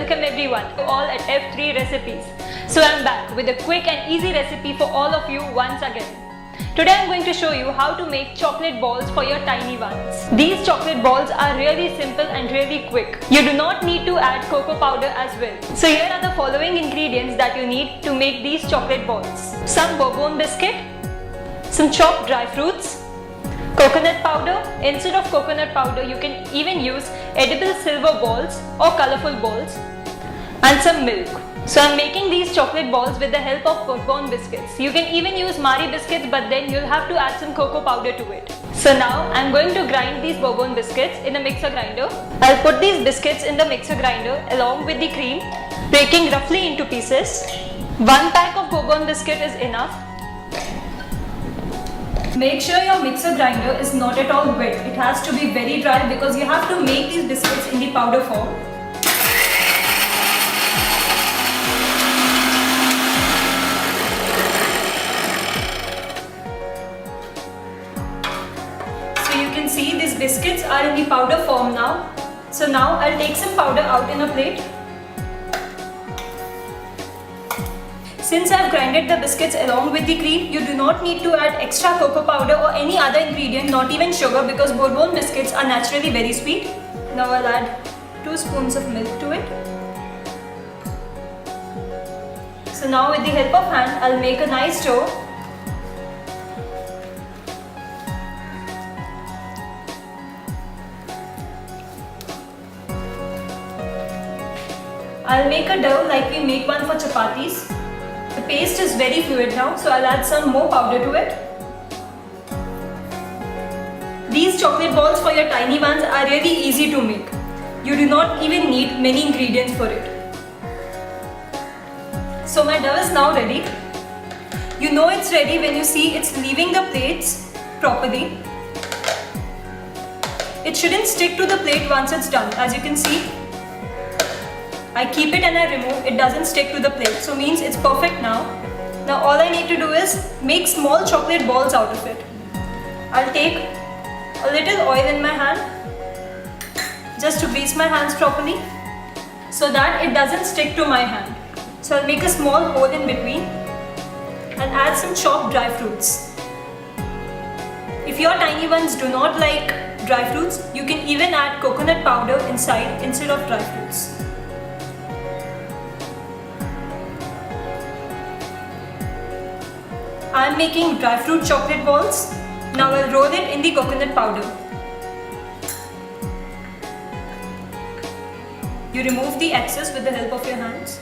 Welcome everyone to all at F3 Recipes. So I'm back with a quick and easy recipe for all of you once again. Today I'm going to show you how to make chocolate balls for your tiny ones. These chocolate balls are really simple and really quick. You do not need to add cocoa powder as well. So here are the following ingredients that you need to make these chocolate balls. Some bourbon biscuit, some chopped dry fruits, coconut powder. Instead of coconut powder, you can even use edible silver balls or colorful balls, and some milk. So I'm making these chocolate balls with the help of bourbon biscuits. You can even use Marie biscuits, but then you'll have to add some cocoa powder to it. So now I'm going to grind these bourbon biscuits in a mixer grinder. I'll put these biscuits in the mixer grinder along with the cream, breaking roughly into pieces. 1 pack of bourbon biscuit is enough. Make sure your mixer grinder is not at all wet. It has to be very dry because you have to make these biscuits in the powder form. So you can see these biscuits are in the powder form now. So now I'll take some powder out in a plate. Since I've grinded the biscuits along with the cream, you do not need to add extra cocoa powder or any other ingredient, not even sugar, because bourbon biscuits are naturally very sweet. Now I'll add 2 spoons of milk to it. So now with the help of hand, I'll make a nice dough. I'll make a dough like we make one for chapatis. The paste is very fluid now, so I'll add some more powder to it. These chocolate balls for your tiny ones are really easy to make. You do not even need many ingredients for it. So my dough is now ready. You know it's ready when you see it's leaving the plates properly. It shouldn't stick to the plate once it's done. As you can see, I keep it and I remove, it doesn't stick to the plate, so means it's perfect now. Now all I need to do is make small chocolate balls out of it. I'll take a little oil in my hand just to grease my hands properly so that it doesn't stick to my hand. So I'll make a small hole in between and add some chopped dry fruits. If your tiny ones do not like dry fruits, you can even add coconut powder inside instead of dry fruits. I am making dry fruit chocolate balls. Now I'll roll it in the coconut powder. You remove the excess with the help of your hands.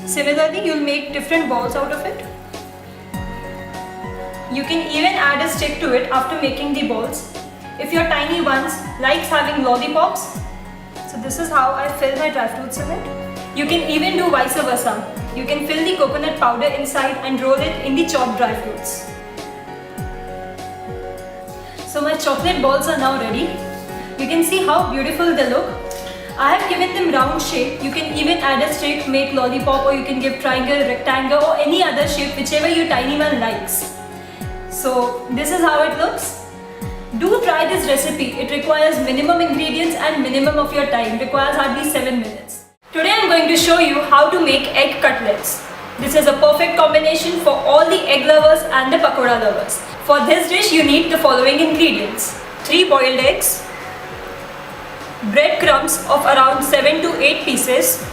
Similarly, you'll make different balls out of it. You can even add a stick to it after making the balls. If your tiny ones likes having lollipops, so this is how I fill my dry fruits in it. You can even do vice versa. You can fill the coconut powder inside and roll it in the chopped dry fruits. So my chocolate balls are now ready. You can see how beautiful they look. I have given them round shape. You can even add a stick, make lollipop, or you can give triangle, rectangle, or any other shape, whichever your tiny one likes. So this is how it looks. Do try this recipe. It requires minimum ingredients and minimum of your time. It requires hardly 7 minutes. Today I am going to show you how to make egg cutlets. This is a perfect combination for all the egg lovers and the pakoda lovers. For this dish you need the following ingredients: 3 boiled eggs, breadcrumbs of around 7 to 8 pieces,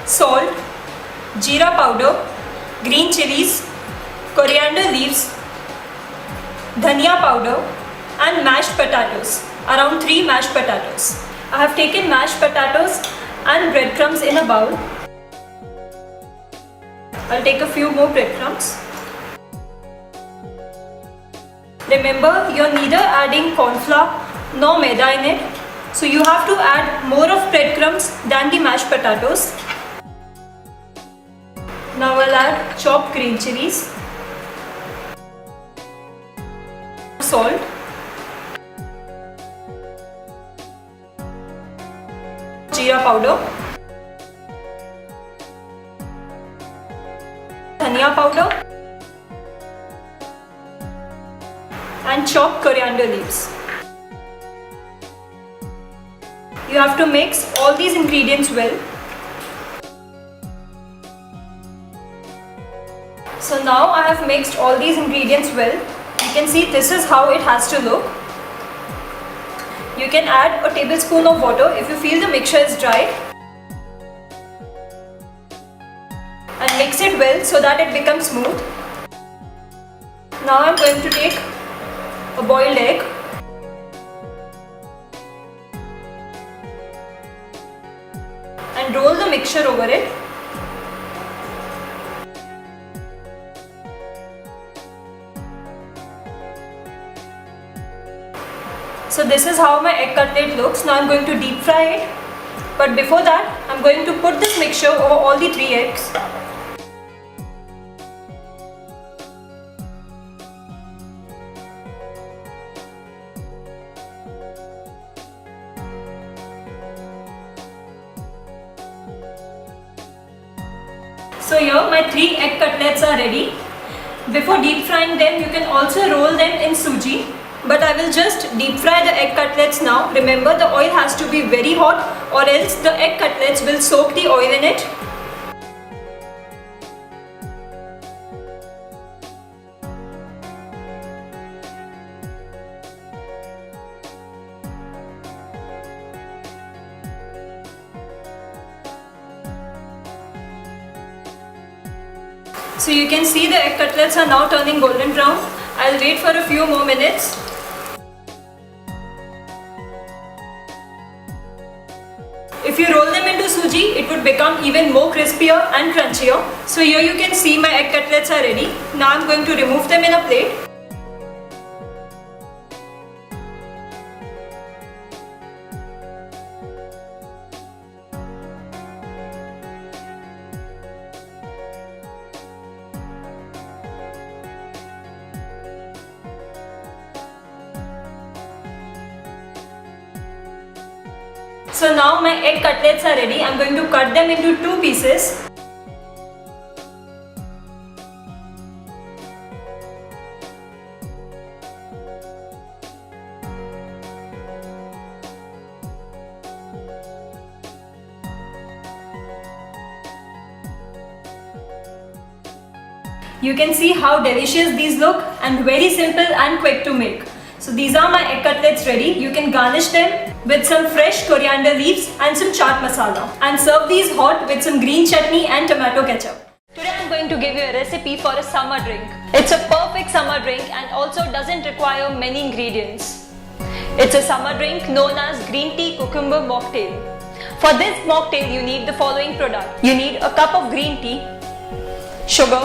salt, jeera powder, green chilies, coriander leaves, dhania powder, and mashed potatoes, around 3 mashed potatoes. I have taken mashed potatoes and breadcrumbs in a bowl. I'll take a few more breadcrumbs. Remember, you're neither adding corn flour nor maida in it, so you have to add more of breadcrumbs than the mashed potatoes. Now I'll add chopped green chilies, salt, jeera powder, dhania powder, and chopped coriander leaves. you have to mix all these ingredients well. So now I have mixed all these ingredients well. You can see this is how it has to look. You can add a tablespoon of water if you feel the mixture is dry. And mix it well so that it becomes smooth. Now I am going to take a boiled egg. And roll the mixture over it. So this is how my egg cutlet looks. Now I am going to deep fry it. But before that, I am going to put this mixture over all the 3 eggs. So here my 3 egg cutlets are ready. Before deep frying them, you can also roll them in suji. But I will just deep fry the egg cutlets now. Remember, the oil has to be very hot or else the egg cutlets will soak the oil in it. So you can see the egg cutlets are now turning golden brown. I'll wait for a few more minutes. If you roll them into suji, it would become even more crispier and crunchier. So here you can see my egg cutlets are ready. Now I'm going to remove them in a plate. So now my egg cutlets are ready. I'm going to cut them into 2 pieces. You can see how delicious these look and very simple and quick to make. So these are my egg cutlets ready. You can garnish them with some fresh coriander leaves and some chaat masala and serve these hot with some green chutney and tomato ketchup. Today I am going to give you a recipe for a summer drink. It's a perfect summer drink and also doesn't require many ingredients. It's a summer drink known as green tea cucumber mocktail. For this mocktail you need the following product. You need a cup of green tea, sugar,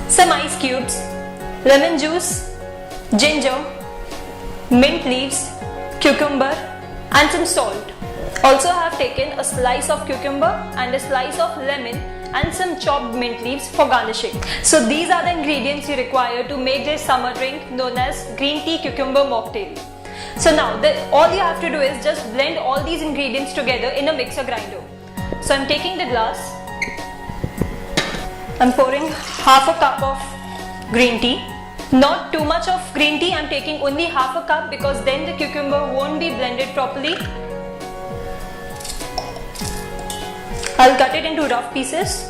some ice cubes, lemon juice, ginger, mint leaves, cucumber and some salt. Also I have taken a slice of cucumber and a slice of lemon and some chopped mint leaves for garnishing. So these are the ingredients you require to make this summer drink known as green tea cucumber mocktail. So now all you have to do is just blend all these ingredients together in a mixer grinder. So I'm taking the glass, I'm pouring half a cup of green tea. Not too much of green tea, I'm taking only half a cup because then the cucumber won't be blended properly. I'll cut it into rough pieces.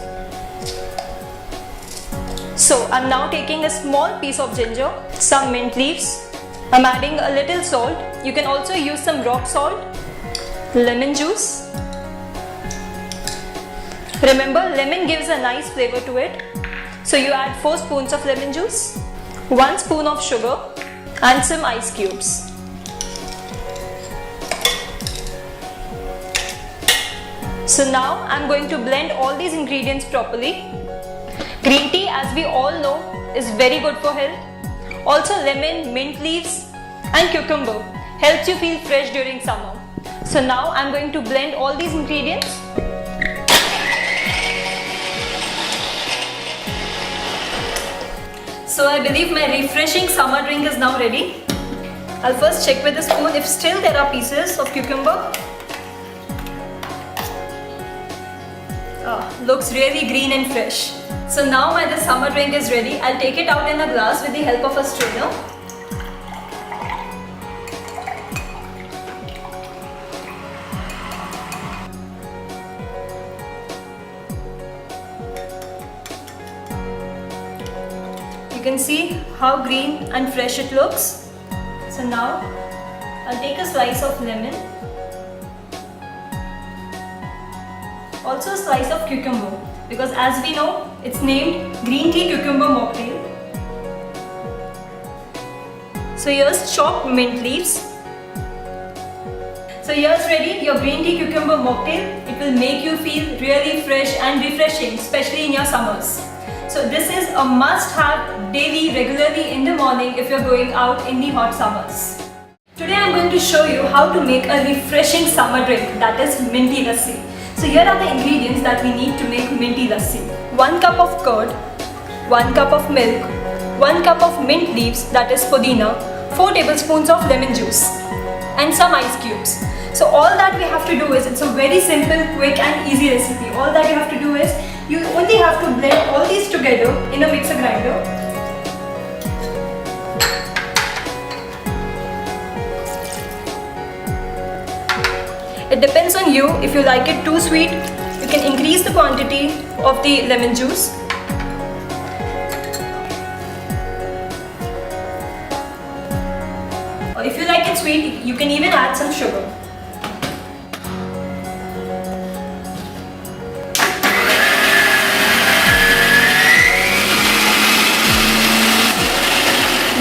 So I'm now taking a small piece of ginger, some mint leaves. I'm adding a little salt. You can also use some rock salt, lemon juice. Remember, lemon gives a nice flavor to it. So you add 4 spoons of lemon juice, 1 spoon of sugar and some ice cubes. So now I'm going to blend all these ingredients properly. Green tea, as we all know, is very good for health. Also lemon, mint leaves and cucumber helps you feel fresh during summer. So now I'm going to blend all these ingredients. So I believe my refreshing summer drink is now ready. I'll first check with the spoon if still there are pieces of cucumber. Looks really green and fresh. So now my this summer drink is ready. I'll take it out in a glass with the help of a strainer. can see how green and fresh it looks. So now I'll take a slice of lemon, also a slice of cucumber, because as we know it's named green tea cucumber mocktail. So here's chopped mint leaves. So here's ready your green tea cucumber mocktail. It will make you feel really fresh and refreshing, especially in your summers. So this is a must-have daily, regularly in the morning if you're going out in the hot summers. Today I'm going to show you how to make a refreshing summer drink, that is minty lassi. So here are the ingredients that we need to make minty lassi. 1 cup of curd, 1 cup of milk, 1 cup of mint leaves, that is pudina, 4 tablespoons of lemon juice, and some ice cubes. So all that we have to do is, it's a very simple, quick and easy recipe. All that you have to do is, you only have to blend all these together in a mixer grinder. It depends on you. If you like it too sweet, you can increase the quantity of the lemon juice. Or if you like it sweet, you can even add some sugar.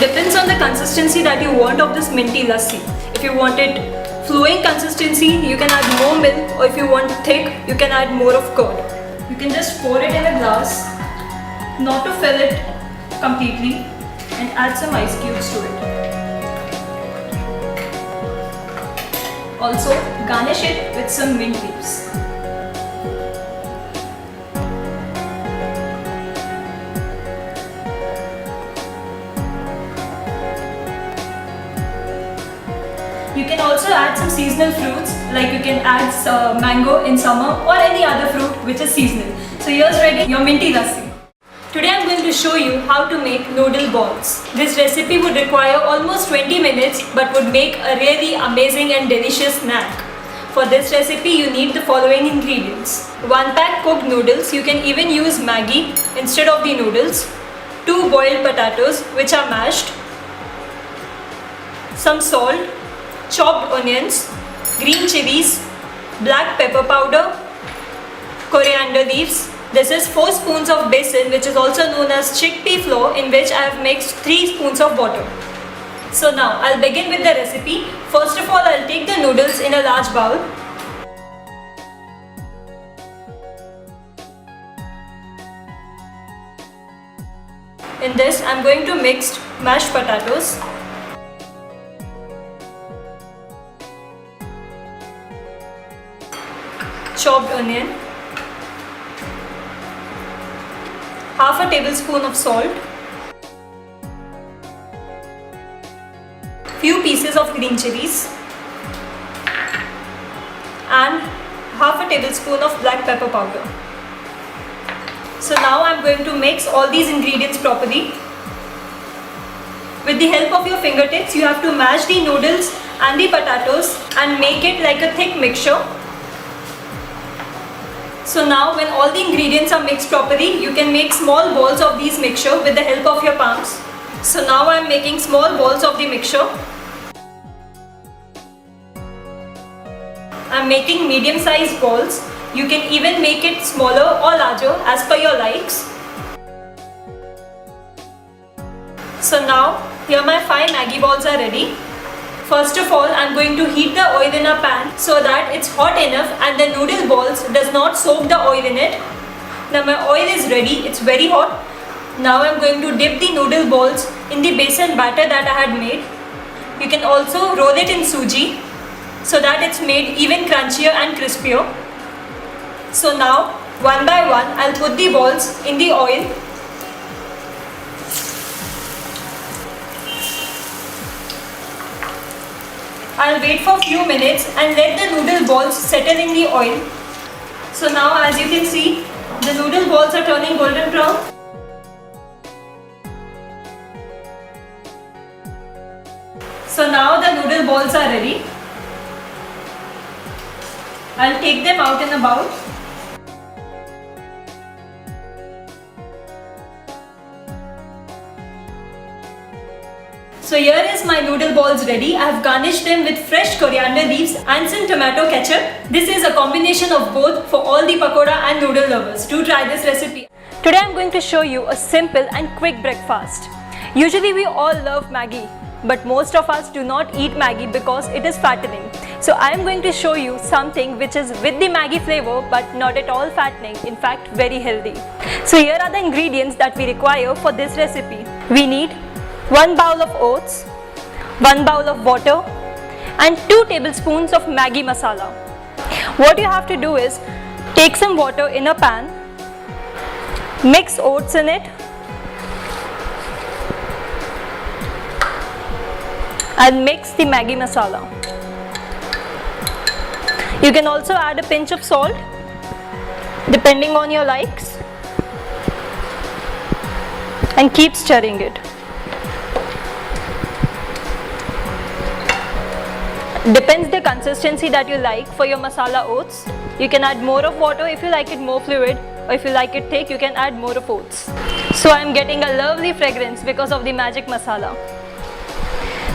Depends on the consistency that you want of this minty lassi. If you want it flowing consistency, you can add more milk, or if you want thick, you can add more of curd. You can just pour it in a glass, not to fill it completely, and add some ice cubes to it. Also garnish it with some mint leaves. You can also add some seasonal fruits, like you can add mango in summer or any other fruit which is seasonal. So here's ready your minty lassi. Today I'm going to show you how to make noodle balls. This recipe would require almost 20 minutes but would make a really amazing and delicious snack. For this recipe you need the following ingredients. 1 pack cooked noodles, you can even use Maggi instead of the noodles. 2 boiled potatoes which are mashed. Some salt, chopped onions, green chilies, black pepper powder, coriander leaves. This is 4 spoons of besan, which is also known as chickpea flour, in which I have mixed 3 spoons of water. So now I'll begin with the recipe. First of all, I'll take the noodles in a large bowl. In this, I'm going to mix mashed potatoes, chopped onion, half a tablespoon of salt, few pieces of green chilies, and half a tablespoon of black pepper powder. So now I'm going to mix all these ingredients properly. With the help of your fingertips, you have to mash the noodles and the potatoes and make it like a thick mixture. So now when all the ingredients are mixed properly, you can make small balls of these mixture with the help of your palms. So now I am making small balls of the mixture. I am making medium sized balls. You can even make it smaller or larger as per your likes. So now here my 5 Maggi balls are ready. First of all, I am going to heat the oil in a pan so that it's hot enough and the noodle balls does not soak the oil in it. Now my oil is ready, it's very hot. Now I am going to dip the noodle balls in the besan batter that I had made. You can also roll it in suji so that it's made even crunchier and crispier. So now, one by one, I'll put the balls in the oil. I'll wait for a few minutes and let the noodle balls settle in the oil. So now as you can see, the noodle balls are turning golden brown. So now the noodle balls are ready. I'll take them out in a bowl. So here is my noodle balls ready. I have garnished them with fresh coriander leaves and some tomato ketchup. This is a combination of both for all the pakoda and noodle lovers. Do try this recipe. Today I am going to show you a simple and quick breakfast. Usually we all love Maggi, but most of us do not eat Maggi because it is fattening. So I am going to show you something which is with the Maggi flavor but not at all fattening, in fact very healthy. So here are the ingredients that we require for this recipe. We need 1 bowl of oats, 1 bowl of water and 2 tablespoons of Maggi masala. What you have to do is take some water in a pan, mix oats in it and mix the Maggi masala. You can also add a pinch of salt depending on your likes and keep stirring it. Depends the consistency that you like for your masala oats. You can add more of water if you like it more fluid, or if you like it thick you can add more of oats. So I am getting a lovely fragrance because of the magic masala.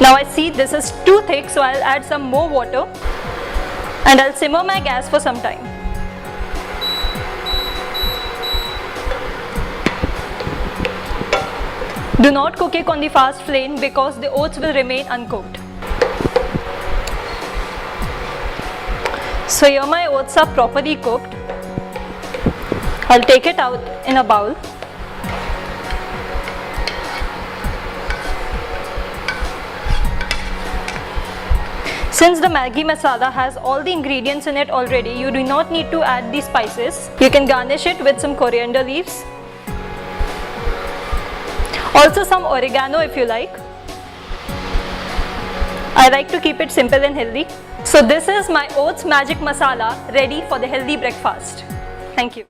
Now I see this is too thick, so I'll add some more water and I'll simmer my gas for some time. Do not cook it on the fast flame because the oats will remain uncooked. So here my oats are properly cooked. I'll take it out in a bowl. Since the Maggi masala has all the ingredients in it already, you do not need to add the spices. You can garnish it with some coriander leaves. Also some oregano if you like. I like to keep it simple and healthy. So this is my oats magic masala ready for the healthy breakfast. Thank you.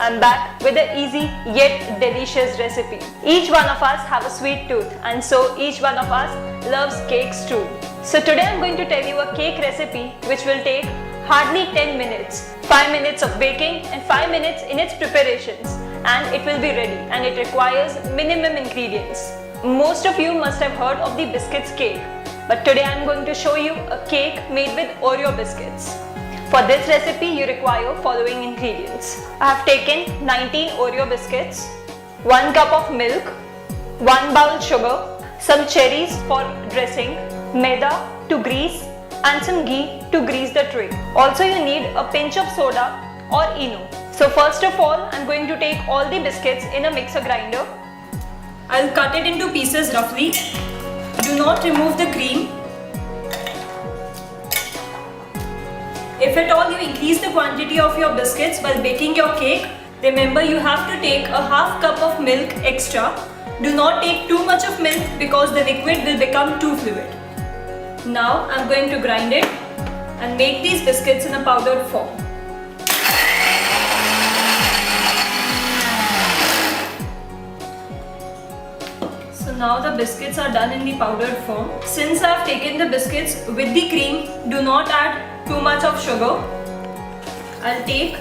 I'm back with an easy yet delicious recipe. Each one of us have a sweet tooth and so each one of us loves cakes too. So today I'm going to tell you a cake recipe which will take hardly 10 minutes. 5 minutes of baking and 5 minutes in its preparations and it will be ready, and it requires minimum ingredients. Most of you must have heard of the biscuits cake, but today I'm going to show you a cake made with Oreo biscuits. For this recipe you require following ingredients. I have taken 19 Oreo biscuits, 1 cup of milk, 1 bowl sugar, some cherries for dressing, maida to grease and some ghee to grease the tray. Also you need a pinch of soda or Eno. So first of all I'm going to take all the biscuits in a mixer grinder. I'll cut it into pieces roughly. Do not remove the cream. If at all you increase the quantity of your biscuits while baking your cake, remember you have to take a half cup of milk extra. Do not take too much of milk because the liquid will become too fluid. Now I'm going to grind it and make these biscuits in a powdered form. So now the biscuits are done in the powdered form. Since I have taken the biscuits with the cream, do not add too much of sugar. I'll take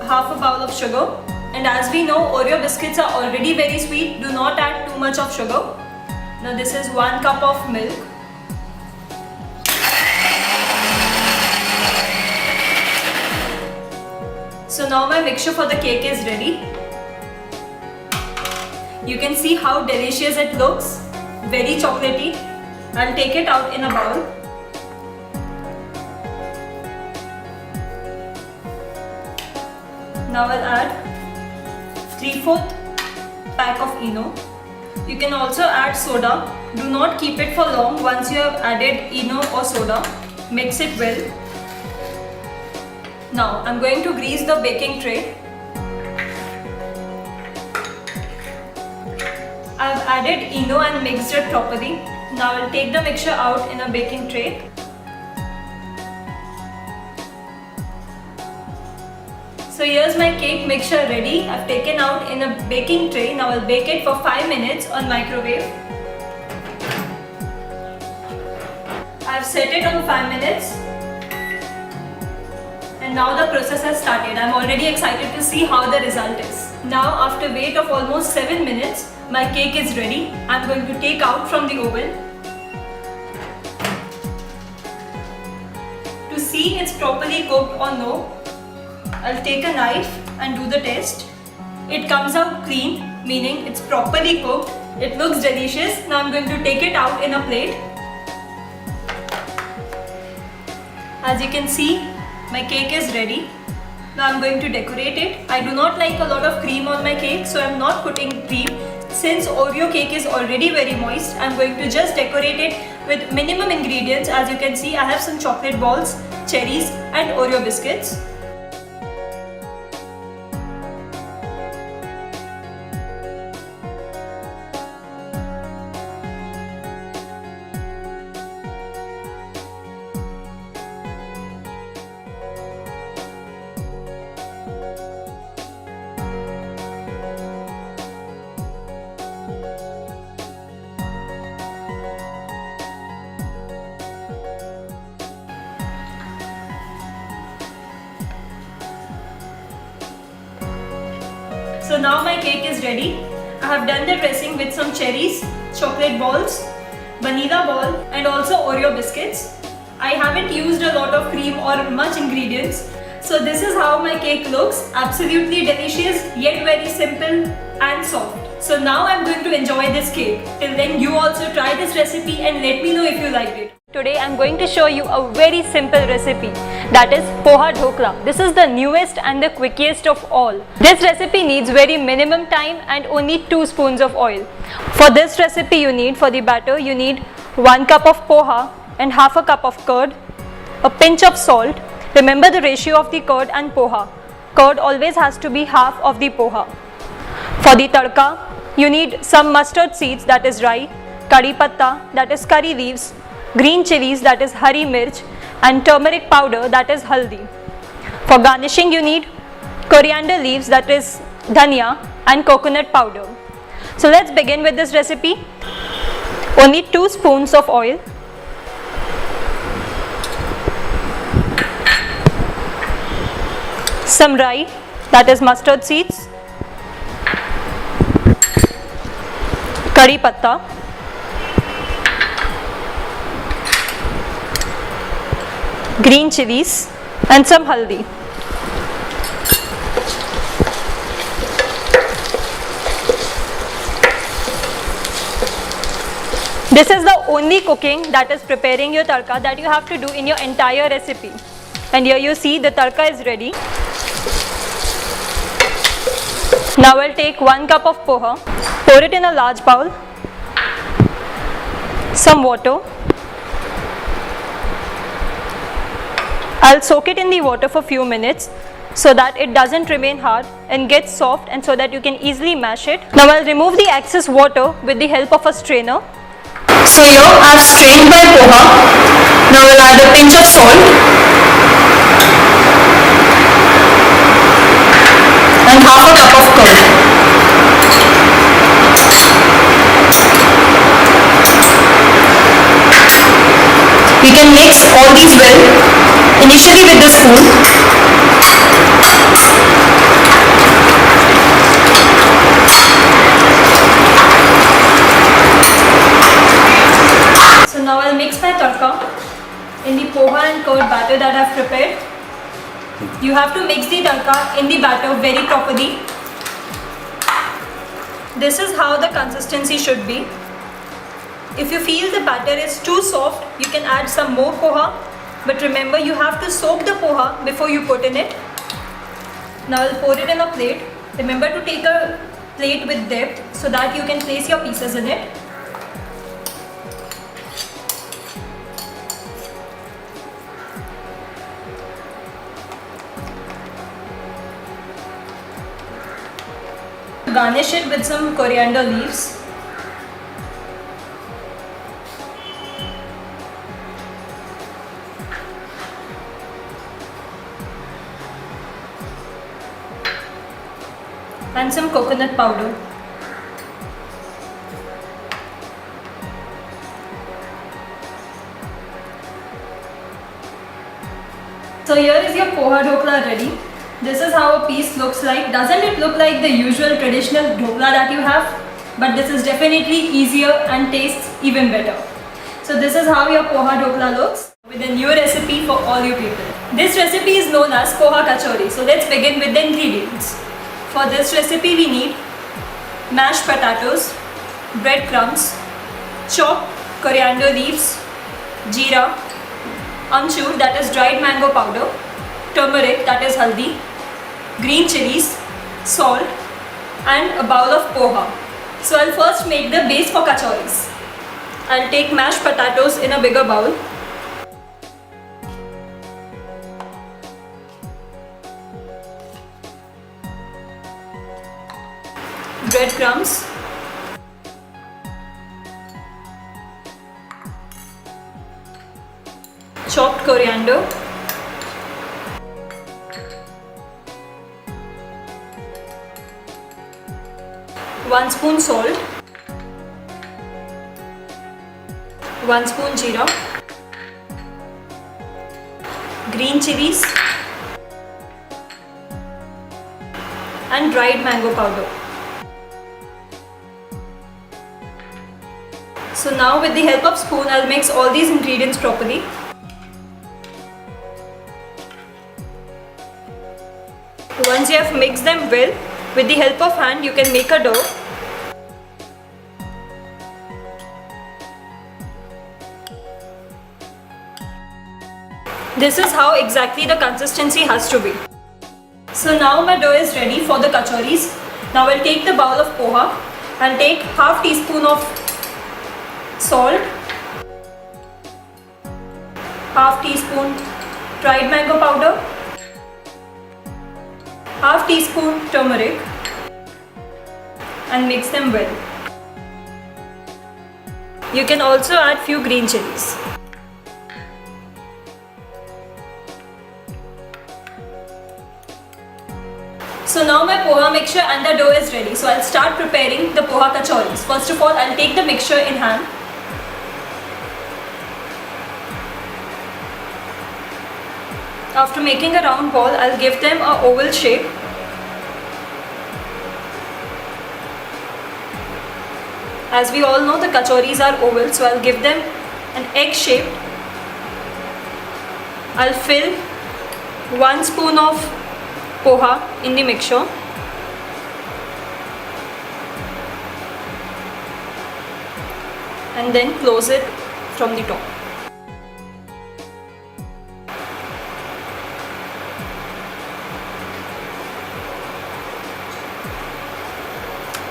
half a bowl of sugar, and as we know Oreo biscuits are already very sweet, do not add too much of sugar. Now this is 1 cup of milk. So now my mixture for the cake is ready. You can see how delicious it looks, very chocolatey. I'll take it out in a bowl. Now I'll add 3/4 pack of Eno. You can also add soda. Do not keep it for long. Once you have added Eno or soda, mix it well. Now I'm going to grease the baking tray. I've added Eno and mixed it properly. Now I'll take the mixture out in a baking tray. So here's my cake mixture ready. I've taken out in a baking tray. Now I'll bake it for 5 minutes on microwave. I've set it on 5 minutes. And now the process has started. I'm already excited to see how the result is. Now after wait of almost 7 minutes, my cake is ready. I'm going to take out from the oven. to see it's properly cooked or no, I'll take a knife and do the test. It comes out clean, meaning it's properly cooked. It looks delicious. Now I'm going to take it out in a plate. As you can see, my cake is ready. Now I'm going to decorate it. I do not like a lot of cream on my cake, so I'm not putting cream. Since Oreo cake is already very moist, I'm going to just decorate it with minimum ingredients. As you can see, I have some chocolate balls, cherries and Oreo biscuits. So now my cake is ready. I have done the dressing with some cherries, chocolate balls, vanilla ball and also Oreo biscuits. I haven't used a lot of cream or much ingredients. So this is how my cake looks. Absolutely delicious yet very simple and soft. So now I'm going to enjoy this cake. Till then you also try this recipe and let me know if you liked it. Today I'm going to show you a very simple recipe, that is Poha Dhokla. This is the newest and the quickest of all. This recipe needs very minimum time and only 2 spoons of oil. For this recipe for the batter you need 1 cup of poha and half a cup of curd, a pinch of salt. Remember the ratio of the curd and poha. Curd always has to be half of the poha. For the tadka you need some mustard seeds, that is rai, kari patta, that is curry leaves, green chilies, that is hari mirch, and turmeric powder, that is haldi. For garnishing you need coriander leaves, that is dhania, and coconut powder. So let's begin with this recipe. Only 2 spoons of oil, some rai, that is mustard seeds, curry patta, green chilies and some haldi. This is the only cooking, that is preparing your tadka, that you have to do in your entire recipe. And here you see the tadka is ready. Now I'll take 1 cup of poha, pour it in a large bowl, some water. I'll soak it in the water for few minutes so that it doesn't remain hard and gets soft, and so that you can easily mash it. Now I'll remove the excess water with the help of a strainer. So here I've strained my poha. Now I'll add a pinch of salt and half a cup of curd. We can mix all these well. Initially with the spoon. So now I'll mix my tadka in the poha and curd batter that I've prepared. You have to mix the tadka in the batter very properly. This is how the consistency should be. If you feel the batter is too soft, you can add some more poha. But remember, you have to soak the poha before you put in it. Now I'll pour it in a plate. Remember to take a plate with depth so that you can place your pieces in it. Garnish it with some coriander leaves. And some coconut powder. So here is your Poha Dhokla ready. This is how a piece looks like. Doesn't it look like the usual traditional dhokla that you have? But this is definitely easier and tastes even better. So this is how your Poha Dhokla looks. with a new recipe for all you people. This recipe is known as Poha Kachori. So let's begin with the ingredients. For this recipe we need mashed potatoes, breadcrumbs, chopped coriander leaves, jeera, amchur that is dried mango powder, turmeric that is haldi, green chilies, salt and a bowl of poha. So I'll first make the base for kachoris. I'll take mashed potatoes in a bigger bowl. Breadcrumbs, chopped coriander, one spoon salt, 1 spoon jeera, green chilies and dried mango powder. So now with the help of spoon I'll mix all these ingredients properly. Once you have mixed them well, with the help of hand you can make a dough. This is how exactly the consistency has to be. So now my dough is ready for the kachoris. Now I'll take the bowl of poha and take half teaspoon of salt, half teaspoon dried mango powder, half teaspoon turmeric and mix them well. You can also add few green chilies. So now my poha mixture and the dough is ready. So I'll start preparing the poha kachoris. First of all, I'll take the mixture in hand. After making a round ball, I'll give them an oval shape. As we all know, the kachoris are oval, so I'll give them an egg shape. I'll fill 1 spoon of poha in the mixture. And then close it from the top.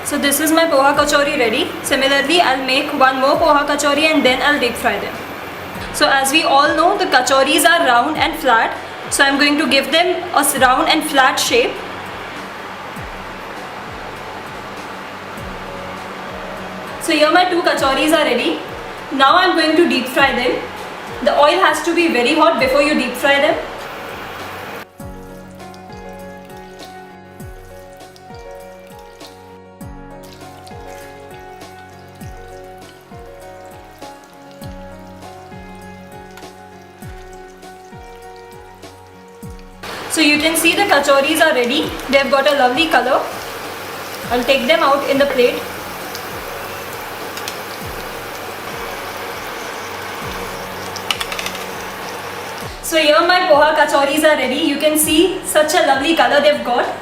So this is my poha kachori ready. Similarly, I'll make one more poha kachori and then I'll deep fry them. So as we all know, the kachoris are round and flat. So I'm going to give them a round and flat shape. So here my 2 kachoris are ready. Now I'm going to deep fry them. The oil has to be very hot before you deep fry them. So you can see the kachoris are ready. They have got a lovely color. I'll take them out in the plate. So here my poha kachoris are ready. You can see such a lovely color they've got.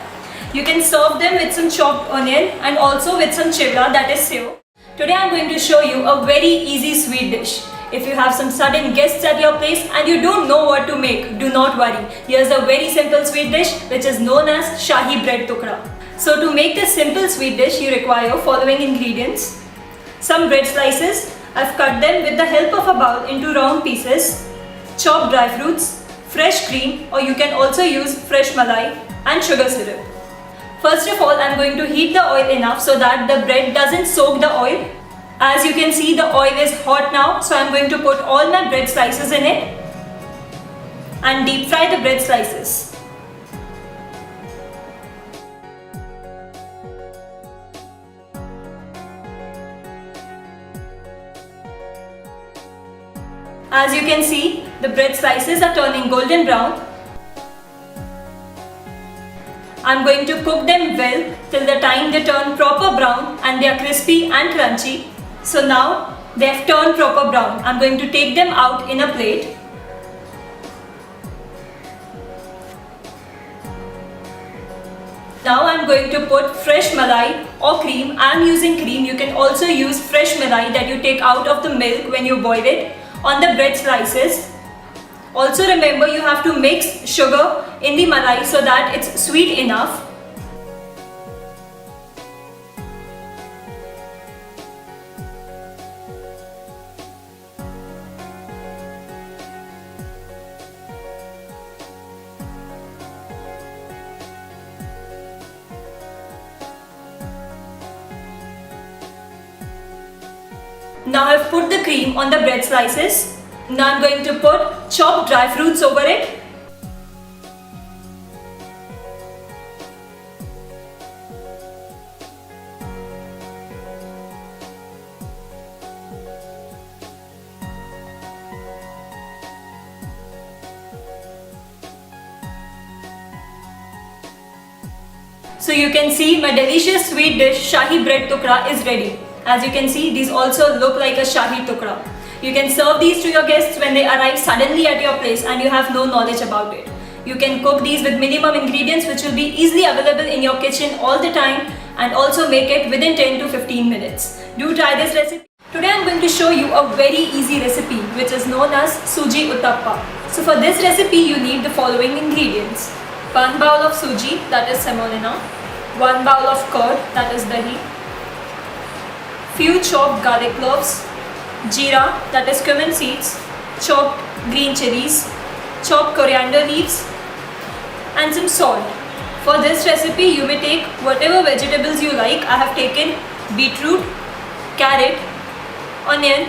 You can serve them with some chopped onion and also with some chivla, that is sev. Today I'm going to show you a very easy sweet dish. If you have some sudden guests at your place and you don't know what to make, do not worry. Here's a very simple sweet dish which is known as Shahi bread tukda. So to make this simple sweet dish, you require following ingredients. Some bread slices. I've cut them with the help of a bowl into round pieces. Chopped dry fruits, fresh cream, or you can also use fresh malai and sugar syrup. First of all, I'm going to heat the oil enough so that the bread doesn't soak the oil. As you can see, the oil is hot now, so I'm going to put all my bread slices in it and deep fry the bread slices. As you can see, the bread slices are turning golden brown. I'm going to cook them well till the time they turn proper brown and they are crispy and crunchy. So now they have turned proper brown. I'm going to take them out in a plate. Now I'm going to put fresh malai or cream. I'm using cream. You can also use fresh malai that you take out of the milk when you boil it on the bread slices. Also remember, you have to mix sugar in the malai so that it's sweet enough. Now I've put the cream on the bread slices. Now I'm going to put chopped dry fruits over it. So you can see my delicious sweet dish Shahi bread tukda is ready. As you can see, these also look like a Shahi tukda. You can serve these to your guests when they arrive suddenly at your place and you have no knowledge about it. You can cook these with minimum ingredients which will be easily available in your kitchen all the time, and also make it within 10 to 15 minutes. Do try this recipe. Today I am going to show you a very easy recipe which is known as Suji Uttapam. So for this recipe you need the following ingredients. 1 bowl of suji, that is semolina. 1 bowl of curd, that is dahi. Few chopped garlic cloves, jeera, that is cumin seeds, chopped green chilies, chopped coriander leaves, and some salt. For this recipe you may take whatever vegetables you like. I have taken beetroot, carrot, onion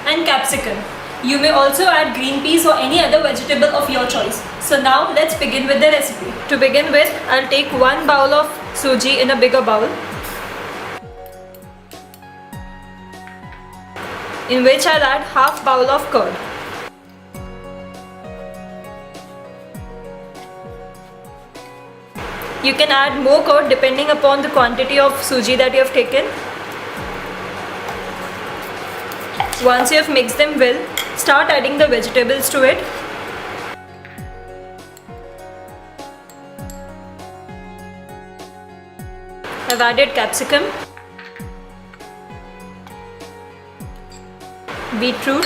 and capsicum. You may also add green peas or any other vegetable of your choice. So now let's begin with the recipe. To begin with, I'll take 1 bowl of suji in a bigger bowl, in which I'll add half bowl of curd. You can add more curd depending upon the quantity of suji that you have taken. Once you have mixed them well, start adding the vegetables to it. I've added capsicum, beetroot,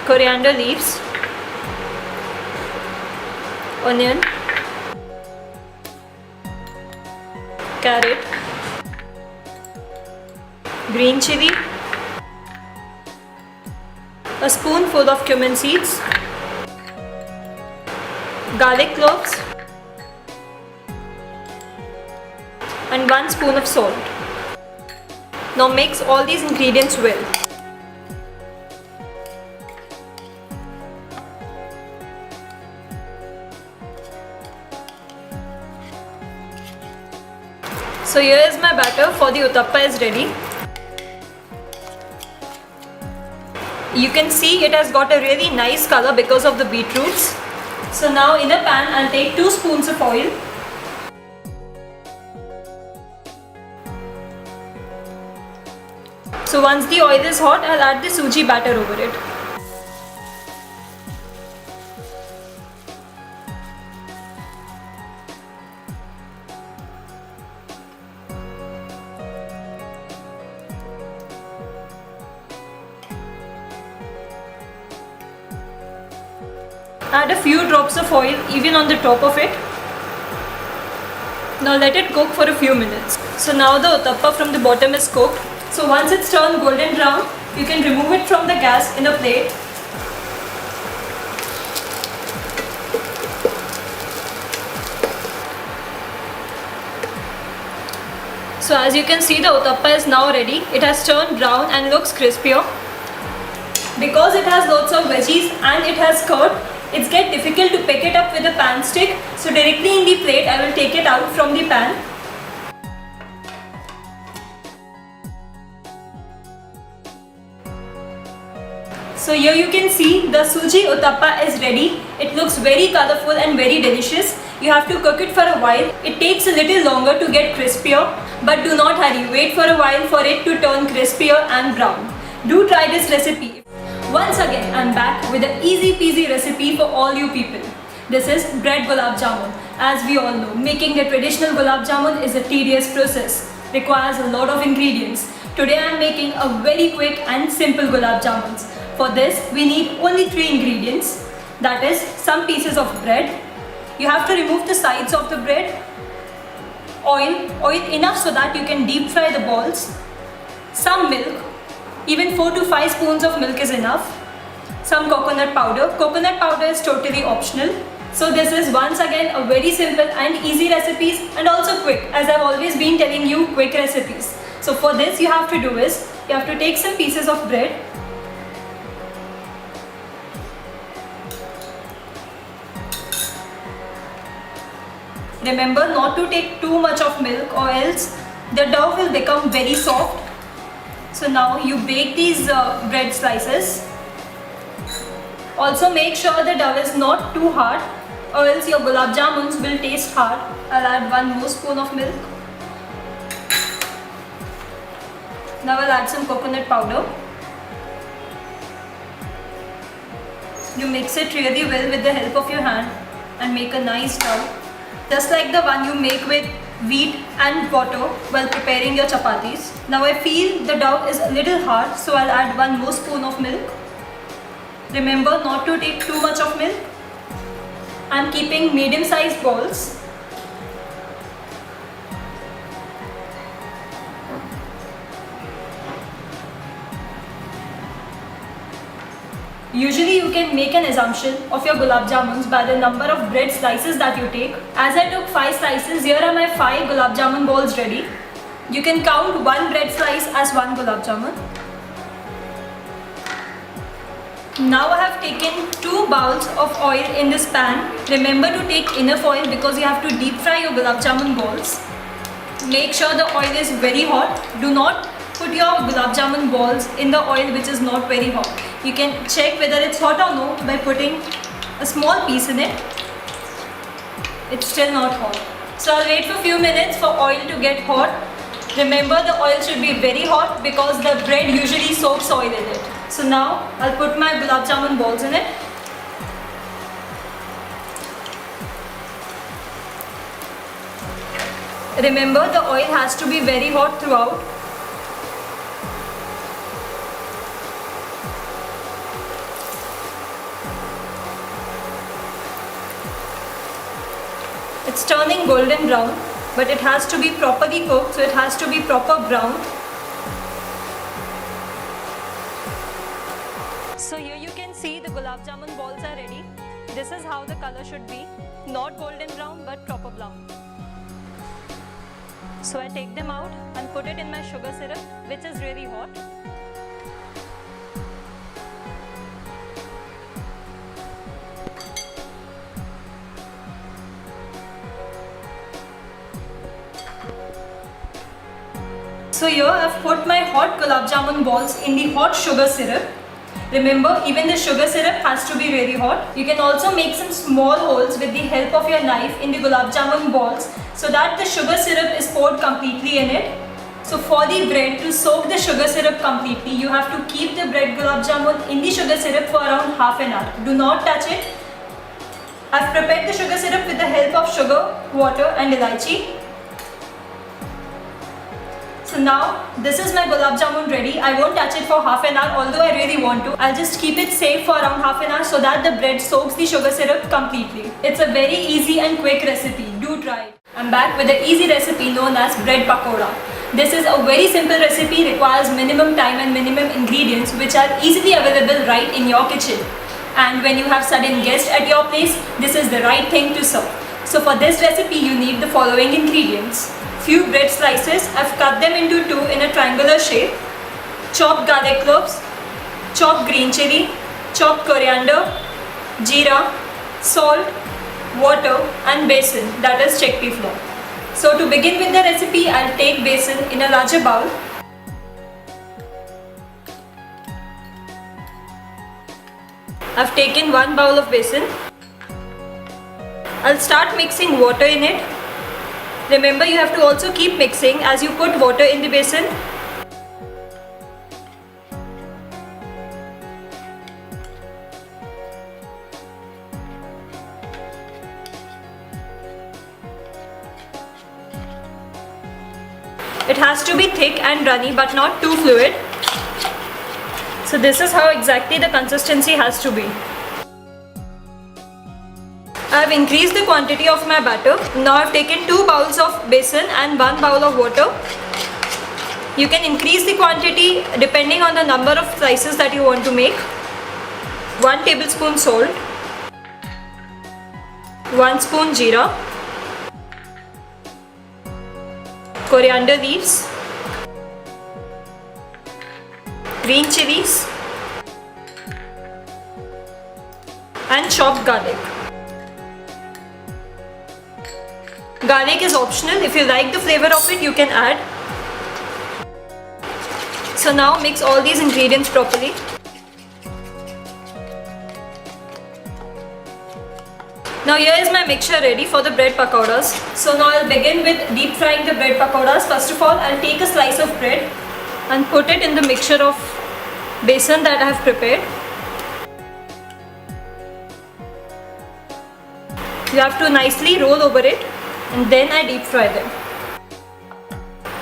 coriander leaves, onion, carrot, green chili, a spoonful of cumin seeds, garlic cloves, and 1 spoon of salt. Now mix all these ingredients well. So here is my batter for the uttappa is ready. You can see it has got a really nice color because of the beetroots. So now in a pan I'll take 2 spoons of oil. So once the oil is hot, I'll add the suji batter over it. Add a few drops of oil even on the top of it. Now let it cook for a few minutes. So now the uttappa from the bottom is cooked. So once it's turned golden brown, you can remove it from the gas in a plate. So as you can see, the uttappa is now ready. It has turned brown and looks crispier. Because it has lots of veggies and it has curd, it's get difficult to pick it up with a pan stick. So directly in the plate, I will take it out from the pan. So here you can see the suji uttappa is ready. It looks very colorful and very delicious. You have to cook it for a while. It takes a little longer to get crispier, but do not hurry. Wait for a while for it to turn crispier and brown. Do try this recipe. Once again, I'm back with an easy peasy recipe for all you people. This is bread gulab jamun. As we all know, making a traditional gulab jamun is a tedious process, requires a lot of ingredients. Today I am making a very quick and simple gulab jamuns. For this we need only 3 ingredients, that is some pieces of bread. You have to remove the sides of the bread. Oil enough so that you can deep fry the balls. Some milk, even 4 to 5 spoons of milk is enough. Some coconut powder. Coconut powder is totally optional. So this is once again a very simple and easy recipes and also quick, as I've always been telling you quick recipes. So for this you have to do is, you have to take some pieces of bread. Remember not to take too much of milk or else the dough will become very soft. So now you bake these bread slices. Also make sure the dough is not too hard or else your gulab jamuns will taste hard. I'll add 1 more spoon of milk. Now I'll add some coconut powder. You mix it really well with the help of your hand and make a nice dough, just like the one you make with wheat and water while preparing your chapatis. Now I feel the dough is a little hard, so I'll add 1 more spoon of milk. Remember not to take too much of milk. I'm keeping medium-sized balls. Usually you can make an assumption of your gulab jamuns by the number of bread slices that you take. As I took 5 slices, here are my 5 gulab jamun balls ready. You can count 1 bread slice as 1 gulab jamun. Now I have taken 2 bowls of oil in this pan. Remember to take enough oil because you have to deep fry your gulab jamun balls. Make sure the oil is very hot. Do not put your gulab jamun balls in the oil which is not very hot. You can check whether it's hot or no by putting a small piece in it. It's still not hot. So I'll wait for a few minutes for oil to get hot. Remember the oil should be very hot because the bread usually soaks oil in it. So now I'll put my gulab jamun balls in it. Remember the oil has to be very hot throughout. It's turning golden brown, but it has to be properly cooked, so it has to be proper brown. So here you can see the gulab jamun balls are ready. This is how the color should be, not golden brown but proper brown. So I take them out and put it in my sugar syrup, which is really hot. So here I have put my hot gulab jamun balls in the hot sugar syrup. Remember, even the sugar syrup has to be really hot. You can also make some small holes with the help of your knife in the gulab jamun balls so that the sugar syrup is poured completely in it. So for the bread to soak the sugar syrup completely, you have to keep the bread gulab jamun in the sugar syrup for around half an hour. Do not touch it. I've prepared the sugar syrup with the help of sugar, water and elaichi. So now this is my gulab jamun ready. I won't touch it for half an hour, although I really want to. I'll just keep it safe for around half an hour so that the bread soaks the sugar syrup completely. It's a very easy and quick recipe. Do try it. I'm back with an easy recipe known as bread pakoda. This is a very simple recipe, requires minimum time and minimum ingredients which are easily available right in your kitchen. And when you have sudden guests at your place, this is the right thing to serve. So for this recipe you need the following ingredients. Few bread slices, I've cut them into 2 in a triangular shape. Chopped garlic cloves, chopped green chilli, chopped coriander, jeera, salt, water and besan, that is chickpea flour. So to begin with the recipe, I'll take besan in a larger bowl. I've taken 1 bowl of besan. I'll start mixing water in it. Remember, you have to also keep mixing as you put water in the besan. It has to be thick and runny but not too fluid. So this is how exactly the consistency has to be. I have increased the quantity of my batter. Now I have taken 2 bowls of besan and 1 bowl of water. You can increase the quantity depending on the number of slices that you want to make. 1 tablespoon salt, 1 spoon jeera, coriander leaves, green chilies and chopped garlic. Garlic is optional. If you like the flavor of it, you can add. So now mix all these ingredients properly. Now here is my mixture ready for the bread pakoras. So now I'll begin with deep frying the bread pakoras. First of all, I'll take a slice of bread and put it in the mixture of besan that I have prepared. You have to nicely roll over it and then I deep fry them.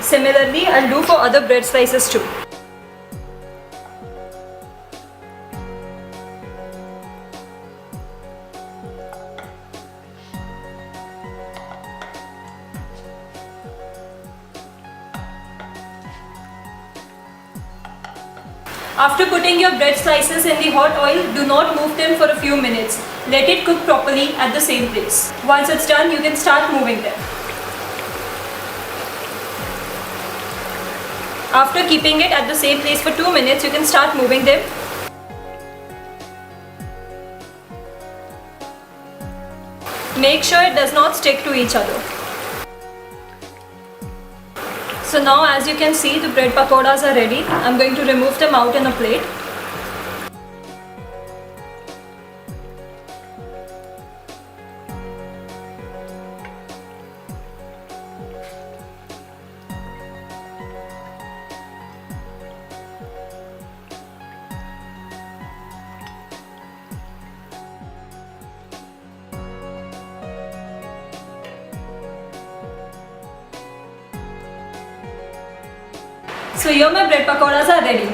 Similarly, I'll do for other bread slices too. After putting your bread slices in the hot oil, do not move them for a few minutes. Let it cook properly at the same place. Once it's done, you can start moving them. After keeping it at the same place for 2 minutes, you can start moving them. Make sure it does not stick to each other. So now as you can see, the bread pakoras are ready. I'm going to remove them out in a plate. So here my bread pakoras are ready.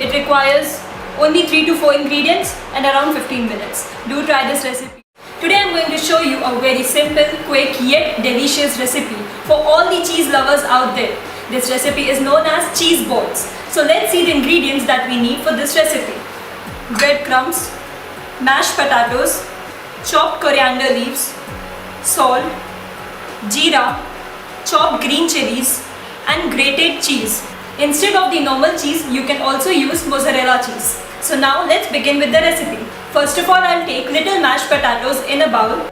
It requires only 3 to 4 ingredients and around 15 minutes. Do try this recipe. Today I am going to show you a very simple, quick yet delicious recipe for all the cheese lovers out there. This recipe is known as cheese balls. So let's see the ingredients that we need for this recipe. Breadcrumbs, mashed potatoes, chopped coriander leaves, salt, jeera, chopped green chilies and grated cheese. Instead of the normal cheese, you can also use mozzarella cheese. So now let's begin with the recipe. First of all, I'll take little mashed potatoes in a bowl.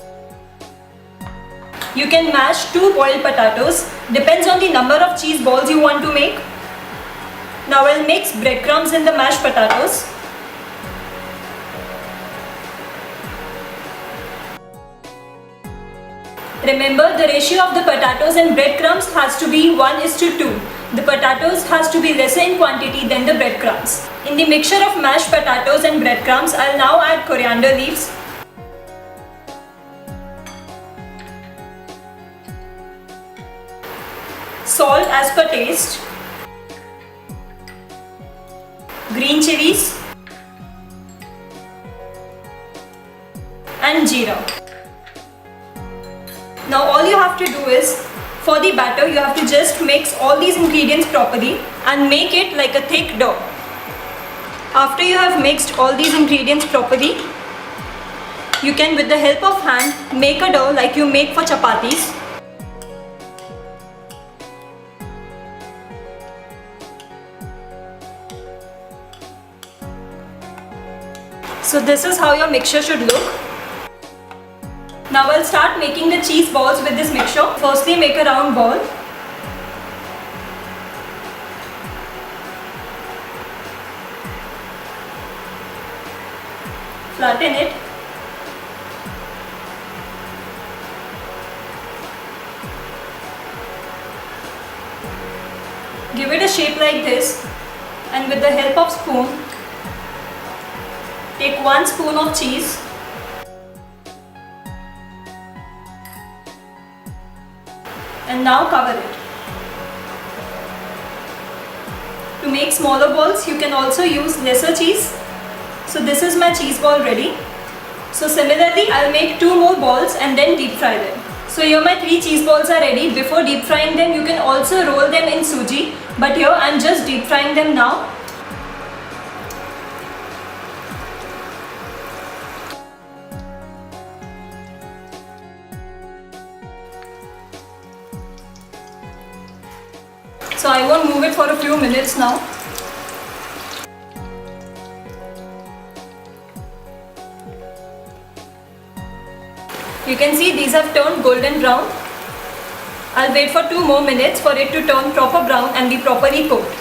You can mash 2 boiled potatoes, depends on the number of cheese balls you want to make. Now I'll mix breadcrumbs in the mashed potatoes. Remember, the ratio of the potatoes and breadcrumbs has to be 1:2. The potatoes has to be lesser in quantity than the breadcrumbs. In the mixture of mashed potatoes and breadcrumbs, I'll now add coriander leaves, salt as per taste, green chilies and jeera. Now all you have to do is, for the batter, you have to just mix all these ingredients properly and make it like a thick dough. After you have mixed all these ingredients properly, you can, with the help of hand, make a dough like you make for chapatis. So this is how your mixture should look. Now I'll start making the cheese balls with this mixture. Firstly, make a round ball. Flatten it. Give it a shape like this, and with the help of spoon, take 1 spoon of cheese. And now cover it. To make smaller balls, you can also use lesser cheese. So this is my cheese ball ready. So similarly, I'll make 2 more balls and then deep fry them. So here my 3 cheese balls are ready. Before deep frying them, you can also roll them in suji. But here I'm just deep frying them now. So I won't move it for a few minutes now. You can see these have turned golden brown. I'll wait for 2 more minutes for it to turn proper brown and be properly cooked.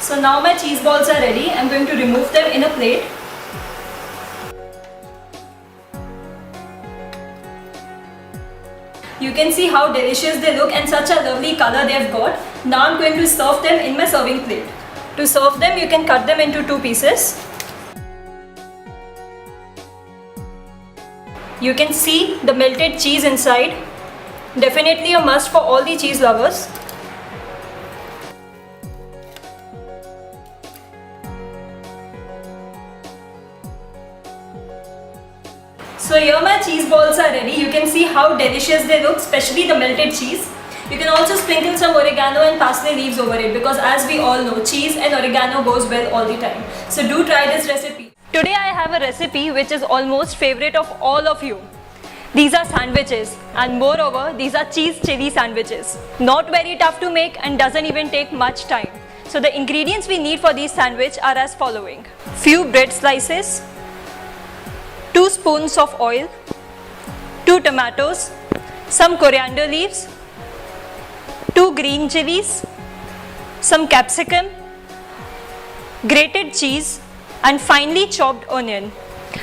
So now my cheese balls are ready. I'm going to remove them in a plate. You can see how delicious they look and such a lovely color they've got. Now I'm going to serve them in my serving plate. To serve them, you can cut them into 2 pieces. You can see the melted cheese inside. Definitely a must for all the cheese lovers. So here my cheese balls are ready. You can see how delicious they look, especially the melted cheese. You can also sprinkle some oregano and parsley leaves over it because as we all know, cheese and oregano goes well all the time. So do try this recipe. Today I have a recipe which is almost favorite of all of you. These are sandwiches and moreover these are cheese chili sandwiches. Not very tough to make and doesn't even take much time. So the ingredients we need for these sandwiches are as following. Few bread slices, 2 spoons of oil, 2 tomatoes, some coriander leaves, 2 green chilies, some capsicum, grated cheese and finely chopped onion.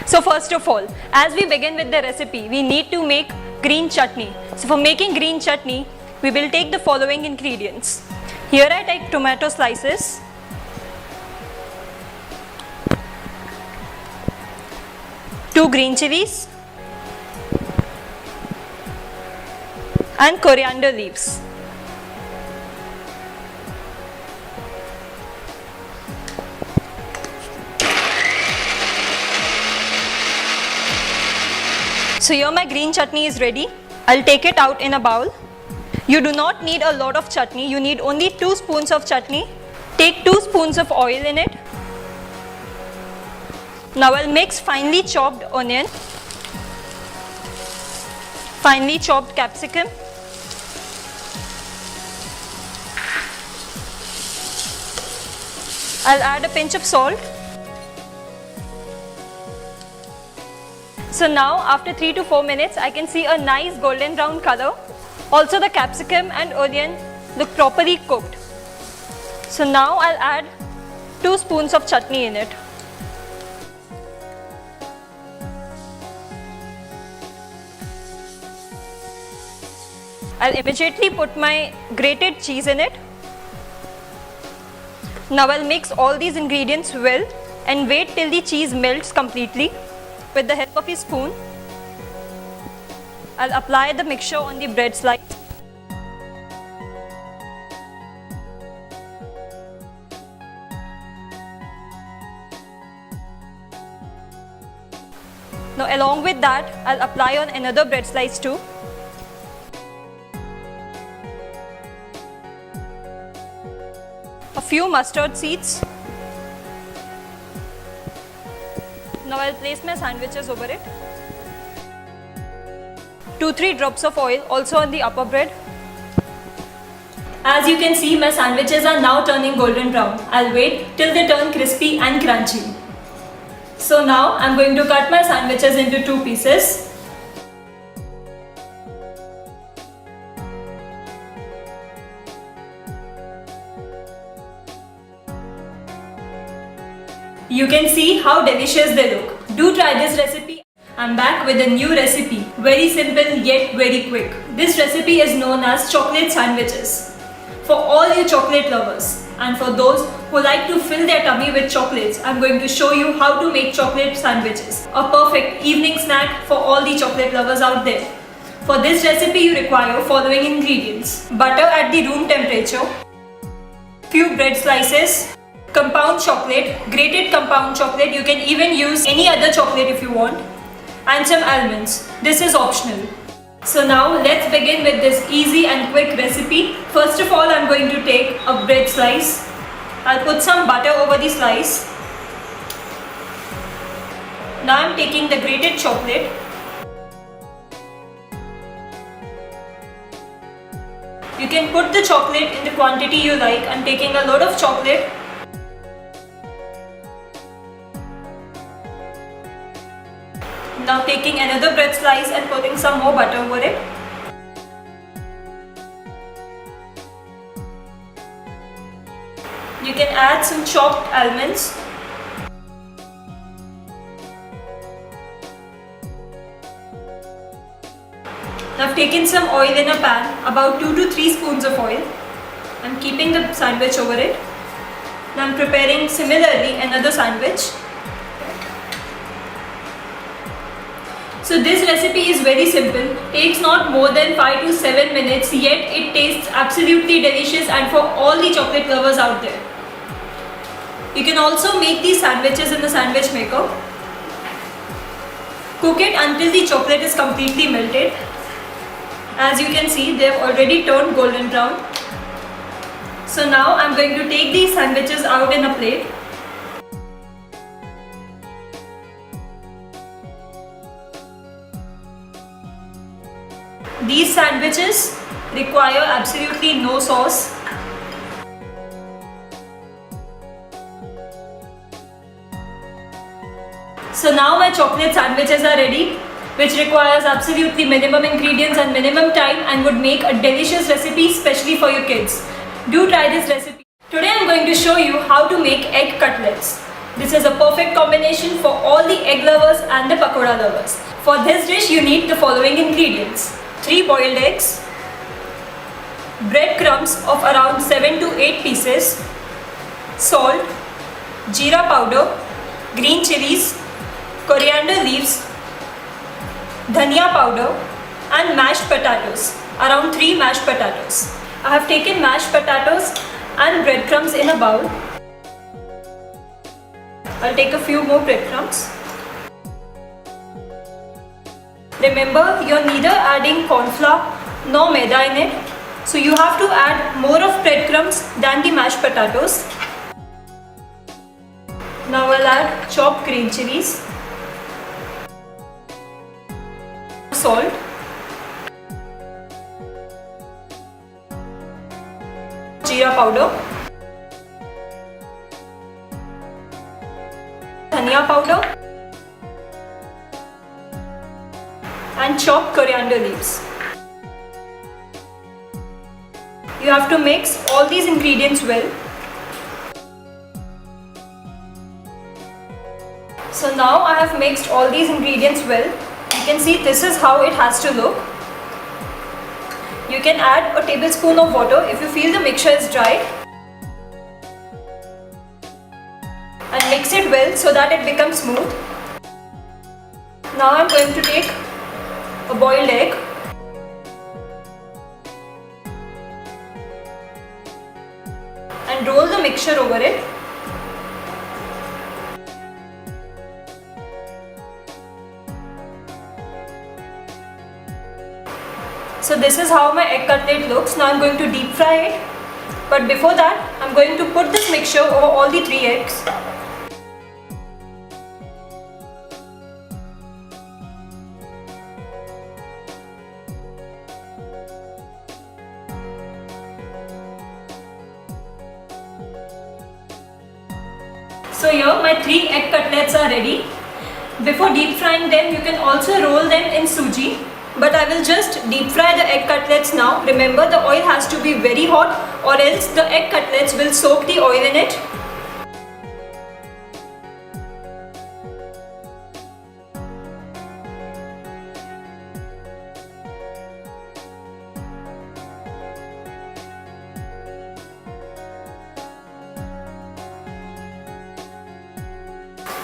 So first of all, as we begin with the recipe, we need to make green chutney. So for making green chutney, we will take the following ingredients. Here I take tomato slices, two green chilies and coriander leaves. So here my green chutney is ready. I'll take it out in a bowl. You do not need a lot of chutney. You need only 2 spoons of chutney. Take 2 spoons of oil in it. Now I'll mix finely chopped onion, finely chopped capsicum, I'll add a pinch of salt. So now after 3 to 4 minutes, I can see a nice golden brown color. Also the capsicum and onion look properly cooked. So now I'll add 2 spoons of chutney in it. I'll immediately put my grated cheese in it. Now I'll mix all these ingredients well and wait till the cheese melts completely. With the help of a spoon, I'll apply the mixture on the bread slice. Now along with that, I'll apply on another bread slice too. A few mustard seeds. Now I'll place my sandwiches over it. 2-3 drops of oil also on the upper bread. As you can see, my sandwiches are now turning golden brown. I'll wait till they turn crispy and crunchy. So now I'm going to cut my sandwiches into 2 pieces. You can see how delicious they look. Do try this recipe. I'm back with a new recipe. Very simple yet very quick. This recipe is known as chocolate sandwiches. For all you chocolate lovers and for those who like to fill their tummy with chocolates, I'm going to show you how to make chocolate sandwiches. A perfect evening snack for all the chocolate lovers out there. For this recipe you require following ingredients: butter at the room temperature, few bread slices, compound chocolate, grated compound chocolate, you can even use any other chocolate if you want, and some almonds. This is optional. So now let's begin with this easy and quick recipe. First of all, I'm going to take a bread slice. I'll put some butter over the slice. Now I'm taking the grated chocolate. You can put the chocolate in the quantity you like. I'm taking a lot of chocolate. Now taking another bread slice and putting some more butter over it. You can add some chopped almonds. Now I've taken some oil in a pan, about 2 to 3 spoons of oil. I'm keeping the sandwich over it. Now I'm preparing similarly another sandwich. So this recipe is very simple, takes not more than 5 to 7 minutes, yet it tastes absolutely delicious and for all the chocolate lovers out there. You can also make these sandwiches in the sandwich maker. Cook it until the chocolate is completely melted. As you can see, they have already turned golden brown. So now I'm going to take these sandwiches out in a plate. These sandwiches require absolutely no sauce. So now my chocolate sandwiches are ready, which requires absolutely minimum ingredients and minimum time and would make a delicious recipe especially for your kids. Do try this recipe. Today I am going to show you how to make egg cutlets. This is a perfect combination for all the egg lovers and the pakoda lovers. For this dish you need the following ingredients: 3 boiled eggs, breadcrumbs of around 7 to 8 pieces, salt, jeera powder, green chilies, coriander leaves, dhania powder, and mashed potatoes, around 3 mashed potatoes. I have taken mashed potatoes and breadcrumbs in a bowl. I'll take a few more breadcrumbs. Remember, you're neither adding corn flour nor maida in it, so you have to add more of breadcrumbs than the mashed potatoes. Now I'll add chopped green chilies, salt, jeera powder, dhania powder, and chopped coriander leaves. You have to mix all these ingredients well. So now I have mixed all these ingredients well. You can see this is how it has to look. You can add a tablespoon of water if you feel the mixture is dry. And mix it well so that it becomes smooth. Now I am going to take a boiled egg. And roll the mixture over it. So this is how my egg cutlet looks. Now I'm going to deep fry it. But before that, I'm going to put this mixture over all the 3 eggs. So here my 3 egg cutlets are ready. Before deep frying them, you can also roll them in suji. But I will just deep fry the egg cutlets now. Remember, the oil has to be very hot or else the egg cutlets will soak the oil in it.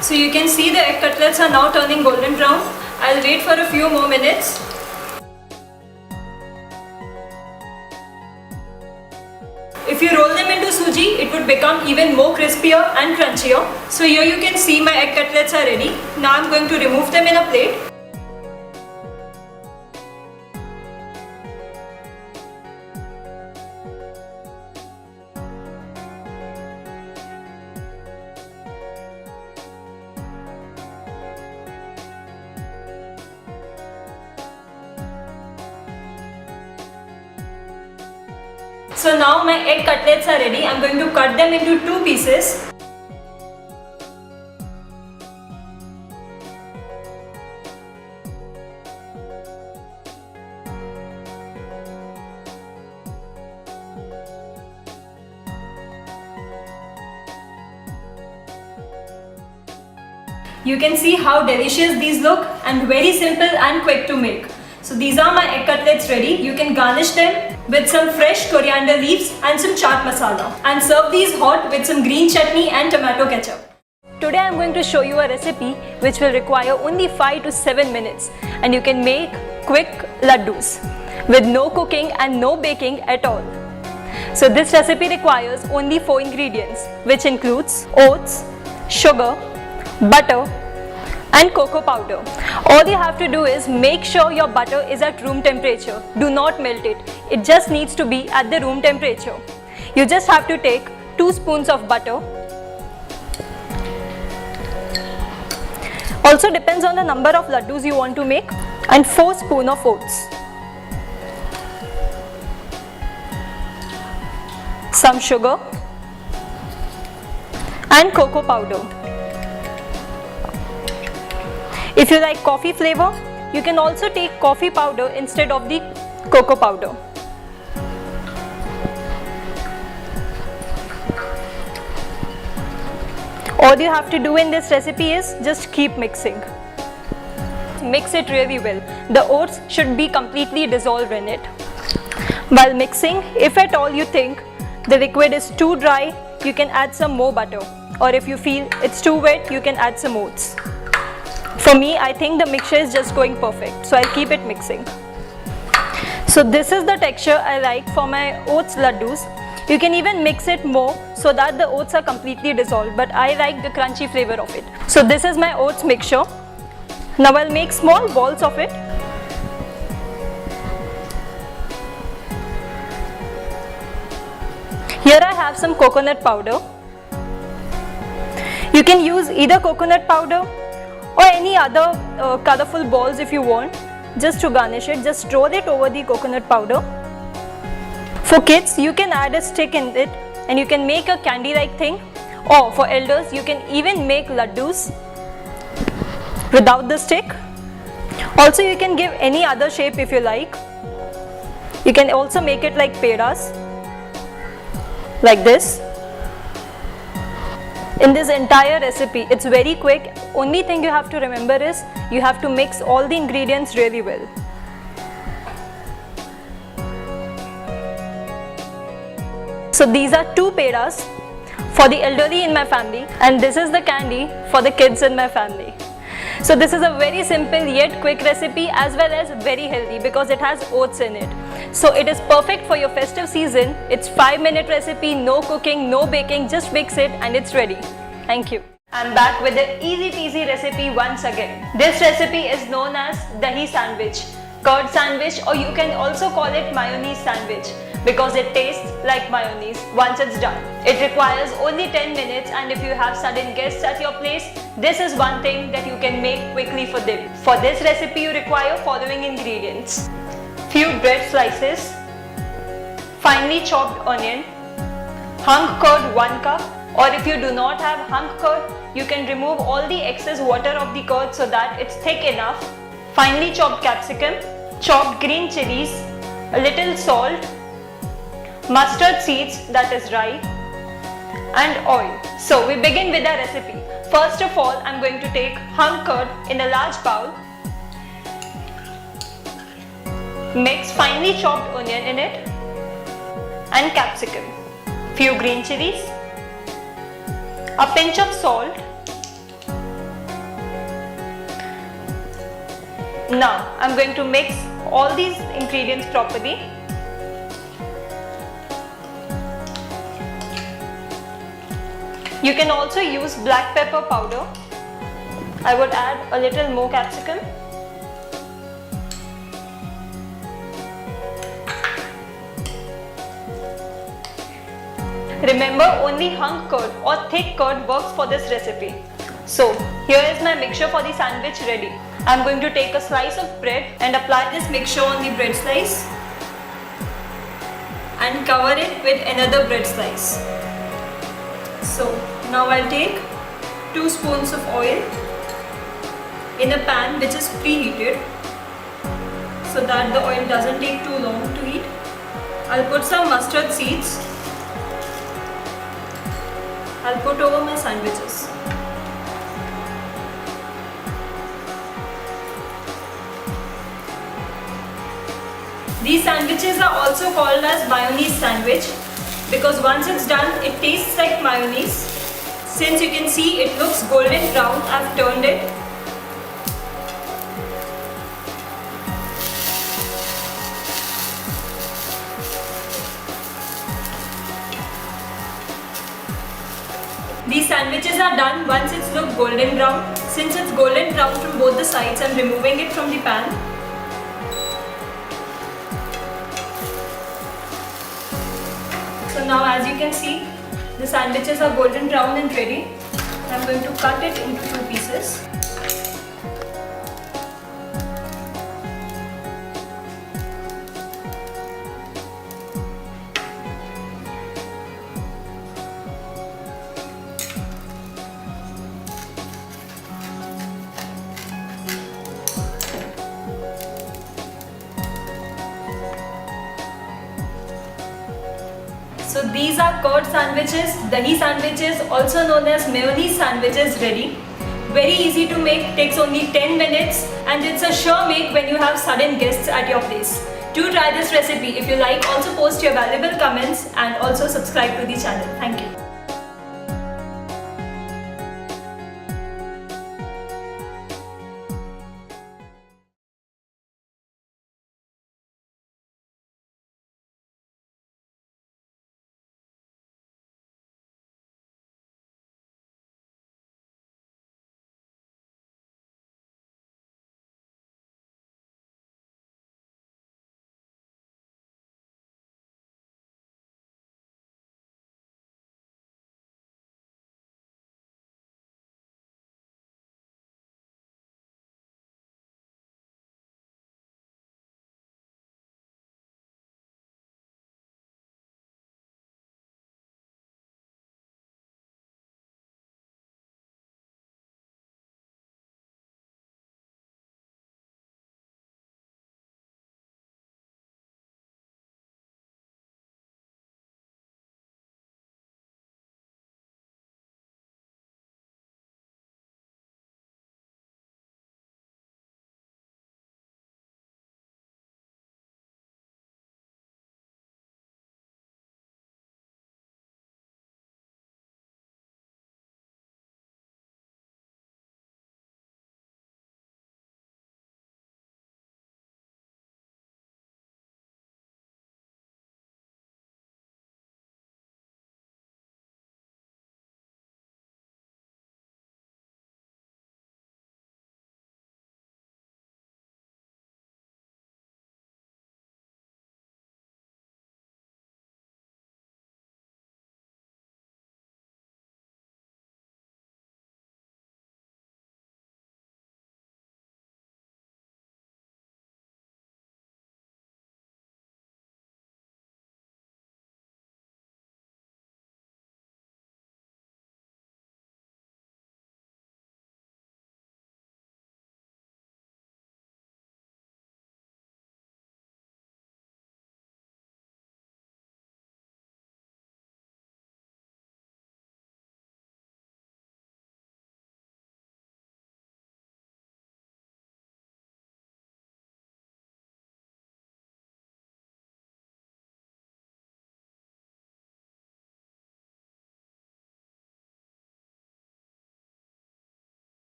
So you can see the egg cutlets are now turning golden brown. I'll wait for a few more minutes. become even more crispier and crunchier. So here you can see my egg cutlets are ready. Now I'm going to remove them in a plate. So now my egg cutlets are ready. I'm going to cut them into 2 pieces. You can see how delicious these look and very simple and quick to make. So these are my egg cutlets ready. You can garnish them with some fresh coriander leaves and some chaat masala and serve these hot with some green chutney and tomato ketchup. Today I am going to show you a recipe which will require only 5 to 7 minutes and you can make quick laddus with no cooking and no baking at all. So this recipe requires only 4 ingredients which includes oats, sugar, butter and cocoa powder. All you have to do is make sure your butter is at room temperature. Do not melt it. It just needs to be at the room temperature. You just have to take 2 spoons of butter. Also depends on the number of laddus you want to make, and 4 spoons of oats. Some sugar and cocoa powder. If you like coffee flavor, you can also take coffee powder instead of the cocoa powder. All you have to do in this recipe is just keep mixing. Mix it really well. The oats should be completely dissolved in it. While mixing, if at all you think the liquid is too dry, you can add some more butter. Or if you feel it's too wet, you can add some oats. For me, I think the mixture is just going perfect, so I'll keep it mixing. So this is the texture I like for my oats laddus. You can even mix it more so that the oats are completely dissolved, but I like the crunchy flavor of it. So this is my oats mixture. Now I'll make small balls of it. Here I have some coconut powder. You can use either coconut powder or any other colorful balls if you want. Just to garnish it, just roll it over the coconut powder. For kids, you can add a stick in it and you can make a candy-like thing. Or for elders, you can even make laddus without the stick. Also, you can give any other shape if you like. You can also make it like pedas, like this. In this entire recipe, it's very quick. Only thing you have to remember is you have to mix all the ingredients really well. So these are 2 pedas for the elderly in my family, and this is the candy for the kids in my family. So this is a very simple yet quick recipe as well as very healthy because it has oats in it. So it is perfect for your festive season. It's 5-minute recipe, no cooking, no baking, just mix it and it's ready. Thank you. I'm back with the easy peasy recipe once again. This recipe is known as dahi sandwich, curd sandwich, or you can also call it mayonnaise sandwich because it tastes like mayonnaise once it's done. It requires only 10 minutes, and if you have sudden guests at your place, this is one thing that you can make quickly for them. For this recipe you require following ingredients: few bread slices, finely chopped onion, hung curd 1 cup, or if you do not have hung curd, you can remove all the excess water of the curd so that it's thick enough, finely chopped capsicum, chopped green chilies, a little salt, mustard seeds, that is rye, and oil. So we begin with our recipe. First of all, I'm going to take hung curd in a large bowl. Mix finely chopped onion in it and capsicum, few green chilies, a pinch of salt. Now I'm going to mix all these ingredients properly. You can also use black pepper powder. I would add a little more capsicum. Remember, only hung curd or thick curd works for this recipe. So, here is my mixture for the sandwich ready. I am going to take a slice of bread and apply this mixture on the bread slice and cover it with another bread slice. So, now I'll take 2 spoons of oil in a pan which is preheated so that the oil doesn't take too long to heat. I'll put some mustard seeds. I'll put over my sandwiches. These sandwiches are also called as mayonnaise sandwich because once it's done, it tastes like mayonnaise. Since you can see it looks golden brown, I've turned it. These sandwiches are done once it's looked golden brown. Since it's golden brown from both the sides, I'm removing it from the pan. So now as you can see, the sandwiches are golden brown and ready. I'm going to cut it into 2 pieces. So these are curd sandwiches, dahi sandwiches, also known as mayonnaise sandwiches ready. Very easy to make, takes only 10 minutes and it's a sure make when you have sudden guests at your place. Do try this recipe. If you like, also post your valuable comments and also subscribe to the channel. Thank you.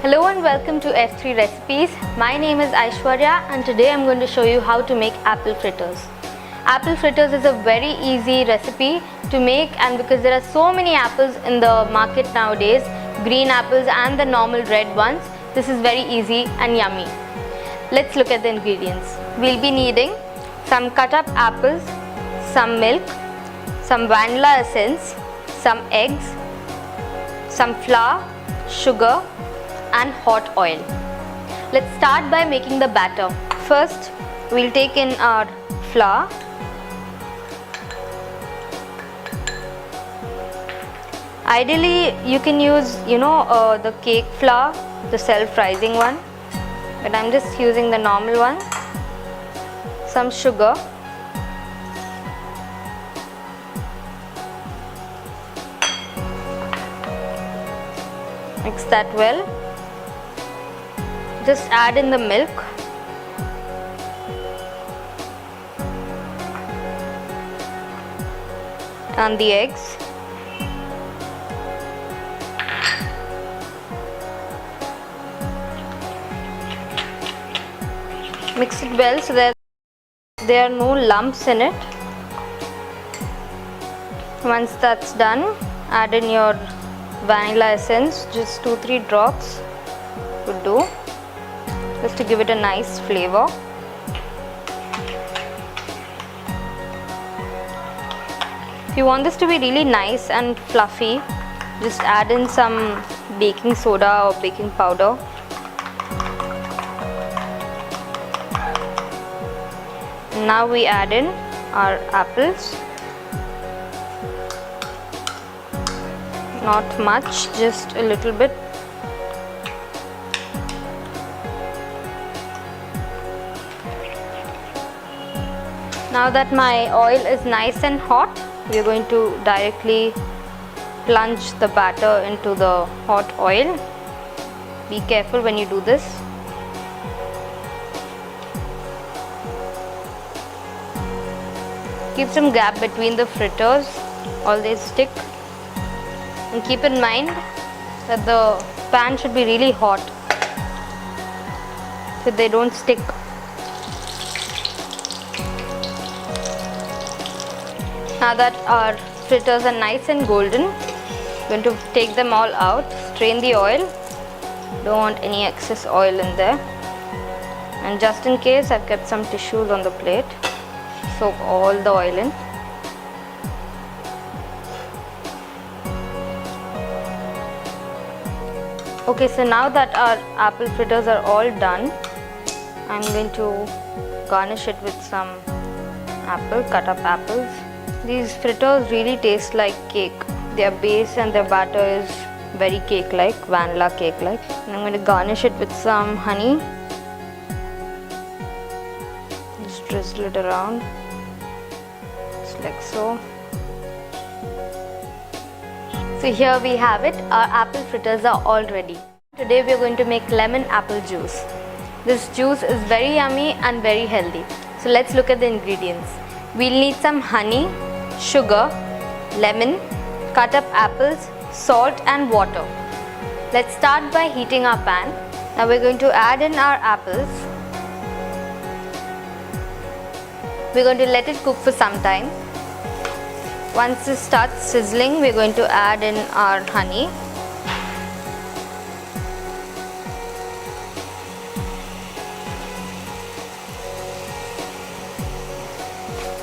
Hello and welcome to F3 Recipes. My name is Aishwarya and today I'm going to show you how to make apple fritters. Apple fritters is a very easy recipe to make, and because there are so many apples in the market nowadays, green apples and the normal red ones, this is very easy and yummy. Let's look at the ingredients. We'll be needing some cut up apples, some milk, some vanilla essence, some eggs, some flour, sugar and hot oil. Let's start by making the batter. First, we'll take in our flour. Ideally, you can use, the cake flour, the self-rising one, but I'm just using the normal one. Some sugar. Mix that well. Just add in the milk. And the eggs. Mix it well so that there are no lumps in it. Once that's done, add in your vanilla essence, just 2-3 drops would do, just to give it a nice flavor. If you want this to be really nice and fluffy, just add in some baking soda or baking powder. Now we add in our apples. Not much, just a little bit. Now that my oil is nice and hot, we are going to directly plunge the batter into the hot oil. Be careful when you do this. Keep some gap between the fritters or they stick. And keep in mind that the pan should be really hot so they don't stick. Now that our fritters are nice and golden, I'm going to take them all out, strain the oil. Don't want any excess oil in there. And just in case, I've kept some tissues on the plate. Soak all the oil in. Okay, so now that our apple fritters are all done, I'm going to garnish it with some cut up apples. These fritters really taste like cake. Their base and their batter is very cake-like, vanilla cake-like. And I'm going to garnish it with some honey. Just drizzle it around, just like so. So here we have it, our apple fritters are all ready. Today we are going to make lemon apple juice. This juice is very yummy and very healthy. So let's look at the ingredients. We'll need some honey, sugar, lemon, cut up apples, salt and water. Let's start by heating our pan. Now we're going to add in our apples. We're going to let it cook for some time. Once it starts sizzling, we're going to add in our honey.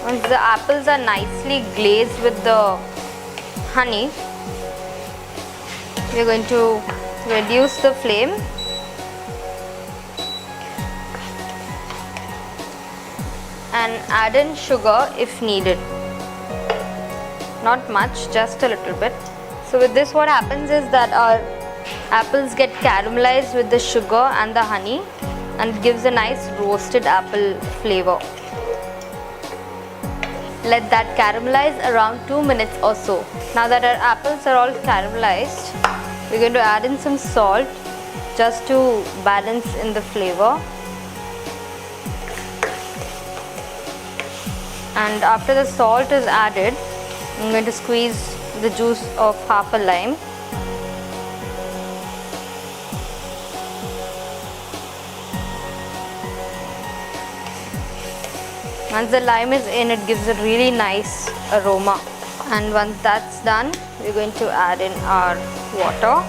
Once the apples are nicely glazed with the honey, we're going to reduce the flame and add in sugar if needed. Not much, just a little bit. So with this, what happens is that our apples get caramelized with the sugar and the honey, and it gives a nice roasted apple flavor. Let that caramelize around 2 minutes or so. Now that our apples are all caramelized, we're going to add in some salt just to balance in the flavor. And after the salt is added, I'm going to squeeze the juice of half a lime. Once the lime is in, it gives a really nice aroma. And once that's done, we're going to add in our water.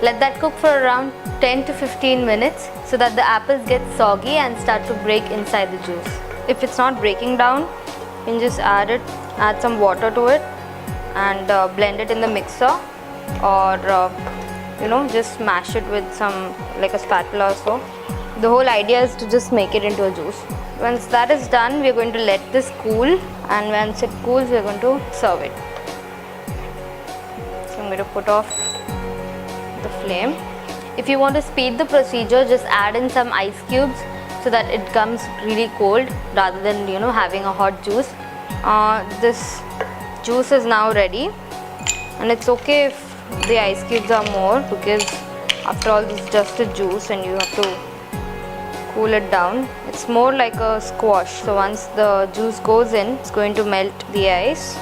Let that cook for around 10 to 15 minutes so that the apples get soggy and start to break inside the juice. If it's not breaking down, you can just add some water to it and blend it in the mixer, or just mash it with some, like a spatula or so. The whole idea is to just make it into a juice. Once that is done, we're going to let this cool, and once it cools, we're going to serve it. So I'm going to put off the flame. If you want to speed the procedure, just add in some ice cubes so that it comes really cold rather than having a hot juice. This juice is now ready, and it's okay if the ice cubes are more, because after all this is just a juice and you have to cool it down. It's more like a squash, so once the juice goes in, it's going to melt the ice.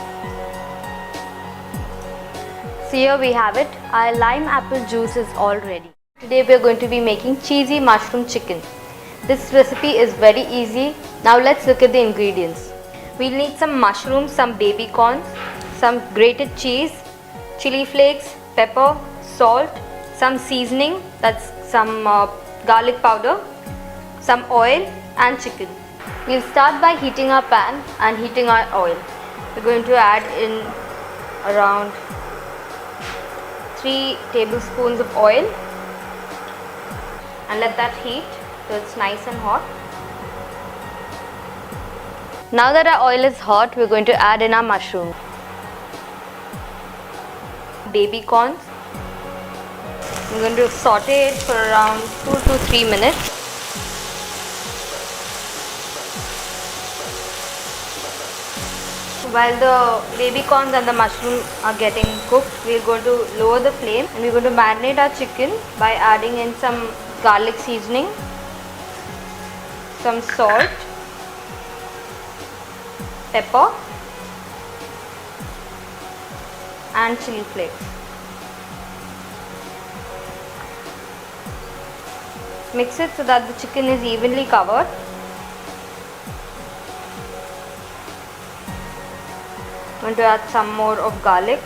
So here we have it, our lime apple juice is all ready. Today we are going to be making cheesy mushroom chicken. This recipe is very easy. Now let's look at the ingredients. We'll need some mushrooms, some baby corns, some grated cheese, chili flakes, pepper, salt, some seasoning, that's some garlic powder, some oil and chicken. We'll start by heating our pan and heating our oil. We're going to add in around 3 tablespoons of oil and let that heat till it's nice and hot. Now that our oil is hot, we're going to add in our mushroom, baby corns. I'm going to saute it for around 2 to 3 minutes. While the baby corns and the mushroom are getting cooked, we're going to lower the flame and we're going to marinate our chicken by adding in some garlic seasoning, some salt, pepper and chili flakes. Mix it so that the chicken is evenly covered. I'm going to add some more of garlic.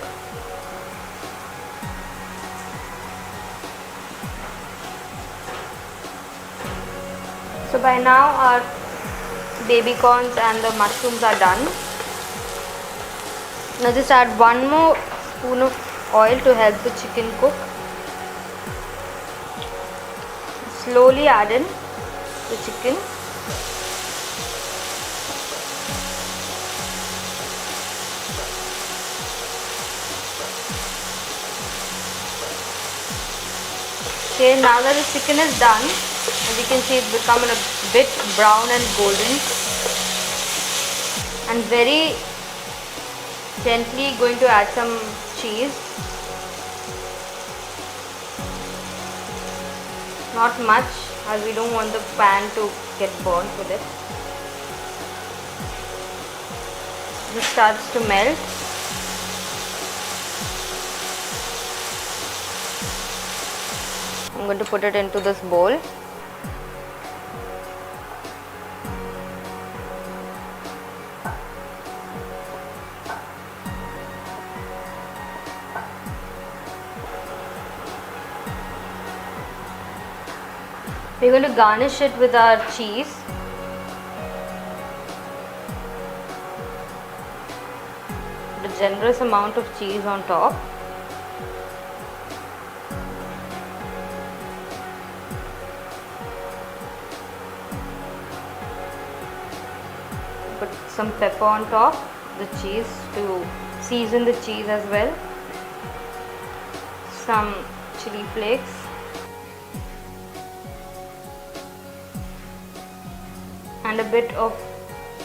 So by now our baby corns and the mushrooms are done. Now just add 1 more spoon of oil to help the chicken cook. Slowly add in the chicken. Okay, now that the chicken is done, as you can see, it's become a bit brown and golden, and very gently going to add some cheese. Not much, as we don't want the pan to get burnt with it. This starts to melt. I'm going to put it into this bowl. We're going to garnish it with our cheese. Put a generous amount of cheese on top. Put some pepper on top of the cheese to season the cheese as well. Some chili flakes. And a bit of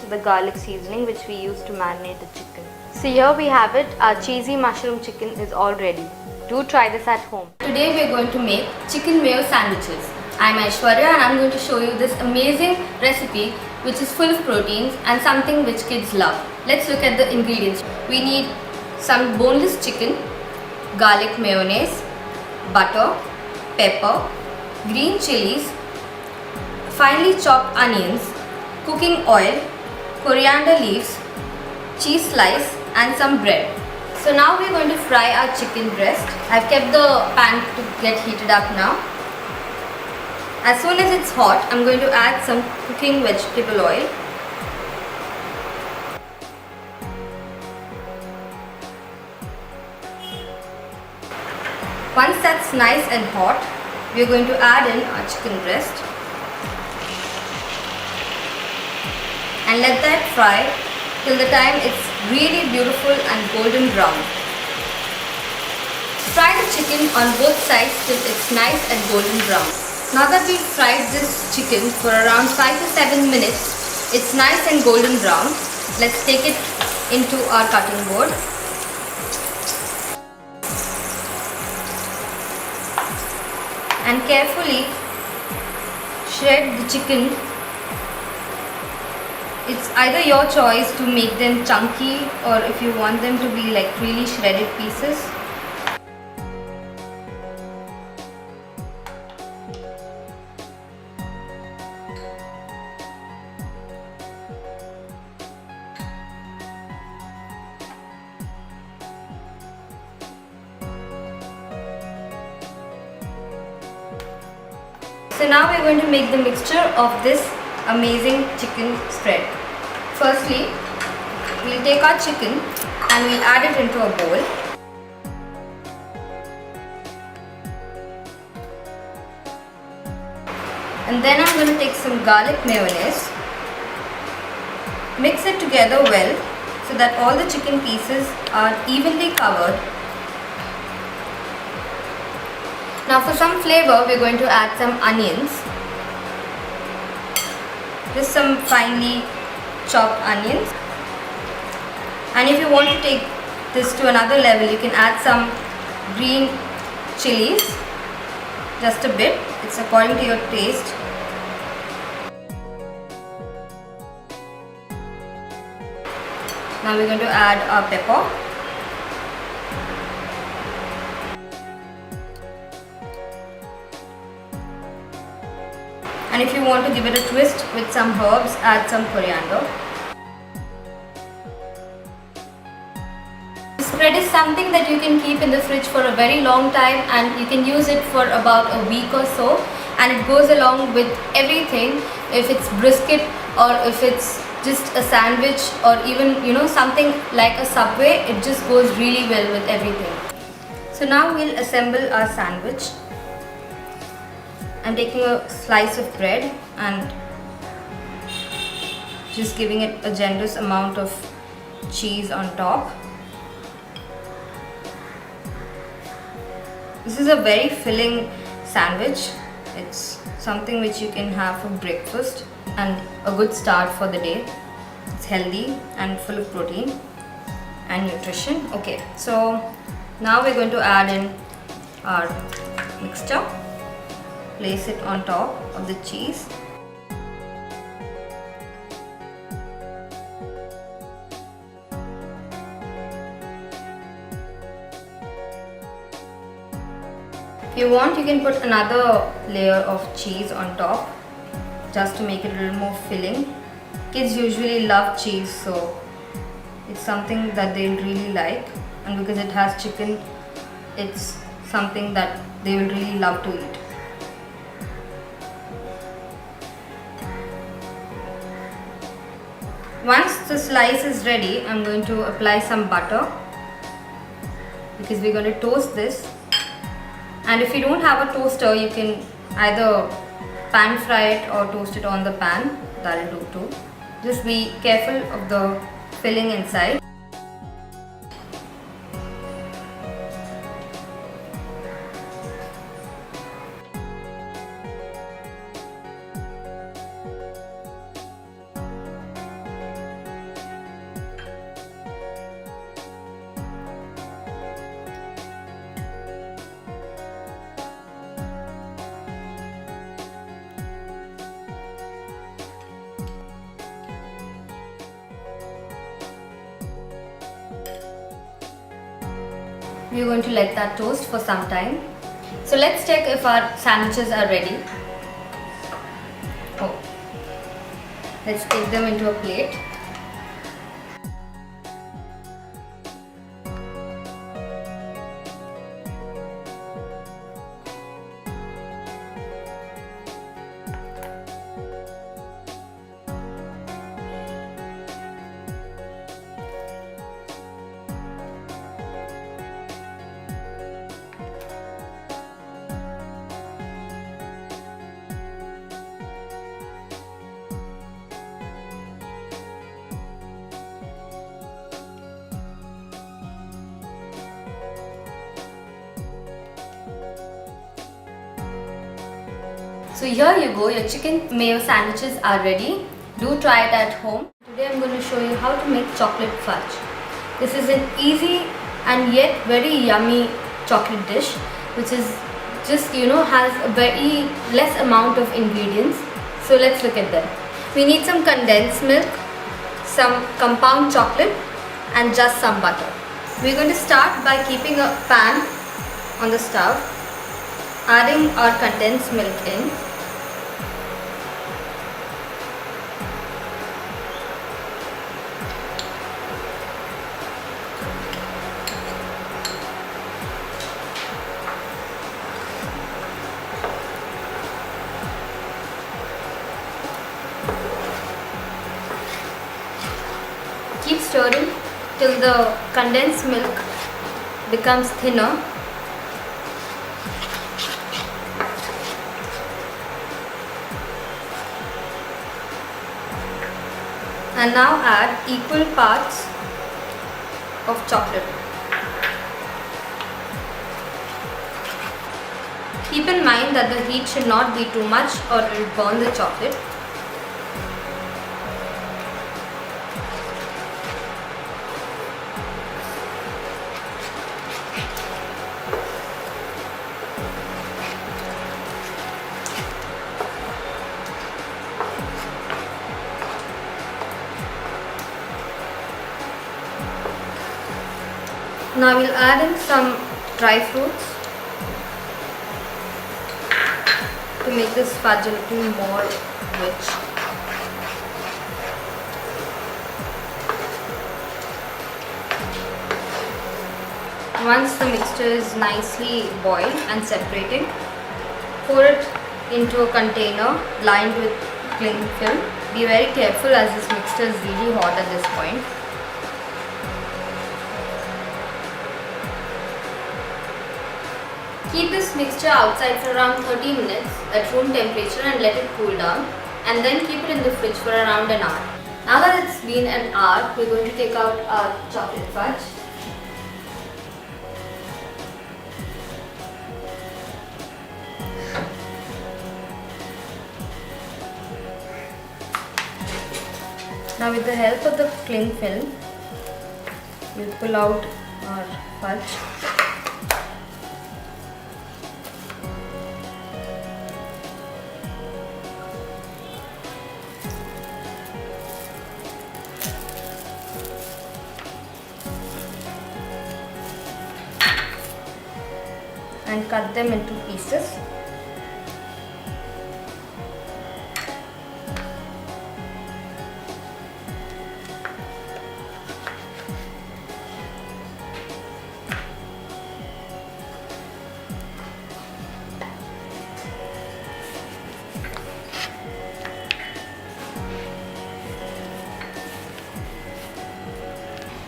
the garlic seasoning which we use to marinate the chicken. So here we have it, our cheesy mushroom chicken is all ready. Do try this at home. Today we are going to make chicken mayo sandwiches. I am Aishwarya and I am going to show you this amazing recipe which is full of proteins and something which kids love. Let's look at the ingredients. We need some boneless chicken, garlic mayonnaise, butter, pepper, green chilies, finely chopped onions, cooking oil, coriander leaves, cheese slice and some bread. So now we're going to fry our chicken breast. I've kept the pan to get heated up now. As soon as it's hot, I'm going to add some cooking vegetable oil. Once that's nice and hot, we're going to add in our chicken breast and let that fry till the time it's really beautiful and golden brown. Fry the chicken on both sides till it's nice and golden brown. Now that we've fried this chicken for around 5 to 7 minutes, it's nice and golden brown. Let's take it into our cutting board. And carefully shred the chicken. It's either your choice to make them chunky or if you want them to be like really shredded pieces. So now we're going to make the mixture of this amazing chicken spread. Firstly, we'll take our chicken and we'll add it into a bowl. And then I'm going to take some garlic mayonnaise, mix it together well so that all the chicken pieces are evenly covered. Now for some flavor, we're going to add some onions. Just some finely chopped onions. And if you want to take this to another level, you can add some green chilies. Just a bit. It's according to your taste. Now we're going to add our pepper. And if you want to give it a twist with some herbs, add some coriander. This spread is something that you can keep in the fridge for a very long time and you can use it for about a week or so, and it goes along with everything. If it's brisket or if it's just a sandwich or even something like a Subway, it just goes really well with everything. So now we'll assemble our sandwich. I'm taking a slice of bread and just giving it a generous amount of cheese on top. This is a very filling sandwich. It's something which you can have for breakfast and a good start for the day. It's healthy and full of protein and nutrition. Okay, so now we're going to add in our mixture. Place it on top of the cheese. If you want, you can put another layer of cheese on top just to make it a little more filling. Kids usually love cheese, so it's something that they'll really like, and because it has chicken, it's something that they will really love to eat. Once the slice is ready, I'm going to apply some butter because we're going to toast this. And if you don't have a toaster, you can either pan fry it or toast it on the pan. That'll do too. Just be careful of the filling inside. we are going to let that toast for some time. So let's check if our sandwiches are ready. Oh. Let's take them into a plate. So here you go, your chicken mayo sandwiches are ready. Do try it at home. Today I'm going to show you how to make chocolate fudge. This is an easy and yet very yummy chocolate dish, which is just has a very less amount of ingredients. So let's look at them. We need some condensed milk, some compound chocolate and just some butter. We're going to start by keeping a pan on the stove, adding our condensed milk in. Keep stirring till the condensed milk becomes thinner. And now add equal parts of chocolate. Keep in mind that the heat should not be too much or it will burn the chocolate. Now we'll add in some dry fruits to make this fudge a little more rich. Once the mixture is nicely boiled and separating, pour it into a container lined with cling film. Be very careful as this mixture is really hot at this point. Keep this mixture outside for around 30 minutes at room temperature and let it cool down, and then keep it in the fridge for around an hour. Now that it's been an hour, we're going to take out our chocolate fudge. Now with the help of the cling film, we'll pull out our fudge. And cut them into pieces.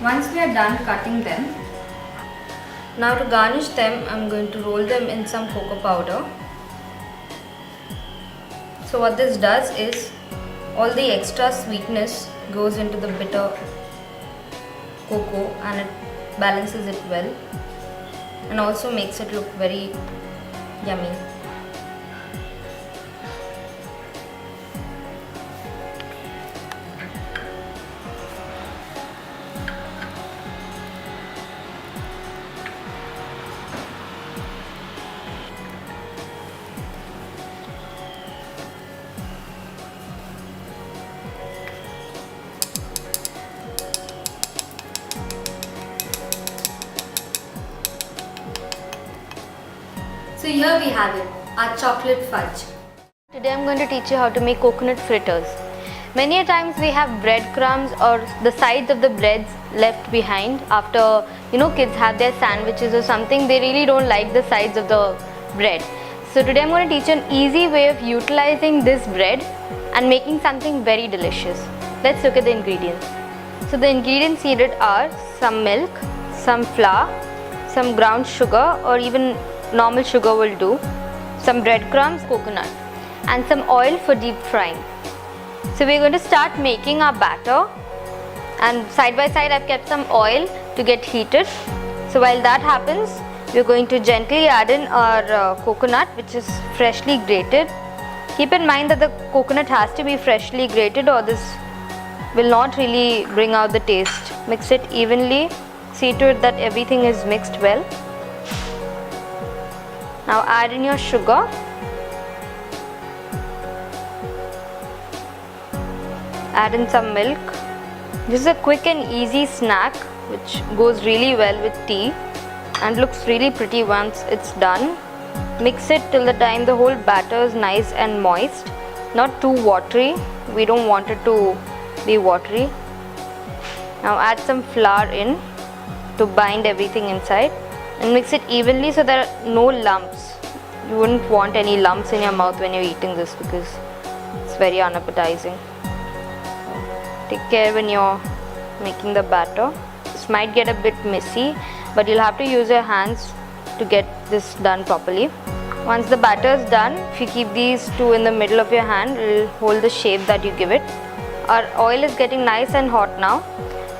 Once we are done cutting them, now to garnish them, I'm going to roll them in some cocoa powder. So what this does is, all the extra sweetness goes into the bitter cocoa and it balances it well and also makes it look very yummy. here we have it, our chocolate fudge. Today I'm going to teach you how to make coconut fritters. Many a times we have breadcrumbs or the sides of the breads left behind after kids have their sandwiches or something. They really don't like the sides of the bread. So today I'm going to teach you an easy way of utilizing this bread and making something very delicious. Let's look at the ingredients. So the ingredients needed are some milk, some flour, some ground sugar or even normal sugar will do, some breadcrumbs, coconut and some oil for deep frying. So we're going to start making our batter, and side by side I've kept some oil to get heated. So while that happens, we're going to gently add in our coconut, which is freshly grated. Keep in mind that the coconut has to be freshly grated or this will not really bring out the taste. Mix it evenly, see to it that everything is mixed well. Now add in your sugar. Add in some milk. This is a quick and easy snack which goes really well with tea and looks really pretty once it's done. Mix it till the time the whole batter is nice and moist, not too watery. We don't want it to be watery. Now add some flour in to bind everything inside and mix it evenly so there are no lumps. You wouldn't want any lumps in your mouth when you're eating this because it's very unappetizing. Take care when you're making the batter. This might get a bit messy, but you'll have to use your hands to get this done properly. Once the batter is done, if you keep these two in the middle of your hand, it will hold the shape that you give it. Our oil is getting nice and hot now.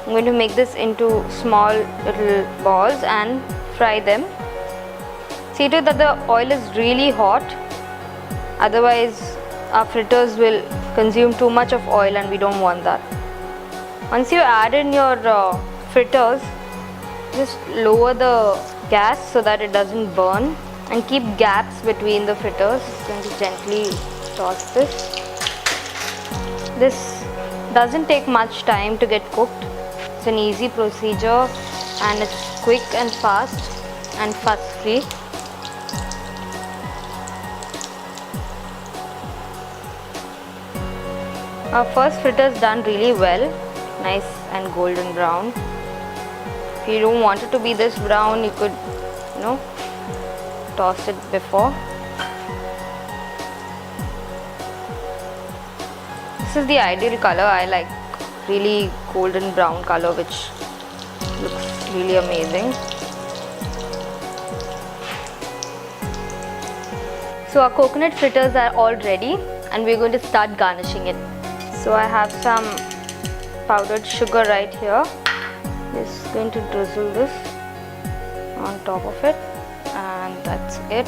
I'm going to make this into small little balls and fry them. See to it that the oil is really hot, otherwise our fritters will consume too much of oil and we don't want that. Once you add in your fritters, just lower the gas so that it doesn't burn and keep gaps between the fritters. I'm going to gently toss this. This doesn't take much time to get cooked. It's an easy procedure and it's quick and fast and fuss free. Our first fritter is done really well, nice and golden brown. If you don't want it to be this brown, you could toss it before. This is the ideal color. I like really golden brown color, which looks really amazing. So our coconut fritters are all ready and we're going to start garnishing it. So I have some powdered sugar right here. Just going to drizzle this on top of it, and that's it.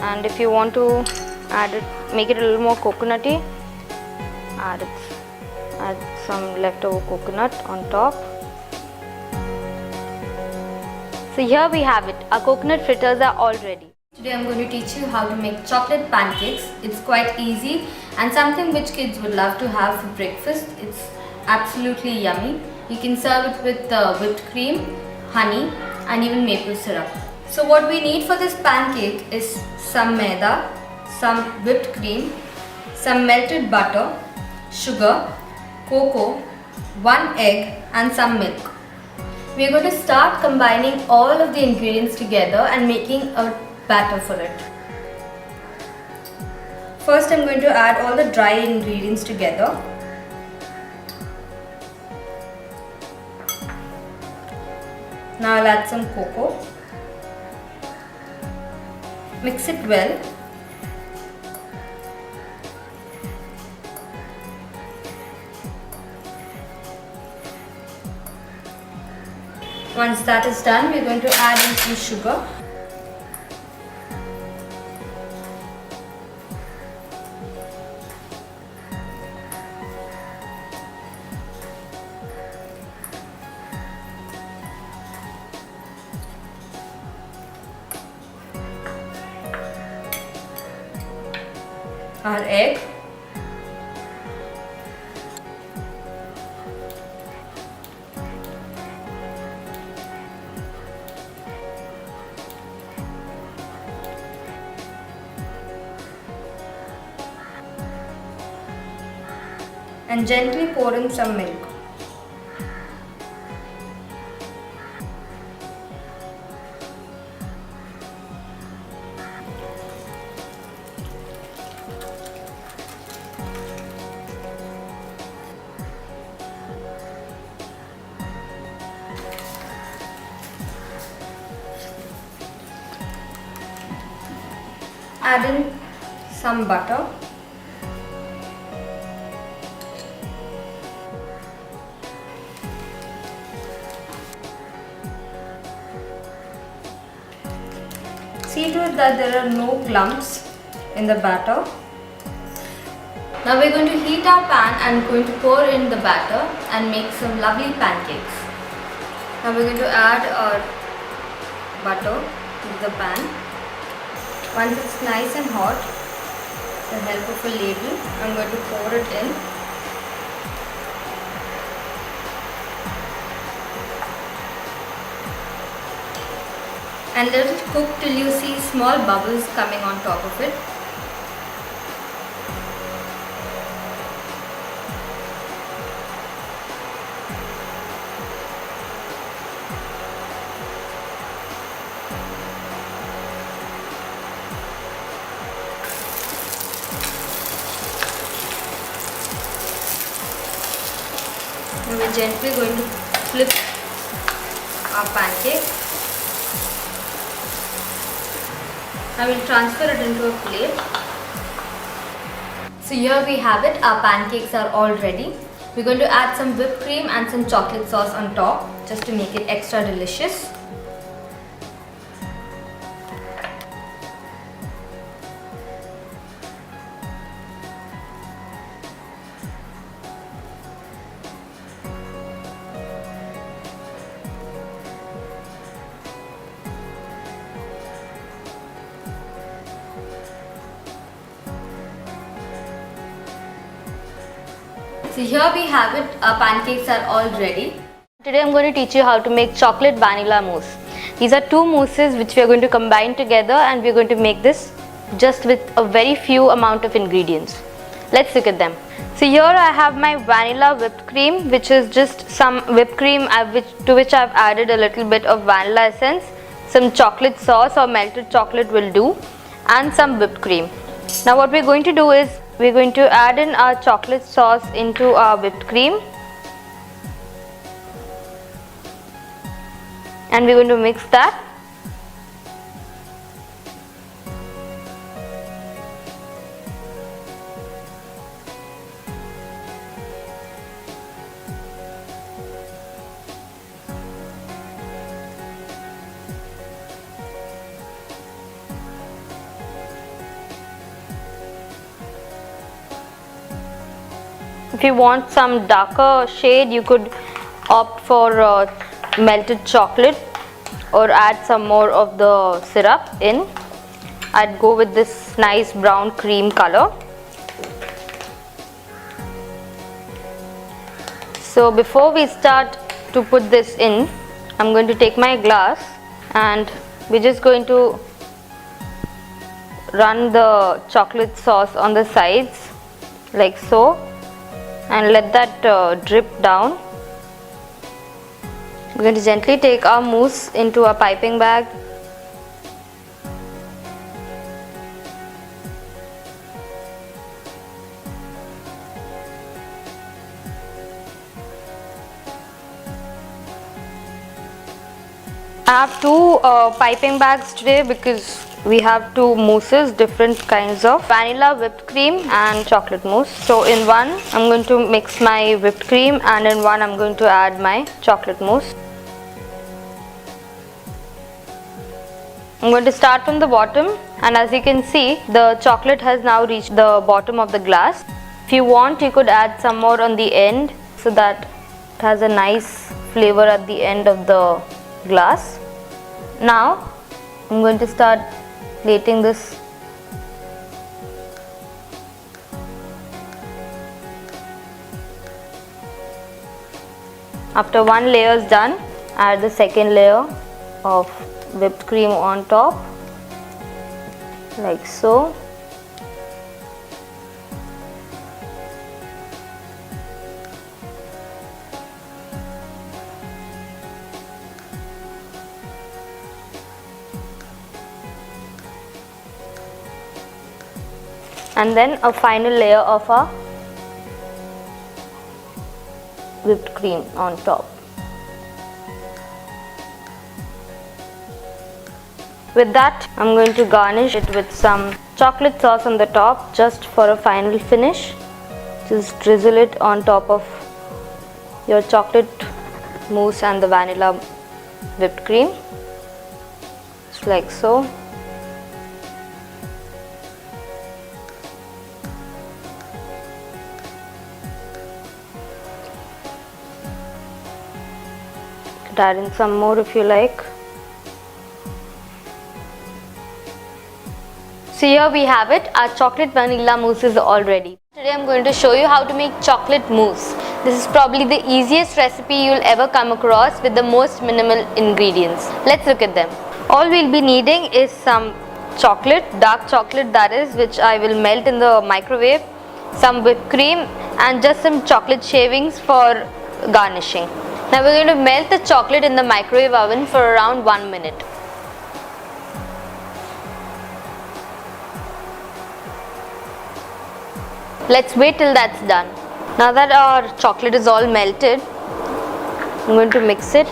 And if you want to add it, make it a little more coconutty, add some leftover coconut on top. So here we have it. Our coconut fritters are all ready. Today I'm going to teach you how to make chocolate pancakes. It's quite easy and something which kids would love to have for breakfast. It's absolutely yummy. You can serve it with whipped cream, honey and even maple syrup. So what we need for this pancake is some maida, some whipped cream, some melted butter, sugar, cocoa, 1 egg and some milk. We are going to start combining all of the ingredients together and making a batter for it. First I'm going to add all the dry ingredients together. Now I'll add some cocoa. Mix it well. Once that is done, we're going to add in some sugar. Our egg, and gently pour in some milk. Add in some butter. See to it that there are no clumps in the batter. Now we are going to heat our pan and going to pour in the batter and make some lovely pancakes. Now we are going to add our butter to the pan. Once it's nice and hot, with the help of a ladle, I'm going to pour it in. And let it cook till you see small bubbles coming on top of it. Now we're gently going to flip our pancake. I will transfer it into a plate. So here we have it, our pancakes are all ready. We're going to add some whipped cream and some chocolate sauce on top just to make it extra delicious. So here we have it, our pancakes are all ready. Today I'm going to teach you how to make chocolate vanilla mousse. These are two mousses which we are going to combine together, and we are going to make this just with a very few amount of ingredients. Let's look at them. So here I have my vanilla whipped cream, which is just some whipped cream to which I've added a little bit of vanilla essence, some chocolate sauce or melted chocolate will do, and some whipped cream. Now what we're going to do is we're going to add in our chocolate sauce into our whipped cream, and we're going to mix that. If you want some darker shade, you could opt for melted chocolate or add some more of the syrup in. I'd go with this nice brown cream color. So before we start to put this in, I'm going to take my glass and we're just going to run the chocolate sauce on the sides like so, and let that drip down. We're going to gently take our mousse into a piping bag. I have two piping bags today because we have two mousses, different kinds of vanilla whipped cream and chocolate mousse. So in one I'm going to mix my whipped cream, and in one I'm going to add my chocolate mousse. I'm going to start from the bottom, and as you can see, the chocolate has now reached the bottom of the glass. If you want, you could add some more on the end so that it has a nice flavor at the end of the glass. Now I'm going to start plating this. After one layer is done, add the second layer of whipped cream on top like so. and then a final layer of our whipped cream on top. With that, I'm going to garnish it with some chocolate sauce on the top just for a final finish. Just drizzle it on top of your chocolate mousse and the vanilla whipped cream, just like so. Could add in some more if you like. So here we have it, our chocolate vanilla mousse is all ready. Today I'm going to show you how to make chocolate mousse. This is probably the easiest recipe you'll ever come across with the most minimal ingredients. Let's look at them. All we'll be needing is some chocolate, dark chocolate that is, which I will melt in the microwave, some whipped cream and just some chocolate shavings for garnishing. Now we're going to melt the chocolate in the microwave oven for around 1 minute. Let's wait till that's done. Now that our chocolate is all melted, I'm going to mix it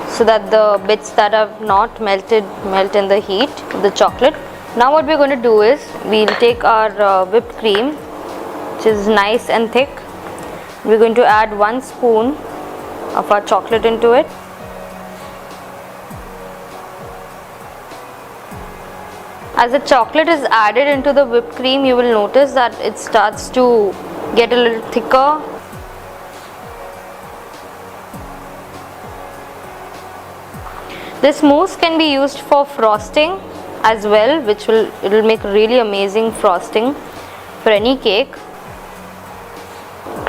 so that the bits that have not melted melt in the heat of the chocolate. Now what we're going to do is we'll take our whipped cream, which is nice and thick. We're going to add 1 spoon of our chocolate into it. As the chocolate is added into the whipped cream, you will notice that it starts to get a little thicker. This mousse can be used for frosting as well, it will make really amazing frosting for any cake.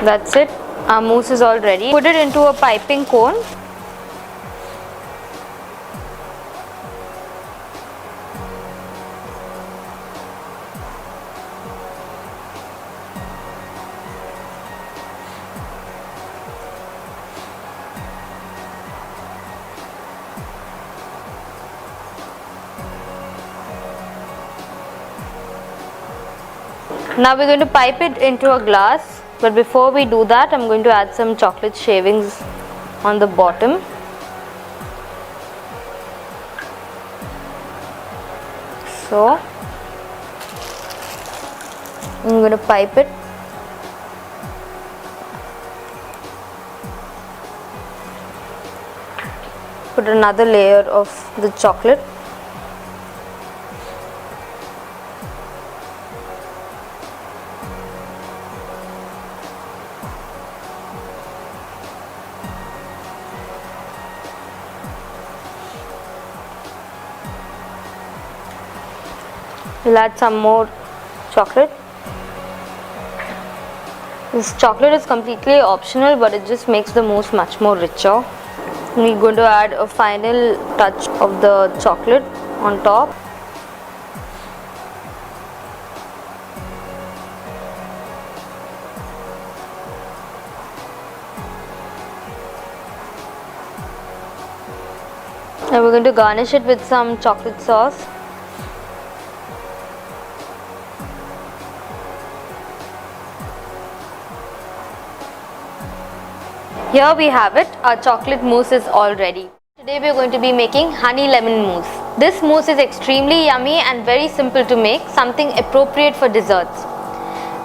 That's it. Our mousse is all ready. Put it into a piping cone. Now we're going to pipe it into a glass, but before we do that, I'm going to add some chocolate shavings on the bottom. So I'm going to pipe it. Put another layer of the chocolate. We'll add some more chocolate. This chocolate is completely optional, but it just makes the mousse much more richer. We're going to add a final touch of the chocolate on top. Now we're going to garnish it with some chocolate sauce. Here we have it, our chocolate mousse is all ready. Today we are going to be making honey lemon mousse. This mousse is extremely yummy and very simple to make, something appropriate for desserts.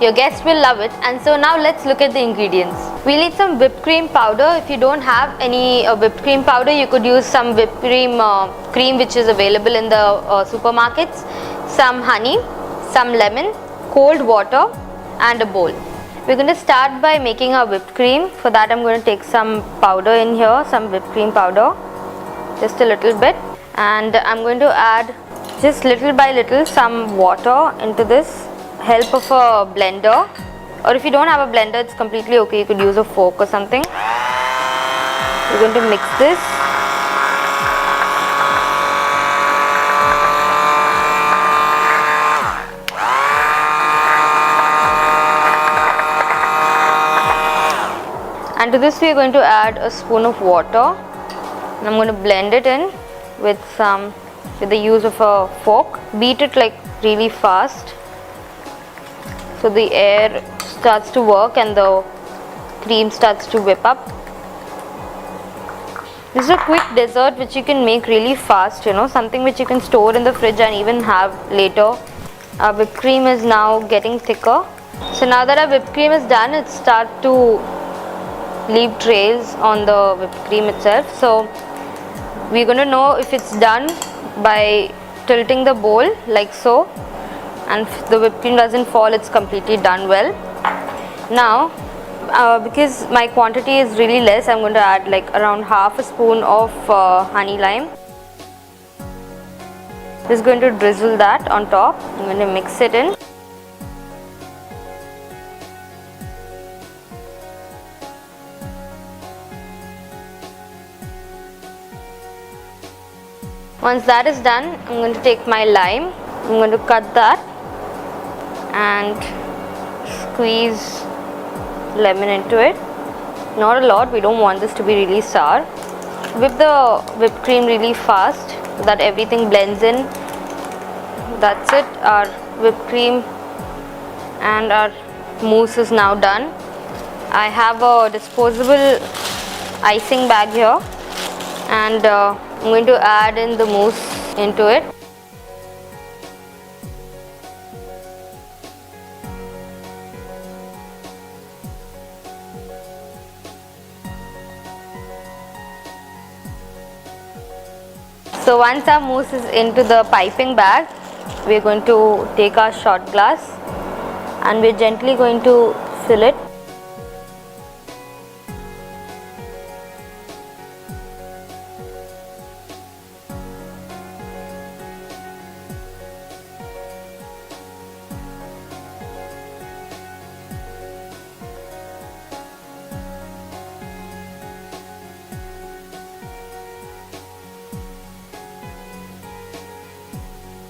Your guests will love it, and so now let's look at the ingredients. We'll need some whipped cream powder. If you don't have any whipped cream powder, you could use some whipped cream which is available in the supermarkets, some honey, some lemon, cold water and a bowl. We're going to start by making our whipped cream. For that I'm going to take some powder in here, some whipped cream powder, just a little bit, and I'm going to add just little by little some water into this, help of a blender, or if you don't have a blender it's completely okay, you could use a fork or something. We're going to mix this. And to this we are going to add a spoon of water, and I'm going to blend it in with the use of a fork. Beat it like really fast. so the air starts to work and the cream starts to whip up. This is a quick dessert which you can make really fast, something which you can store in the fridge and even have later. Our whipped cream is now getting thicker. So now that our whipped cream is done, it starts to leave trails on the whipped cream itself. So we're going to know if it's done by tilting the bowl like so, and if the whipped cream doesn't fall, it's completely done well. Now because my quantity is really less, I'm going to add like around half a spoon of honey lime. Just going to drizzle that on top. I'm going to mix it in. Once that is done, I'm going to take my lime. I'm going to cut that and squeeze lemon into it. Not a lot, we don't want this to be really sour. Whip the whipped cream really fast so that everything blends in. That's it, our whipped cream and our mousse is now done. I have a disposable icing bag here, and I'm going to add in the mousse into it. So once our mousse is into the piping bag, we are going to take our shot glass and we are gently going to fill it.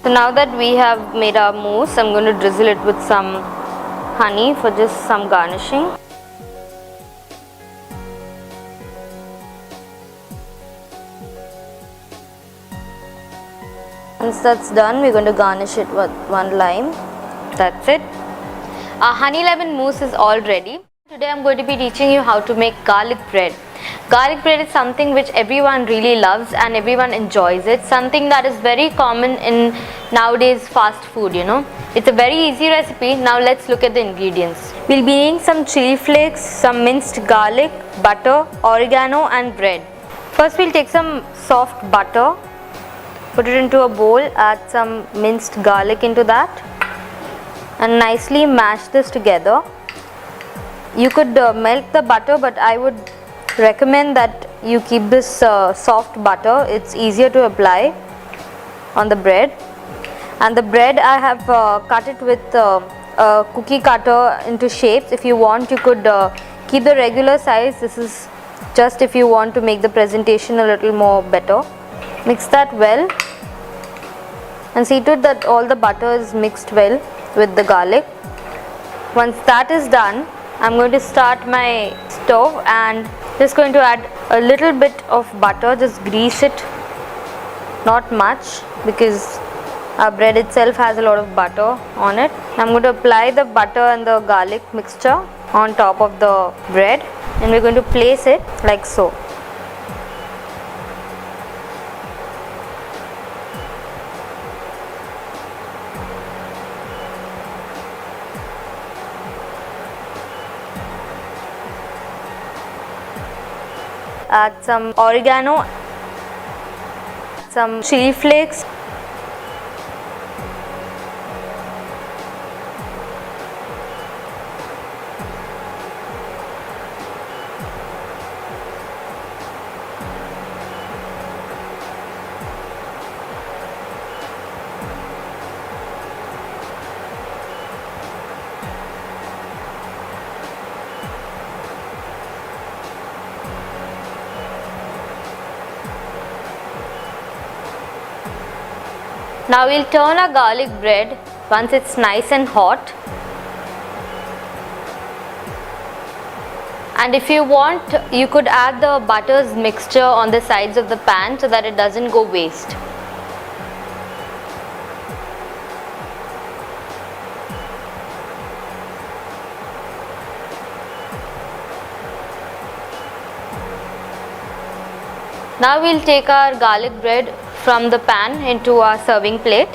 So now that we have made our mousse, I'm going to drizzle it with some honey for just some garnishing. Once that's done, we're going to garnish it with one lime. That's it. Our honey lemon mousse is all ready. Today I'm going to be teaching you how to make garlic bread. Garlic bread is something which everyone really loves and everyone enjoys it. Something that is very common in nowadays fast food, It's a very easy recipe. Now let's look at the ingredients. We'll be needing some chili flakes, some minced garlic, butter, oregano and bread. First we'll take some soft butter, put it into a bowl, add some minced garlic into that and nicely mash this together. You could melt the butter, but I would recommend that you keep this soft butter. It's easier to apply on the bread. And the bread, I have cut it with a cookie cutter into shapes. If you want, you could keep the regular size. This is just if you want to make the presentation a little more better. Mix that well and see to it that all the butter is mixed well with the garlic. Once that is done, I'm going to start my stove and just going to add a little bit of butter. Just grease it, not much, because our bread itself has a lot of butter on it. I'm going to apply the butter and the garlic mixture on top of the bread and we're going to place it like so. Add some oregano, some chili flakes, Now we'll turn our garlic bread once it's nice and hot. And if you want, you could add the butter's mixture on the sides of the pan so that it doesn't go waste. Now we'll take our garlic bread from the pan into our serving plate.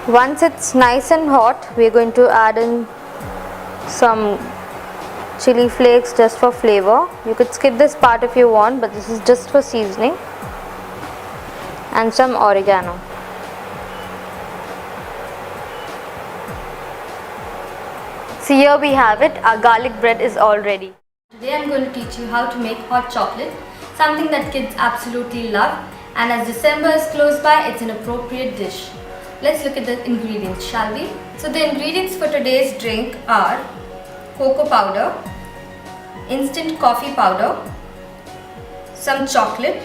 Once it's nice and hot, we're going to add in some chili flakes just for flavor. You could skip this part if you want, but this is just for seasoning. And some oregano. So here we have it, our garlic bread is all ready. Today I'm going to teach you how to make hot chocolate, something that kids absolutely love, and as December is close by, it's an appropriate dish. Let's look at the ingredients, shall we? So the ingredients for today's drink are cocoa powder, instant coffee powder, some chocolate,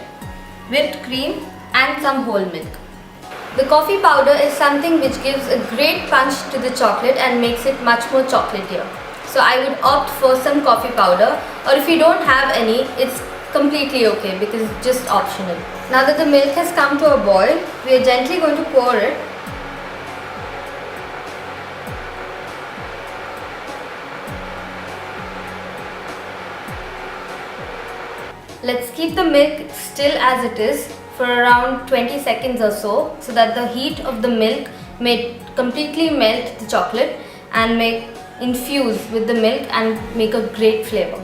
whipped cream and some whole milk. The coffee powder is something which gives a great punch to the chocolate and makes it much more chocolatier. So I would opt for some coffee powder, or if you don't have any, it's completely okay because it's just optional. Now that the milk has come to a boil, we are gently going to pour it. Let's keep the milk still as it is for around 20 seconds or so that the heat of the milk may completely melt the chocolate and may infuse with the milk and make a great flavor.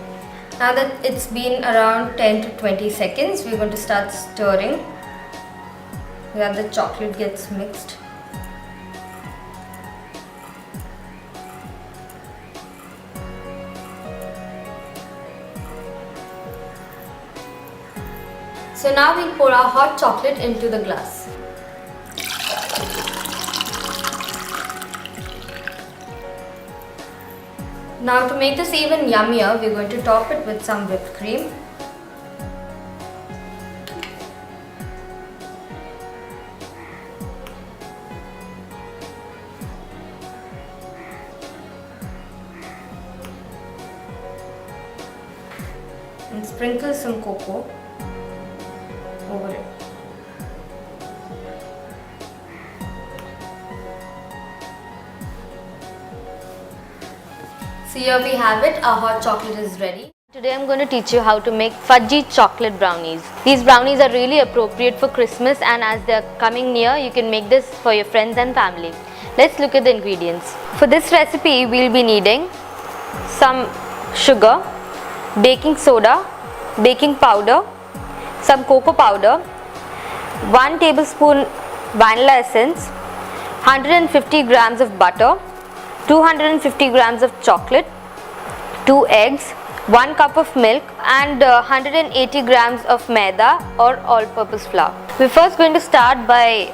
Now that it's been around 10 to 20 seconds, we're going to start stirring so that the chocolate gets mixed. So now we'll pour our hot chocolate into the glass. Now to make this even yummier, we're going to top it with some whipped cream. And sprinkle some cocoa over it. So here we have it, our hot chocolate is ready. Today I'm going to teach you how to make fudgy chocolate brownies. These brownies are really appropriate for Christmas, and as they are coming near, you can make this for your friends and family. Let's look at the ingredients. For this recipe, we'll be needing some sugar, baking soda, baking powder, some cocoa powder, 1 tablespoon vanilla essence, 150 grams of butter, 250 grams of chocolate, 2 eggs, 1 cup of milk and 180 grams of maida or all-purpose flour. We're first going to start by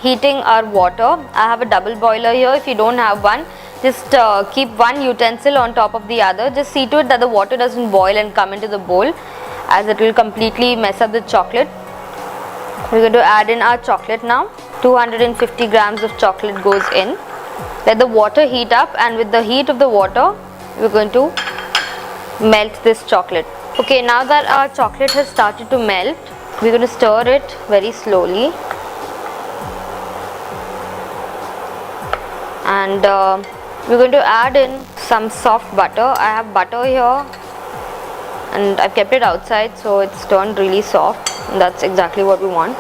heating our water. I have a double boiler here. If you don't have one, just keep one utensil on top of the other. Just see to it that the water doesn't boil and come into the bowl, as it will completely mess up the chocolate. We're going to add in our chocolate now. 250 grams of chocolate goes in. Let the water heat up, and with the heat of the water, we're going to melt this chocolate. Okay, now that our chocolate has started to melt, we're going to stir it very slowly. And we're going to add in some soft butter. I have butter here and I've kept it outside, so it's turned really soft. And that's exactly what we want.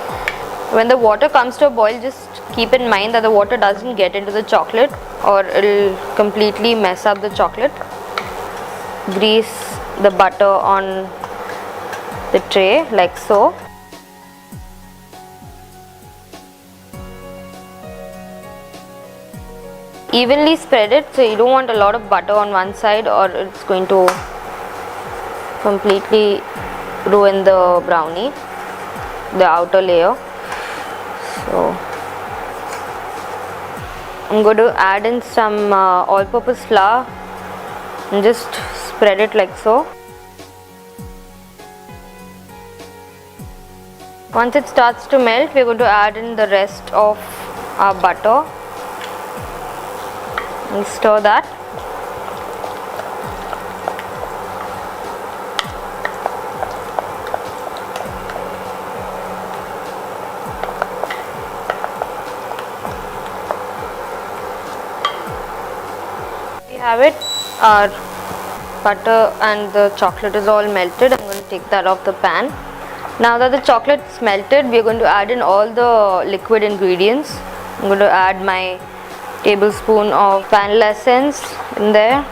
When the water comes to a boil, just keep in mind that the water doesn't get into the chocolate or it'll completely mess up the chocolate. Grease the butter on the tray like so. Evenly spread it, so you don't want a lot of butter on one side or it's going to completely ruin the brownie, the outer layer. So I'm going to add in some all-purpose flour and just spread it like so. Once it starts to melt, we're going to add in the rest of our butter. We stir that. We have it. Our butter and the chocolate is all melted. I'm going to take that off the pan. Now that the chocolate is melted, we are going to add in all the liquid ingredients. I'm going to add my tablespoon of vanilla essence in there.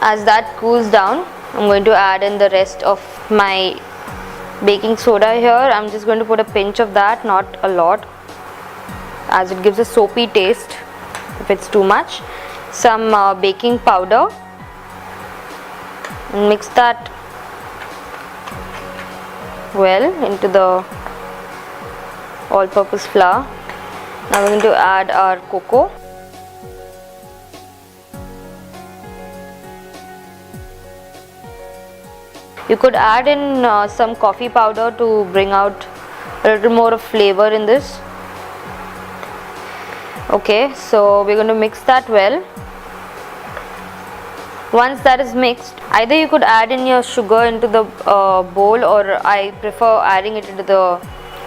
As that cools down, I'm going to add in the rest of my baking soda here. I'm just going to put a pinch of that, not a lot, as it gives a soapy taste if it's too much. Some baking powder, and mix that well into the all-purpose flour. Now we're going to add our cocoa. You could add in some coffee powder to bring out a little more of flavor in this. Okay, so we're going to mix that well. Once that is mixed, either you could add in your sugar into the bowl, or I prefer adding it into the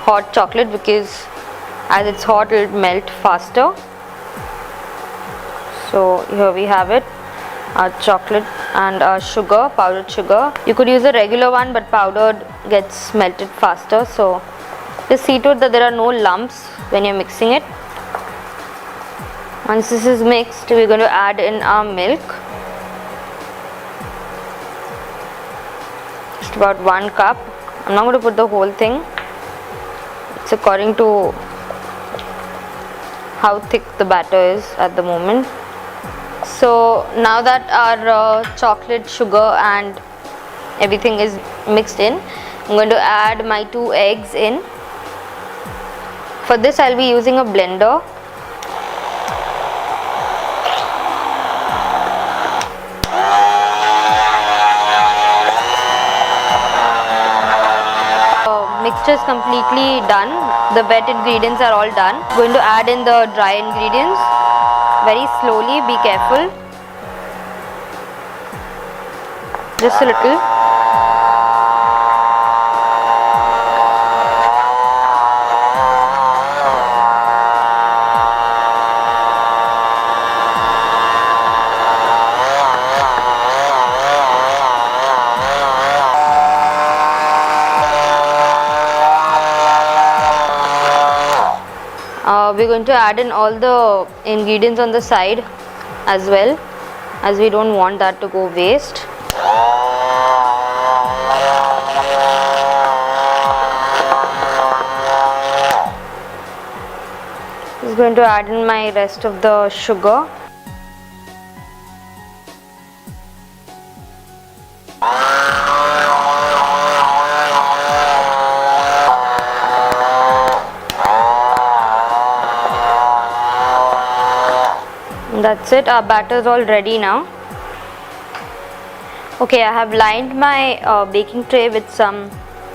hot chocolate because as it's hot it will melt faster. So here we have it, our chocolate and our sugar, powdered sugar. You could use a regular one, but powdered gets melted faster. So just see to it that there are no lumps when you're mixing it. Once this is mixed, we're going to add in our milk. Just about 1 cup. I'm not going to put the whole thing. It's according to how thick the batter is at the moment. So now that our chocolate, sugar and everything is mixed in, I'm going to add my 2 eggs in. For this I'll be using a blender. Mixture is completely done. The wet ingredients are all done. Going to add in the dry ingredients very slowly. Be careful. Just a little. We're going to add in all the ingredients on the side as well, as we don't want that to go waste. Just going to add in my rest of the sugar. That's it, our batter is all ready now. Okay, I have lined my baking tray with some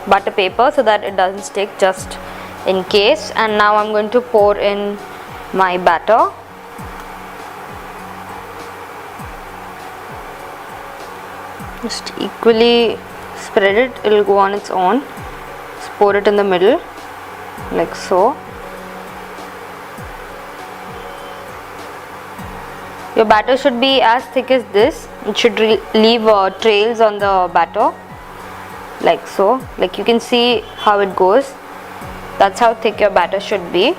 butter paper so that it doesn't stick, just in case. And now I'm going to pour in my batter. Just equally spread it, it will go on its own. Just pour it in the middle, like so. Your batter should be as thick as this. It should leave trails on the batter, like so. Like you can see how it goes. That's how thick your batter should be.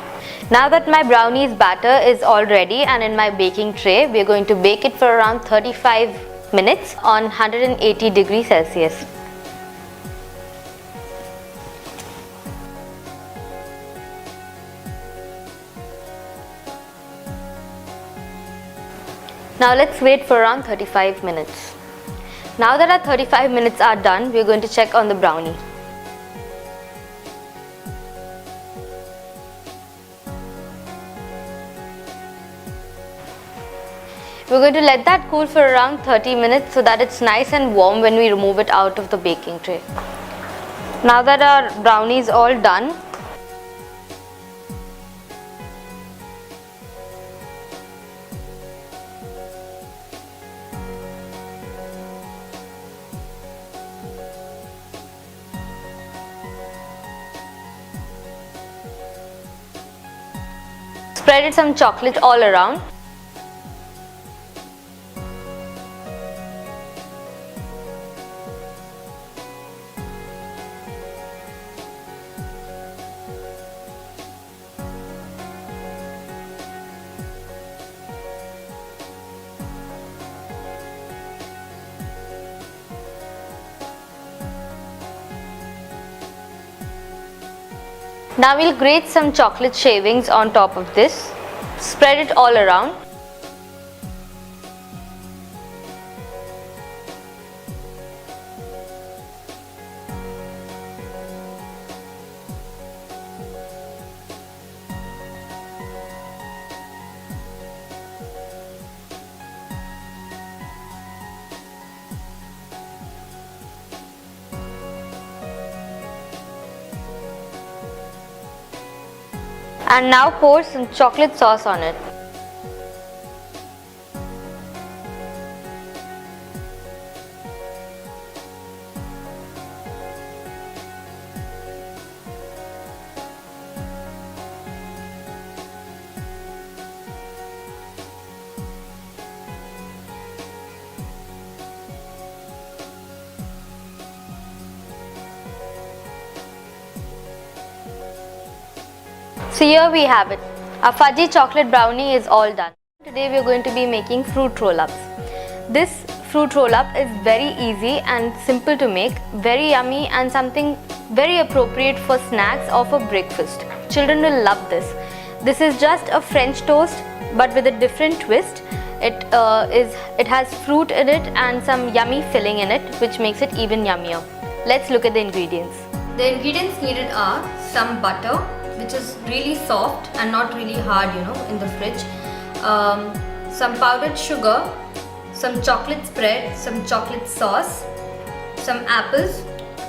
Now that my brownies batter is all ready and in my baking tray, we are going to bake it for around 35 minutes on 180 degrees Celsius. Now let's wait for around 35 minutes. Now that our 35 minutes are done, we are going to check on the brownie. We're going to let that cool for around 30 minutes so that it's nice and warm when we remove it out of the baking tray. Now that our brownie is all done, spread some chocolate all around. Now we'll grate some chocolate shavings on top of this. Spread it all around. And now pour some chocolate sauce on it. So here we have it. Our fudgy chocolate brownie is all done. Today we are going to be making fruit roll-ups. This fruit roll-up is very easy and simple to make, very yummy and something very appropriate for snacks or for breakfast. Children will love this. This is just a French toast but with a different twist. It has fruit in it and some yummy filling in it, which makes it even yummier. Let's look at the ingredients. The ingredients needed are some butter, which is really soft and not really hard, in the fridge. Some powdered sugar, some chocolate spread, some chocolate sauce, some apples,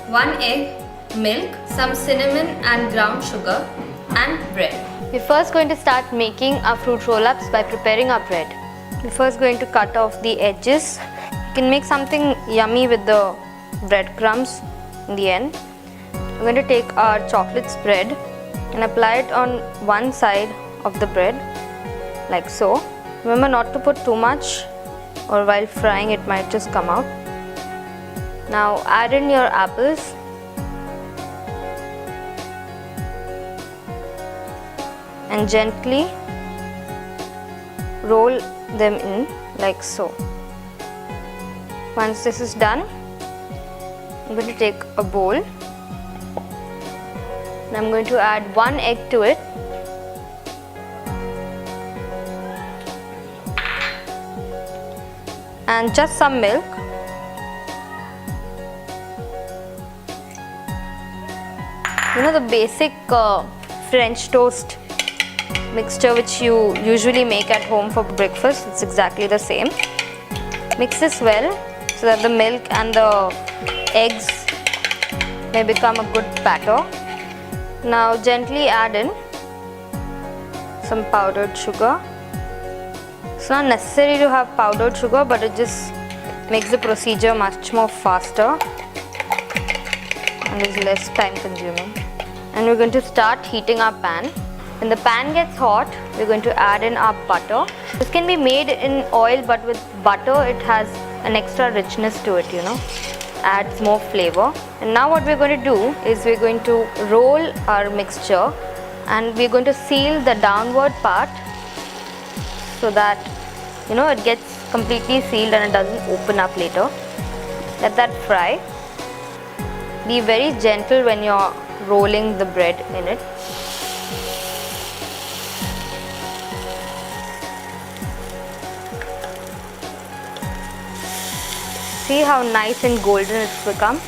1 egg, milk, some cinnamon and ground sugar, and bread. We're first going to start making our fruit roll-ups by preparing our bread. We're first going to cut off the edges. You can make something yummy with the breadcrumbs in the end. We're going to take our chocolate spread and apply it on one side of the bread, like so. Remember not to put too much, or while frying it might just come out. Now add in your apples. And gently roll them in like so. Once this is done, I'm going to take a bowl. And I'm going to add 1 egg to it. And just some milk. The basic French toast mixture which you usually make at home for breakfast. It's exactly the same. Mix this well so that the milk and the eggs may become a good batter. Now gently add in some powdered sugar. It's not necessary to have powdered sugar, but it just makes the procedure much more faster and is less time consuming. And we're going to start heating our pan. When the pan gets hot, we're going to add in our butter. This can be made in oil, but with butter it has an extra richness to it, adds more flavor. And now what we're going to do is we're going to roll our mixture and we're going to seal the downward part so that it gets completely sealed and it doesn't open up later. Let that fry. Be very gentle when you're rolling the bread in it. See how nice and golden it's become?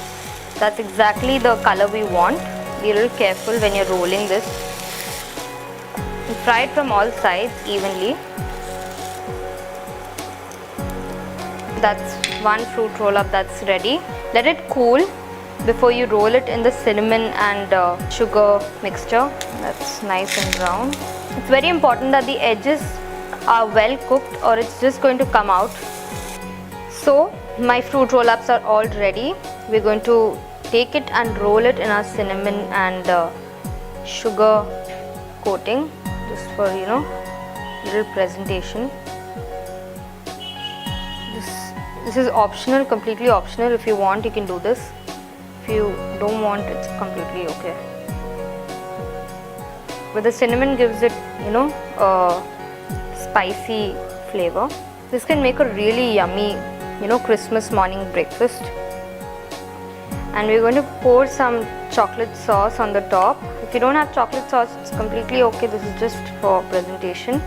That's exactly the color we want. Be a little careful when you're rolling this. And fry it from all sides evenly. That's one fruit roll up that's ready. Let it cool before you roll it in the cinnamon and sugar mixture. That's nice and brown. It's very important that the edges are well cooked or it's just going to come out. So my fruit roll-ups are all ready. We're going to take it and roll it in our cinnamon and sugar coating, just for little presentation. This is optional, completely optional. If you want, you can do this. If you don't want, it's completely okay. But the cinnamon gives it, a spicy flavor. This can make a really yummy, Christmas morning breakfast. And we're going to pour some chocolate sauce on the top. If you don't have chocolate sauce, it's completely okay. This is just for presentation.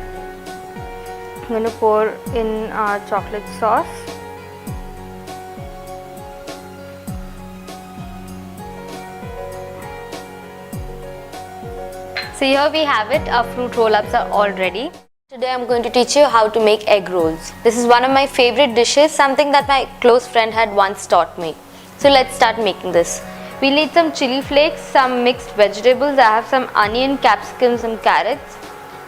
I'm going to pour in our chocolate sauce. So here we have it, our fruit roll-ups are all ready. Today I'm going to teach you how to make egg rolls. This is one of my favorite dishes, something that my close friend had once taught me. So let's start making this. We'll need some chili flakes, some mixed vegetables. I have some onion, capsicum, some carrots,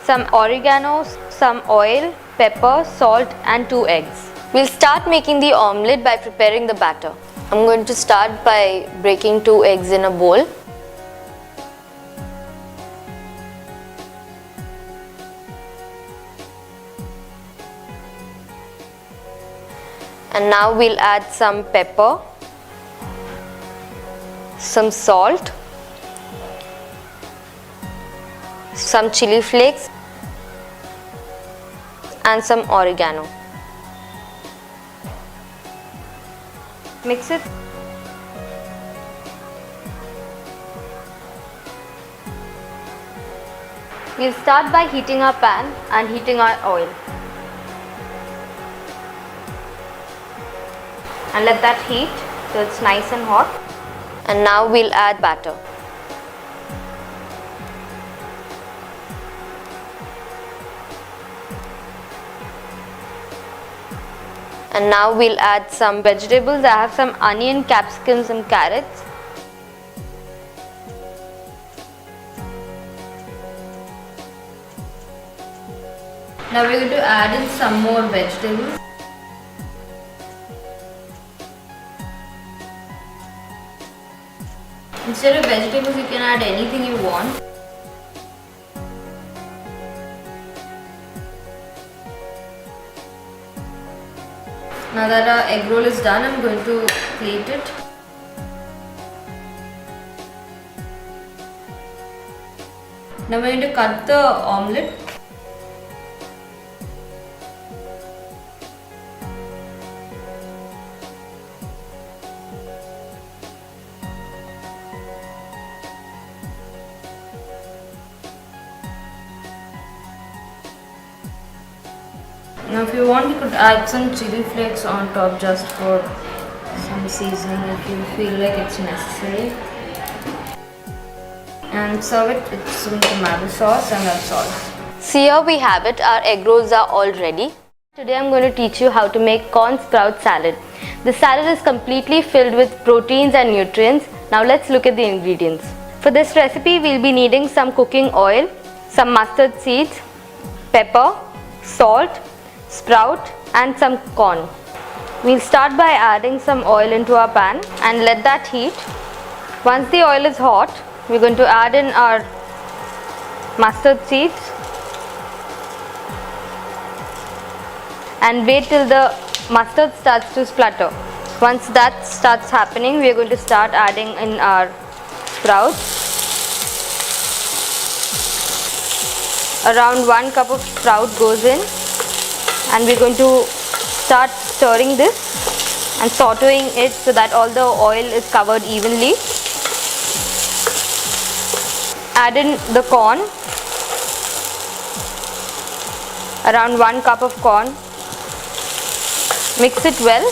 some oregano, some oil, pepper, salt and 2 eggs. We'll start making the omelette by preparing the batter. I'm going to start by breaking 2 eggs in a bowl. And now we'll add some pepper, some salt, some chili flakes and some oregano. Mix it. We'll start by heating our pan and heating our oil. And let that heat till it's nice and hot. And now we'll add batter. And now we'll add some vegetables. I have some onion, capsicum, some carrots. Now we're going to add in some more vegetables. Instead of vegetables, you can add anything you want. Now that our egg roll is done, I'm going to plate it. Now we're going to cut the omelette. Now if you want, you could add some chili flakes on top just for some seasoning if you feel like it's necessary. And serve it with some tomato sauce and that's all. So here we have it, our egg rolls are all ready. Today I'm going to teach you how to make corn sprout salad. The salad is completely filled with proteins and nutrients. Now let's look at the ingredients. For this recipe we'll be needing some cooking oil, some mustard seeds, pepper, salt, sprout and some corn. We'll start by adding some oil into our pan and let that heat. Once the oil is hot, we're going to add in our mustard seeds and wait till the mustard starts to splutter. Once that starts happening, we're going to start adding in our sprouts. Around 1 cup of sprout goes in. And we're going to start stirring this and sauteing it so that all the oil is covered evenly. Add in the corn, around 1 cup of corn. Mix it well.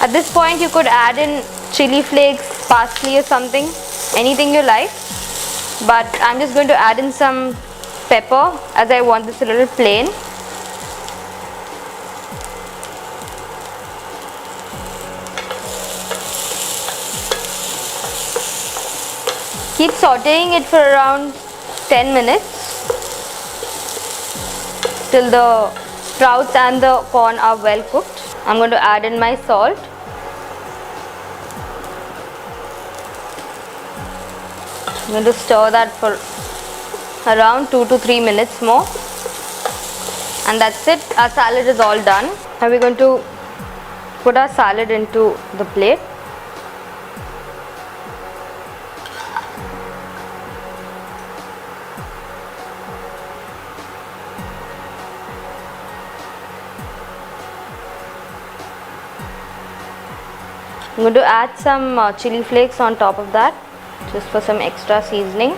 At this point you could add in chili flakes, parsley or something, anything you like. But I'm just going to add in some pepper as I want this a little plain. Keep sauteing it for around 10 minutes till the sprouts and the corn are well cooked. I'm going to add in my salt. I'm going to stir that for around 2 to 3 minutes more, and that's it. Our salad is all done. Now we're going to put our salad into the plate. I'm going to add some chili flakes on top of that, just for some extra seasoning.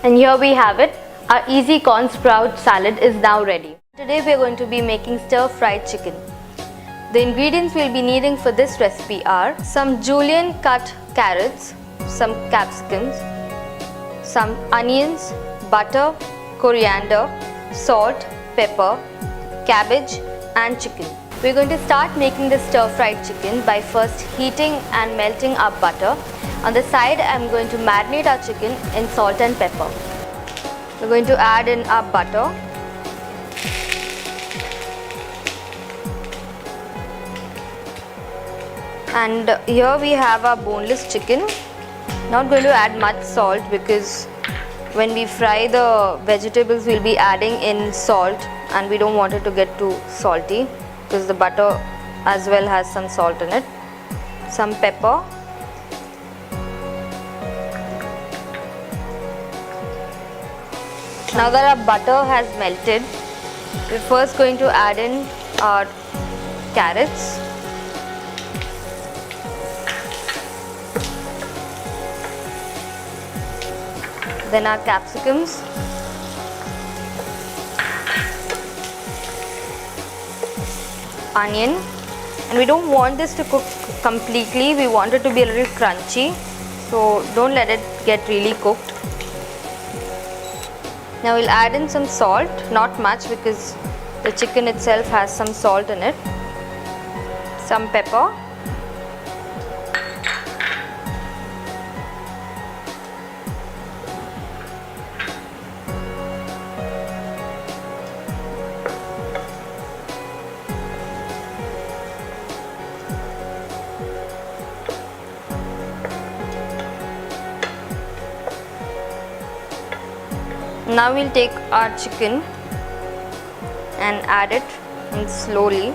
And here we have it. Our easy corn sprout salad is now ready. Today we are going to be making stir-fried chicken. The ingredients we'll be needing for this recipe are some julienne cut carrots, some capsicums, some onions, butter, coriander, salt, pepper, cabbage and chicken. We're going to start making the stir-fried chicken by first heating and melting our butter. On the side, I'm going to marinate our chicken in salt and pepper. We're going to add in our butter. And here we have our boneless chicken. Not going to add much salt because when we fry the vegetables, we'll be adding in salt, and we don't want it to get too salty because the butter as well has some salt in it. Some pepper. Now that our butter has melted, we're first going to add in our carrots. Then our capsicums. Onion, and we don't want this to cook completely, we want it to be a little crunchy, so don't let it get really cooked. Now we'll add in some salt, not much because the chicken itself has some salt in it. Some pepper. Now we'll take our chicken and add it in slowly.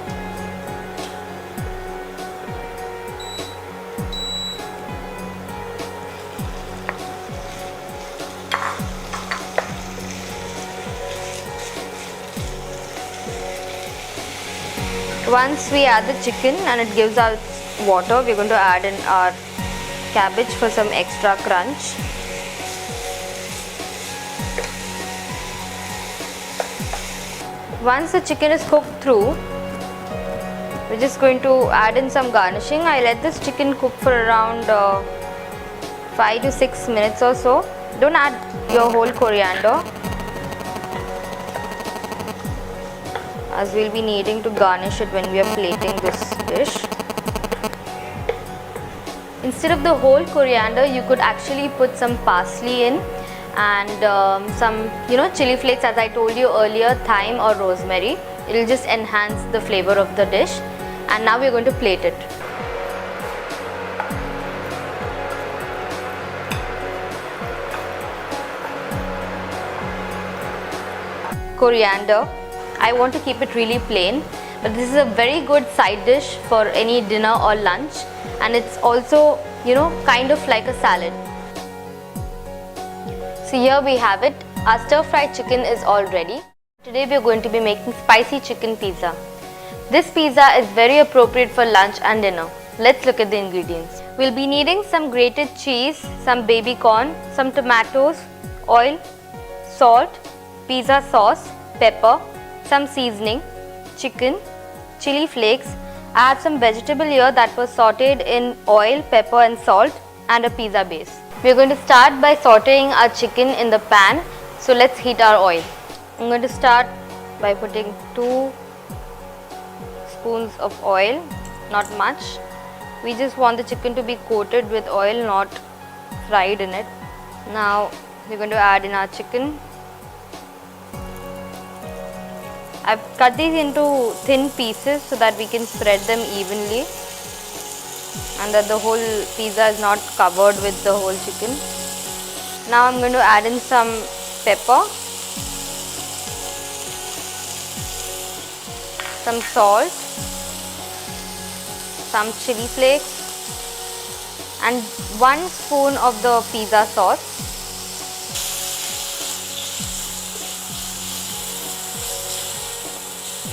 Once we add the chicken and it gives out water, we're going to add in our cabbage for some extra crunch. Once the chicken is cooked through, we're just going to add in some garnishing. I let this chicken cook for around 5 to 6 minutes or so. Don't add your whole coriander, as we'll be needing to garnish it when we are plating this dish. Instead of the whole coriander, you could actually put some parsley in, and some chili flakes, as I told you earlier, thyme or rosemary. It will just enhance the flavor of the dish. And now we are going to plate it. Coriander. I want to keep it really plain, but this is a very good side dish for any dinner or lunch, and it's also kind of like a salad. So here we have it. Our stir-fried chicken is all ready. Today we are going to be making spicy chicken pizza. This pizza is very appropriate for lunch and dinner. Let's look at the ingredients. We'll be needing some grated cheese, some baby corn, some tomatoes, oil, salt, pizza sauce, pepper, some seasoning, chicken, chili flakes. I have some vegetable here that was sauteed in oil, pepper and salt, and a pizza base. We are going to start by sauteing our chicken in the pan. So let's heat our oil. I'm going to start by putting 2 spoons of oil, not much. We just want the chicken to be coated with oil, not fried in it. Now we're going to add in our chicken. I've cut these into thin pieces so that we can spread them evenly. and that the whole pizza is not covered with the whole chicken. Now I'm going to add in some pepper, some salt, some chili flakes and 1 spoon of the pizza sauce.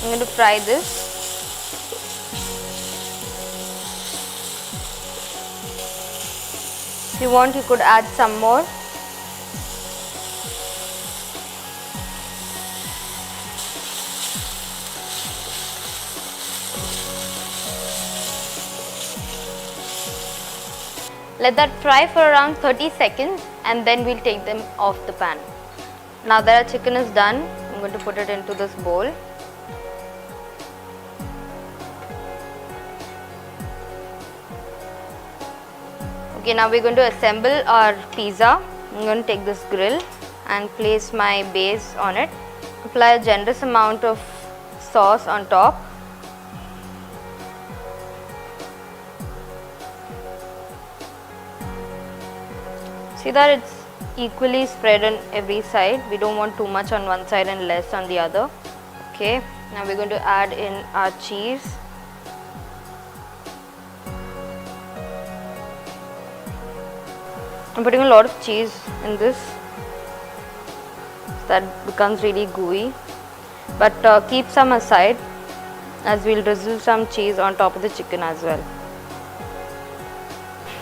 I'm going to fry this. If you want, you could add some more. Let that fry for around 30 seconds and then we'll take them off the pan. Now that our chicken is done, I'm going to put it into this bowl. Okay, now we're going to assemble our pizza. I'm going to take this grill and place my base on it. Apply a generous amount of sauce on top. See that it's equally spread on every side. We don't want too much on one side and less on the other. Okay, now we're going to add in our cheese. I'm putting a lot of cheese in this. That becomes really gooey. But keep some aside as we'll drizzle some cheese on top of the chicken as well.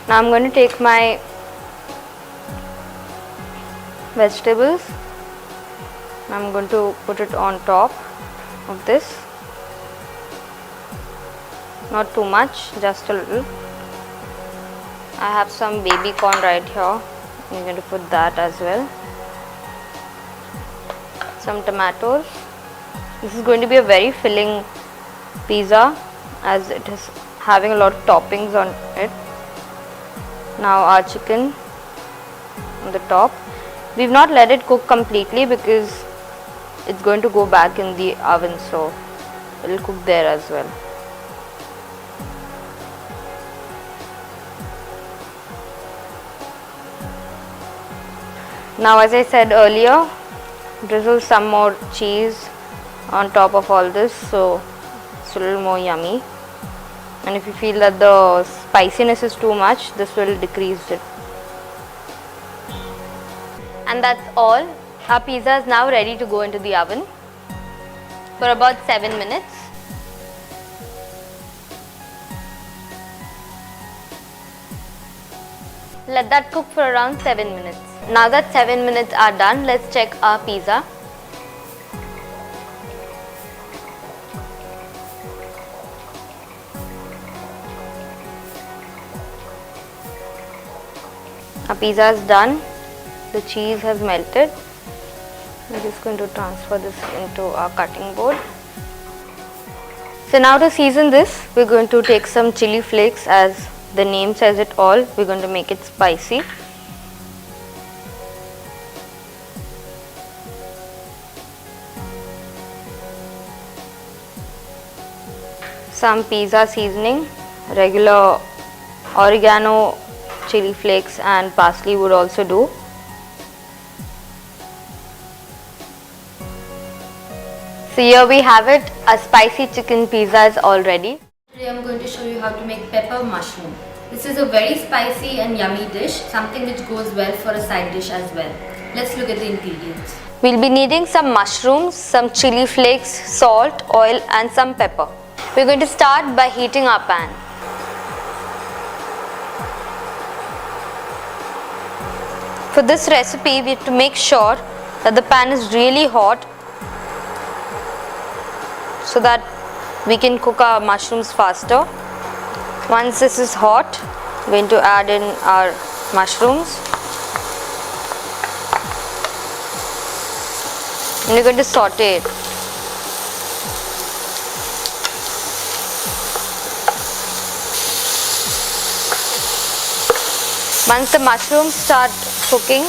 Now I'm going to take my vegetables. I'm going to put it on top of this. Not too much, just a little. I have some baby corn right here. I'm going to put that as well. Some tomatoes. This is going to be a very filling pizza as it is having a lot of toppings on it. Now our chicken on the top. We've not let it cook completely because it's going to go back in the oven, so it'll cook there as well. Now, as I said earlier, drizzle some more cheese on top of all this, so it's a little more yummy. And if you feel that the spiciness is too much, this will decrease it. And that's all. Our pizza is now ready to go into the oven for about 7 minutes. Let that cook for around 7 minutes. Now that 7 minutes are done, let's check our pizza. Our pizza is done. The cheese has melted. I'm just going to transfer this into our cutting board. So now to season this, we're going to take some chili flakes, as the name says it all. We're going to make it spicy. Some pizza seasoning, regular oregano, chili flakes and parsley would also do. So here we have it, a spicy chicken pizza is all ready. Today I am going to show you how to make pepper mushroom. This is a very spicy and yummy dish, something which goes well for a side dish as well. Let's look at the ingredients. We'll be needing some mushrooms, some chili flakes, salt, oil and some pepper. We're going to start by heating our pan. For this recipe, we have to make sure that the pan is really hot so that we can cook our mushrooms faster. Once this is hot, we're going to add in our mushrooms. And we're going to saute it. Once the mushrooms start cooking,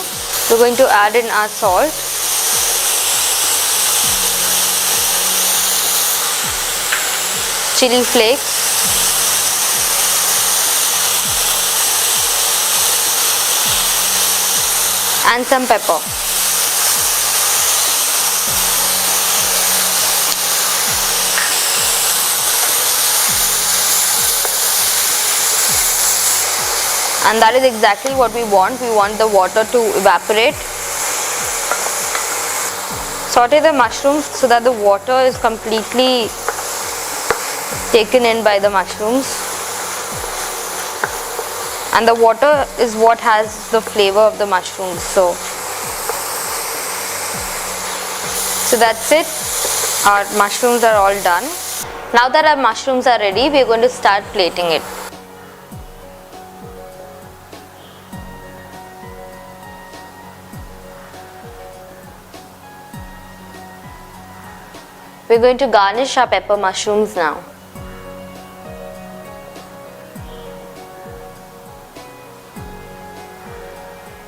we're going to add in our salt, chili flakes, and some pepper. And that is exactly what we want. We want the water to evaporate. Saute the mushrooms so that the water is completely taken in by the mushrooms. And the water is what has the flavor of the mushrooms. So that's it. Our mushrooms are all done. Now that our mushrooms are ready, we are going to start plating it. We are going to garnish our pepper mushrooms now.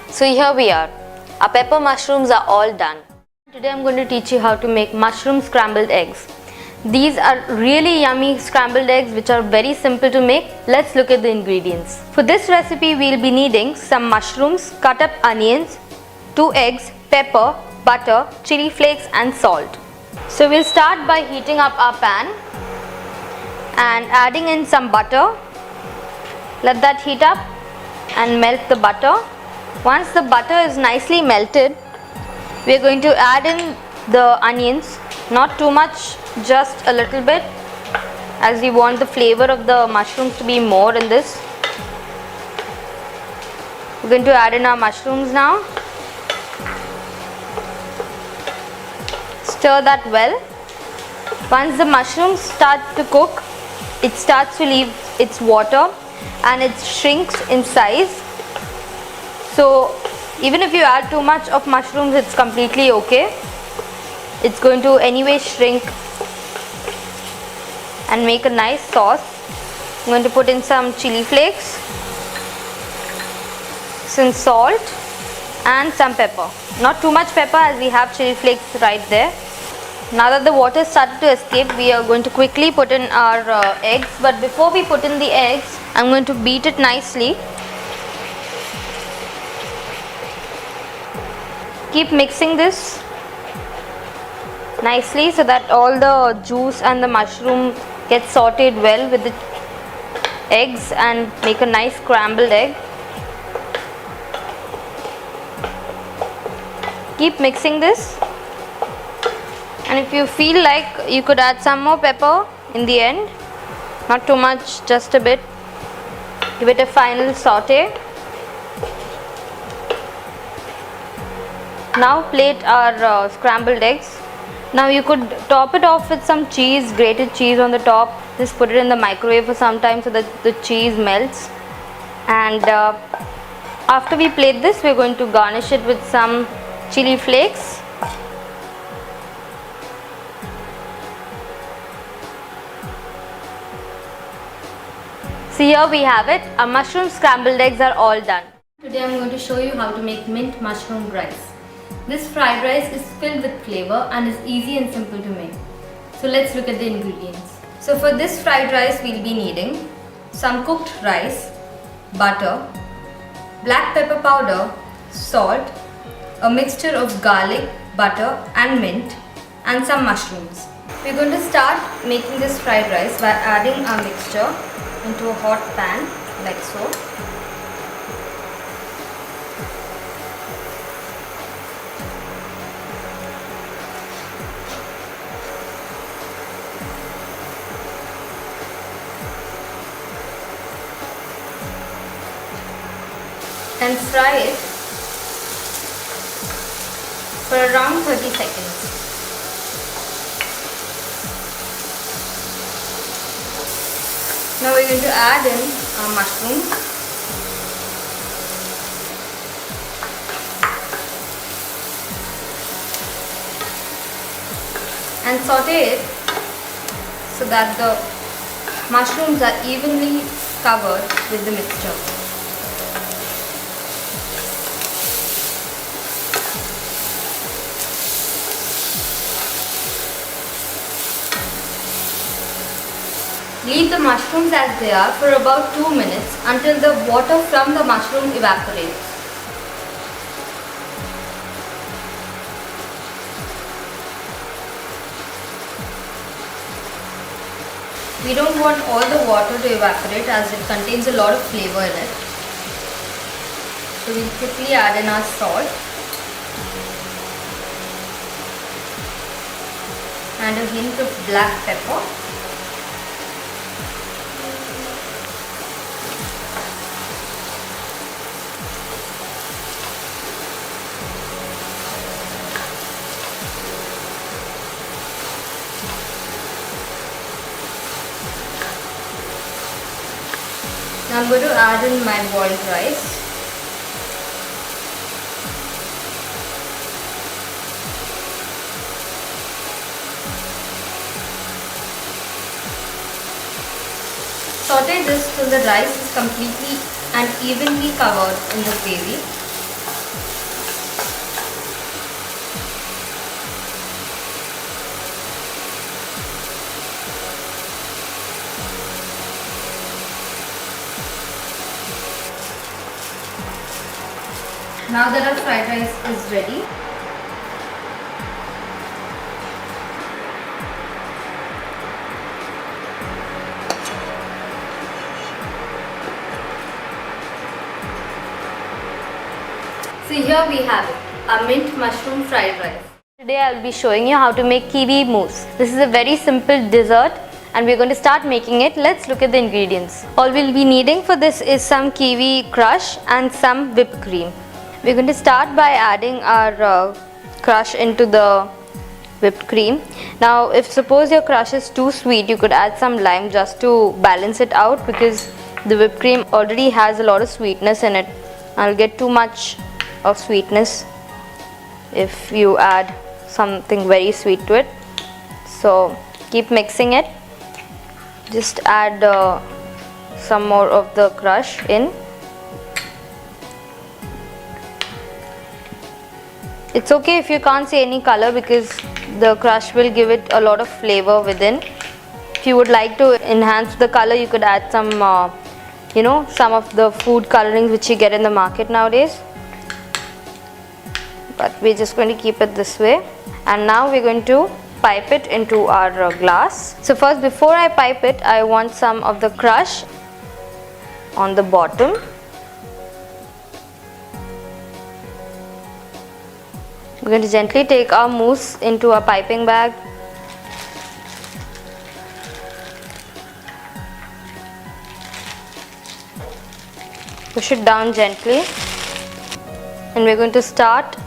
So here we are. Our pepper mushrooms are all done. Today I am going to teach you how to make mushroom scrambled eggs. These are really yummy scrambled eggs which are very simple to make. Let's look at the ingredients. For this recipe we will be needing some mushrooms, cut up onions, 2 eggs, pepper, butter, chili flakes and salt. So we'll start by heating up our pan and adding in some butter. Let that heat up and melt the butter. Once the butter is nicely melted, we are going to add in the onions, not too much, just a little bit, as we want the flavor of the mushrooms to be more in this. We're going to add in our mushrooms now. Stir that well. Once the mushrooms start to cook, it starts to leave its water and it shrinks in size. So even if you add too much of mushrooms, it's completely okay. It's going to anyway shrink and make a nice sauce. I'm going to put in some chili flakes, some salt and some pepper. Not too much pepper as we have chili flakes right there. Now that the water started to escape, we are going to quickly put in our eggs. But before we put in the eggs, I'm going to beat it nicely. Keep mixing this nicely so that all the juice and the mushroom gets sauteed well with the eggs and make a nice scrambled egg. Keep mixing this, and if you feel like you could add some more pepper in the end, not too much, just a bit. Give it a final saute. Now plate our scrambled eggs. Now you could top it off with some cheese, grated cheese on the top. Just put it in the microwave for some time so that the cheese melts. And after we plate this, we are going to garnish it with some chili flakes. So here we have it. Our mushroom scrambled eggs are all done. Today I am going to show you how to make mint mushroom rice. This fried rice is filled with flavor and is easy and simple to make. So let's look at the ingredients. So for this fried rice we will be needing some cooked rice, butter, black pepper powder, salt, a mixture of garlic, butter and mint, and some mushrooms. We are going to start making this fried rice by adding our mixture into a hot pan like so. And fry it for around 30 seconds. Now we're going to add in our mushrooms. And saute it so that the mushrooms are evenly covered with the mixture. Leave the mushrooms as they are for about 2 minutes until the water from the mushroom evaporates. We don't want all the water to evaporate as it contains a lot of flavor in it. So we'll quickly add in our salt and a hint of black pepper. Now I'm going to add in my boiled rice. Saute this till the rice is completely and evenly covered in the gravy. Now that our fried rice is ready, so here we have it, a mint mushroom fried rice. Today I will be showing you how to make kiwi mousse. This is a very simple dessert and we are going to start making it. Let's look at the ingredients. All we will be needing for this is some kiwi crush and some whipped cream. We are going to start by adding our crush into the whipped cream. Now if suppose your crush is too sweet, you could add some lime just to balance it out, because the whipped cream already has a lot of sweetness in it. I'll get too much of sweetness if you add something very sweet to it. So keep mixing it. Just add some more of the crush in. It's okay if you can't see any color, because the crush will give it a lot of flavor within. If you would like to enhance the color, you could add some some of the food colorings which you get in the market nowadays. But we're just going to keep it this way. And now we're going to pipe it into our glass. So first, before I pipe it, I want some of the crush on the bottom. We're going to gently take our mousse into a piping bag. Push it down gently, and we're going to start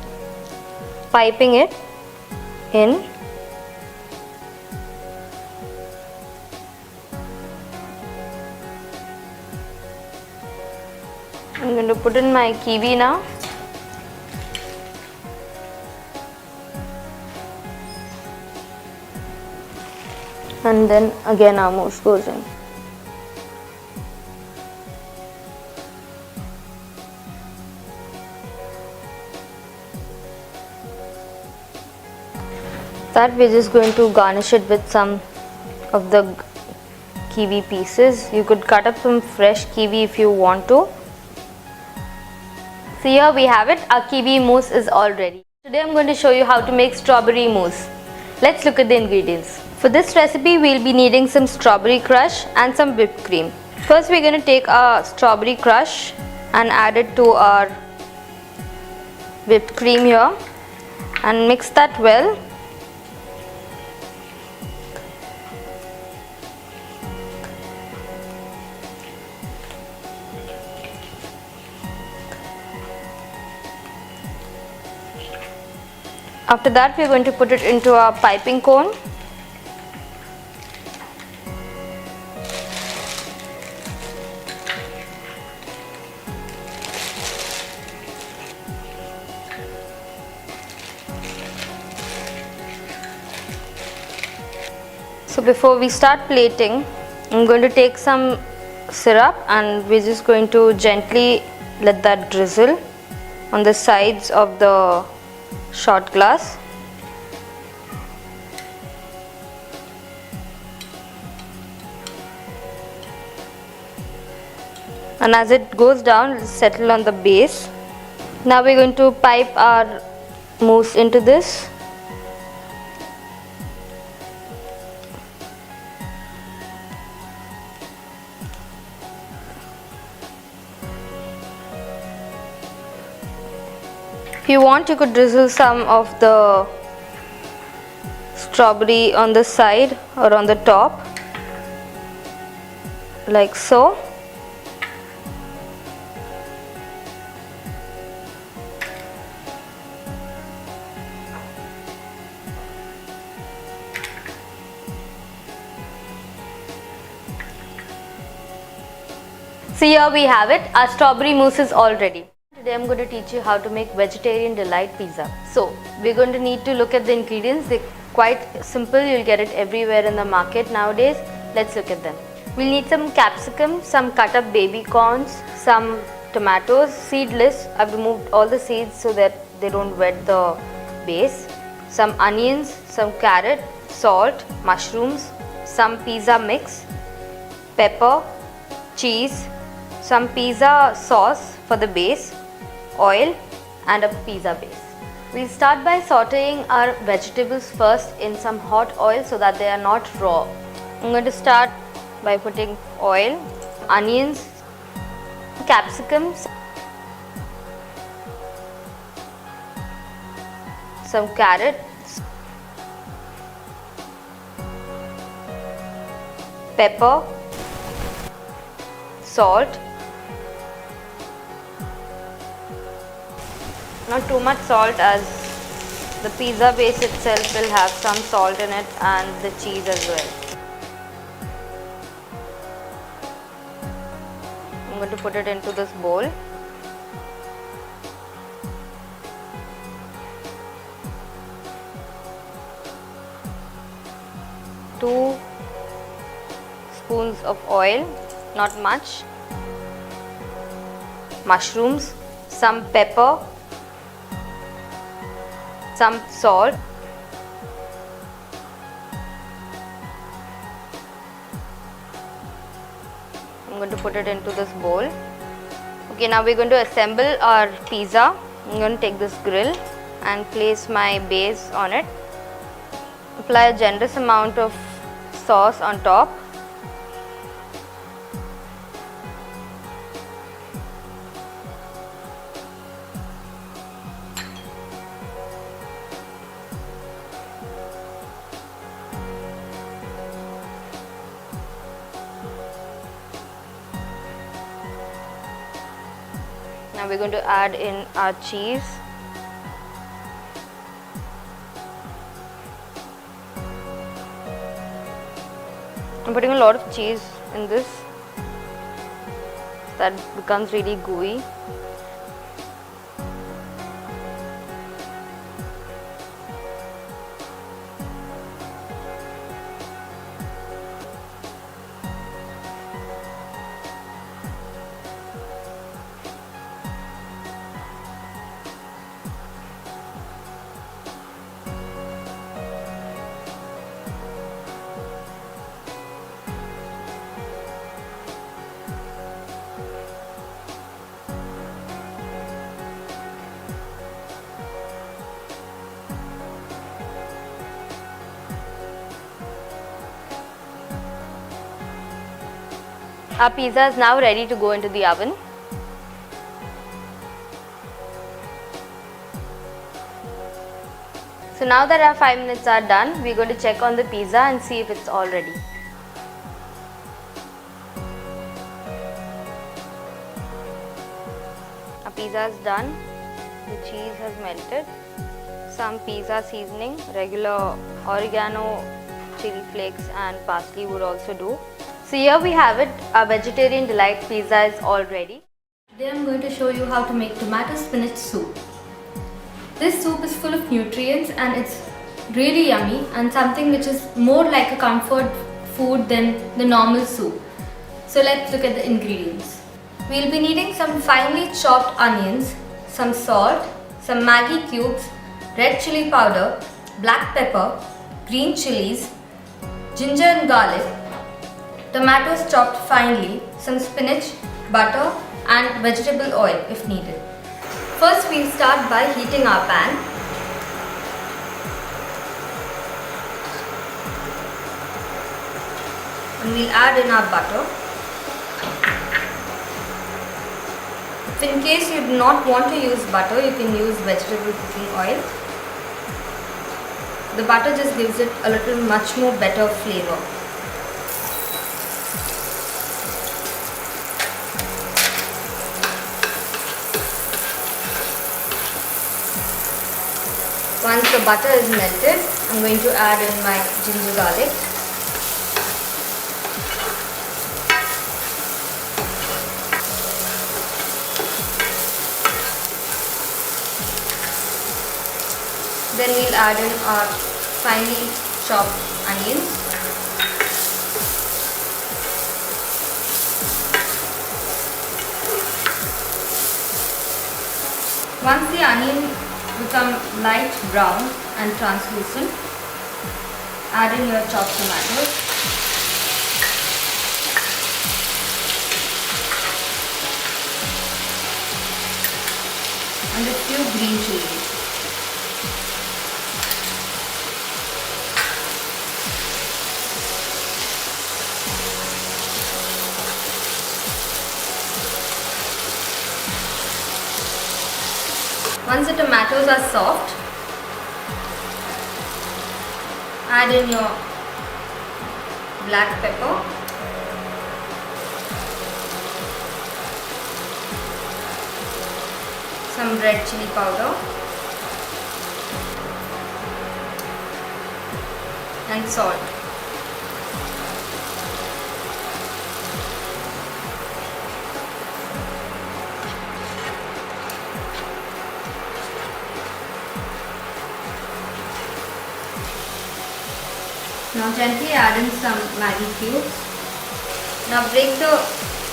piping it in. I'm going to put in my kiwi now. And then again our mousse goes in. That we're just going to garnish it with some of the kiwi pieces. You could cut up some fresh kiwi if you want to. So here we have it, our kiwi mousse is all ready. Today I'm going to show you how to make strawberry mousse. Let's look at the ingredients. For this recipe, we'll be needing some strawberry crush and some whipped cream. First, we're going to take our strawberry crush and add it to our whipped cream here and mix that well. After that, we're going to put it into our piping cone. So before we start plating, I'm going to take some syrup and we're just going to gently let that drizzle on the sides of the shot glass. And as it goes down, it will settle on the base. Now we're going to pipe our mousse into this. If you want, you could drizzle some of the strawberry on the side or on the top, like so. So here we have it, our strawberry mousse is all ready. Today I'm going to teach you how to make vegetarian delight pizza. So we're going to need to look at the ingredients. They're quite simple, you'll get it everywhere in the market nowadays. Let's look at them. We'll need some capsicum, some cut up baby corns, some tomatoes, seedless. I've removed all the seeds so that they don't wet the base. Some onions, some carrot, salt, mushrooms, some pizza mix, pepper, cheese, some pizza sauce for the base, oil and a pizza base. We'll start by sauteing our vegetables first in some hot oil so that they are not raw. I'm going to start by putting oil, onions, capsicums, some carrots, pepper, salt. Not too much salt, as the pizza base itself will have some salt in it and the cheese as well. I'm going to put it into this bowl. Two spoons of oil, not much. Mushrooms, some pepper, some salt, I'm going to put it into this bowl. Okay, now we're going to assemble our pizza. I'm going to take this grill and place my base on it. Apply a generous amount of sauce on top. Now we're going to add in our cheese. I'm putting a lot of cheese in this so that it becomes really gooey. Our pizza is now ready to go into the oven. So now that our 5 minutes are done, we're going to check on the pizza and see if it's all ready. Our pizza is done. The cheese has melted. Some pizza seasoning, regular oregano, chili flakes and parsley would also do. So here we have it, our vegetarian delight pizza is all ready. Today I'm going to show you how to make tomato spinach soup. This soup is full of nutrients and it's really yummy and something which is more like a comfort food than the normal soup. So let's look at the ingredients. We'll be needing some finely chopped onions, some salt, some Maggi cubes, red chili powder, black pepper, green chilies, ginger and garlic, tomatoes chopped finely, some spinach, butter and vegetable oil if needed. First we'll start by heating our pan. And we'll add in our butter. If in case you do not want to use butter, you can use vegetable cooking oil. The butter just gives it a little much more better flavor. Once the butter is melted, I'm going to add in my ginger garlic. Then we'll add in our finely chopped onions. Once the onion become light brown and translucent, add in your chopped tomatoes. And a few green chillies. Once the tomatoes are soft, add in your black pepper, some red chili powder and salt. Now gently add in some Maggi cubes. Now break the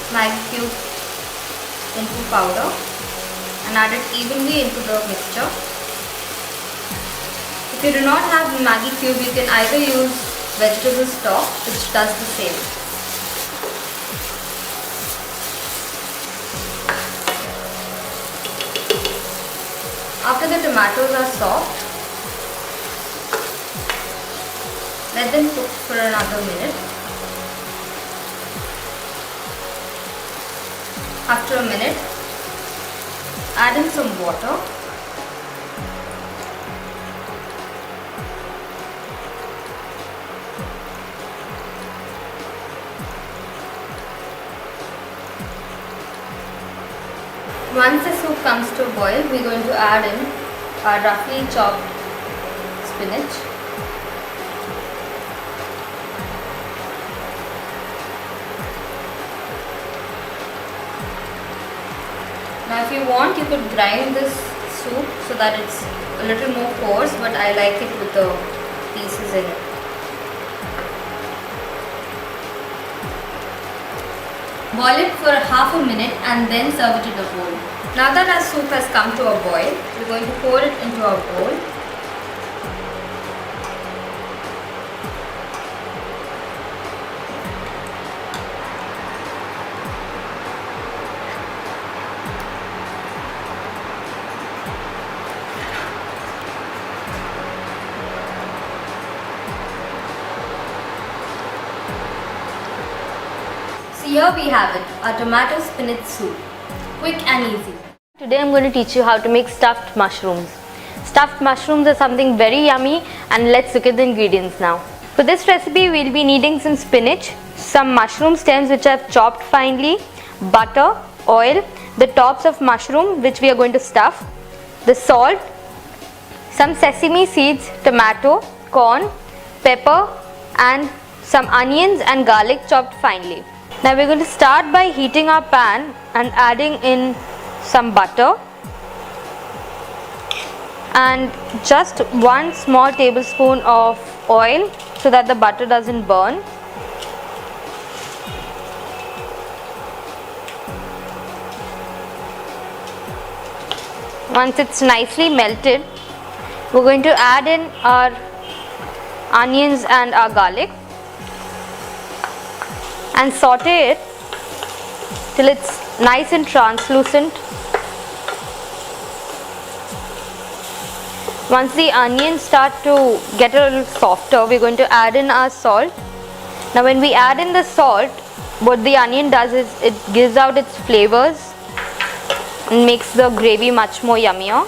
Maggi cube into powder and add it evenly into the mixture. If you do not have Maggi cube, you can either use vegetable stock, which does the same. After the tomatoes are soft, let them cook for another minute. After a minute, add in some water. Once the soup comes to a boil, we are going to add in our roughly chopped spinach. Now if you want, you could grind this soup so that it's a little more coarse, but I like it with the pieces in it. Boil it for half a minute and then serve it in a bowl. Now that our soup has come to a boil, we're going to pour it into our bowl. Here we have it, our tomato spinach soup. Quick and easy. Today I'm going to teach you how to make stuffed mushrooms. Stuffed mushrooms are something very yummy, and let's look at the ingredients now. For this recipe we'll be needing some spinach, some mushroom stems which I've chopped finely, butter, oil, the tops of mushroom which we are going to stuff, the salt, some sesame seeds, tomato, corn, pepper and some onions and garlic chopped finely. Now we're going to start by heating our pan and adding in some butter and just 1 small tablespoon of oil so that the butter doesn't burn. Once it's nicely melted, we're going to add in our onions and our garlic and saute it till it's nice and translucent. Once the onions start to get a little softer, we're going to add in our salt. Now when we add in the salt, what the onion does is it gives out its flavors and makes the gravy much more yummier.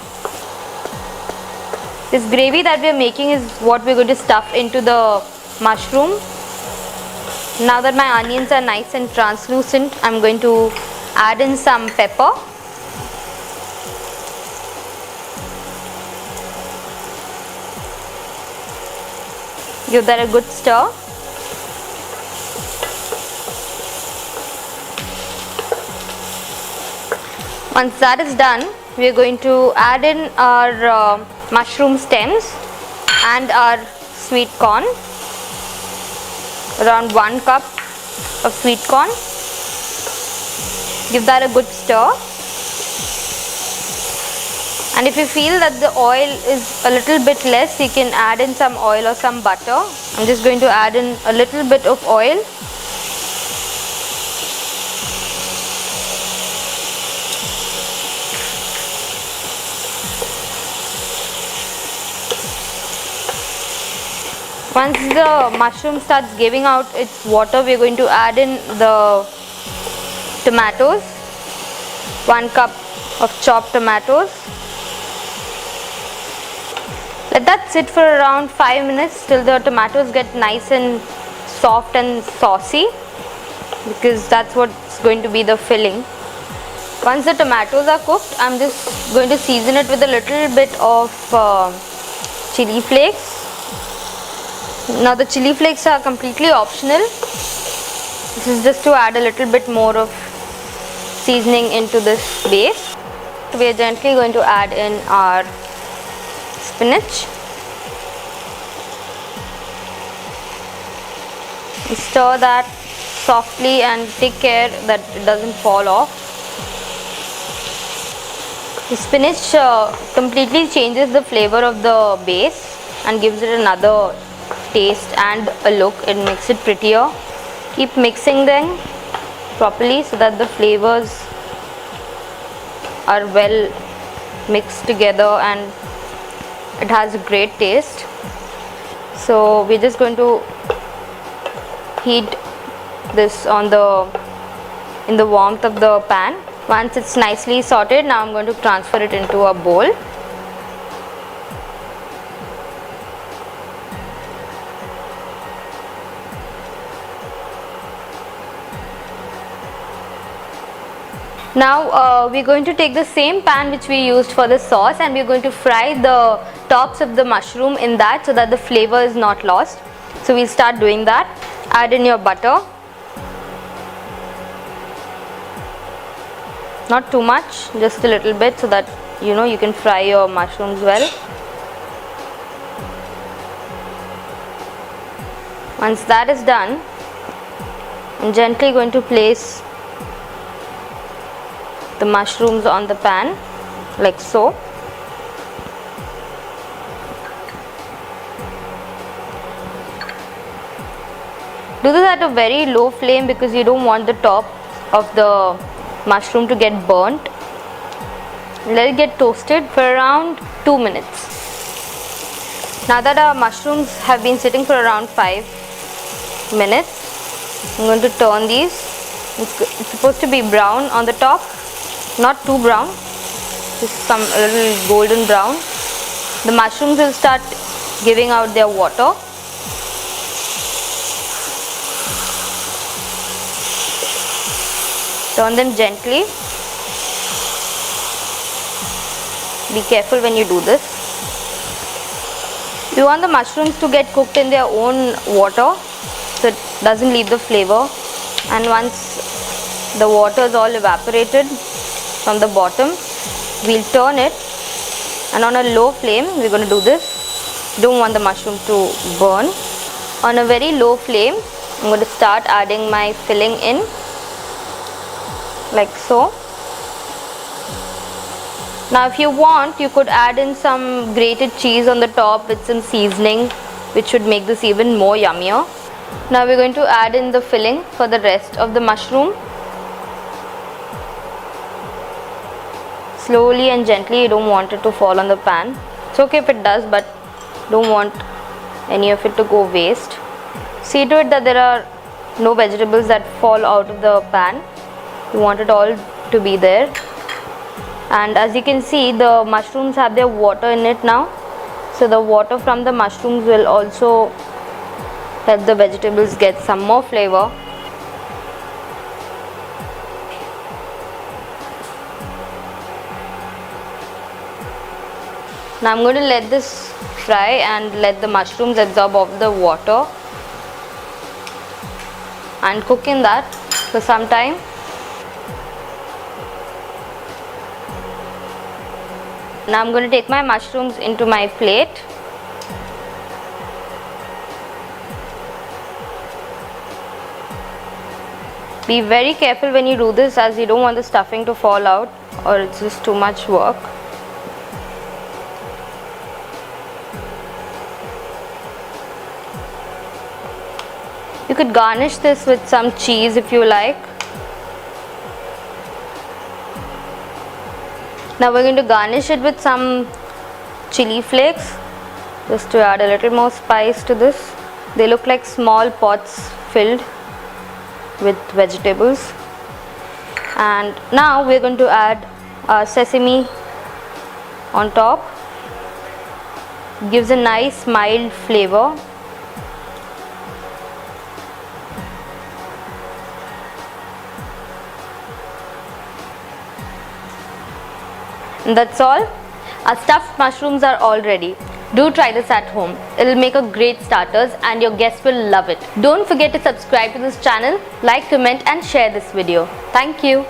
This gravy that we are making is what we're going to stuff into the mushroom. Now that my onions are nice and translucent, I'm going to add in some pepper. Give that a good stir. Once that is done, we are going to add in our mushroom stems and our sweet corn. Around 1 cup of sweet corn. Give that a good stir. And if you feel that the oil is a little bit less, you can add in some oil or some butter. I'm just going to add in a little bit of oil. Once the mushroom starts giving out its water, we are going to add in the tomatoes. 1 cup of chopped tomatoes. Let that sit for around 5 minutes till the tomatoes get nice and soft and saucy, because that's what's going to be the filling. Once the tomatoes are cooked, I'm just going to season it with a little bit of chili flakes. Now the chili flakes are completely optional. This is just to add a little bit more of seasoning into this base. We are gently going to add in our spinach. Stir that softly and take care that it doesn't fall off. The spinach completely changes the flavor of the base and gives it another taste and a look. It makes it prettier. Keep mixing them properly so that the flavors are well mixed together and it has a great taste. So we're just going to heat this in the warmth of the pan. Once it's nicely sauteed, now I'm going to transfer it into a bowl. Now we're going to take the same pan which we used for the sauce and we're going to fry the tops of the mushroom in that so that the flavor is not lost. So we'll start doing that. Add in your butter. Not too much, just a little bit so that you can fry your mushrooms well. Once that is done, I'm gently going to place the mushrooms on the pan like so. Do this at a very low flame because you don't want the top of the mushroom to get burnt. Let it get toasted for around 2 minutes. Now that our mushrooms have been sitting for around 5 minutes, I'm going to turn these. It's supposed to be brown on the top. Not too brown, just a little golden brown. The mushrooms will start giving out their water. Turn them gently. Be careful when you do this. You want the mushrooms to get cooked in their own water so it doesn't leave the flavor. And once the water is all evaporated from the bottom, we'll turn it, and on a low flame we're going to do this. You don't want the mushroom to burn. On a very low flame, I'm going to start adding my filling in like so. Now if you want, you could add in some grated cheese on the top with some seasoning, which should make this even more yummier. Now we're going to add in the filling for the rest of the mushroom. Slowly and gently, you don't want it to fall on the pan. It's okay if it does, but don't want any of it to go waste. See to it that there are no vegetables that fall out of the pan. You want it all to be there. And as you can see, the mushrooms have their water in it now. So the water from the mushrooms will also help the vegetables get some more flavor. Now I'm going to let this fry and let the mushrooms absorb all the water and cook in that for some time. Now I'm going to take my mushrooms into my plate. Be very careful when you do this, as you don't want the stuffing to fall out or it's just too much work. You could garnish this with some cheese if you like. Now we're going to garnish it with some chili flakes, just to add a little more spice to this. They look like small pots filled with vegetables. And now we're going to add sesame on top. Gives a nice mild flavor. And that's all. Our stuffed mushrooms are all ready. Do try this at home. It'll make a great starters and your guests will love it. Don't forget to subscribe to this channel, like, comment and share this video. Thank you.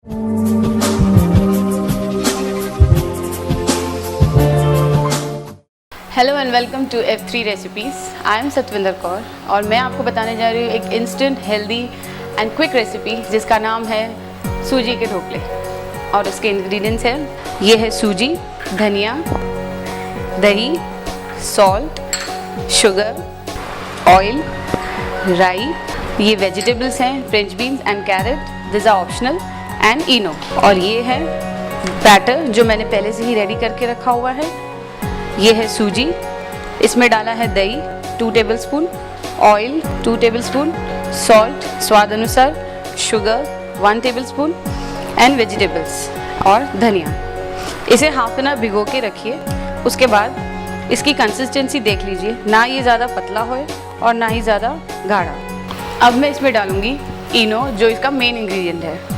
Hello and welcome to F3 recipes. I am Satvinder Kaur और मैं आपको बताने जा रही हूँ एक instant healthy and quick recipe जिसका नाम है सूजी के ढोकले। और इसके इंग्रेडिएंट्स हैं, ये है सूजी, धनिया, दही, सॉल्ट, शुगर, ऑयल, राई, ये वेजिटेबल्स हैं French beans and carrot, this are optional, and Eno. और ये है बैटर जो मैंने पहले से ही रेडी करके रखा हुआ है। ये है सूजी, इसमें डाला है दही 2 टेबलस्पून, ऑयल 2 टेबलस्पून, सॉल्ट स्वाद अनुसार, शुगर 1 टेबलस्पून एंड वेजिटेबल्स और धनिया। इसे हाफ एन आवर भिगो के रखिए। उसके बाद इसकी कंसिस्टेंसी देख लीजिए, ना ये ज़्यादा पतला हो और ना ही ज़्यादा गाढ़ा। अब मैं इसमें डालूँगी इनो जो इसका मेन इंग्रेडिएंट है।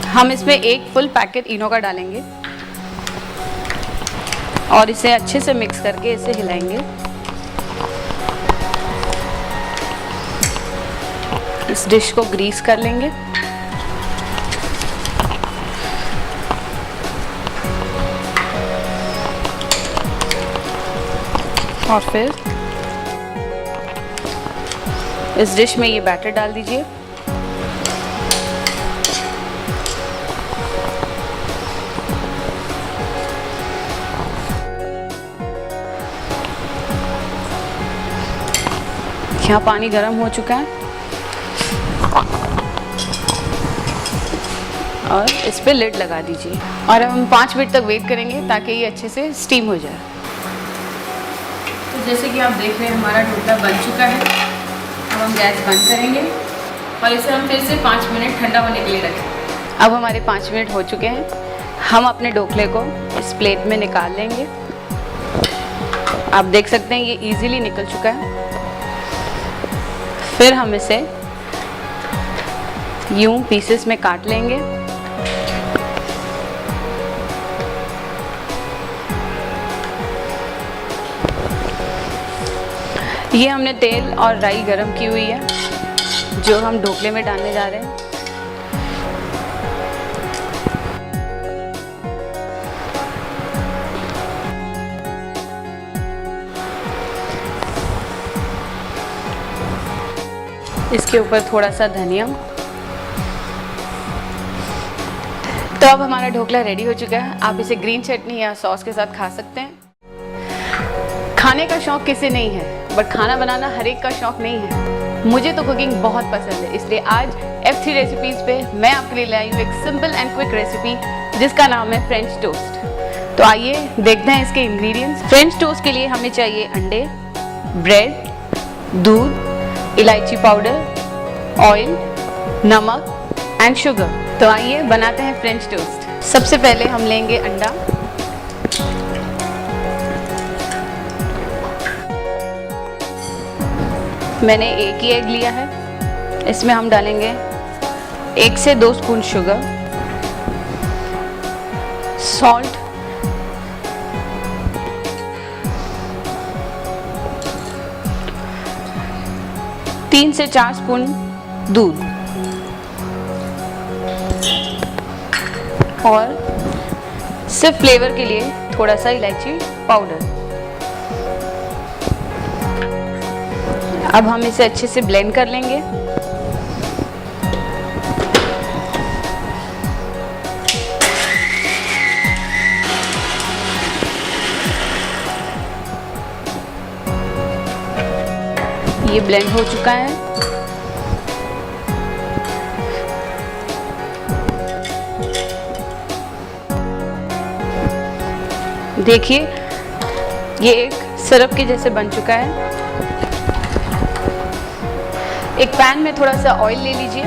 हम इसमें एक फुल पैकेट इनो का डालेंगे और इसे अच्छे से मिक्स करके इसे हिलाएंगे। इस डिश को ग्रीस कर लेंगे और फिर इस डिश में ये बैटर डाल दीजिए। यहाँ पानी गर्म हो चुका है और इस पे लिड लगा दीजिए और अब हम 5 मिनट तक वेट करेंगे ताकि ये अच्छे से स्टीम हो जाए। तो जैसे कि आप देख रहे हैं हमारा ढोकला बन चुका है। अब हम गैस बंद करेंगे और इसे हम फिर से 5 मिनट ठंडा होने के लिए रखें। अब हमारे 5 मिनट हो चुके हैं। हम अपने ढोकले को इस प्लेट में निकाल लेंगे। आप देख सकते हैं ये इजीली निकल चुका है। फिर हम इसे यूं पीसेस में काट लेंगे। ये हमने तेल और राई गरम की हुई है जो हम ढोकले में डालने जा रहे हैं। इसके ऊपर थोड़ा सा धनिया। तो अब हमारा ढोकला रेडी हो चुका है। आप इसे ग्रीन चटनी या सॉस के साथ खा सकते हैं। खाने का शौक किसे नहीं है, बट खाना बनाना हर एक का शौक नहीं है। मुझे तो कुकिंग बहुत पसंद है, इसलिए आज F3 रेसिपीज़ पे मैं आपके लिए लाई हूँ एक सिंपल एंड क्विक रेसिपी जिसका नाम है फ्रेंच टोस्ट। तो आइए देखते हैं इसके इंग्रेडिएंट्स। फ्रेंच टोस्ट के लिए हमें चाहिए अंडे, ब्रेड, दूध, इलायची पाउडर, ऑयल, नमक एंड शुगर। तो आइए बनाते हैं फ्रेंच टोस्ट। सबसे पहले हम लेंगे अंडा। मैंने एक ही एग लिया है। इसमें हम डालेंगे 1 से 2 स्पून शुगर, सॉल्ट, तीन से 4 स्पून दूध और सिर्फ फ्लेवर के लिए थोड़ा सा इलायची पाउडर। अब हम इसे अच्छे से ब्लेंड कर लेंगे। ये ब्लेंड हो चुका है। देखिए ये एक सिरप के जैसे बन चुका है। एक पैन में थोड़ा सा ऑयल ले लीजिए।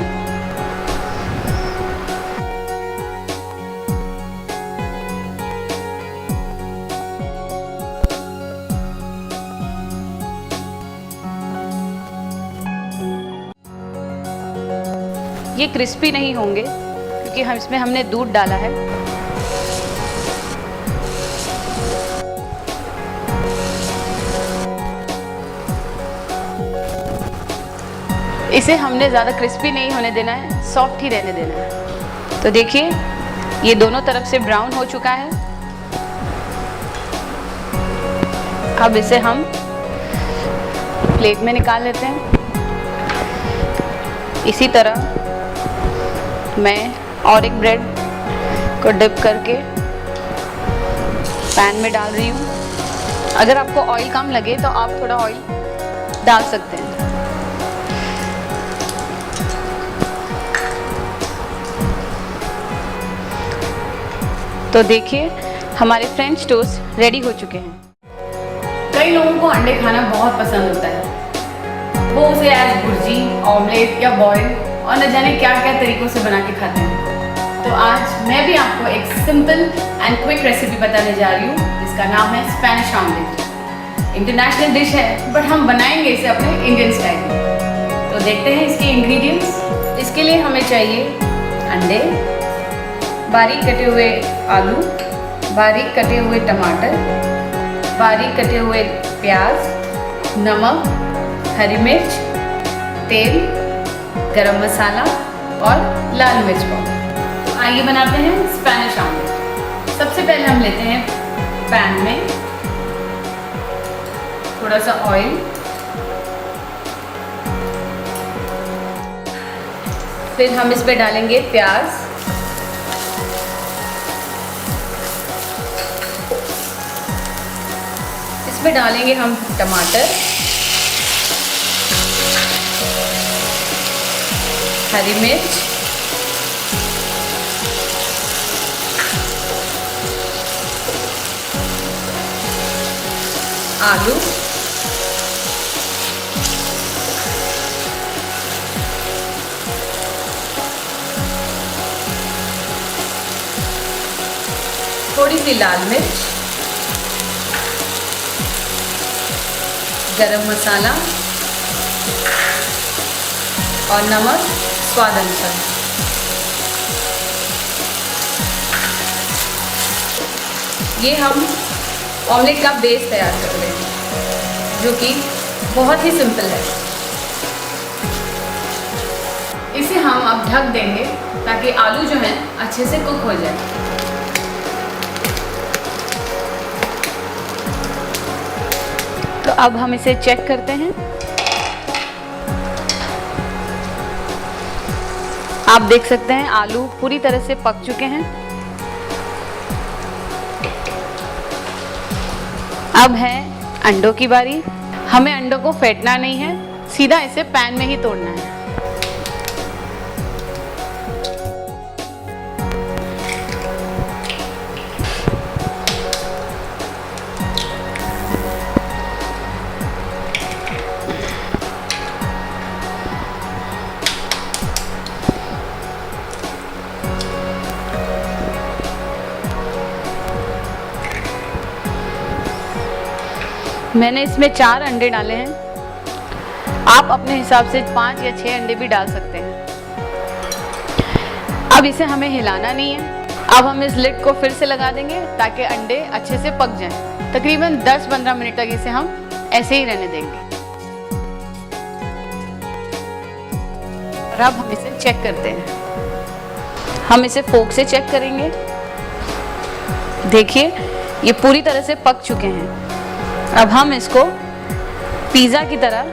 ये क्रिस्पी नहीं होंगे क्योंकि हम इसमें हमने दूध डाला है। इसे हमने ज़्यादा क्रिस्पी नहीं होने देना है, सॉफ्ट ही रहने देना है। तो देखिए ये दोनों तरफ से ब्राउन हो चुका है। अब इसे हम प्लेट में निकाल लेते हैं। इसी तरह मैं और एक ब्रेड को डिप करके पैन में डाल रही हूँ। अगर आपको ऑयल कम लगे तो आप थोड़ा ऑयल डाल सकते हैं। तो देखिए हमारे फ्रेंच टोस्ट रेडी हो चुके हैं। कई लोगों को अंडे खाना बहुत पसंद होता है। वो उसे एज भुर्जी, ऑमलेट या बॉयल और न जाने क्या क्या तरीकों से बना के खाते हैं। तो आज मैं भी आपको एक सिंपल एंड क्विक रेसिपी बताने जा रही हूँ जिसका नाम है स्पेनिश ऑमलेट। इंटरनेशनल डिश है बट हम बनाएंगे इसे अपने इंडियन स्टाइल में। तो देखते हैं इसके इंग्रेडिएंट्स। इसके लिए हमें चाहिए अंडे, बारीक कटे हुए आलू, बारीक कटे हुए टमाटर, बारीक कटे हुए प्याज, नमक, हरी मिर्च, तेल, गरम मसाला और लाल मिर्च पाउडर। आइए बनाते हैं स्पेनिश ऑमलेट। सबसे पहले हम लेते हैं पैन में थोड़ा सा ऑयल, फिर हम इस पे डालेंगे प्याज, इसमें डालेंगे हम टमाटर, हरी मिर्च, आलू, थोड़ी सी लाल मिर्च, गरम मसाला और नमक स्वाद अनुसार। ये हम ऑमलेट का बेस तैयार कर रहे हैं जो कि बहुत ही सिंपल है। इसे हम अब ढक देंगे ताकि आलू जो है अच्छे से कुक हो जाए। तो अब हम इसे चेक करते हैं। आप देख सकते हैं आलू पूरी तरह से पक चुके हैं। अब है अंडों की बारी। हमें अंडों को फेंटना नहीं है, सीधा इसे पैन में ही तोड़ना है। मैंने इसमें 4 अंडे डाले हैं। आप अपने हिसाब से 5 या 6 अंडे भी डाल सकते हैं। अब इसे हमें हिलाना नहीं है। अब हम इस लिड को फिर से लगा देंगे ताकि अंडे अच्छे से पक जाएं। तकरीबन 10-15 मिनट तक इसे हम ऐसे ही रहने देंगे। और अब हम इसे चेक करते हैं। हम इसे फोक से चेक करेंगे। देखिए ये पूरी तरह से पक चुके हैं। अब हम इसको पिज़्ज़ा की तरह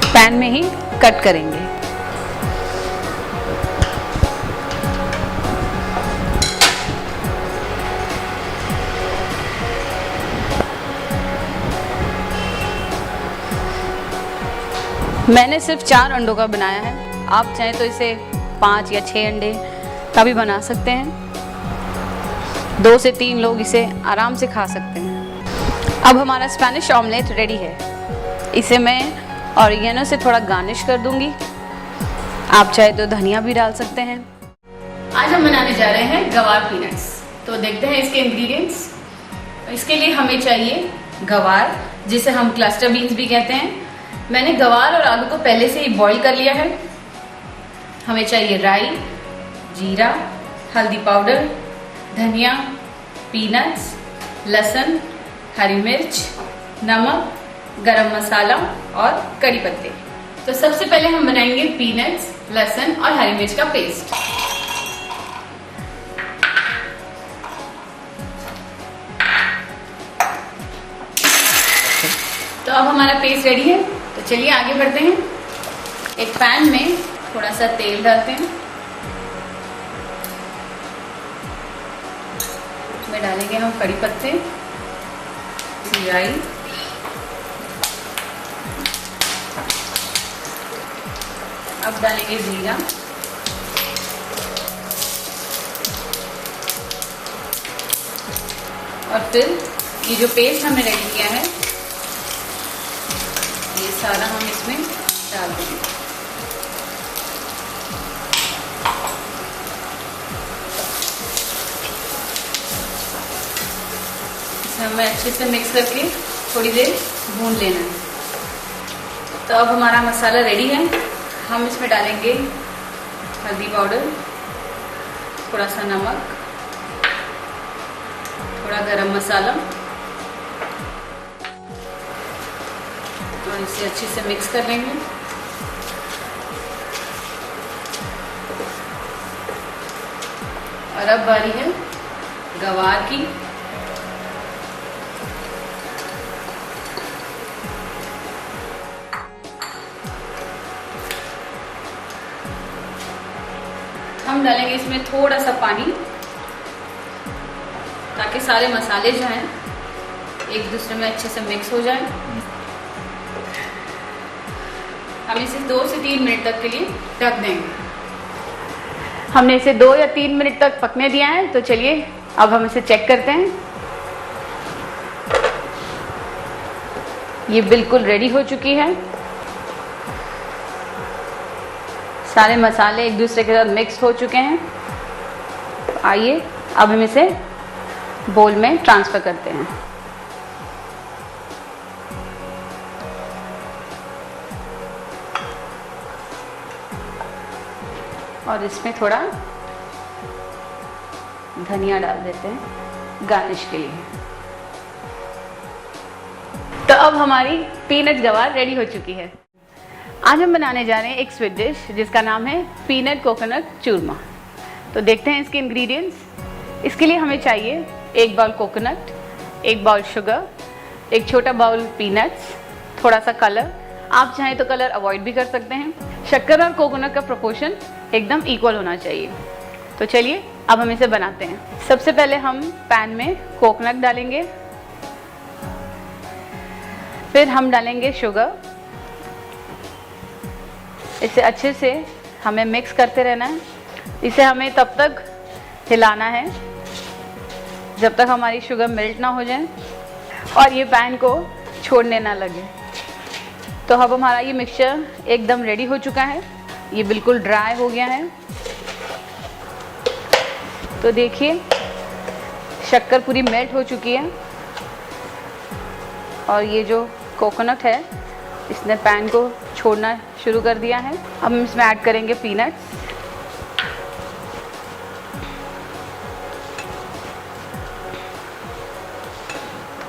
पैन में ही कट करेंगे। मैंने सिर्फ 4 अंडों का बनाया है। आप चाहें तो इसे 5 या 6 अंडे का भी बना सकते हैं। 2 से 3 लोग इसे आराम से खा सकते हैं। अब हमारा स्पेनिश ऑमलेट रेडी है। इसे मैं ऑरिगेनो से थोड़ा गार्निश कर दूंगी। आप चाहे तो धनिया भी डाल सकते हैं। आज हम बनाने जा रहे हैं गवार पीनट्स। तो देखते हैं इसके इंग्रेडिएंट्स। इसके लिए हमें चाहिए गवार, जिसे हम क्लस्टर बीन्स भी कहते हैं। मैंने गवार और आलू को पहले से ही बॉईल कर लिया है। हमें चाहिए राई, जीरा, हल्दी पाउडर, धनिया, पीनट्स, लहसुन, हरी मिर्च, नमक, गरम मसाला और कड़ी पत्ते। तो सबसे पहले हम बनाएंगे पीनट्स, लहसुन और हरी मिर्च का पेस्ट। तो अब हमारा पेस्ट रेडी है, तो चलिए आगे बढ़ते हैं। एक पैन में थोड़ा सा तेल डालते हैं, उसमें डालेंगे हम कड़ी पत्ते, जीराई, अब डालेंगे जीरा, और फिर ये जो पेस्ट हमने रेडी किया है ये सारा हम इसमें डाल देंगे। इसे हमें अच्छे से मिक्स करके थोड़ी देर भून लेना है। तो अब हमारा मसाला रेडी है, हम इसमें डालेंगे हल्दी पाउडर, थोड़ा सा नमक, थोड़ा गरम मसाला, और इसे अच्छे से मिक्स कर लेंगे। और अब बारी है गवार की। हम डालेंगे इसमें थोड़ा सा पानी, ताकि सारे मसाले जो हैं एक दूसरे में अच्छे से मिक्स हो जाए। हम इसे 2 से 3 मिनट तक के लिए ढक देंगे। हमने इसे 2 या 3 मिनट तक पकने दिया है, तो चलिए अब हम इसे चेक करते हैं। ये बिल्कुल रेडी हो चुकी है, सारे मसाले एक दूसरे के साथ मिक्स हो चुके हैं। आइए अब हम इसे बोल में ट्रांसफर करते हैं। और इसमें थोड़ा धनिया डाल देते हैं गार्निश के लिए। तो अब हमारी पीनट गवार रेडी हो चुकी है। आज हम बनाने जा रहे हैं एक स्वीट डिश जिसका नाम है पीनट कोकोनट चूरमा। तो देखते हैं इसके इंग्रेडिएंट्स। इसके लिए हमें चाहिए 1 बाउल कोकोनट, 1 बाउल शुगर, एक छोटा बाउल पीनट्स, थोड़ा सा कलर, आप चाहें तो कलर अवॉइड भी कर सकते हैं। शक्कर और कोकोनट का प्रोपोर्शन एकदम इक्वल होना चाहिए। तो चलिए अब हम इसे बनाते हैं। सबसे पहले हम पैन में कोकोनट डालेंगे, फिर हम डालेंगे शुगर। इसे अच्छे से हमें मिक्स करते रहना है। इसे हमें तब तक हिलाना है जब तक हमारी शुगर मेल्ट ना हो जाए और ये पैन को छोड़ने ना लगे। तो अब हमारा ये मिक्सचर एकदम रेडी हो चुका है, ये बिल्कुल ड्राई हो गया है। तो देखिए शक्कर पूरी मेल्ट हो चुकी है और ये जो कोकोनट है इसने पैन को छोड़ना शुरू कर दिया है। अब हम इसमें ऐड करेंगे पीनट्स,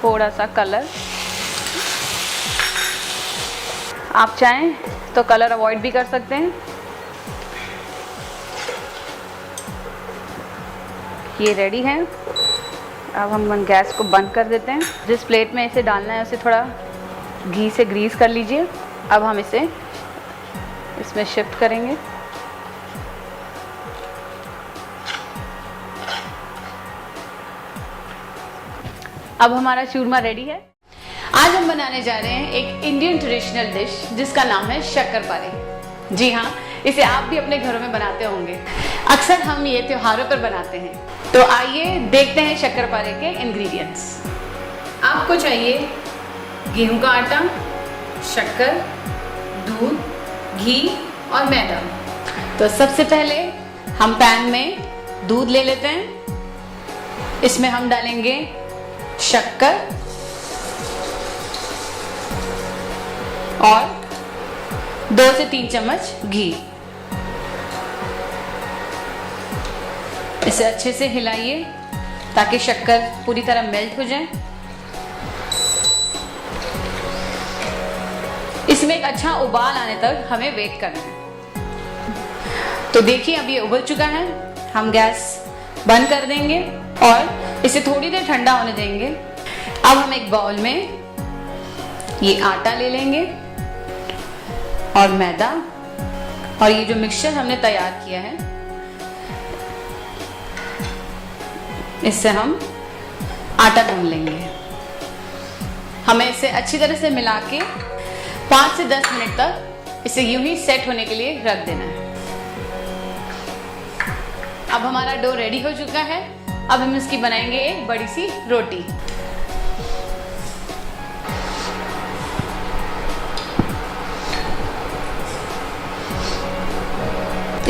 थोड़ा सा कलर, आप चाहें तो कलर अवॉइड भी कर सकते हैं। ये रेडी है। अब हम गैस को बंद कर देते हैं। जिस प्लेट में इसे डालना है उसे थोड़ा घी से ग्रीस कर लीजिए। अब हम इसे इसमें शिफ्ट करेंगे। अब हमारा चूरमा रेडी है। आज हम बनाने जा रहे हैं एक इंडियन ट्रेडिशनल डिश जिसका नाम है शक्करपारे। जी हाँ, इसे आप भी अपने घरों में बनाते होंगे। अक्सर हम ये त्योहारों पर बनाते हैं। तो आइए देखते हैं शक्करपारे के इंग्रेडिएंट्स। आपको चाहिए गेहूं का आटा, शक्कर, दूध, घी और मैदा। तो सबसे पहले हम पैन में दूध ले लेते हैं। इसमें हम डालेंगे शक्कर और 2 से 3 चम्मच घी। इसे अच्छे से हिलाइए ताकि शक्कर पूरी तरह मेल्ट हो जाए। इसमें एक अच्छा उबाल आने तक हमें वेट करना है। तो देखिए अब ये उबल चुका है, हम गैस बंद कर देंगे और इसे थोड़ी देर ठंडा होने देंगे। अब हम एक बाउल में ये आटा ले लेंगे और मैदा और ये जो मिक्सचर हमने तैयार किया है इससे हम आटा गूंथ लेंगे। हमें इसे अच्छी तरह से मिला के 5 से 10 मिनट तक इसे यूं ही सेट होने के लिए रख देना है। अब हमारा डो रेडी हो चुका है। अब हम इसकी बनाएंगे एक बड़ी सी रोटी।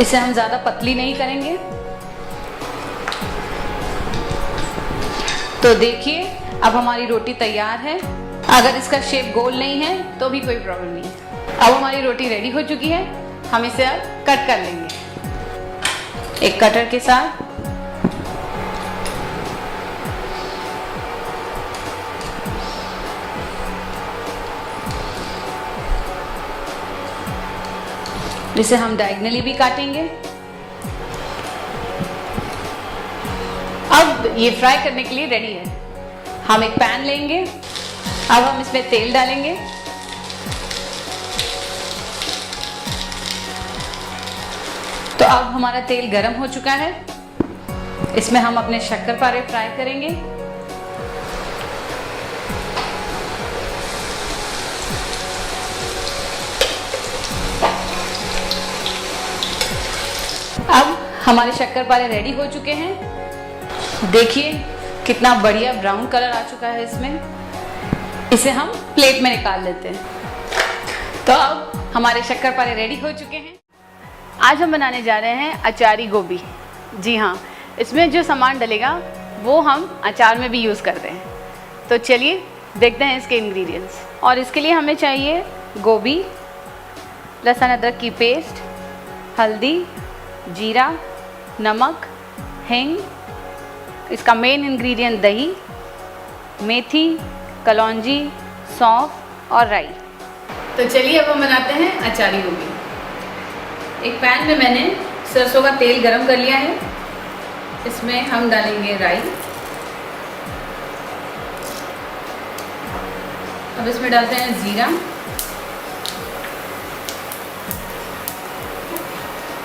इसे हम ज्यादा पतली नहीं करेंगे। तो देखिए अब हमारी रोटी तैयार है। अगर इसका शेप गोल नहीं है तो भी कोई प्रॉब्लम नहीं है। अब हमारी रोटी रेडी हो चुकी है, हम इसे अब कट कर लेंगे एक कटर के साथ। जिसे हम डायगनली भी काटेंगे। अब ये फ्राई करने के लिए रेडी है। हम एक पैन लेंगे, अब हम इसमें तेल डालेंगे। तो अब हमारा तेल गरम हो चुका है, इसमें हम अपने शक्करपारे फ्राई करेंगे। अब हमारे शक्करपारे रेडी हो चुके हैं। देखिए कितना बढ़िया ब्राउन कलर आ चुका है इसमें। इसे हम प्लेट में निकाल लेते हैं। तो अब हमारे शक्करपारे रेडी हो चुके हैं। आज हम बनाने जा रहे हैं अचारी गोभी। जी हाँ, इसमें जो सामान डलेगा वो हम अचार में भी यूज़ करते हैं। तो चलिए देखते हैं इसके इंग्रेडिएंट्स। और इसके लिए हमें चाहिए गोभी, लहसुन अदरक की पेस्ट, हल्दी, जीरा, नमक, हींग, इसका मेन इंग्रेडिएंट दही, मेथी, कलौंजी, सौंफ और राई। तो चलिए अब हम बनाते हैं अचारी गोभी। एक पैन में मैंने सरसों का तेल गरम कर लिया है, इसमें हम डालेंगे राई। अब इसमें डालते हैं जीरा,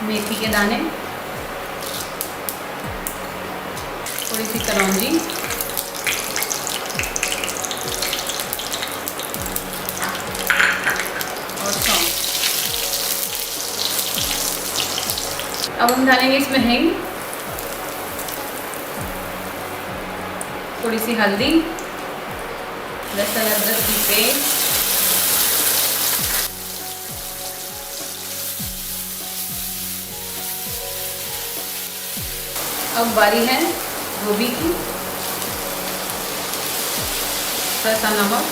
मेथी के दाने, थोड़ी सी कलौंजी और सौंफ। अब हम डालेंगे इसमें हींग, थोड़ी सी हल्दी, लहसुन अदरक की पेस्ट, अब बारी है गोभी की, थोड़ा सा नमक,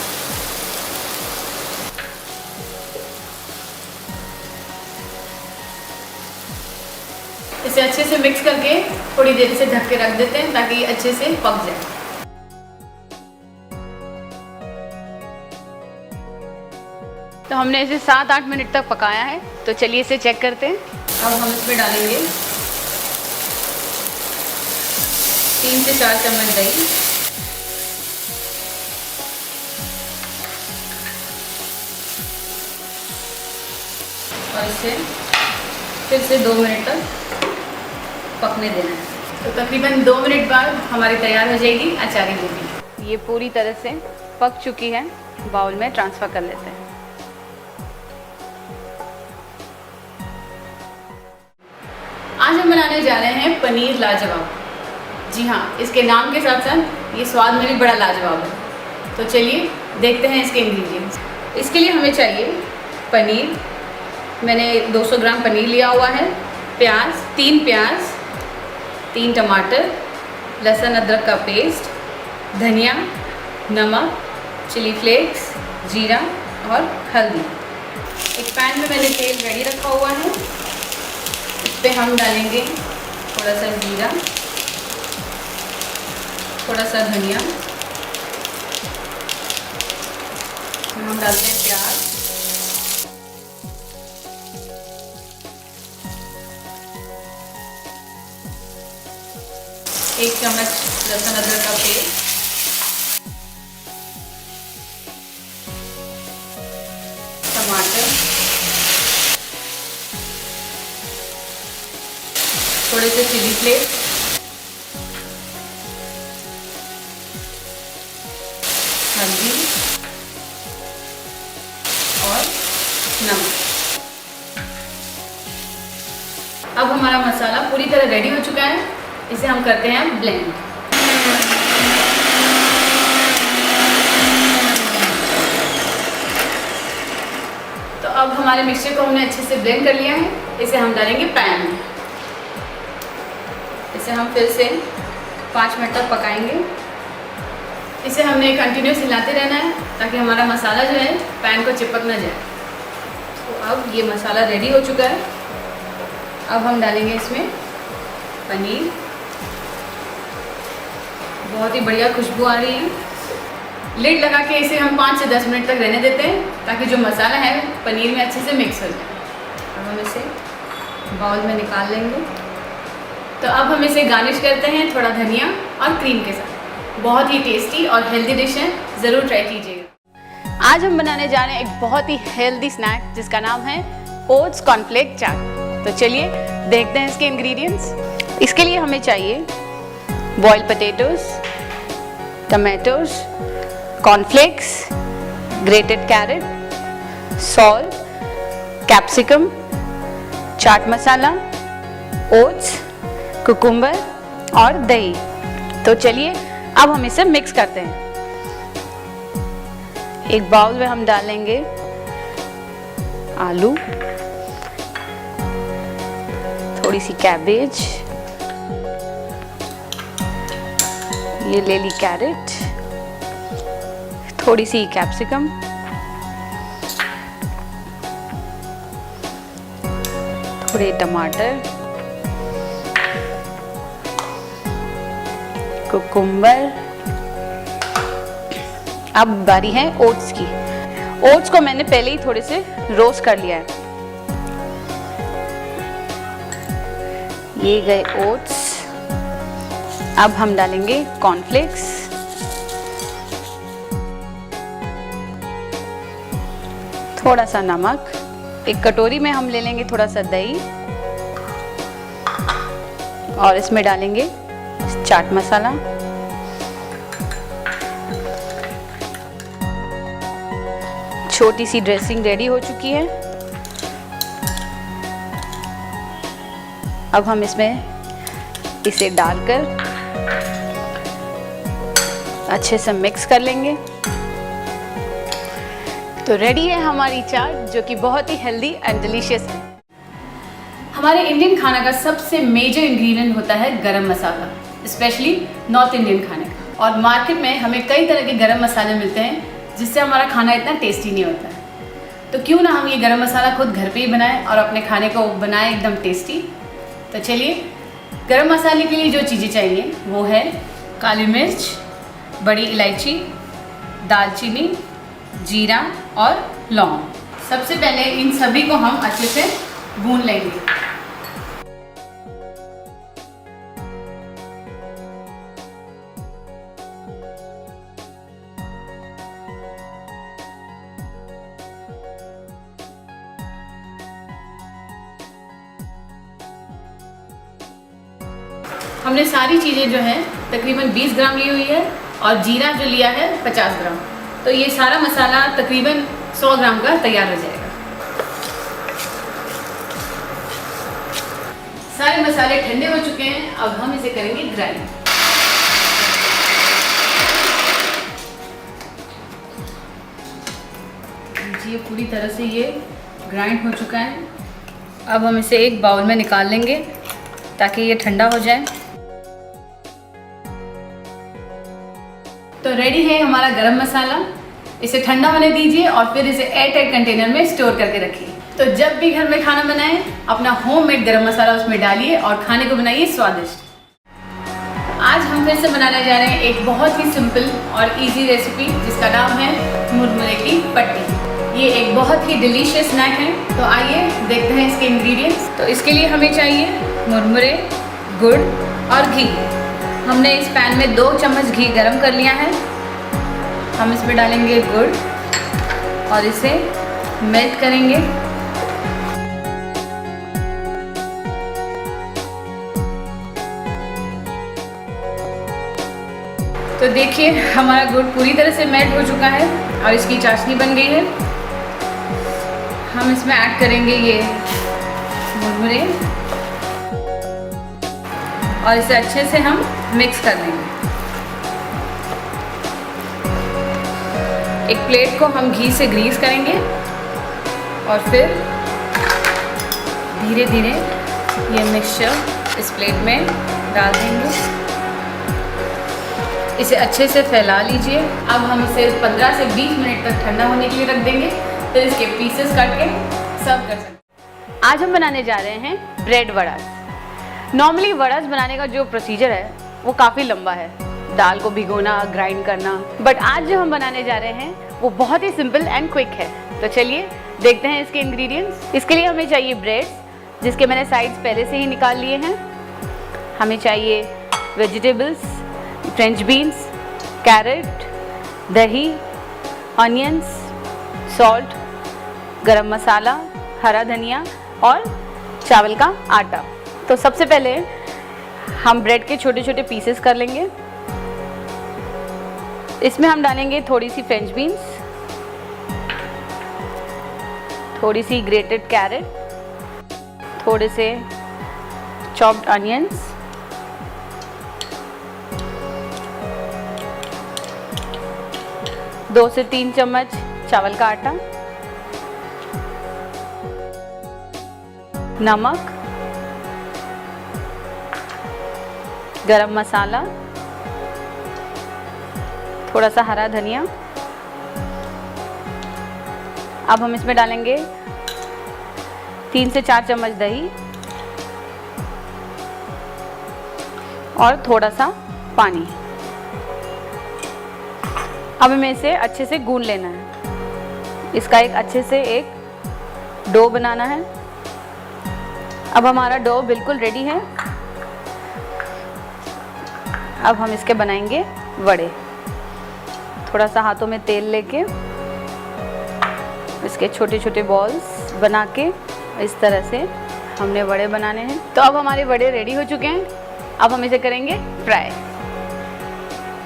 इसे अच्छे से मिक्स करके थोड़ी देर से ढक के रख देते हैं ताकि ये अच्छे से पक जाए। तो हमने इसे 7-8 मिनट तक पकाया है। तो चलिए इसे चेक करते हैं। अब हम इसमें डालेंगे 3 से 4 चम्मच दही, और इसे फिर से 2 मिनट तक पकने देना है। तो तकरीबन 2 मिनट बाद हमारी तैयार हो जाएगी अचारी गोभी। ये पूरी तरह से पक चुकी है, बाउल में ट्रांसफ़र कर लेते हैं। आज हम बनाने जा रहे हैं पनीर लाजवाब। जी हाँ, इसके नाम के साथ साथ ये स्वाद में भी बड़ा लाजवाब है। तो चलिए देखते हैं इसके इंग्रेडिएंट्स। इसके लिए हमें चाहिए पनीर, मैंने 200 ग्राम पनीर लिया हुआ है, प्याज, 3 प्याज, 3 टमाटर, लहसुन अदरक का पेस्ट, धनिया, नमक, चिली फ्लेक्स, जीरा और हल्दी। एक पैन में मैंने तेल रेडी रखा हुआ है, इस पर हम डालेंगे थोड़ा सा जीरा, थोड़ा सा धनिया, हम डालते हैं प्याज, 1 चम्मच लहसुन अदरक का पेस्ट, टमाटर, थोड़े से चिली फ्लेक्स, हल्दी और नमक। अब हमारा मसाला पूरी तरह रेडी हो चुका है, इसे हम करते हैं ब्लेंड। तो अब हमारे मिक्सचर को हमने अच्छे से ब्लेंड कर लिया है, इसे हम डालेंगे पैन में। इसे हम फिर से 5 मिनट तक पकाएंगे। इसे हमने कंटिन्यूस हिलाते रहना है ताकि हमारा मसाला जो है पैन को चिपक ना जाए। तो अब ये मसाला रेडी हो चुका है। अब हम डालेंगे इसमें पनीर। बहुत ही बढ़िया खुशबू आ रही है। लिड लगा के इसे हम 5 से 10 मिनट तक रहने देते हैं ताकि जो मसाला है पनीर में अच्छे से मिक्स हो जाए। अब हम इसे बाउल में निकाल लेंगे। तो अब हम इसे गार्निश करते हैं थोड़ा धनिया और क्रीम के साथ। बहुत ही टेस्टी और हेल्दी डिश है, ज़रूर ट्राई कीजिएगा। आज हम बनाने जा रहे हैं एक बहुत ही हेल्दी स्नैक जिसका नाम है ओट्स कॉर्नफ्लेक्स चाट। तो चलिए देखते हैं इसके इंग्रेडिएंट्स। इसके लिए हमें चाहिए boiled potatoes, tomatoes, cornflakes, grated carrot, salt, capsicum, chaat masala, oats, cucumber और दही। तो चलिए अब हम इसे मिक्स करते हैं। एक बाउल में हम डालेंगे आलू, थोड़ी सी कैबेज, ये ले ली कैरेट, थोड़ी सी कैप्सिकम, थोड़े टमाटर, कुकुम्बर। अब बारी है ओट्स की। ओट्स को मैंने पहले ही थोड़े से रोस्ट कर लिया है। ये गए ओट्स। अब हम डालेंगे कॉर्नफ्लेक्स, थोड़ा सा नमक, एक कटोरी में हम ले लेंगे थोड़ा सा दही और इसमें डालेंगे चाट मसाला, छोटी सी ड्रेसिंग रेडी हो चुकी है। अब हम इसमें इसे डालकर अच्छे से मिक्स कर लेंगे। तो रेडी है हमारी चाट जो कि बहुत ही हेल्दी एंड डिलीशियस है। हमारे इंडियन खाना का सबसे मेजर इंग्रेडिएंट होता है गरम मसाला, स्पेशली नॉर्थ इंडियन खाने का। और मार्केट में हमें कई तरह के गरम मसाले मिलते हैं जिससे हमारा खाना इतना टेस्टी नहीं होता है। तो क्यों ना हम ये गरम मसाला खुद घर पे ही बनाएं और अपने खाने को बनाएं एकदम टेस्टी। तो चलिए, गरम मसाले के लिए जो चीज़ें चाहिए वो है काली मिर्च, बड़ी इलायची, दालचीनी, जीरा और लौंग। सबसे पहले इन सभी को हम अच्छे से भून लेंगे। हमने सारी चीज़ें जो है तकरीबन 20 ग्राम ली हुई है और जीरा जो लिया है 50 ग्राम। तो ये सारा मसाला तकरीबन 100 ग्राम का तैयार हो जाएगा। सारे मसाले ठंडे हो चुके हैं, अब हम इसे करेंगे ग्राइंड। ये पूरी तरह से ये ग्राइंड हो चुका है। अब हम इसे एक बाउल में निकाल लेंगे ताकि ये ठंडा हो जाए। तो रेडी है हमारा गरम मसाला। इसे ठंडा होने दीजिए और फिर इसे एयर टाइट कंटेनर में स्टोर करके रखिए। तो जब भी घर में खाना बनाएं, अपना होममेड गरम मसाला उसमें डालिए और खाने को बनाइए स्वादिष्ट। आज हम फिर से बनाने जा रहे हैं एक बहुत ही सिंपल और इजी रेसिपी जिसका नाम है मुरमुरे की पट्टी। ये एक बहुत ही डिलीशियस स्नैक है। तो आइए देखते हैं इसके इंग्रेडिएंट्स। तो इसके लिए हमें चाहिए मुरमुरे, गुड़ और घी। हमने इस पैन में 2 चम्मच घी गरम कर लिया है। हम इसमें डालेंगे गुड़ और इसे मेल्ट करेंगे। तो देखिए हमारा गुड़ पूरी तरह से मेल्ट हो चुका है और इसकी चाशनी बन गई है। हम इसमें ऐड करेंगे ये मुरमुरे और इसे अच्छे से हम मिक्स कर लेंगे। एक प्लेट को हम घी से ग्रीस करेंगे और फिर धीरे धीरे ये मिक्सचर इस प्लेट में डाल देंगे। इसे अच्छे से फैला लीजिए। अब हम इसे 15 से 20 मिनट तक ठंडा होने के लिए रख देंगे, फिर इसके पीसेस काट के सर्व कर सकते हैं। आज हम बनाने जा रहे हैं ब्रेड वड़ास। नॉर्मली वड़ास बनाने का जो प्रोसीजर है वो काफ़ी लंबा है, दाल को भिगोना, ग्राइंड करना, बट आज जो हम बनाने जा रहे हैं वो बहुत ही सिंपल एंड क्विक है। तो चलिए देखते हैं इसके इंग्रेडिएंट्स। इसके लिए हमें चाहिए ब्रेड, जिसके मैंने साइड्स पहले से ही निकाल लिए हैं। हमें चाहिए वेजिटेबल्स, फ्रेंच बीन्स, कैरेट, दही, ऑनियंस, सॉल्ट, गरम मसाला, हरा धनिया और चावल का आटा। तो सबसे पहले हम ब्रेड के छोटे छोटे पीसेस कर लेंगे। इसमें हम डालेंगे थोड़ी सी फ्रेंच बीन्स, थोड़ी सी ग्रेटेड कैरेट, थोड़े से चॉप्ड ऑनियंस, 2 से 3 चम्मच चावल का आटा, नमक, गरम मसाला, थोड़ा सा हरा धनिया। अब हम इसमें डालेंगे 3 से 4 चम्मच दही और थोड़ा सा पानी। अब हमें इसे अच्छे से गूंद लेना है। इसका एक अच्छे से एक डो बनाना है। अब हमारा डो बिल्कुल रेडी है। अब हम इसके बनाएंगे वड़े। थोड़ा सा हाथों में तेल लेके इसके छोटे छोटे बॉल्स बना के इस तरह से हमने वड़े बनाने हैं। तो अब हमारे वड़े रेडी हो चुके हैं। अब हम इसे करेंगे फ्राई।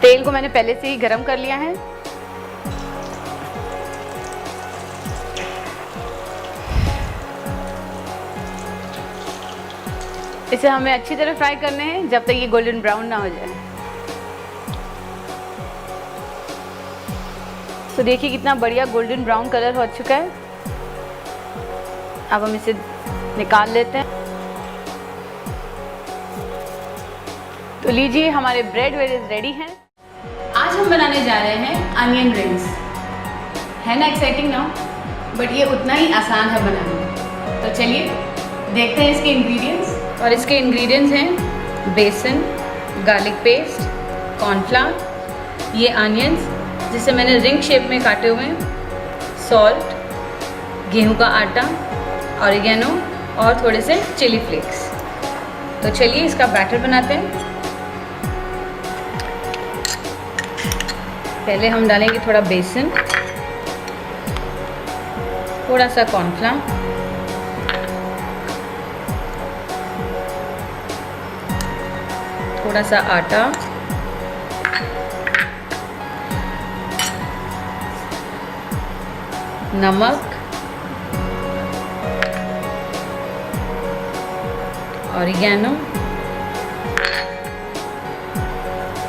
तेल को मैंने पहले से ही गरम कर लिया है। इसे हमें अच्छी तरह फ्राई करने हैं जब तक ये गोल्डन ब्राउन ना हो जाए। तो देखिए कितना बढ़िया गोल्डन ब्राउन कलर हो चुका है। अब हम इसे निकाल लेते हैं। तो लीजिए हमारे ब्रेड वेडीज रेडी हैं। आज हम बनाने जा रहे हैं अनियन रिंग्स। है ना एक्साइटिंग ना? बट ये उतना ही आसान है बनाना। तो चलिए देखते हैं इसके इंग्रेडिएंट्स। और इसके इंग्रेडिएंट्स हैं बेसन, गार्लिक पेस्ट, कॉर्नफ्लावर, ये अनियंस जिसे मैंने रिंग शेप में काटे हुए हैं, सॉल्ट, गेहूं का आटा, ऑरिगेनो और थोड़े से चिली फ्लेक्स। तो चलिए इसका बैटर बनाते हैं। पहले हम डालेंगे थोड़ा बेसन, थोड़ा सा कॉर्नफ्लावर, थोड़ा सा आटा, नमक, ऑरिगेनो,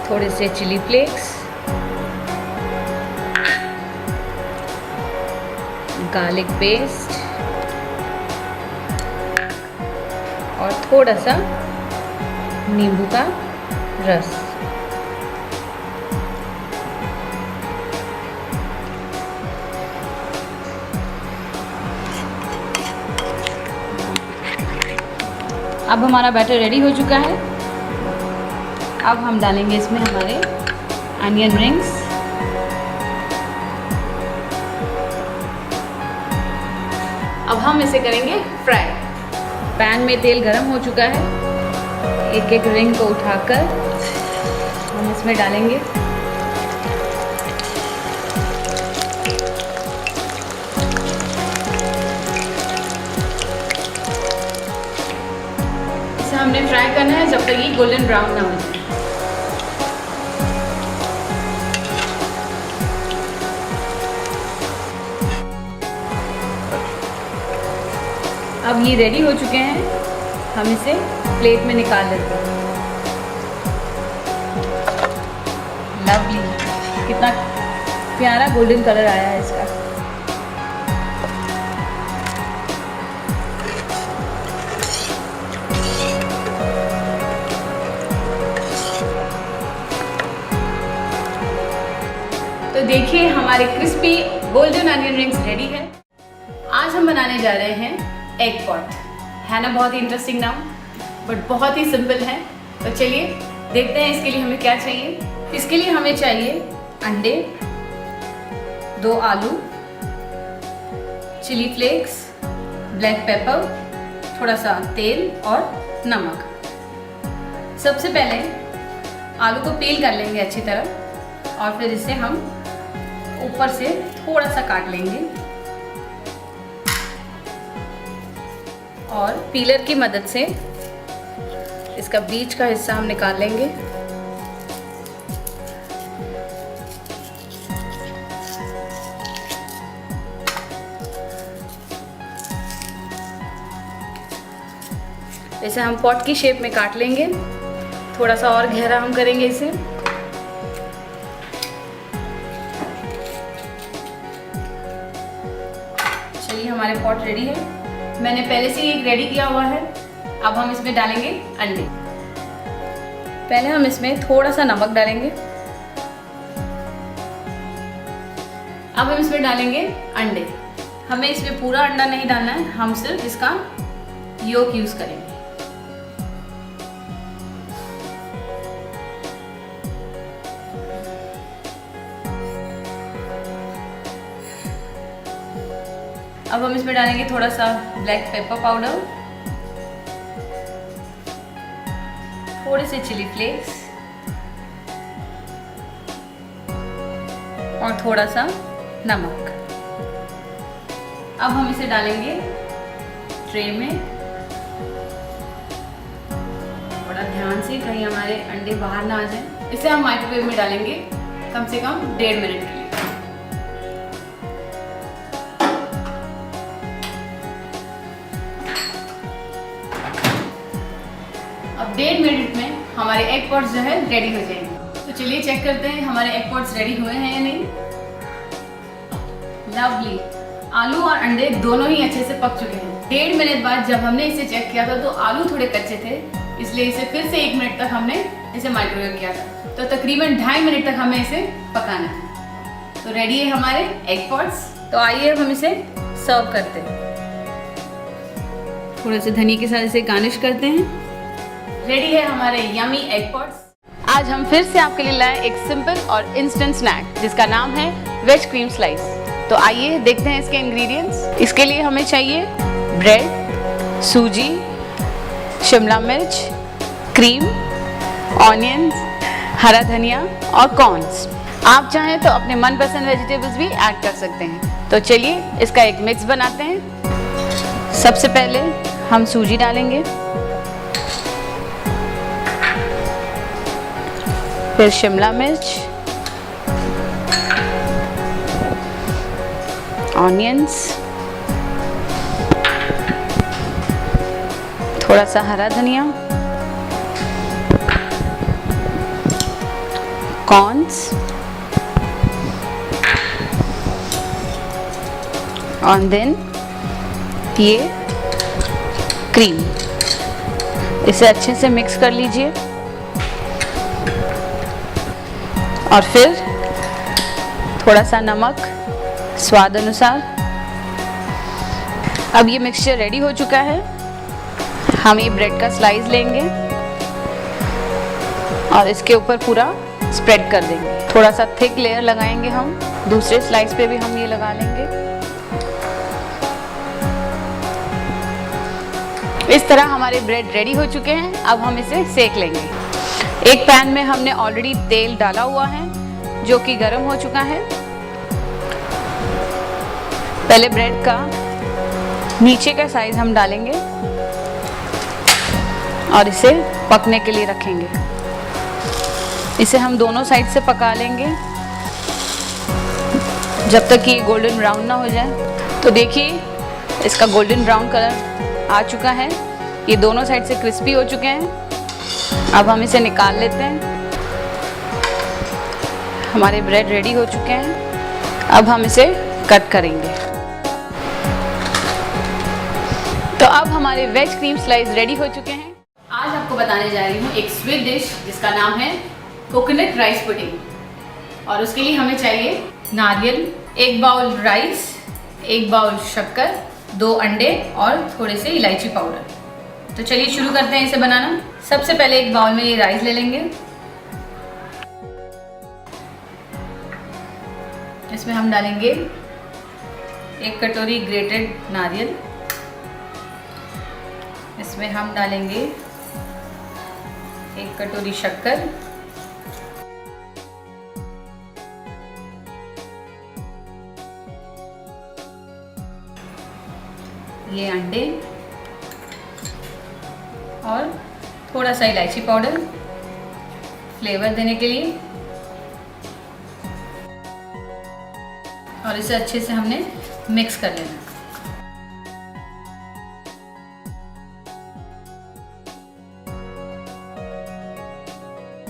थोड़े से चिली फ्लेक्स, गार्लिक पेस्ट और थोड़ा सा नींबू का रस। अब हमारा बैटर रेडी हो चुका है। अब हम डालेंगे इसमें हमारे अनियन रिंग्स। अब हम इसे करेंगे फ्राई। पैन में तेल गरम हो चुका है। एक एक रिंग को उठाकर हम इसमें डालेंगे इसे हमने फ्राई करना है जब तक ये गोल्डन ब्राउन ना हो जाए। अब ये रेडी हो चुके हैं, हम इसे प्लेट में निकाल लेते हैं। लवली, कितना प्यारा गोल्डन कलर आया है इसका। तो देखिए हमारे crispy golden onion rings ready है। आज हम बनाने जा रहे हैं एग पॉट। है ना बहुत ही इंटरेस्टिंग नाम, बट बहुत ही सिंपल है। तो चलिए देखते हैं इसके लिए हमें क्या चाहिए। इसके लिए हमें चाहिए अंडे, 2 आलू, चिली फ्लेक्स, ब्लैक पेपर, थोड़ा सा तेल और नमक। सबसे पहले आलू को पील कर लेंगे अच्छी तरह और फिर इसे हम ऊपर से थोड़ा सा काट लेंगे और पीलर की मदद से इसका बीच का हिस्सा हम निकाल लेंगे। इसे हम पॉट की शेप में काट लेंगे, थोड़ा सा और गहरा हम करेंगे इसे। चलिए हमारे पॉट रेडी है। मैंने पहले से ही एक रेडी किया हुआ है। अब हम इसमें डालेंगे अंडे। पहले हम इसमें थोड़ा सा नमक डालेंगे। अब हम इसमें डालेंगे अंडे। हमें इसमें पूरा अंडा नहीं डालना है, हम सिर्फ इसका योक यूज करेंगे। अब हम इसमें डालेंगे थोड़ा सा ब्लैक पेपर पाउडर, थोड़े से चिली फ्लेक्स और थोड़ा सा नमक। अब हम इसे डालेंगे ट्रे में। बड़ा ध्यान से, कहीं हमारे अंडे बाहर ना आ जाए। इसे हम माइक्रोवेव में डालेंगे कम से कम 1.5 मिनट के लिए। अब 1.5 मिनट में हमारे एग पॉट्स जो है रेडी हो जाएंगे। तो चलिए चेक करते हैं हमारे एग पॉट्स रेडी हुए हैं या नहीं। लवली, आलू और अंडे दोनों ही अच्छे से पक चुके हैं। 1.5 मिनट बाद जब हमने इसे चेक किया था तो आलू थोड़े कच्चे थे, इसलिए इसे फिर से 1 मिनट तक हमने इसे माइक्रोवेव किया था। तो तकरीबन 2.5 मिनट तक हमें इसे पकाना है। तो रेडी है हमारे एग पॉट्स। तो आइए अब हम इसे सर्व करते हैं। थोड़ा सा धनिया के साथ इसे गार्निश करते हैं। रेडी है हमारे यमी एग पॉट्स। आज हम फिर से आपके लिए लाए एक सिंपल और इंस्टेंट स्नैक जिसका नाम है वेज क्रीम स्लाइस। तो आइए देखते हैं इसके इंग्रेडिएंट्स। इसके लिए हमें चाहिए ब्रेड, सूजी, शिमला मिर्च, क्रीम, ऑनियंस, हरा धनिया और कॉर्न्स। आप चाहें तो अपने मनपसंद वेजिटेबल्स भी ऐड कर सकते हैं। तो चलिए इसका एक मिक्स बनाते हैं। सबसे पहले हम सूजी डालेंगे, फिर शिमला मिर्च, ऑनियंस, थोड़ा सा हरा धनिया, कॉर्न्स और देन ये क्रीम। इसे अच्छे से मिक्स कर लीजिए और फिर थोड़ा सा नमक स्वाद अनुसार। अब ये मिक्सचर रेडी हो चुका है। हम ये ब्रेड का स्लाइस लेंगे और इसके ऊपर पूरा स्प्रेड कर देंगे। थोड़ा सा थिक लेयर लगाएंगे हम, दूसरे स्लाइस पे भी हम ये लगा लेंगे। इस तरह हमारे ब्रेड रेडी हो चुके हैं। अब हम इसे सेक लेंगे। एक पैन में हमने ऑलरेडी तेल डाला हुआ है जो कि गर्म हो चुका है। पहले ब्रेड का नीचे का साइज हम डालेंगे और इसे पकने के लिए रखेंगे। इसे हम दोनों साइड से पका लेंगे जब तक कि गोल्डन ब्राउन ना हो जाए। तो देखिए इसका गोल्डन ब्राउन कलर आ चुका है, ये दोनों साइड से क्रिस्पी हो चुके हैं। अब हम इसे निकाल लेते हैं। हमारे ब्रेड रेडी हो चुके हैं, अब हम इसे कट करेंगे। तो अब हमारे वेज क्रीम स्लाइस रेडी हो चुके हैं। आज आपको बताने जा रही हूँ एक स्वीट डिश जिसका नाम है कोकोनट राइस पुडिंग। और उसके लिए हमें चाहिए नारियल, 1 बाउल राइस, 1 बाउल शक्कर, 2 अंडे और थोड़े से इलायची पाउडर। तो चलिए शुरू करते हैं इसे बनाना। सबसे पहले एक बाउल में ये राइस ले लेंगे। इसमें हम डालेंगे 1 कटोरी ग्रेटेड नारियल। इसमें हम डालेंगे 1 कटोरी शक्कर, ये अंडे और थोड़ा सा इलायची पाउडर फ्लेवर देने के लिए। और इसे अच्छे से हमने मिक्स कर लेना।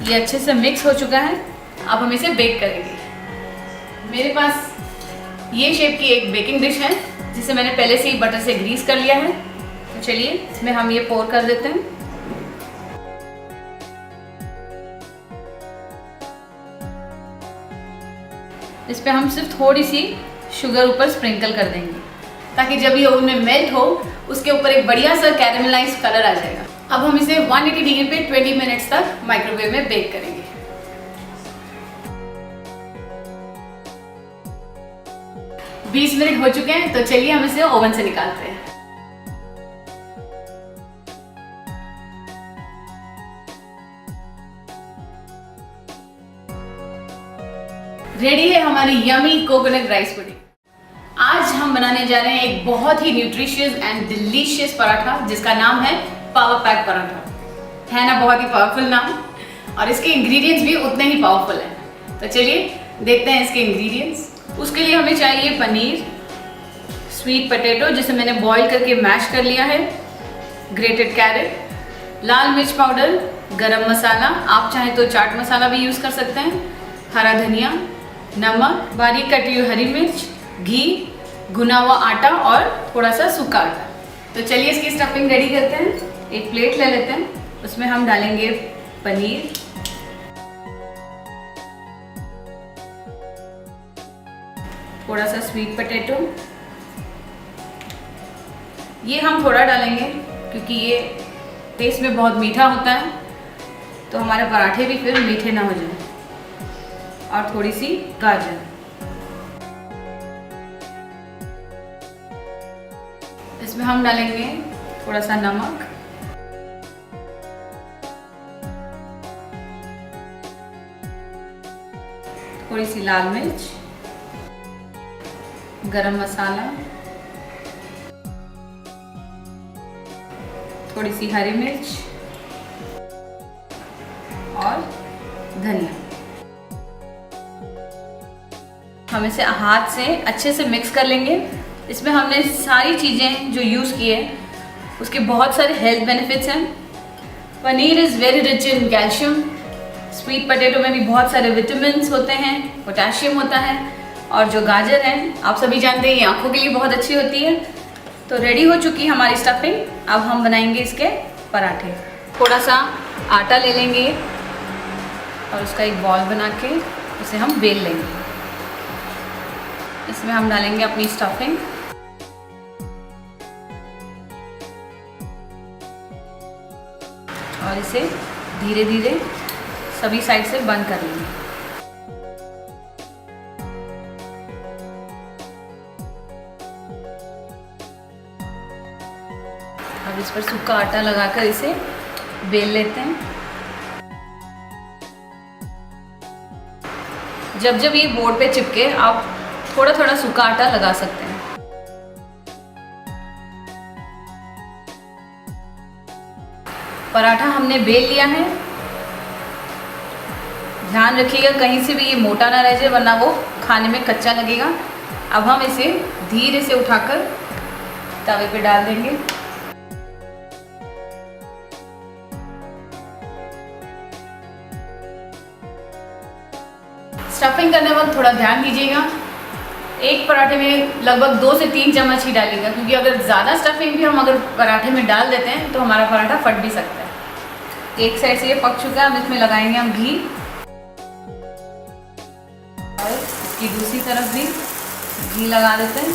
ये अच्छे से मिक्स हो चुका है, अब हम इसे बेक करेंगे। मेरे पास ये शेप की एक बेकिंग डिश है जिसे मैंने पहले से ही बटर से ग्रीस कर लिया है। तो चलिए इसमें हम ये पोर कर देते हैं। इस पे हम सिर्फ थोड़ी सी शुगर ऊपर स्प्रिंकल कर देंगे ताकि जब ये ओवन में मेल्ट हो उसके ऊपर एक बढ़िया सा कैरेमलाइज कलर आ जाएगा। अब हम इसे 180 डिग्री पे 20 मिनट्स तक माइक्रोवेव में बेक करेंगे। बीस मिनट हो चुके हैं, तो चलिए हम इसे ओवन से निकालते हैं। रेडी है हमारी यमी कोकोनट राइस पुडिंग। आज हम बनाने जा रहे हैं एक बहुत ही न्यूट्रिशियस एंड डिलीशियस पराठा जिसका नाम है पावर पैक पराठा। है ना बहुत ही पावरफुल नाम, और इसके इंग्रेडिएंट्स भी उतने ही पावरफुल हैं। तो चलिए देखते हैं इसके इंग्रेडिएंट्स। उसके लिए हमें चाहिए पनीर, स्वीट पोटैटो जिसे मैंने बॉईल करके मैश कर लिया है, ग्रेटेड कैरेट, लाल मिर्च पाउडर, गरम मसाला, आप चाहें तो चाट मसाला भी यूज़ कर सकते हैं, हरा धनिया, नमक, बारीक कटी हुई हरी मिर्च, घी, भुना हुआ आटा और थोड़ा सा सूखा आटा। तो चलिए इसकी स्टफिंग रेडी करते हैं। एक प्लेट ले लेते हैं, उसमें हम डालेंगे पनीर, थोड़ा सा स्वीट पोटैटो, ये हम थोड़ा डालेंगे क्योंकि ये टेस्ट में बहुत मीठा होता है तो हमारे पराठे भी फिर मीठे ना हो जाए, और थोड़ी सी गाजर। इसमें हम डालेंगे थोड़ा सा नमक, थोड़ी सी लाल मिर्च, गरम मसाला, थोड़ी सी हरी मिर्च और धनिया। हम इसे हाथ से अच्छे से मिक्स कर लेंगे। इसमें हमने सारी चीज़ें जो यूज़ की है उसके बहुत सारे हेल्थ बेनिफिट्स हैं। Paneer is very rich in calcium, sweet potato में भी बहुत सारे विटामिन्स होते हैं, पोटेशियम होता है, और जो गाजर है आप सभी जानते हैं ये आँखों के लिए बहुत अच्छी होती है। तो रेडी हो चुकी है हमारी स्टफिंग। अब हम बनाएंगे इसके पराठे। थोड़ा सा आटा ले लेंगे और उसका एक बॉल बना के उसे हम बेल लेंगे। इसमें हम डालेंगे अपनी स्टफिंग, और इसे धीरे धीरे सभी साइड से बंद कर लेंगे। अब इस पर सूखा आटा लगाकर इसे बेल लेते हैं। जब जब ये बोर्ड पे चिपके आप थोड़ा थोड़ा सूखा आटा लगा सकते हैं। पराठा हमने बेल लिया है। ध्यान रखिएगा कहीं से भी ये मोटा ना रह जाए, वरना वो खाने में कच्चा लगेगा। अब हम इसे धीरे से उठाकर तवे पे डाल देंगे। स्टफिंग करने वक्त थोड़ा ध्यान दीजिएगा, एक पराठे में लगभग 2 से 3 चम्मच ही डालिएगा, क्योंकि अगर ज़्यादा स्टफिंग भी हम अगर पराठे में डाल देते हैं तो हमारा पराठा फट भी सकता है। एक साइड से ये पक चुका है, अब इसमें लगाएंगे हम घी और इसकी दूसरी तरफ भी घी लगा देते हैं।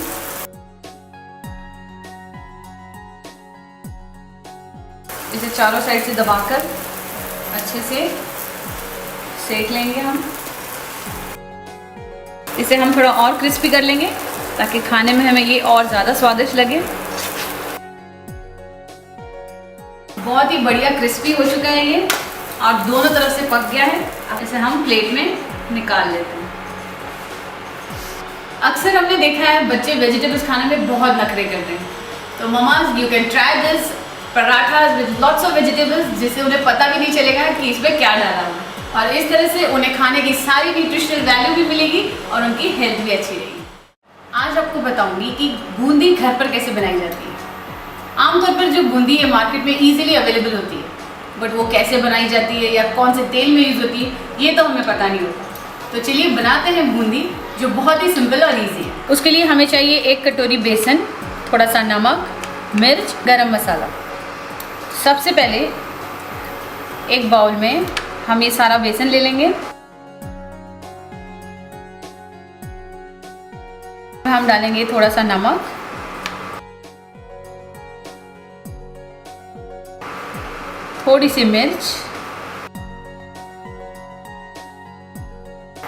इसे चारों साइड से दबाकर अच्छे से सेक लेंगे हम। इसे हम थोड़ा और क्रिस्पी कर लेंगे ताकि खाने में हमें ये और ज़्यादा स्वादिष्ट लगे। बहुत ही बढ़िया क्रिस्पी हो चुका है ये और दोनों तरफ से पक गया है। अब इसे हम प्लेट में निकाल लेते हैं। अक्सर हमने देखा है बच्चे वेजिटेबल्स खाने में बहुत नखरे करते हैं, तो mama's you can try this parathas with lots of vegetables, जिससे उन्हें पता भी नहीं चलेगा कि इसमें क्या डाला हुआ है, और इस तरह से उन्हें खाने की सारी न्यूट्रिशनल वैल्यू भी मिलेगी और उनकी हेल्थ भी अच्छी रहेगी। आज आपको बताऊंगी कि बूंदी घर पर कैसे बनाई जाती है। आमतौर पर जो बूंदी है मार्केट में इजीली अवेलेबल होती है, बट वो कैसे बनाई जाती है या कौन से तेल में यूज़ होती है ये तो हमें पता नहीं होता। तो चलिए बनाते हैं बूंदी, जो बहुत ही सिंपल और ईजी है। उसके लिए हमें चाहिए 1 कटोरी बेसन, थोड़ा सा नमक, मिर्च, गरम मसाला। सबसे पहले एक बाउल में हम ये सारा बेसन ले लेंगे। हम डालेंगे थोड़ा सा नमक, थोड़ी सी मिर्च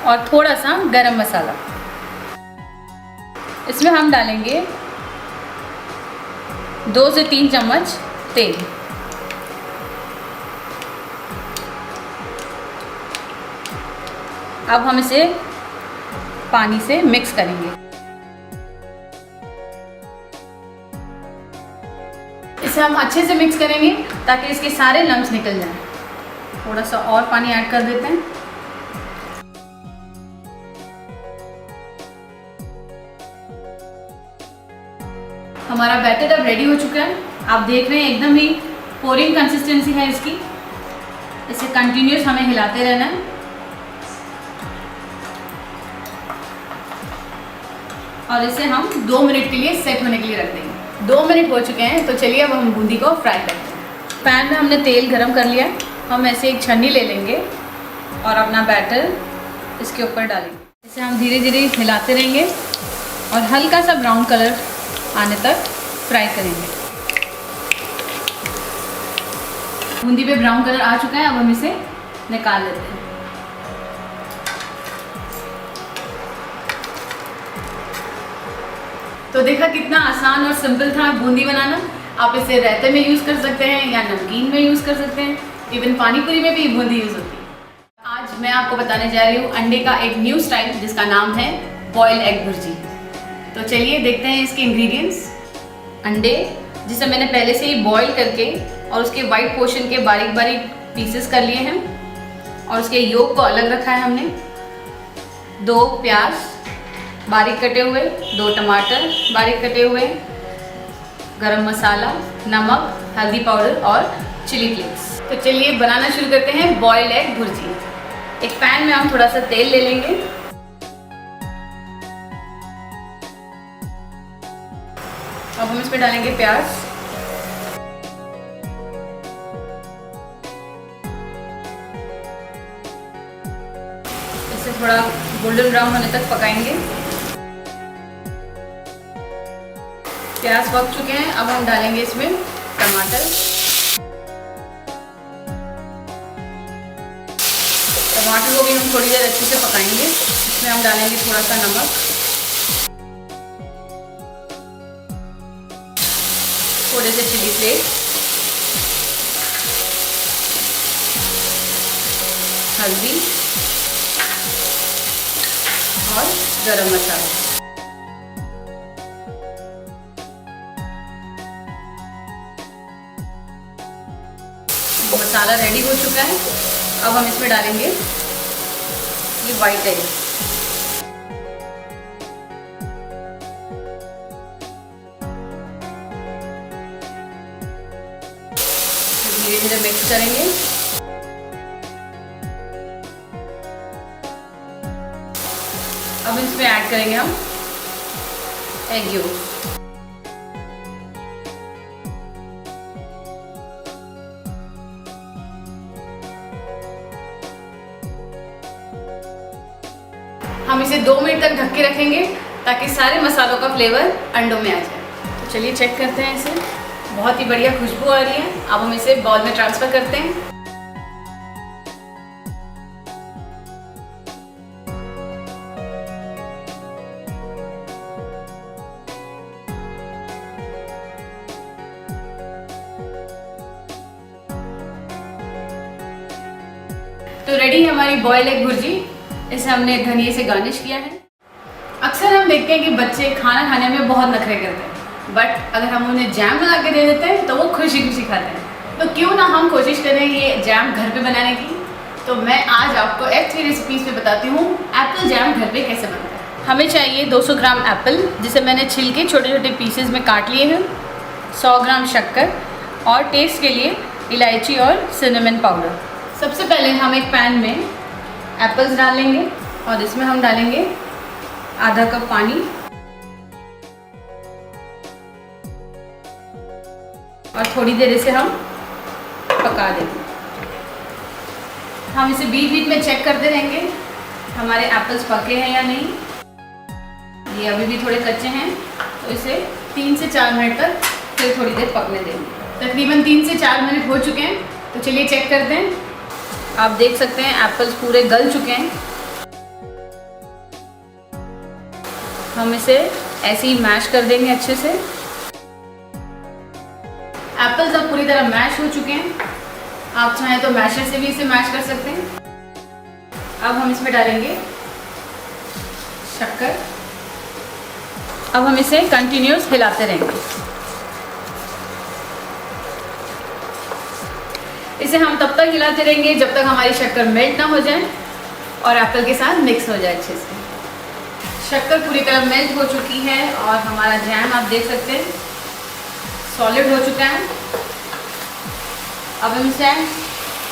और थोड़ा सा गरम मसाला। इसमें हम डालेंगे 2 से 3 चम्मच तेल। अब हम इसे पानी से मिक्स करेंगे। इसे हम अच्छे से मिक्स करेंगे ताकि इसके सारे लम्स निकल जाएं। थोड़ा सा और पानी ऐड कर देते हैं। हमारा बैटर अब रेडी हो चुका है। आप देख रहे हैं एकदम ही पोरिंग कंसिस्टेंसी है इसकी। इसे कंटिन्यूस हमें हिलाते रहना है। और इसे हम 2 मिनट के लिए सेट होने के लिए रख देंगे। 2 मिनट हो चुके हैं, तो चलिए अब हम बूंदी को फ्राई करते हैं। पैन में हमने तेल गरम कर लिया। हम ऐसे एक छन्नी ले लेंगे और अपना बैटर इसके ऊपर डालेंगे। इसे हम धीरे धीरे हिलाते रहेंगे और हल्का सा ब्राउन कलर आने तक फ्राई करेंगे। बूंदी पे ब्राउन कलर आ चुका है, अब हम इसे निकाल लेते हैं। तो देखा कितना आसान और सिंपल था बूंदी बनाना। आप इसे रायते में यूज़ कर सकते हैं या नमकीन में यूज़ कर सकते हैं, इवन पानीपुरी में भी बूंदी यूज़ होती है। आज मैं आपको बताने जा रही हूँ अंडे का एक न्यू स्टाइल जिसका नाम है बॉइल्ड एग भुर्जी। तो चलिए देखते हैं इसके इंग्रेडिएंट्स। अंडे जिसे मैंने पहले से ही बॉईल करके और उसके वाइट पोर्शन के बारीक बारीक पीसेस कर लिए हैं और उसके योक को अलग रखा है हमने। 2 प्याज बारीक कटे हुए, 2 टमाटर बारीक कटे हुए, गरम मसाला, नमक, हल्दी पाउडर और चिली फ्लेक्स। तो चलिए बनाना शुरू करते हैं बॉइल्ड एग भुर्जी। एक पैन में हम थोड़ा सा तेल ले लेंगे। अब हम इसमें डालेंगे प्याज, इसे थोड़ा गोल्डन ब्राउन होने तक पकाएंगे। प्याज पक चुके हैं, अब हम डालेंगे इसमें टमाटर। टमाटर को भी हम थोड़ी देर अच्छे से पकाएंगे। इसमें हम डालेंगे थोड़ा सा नमक, थोड़े से चिली फ्लेक्स, हल्दी और गरम मसाला। मसाला रेडी हो चुका है। अब हम इसमें डालेंगे ये वाइट एग। धीरे धीरे मिक्स करेंगे। अब इसमें ऐड करेंगे हम एग योक। हम इसे 2 मिनट तक ढक के रखेंगे ताकि सारे मसालों का फ्लेवर अंडों में आ जाए। तो चलिए चेक करते हैं इसे। बहुत ही बढ़िया खुशबू आ रही है। अब हम इसे बाउल में ट्रांसफ़र करते हैं। तो रेडी है हमारी बॉइल्ड एग भुर्जी। इसे हमने धनिया से गार्निश किया है। अक्सर हम देखते हैं कि बच्चे खाना खाने में बहुत नखरे करते हैं, बट अगर हम उन्हें जैम बना के दे देते हैं तो वो खुशी खुशी खाते हैं। तो क्यों ना हम कोशिश करें ये जैम घर पे बनाने की। तो मैं आज आपको F3 रेसिपीज़ में बताती हूँ एप्पल जैम घर पे कैसे बनता है। हमें चाहिए 200 ग्राम एप्पल, जिसे मैंने छिल के छोटे छोटे पीसेज में काट लिए हैं, 100 ग्राम शक्कर और टेस्ट के लिए इलायची और सिनेमन पाउडर। सबसे पहले हम एक पैन में एप्पल्स डाल लेंगे और इसमें हम डालेंगे आधा कप पानी और थोड़ी देर इसे हम पका देंगे। हम इसे बीच बीच में चेक करते रहेंगे हमारे एप्पल्स पके हैं या नहीं। ये अभी भी थोड़े कच्चे हैं, तो इसे 3 से 4 मिनट तक फिर थोड़ी देर पकने देंगे। तकरीबन 3 से 4 मिनट हो चुके हैं, तो चलिए चेक करते हैं। आप देख सकते हैं एप्पल्स पूरे गल चुके हैं। हम इसे ऐसे ही मैश कर देंगे अच्छे से। एप्पल्स अब पूरी तरह मैश हो चुके हैं। आप चाहें तो मैशर से भी इसे मैश कर सकते हैं। अब हम इसमें डालेंगे शक्कर। अब हम इसे कंटिन्यूस हिलाते रहेंगे। इसे हम तब तक हिलाते रहेंगे जब तक हमारी शक्कर मेल्ट ना हो जाए और एप्पल के साथ मिक्स हो जाए अच्छे से। शक्कर पूरी तरह मेल्ट हो चुकी है और हमारा जैम आप देख सकते हैं सॉलिड हो चुका है। अब हम इसे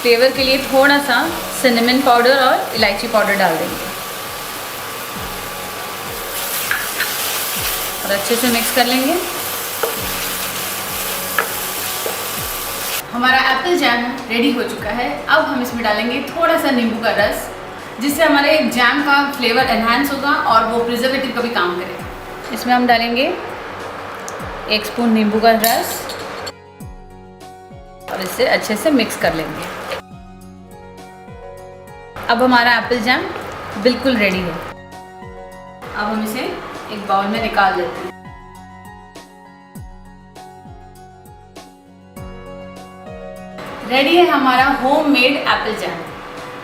फ्लेवर के लिए थोड़ा सा सिनेमन पाउडर और इलायची पाउडर डाल देंगे और अच्छे से मिक्स कर लेंगे। हमारा एप्पल जैम रेडी हो चुका है। अब हम इसमें डालेंगे थोड़ा सा नींबू का रस, जिससे हमारे जैम का फ्लेवर एनहांस होगा और वो प्रिजर्वेटिव का भी काम करेगा। इसमें हम डालेंगे 1 स्पून नींबू का रस और इसे अच्छे से मिक्स कर लेंगे। अब हमारा एप्पल जैम बिल्कुल रेडी है। अब हम इसे एक बाउल में निकाल लेते हैं। रेडी है हमारा होममेड एप्पल जैम।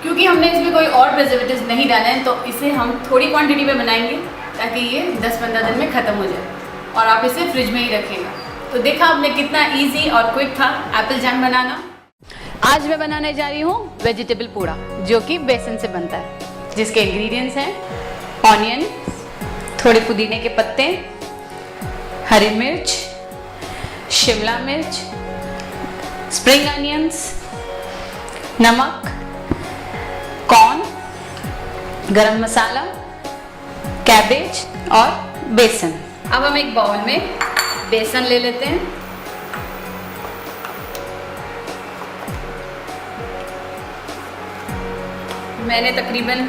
क्योंकि हमने इसमें कोई और प्रिजर्वेटिव्स नहीं डाले हैं, तो इसे हम थोड़ी क्वांटिटी में बनाएंगे ताकि ये 10-15 दिन में ख़त्म हो जाए और आप इसे फ्रिज में ही रखिएगा। तो देखा आपने कितना इजी और क्विक था एप्पल जैम बनाना। आज मैं बनाने जा रही हूँ वेजिटेबल पूड़ा, जो कि बेसन से बनता है, जिसके इंग्रेडिएंट्स हैं ऑनियन, थोड़े पुदीने के पत्ते, हरी मिर्च, शिमला मिर्च, स्प्रिंग अनियंस, नमक, कॉर्न, गरम मसाला, कैबेज और बेसन। अब हम एक बाउल में बेसन ले लेते हैं। मैंने तकरीबन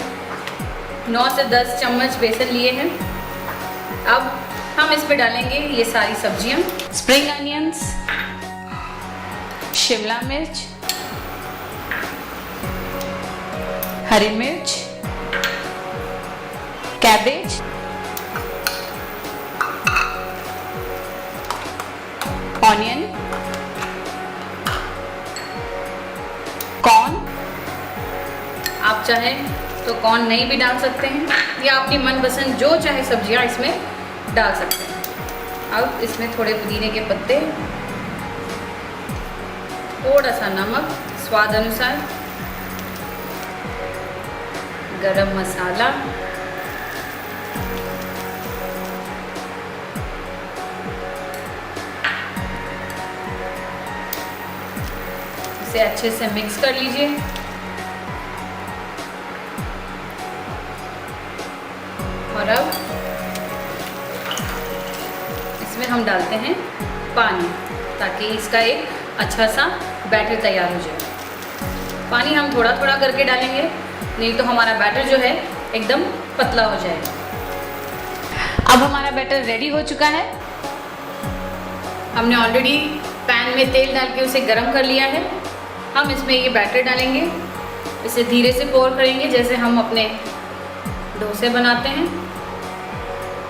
9 से 10 चम्मच बेसन लिए हैं। अब हम इस पे डालेंगे ये सारी सब्जियां, स्प्रिंग अनियंस, शिमला मिर्च, हरी मिर्च, कैबेज, ऑनियन, कॉर्न, आप चाहें तो कॉर्न नहीं भी डाल सकते हैं या अपनी मनपसंद जो चाहे सब्जियां इसमें डाल सकते हैं। अब इसमें थोड़े पुदीने के पत्ते, थोड़ा सा नमक स्वाद अनुसार, गरम मसाला, इसे अच्छे से मिक्स कर लीजिए। और अब इसमें हम डालते हैं पानी ताकि इसका एक अच्छा सा बैटर तैयार हो जाए। पानी हम थोड़ा थोड़ा करके डालेंगे, नहीं तो हमारा बैटर जो है एकदम पतला हो जाएगा। अब हमारा बैटर रेडी हो चुका है। हमने ऑलरेडी पैन में तेल डाल के उसे गरम कर लिया है। हम इसमें ये बैटर डालेंगे, इसे धीरे से पोर करेंगे जैसे हम अपने डोसे बनाते हैं,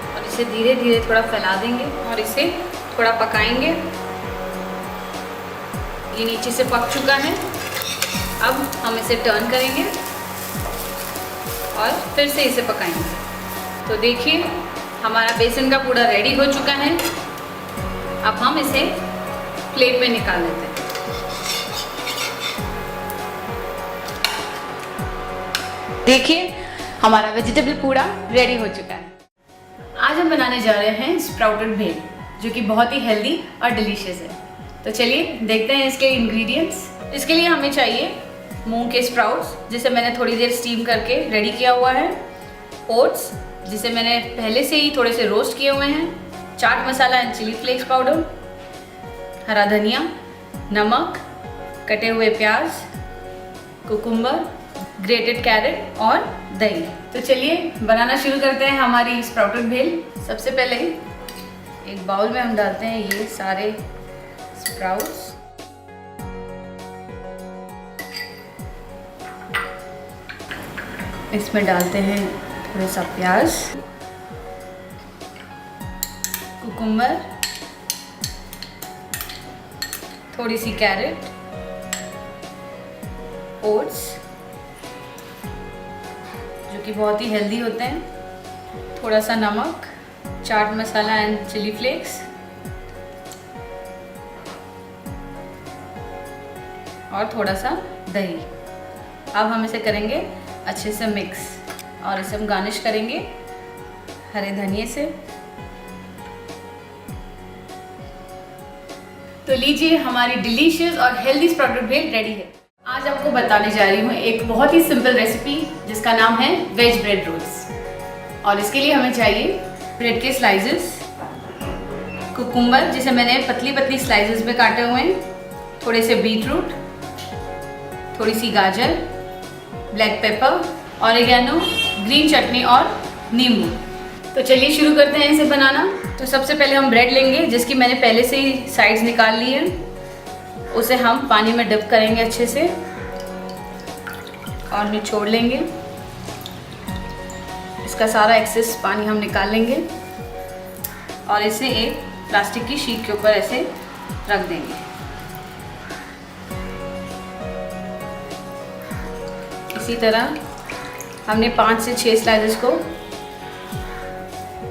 और इसे धीरे धीरे थोड़ा फैला देंगे और इसे थोड़ा पकाएंगे। ये नीचे से पक चुका है। अब हम इसे टर्न करेंगे और फिर से इसे पकाएंगे। तो देखिए हमारा बेसन का पूड़ा रेडी हो चुका है। अब हम इसे प्लेट में निकाल लेते हैं। देखिए हमारा वेजिटेबल पूड़ा रेडी हो चुका है। आज हम बनाने जा रहे हैं स्प्राउटेड भेल, जो कि बहुत ही हेल्दी और डिलीशियस है। तो चलिए देखते हैं इसके इंग्रेडिएंट्स। इसके लिए हमें चाहिए मूंग के स्प्राउट्स, जिसे मैंने थोड़ी देर स्टीम करके रेडी किया हुआ है, ओट्स जिसे मैंने पहले से ही थोड़े से रोस्ट किए हुए हैं, chaat masala and chilli flakes powder, हरा धनिया, नमक, कटे हुए प्याज, कुकुम्बर, ग्रेटेड कैरेट और दही। तो चलिए बनाना शुरू करते हैं हमारी स्प्राउटेड भेल। सबसे पहले एक बाउल में हम डालते हैं ये सारे स्प्राउट्स। इसमें डालते हैं थोड़ा सा प्याज, कुकुम्बर, थोड़ी सी कैरेट, ओट्स जो कि बहुत ही हेल्दी होते हैं, थोड़ा सा नमक, chaat masala and chilli flakes और थोड़ा सा दही। अब हम इसे करेंगे अच्छे से मिक्स और इसे हम गार्निश करेंगे हरे धनिए से। तो लीजिए हमारी डिलीशियस और हेल्दी स्प्राउटेड भेल रेडी है। आज आपको बताने जा रही हूँ एक बहुत ही सिंपल रेसिपी जिसका नाम है वेज ब्रेड रोल्स। और इसके लिए हमें चाहिए ब्रेड के स्लाइसेस, कुकुम्बर जिसे मैंने पतली पतली स्लाइसेस में काटे हुए हैं, थोड़े से बीटरूट, थोड़ी सी गाजर, ब्लैक पेपर, ऑरिगेनो, ग्रीन चटनी और नींबू। तो चलिए शुरू करते हैं इसे बनाना। तो सबसे पहले हम ब्रेड लेंगे जिसकी मैंने पहले से ही साइड्स निकाल ली है। उसे हम पानी में डिप करेंगे अच्छे से और निचोड़ लेंगे। इसका सारा एक्सेस पानी हम निकाल लेंगे और इसे एक प्लास्टिक की शीट के ऊपर ऐसे रख देंगे। इसी तरह हमने 5 से 6 स्लाइसेस को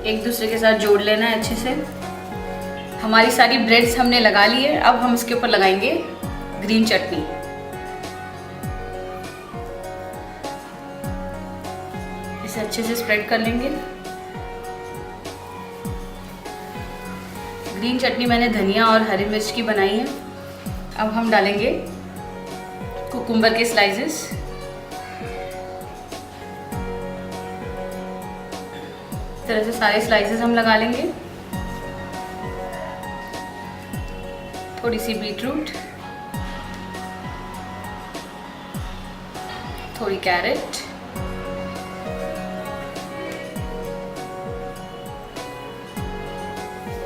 एक दूसरे के साथ जोड़ लेना है अच्छे से। हमारी सारी ब्रेड्स हमने लगा ली है। अब हम इसके ऊपर लगाएंगे ग्रीन चटनी। इसे अच्छे से स्प्रेड कर लेंगे। ग्रीन चटनी मैंने धनिया और हरी मिर्च की बनाई है। अब हम डालेंगे कुकुम्बर के स्लाइसेस, इस तरह से सारे स्लाइसेस हम लगा लेंगे। थोड़ी सी बीटरूट, थोड़ी कैरेट,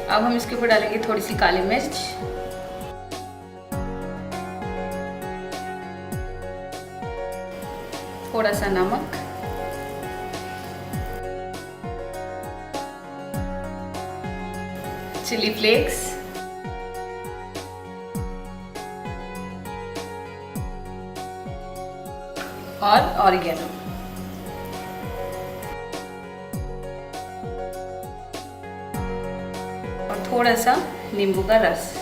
अब हम इसके ऊपर डालेंगे थोड़ी सी काली मिर्च, थोड़ा सा नमक, चिली फ्लेक्स और ऑरिगेनो। थोड़ा सा नींबू का रस।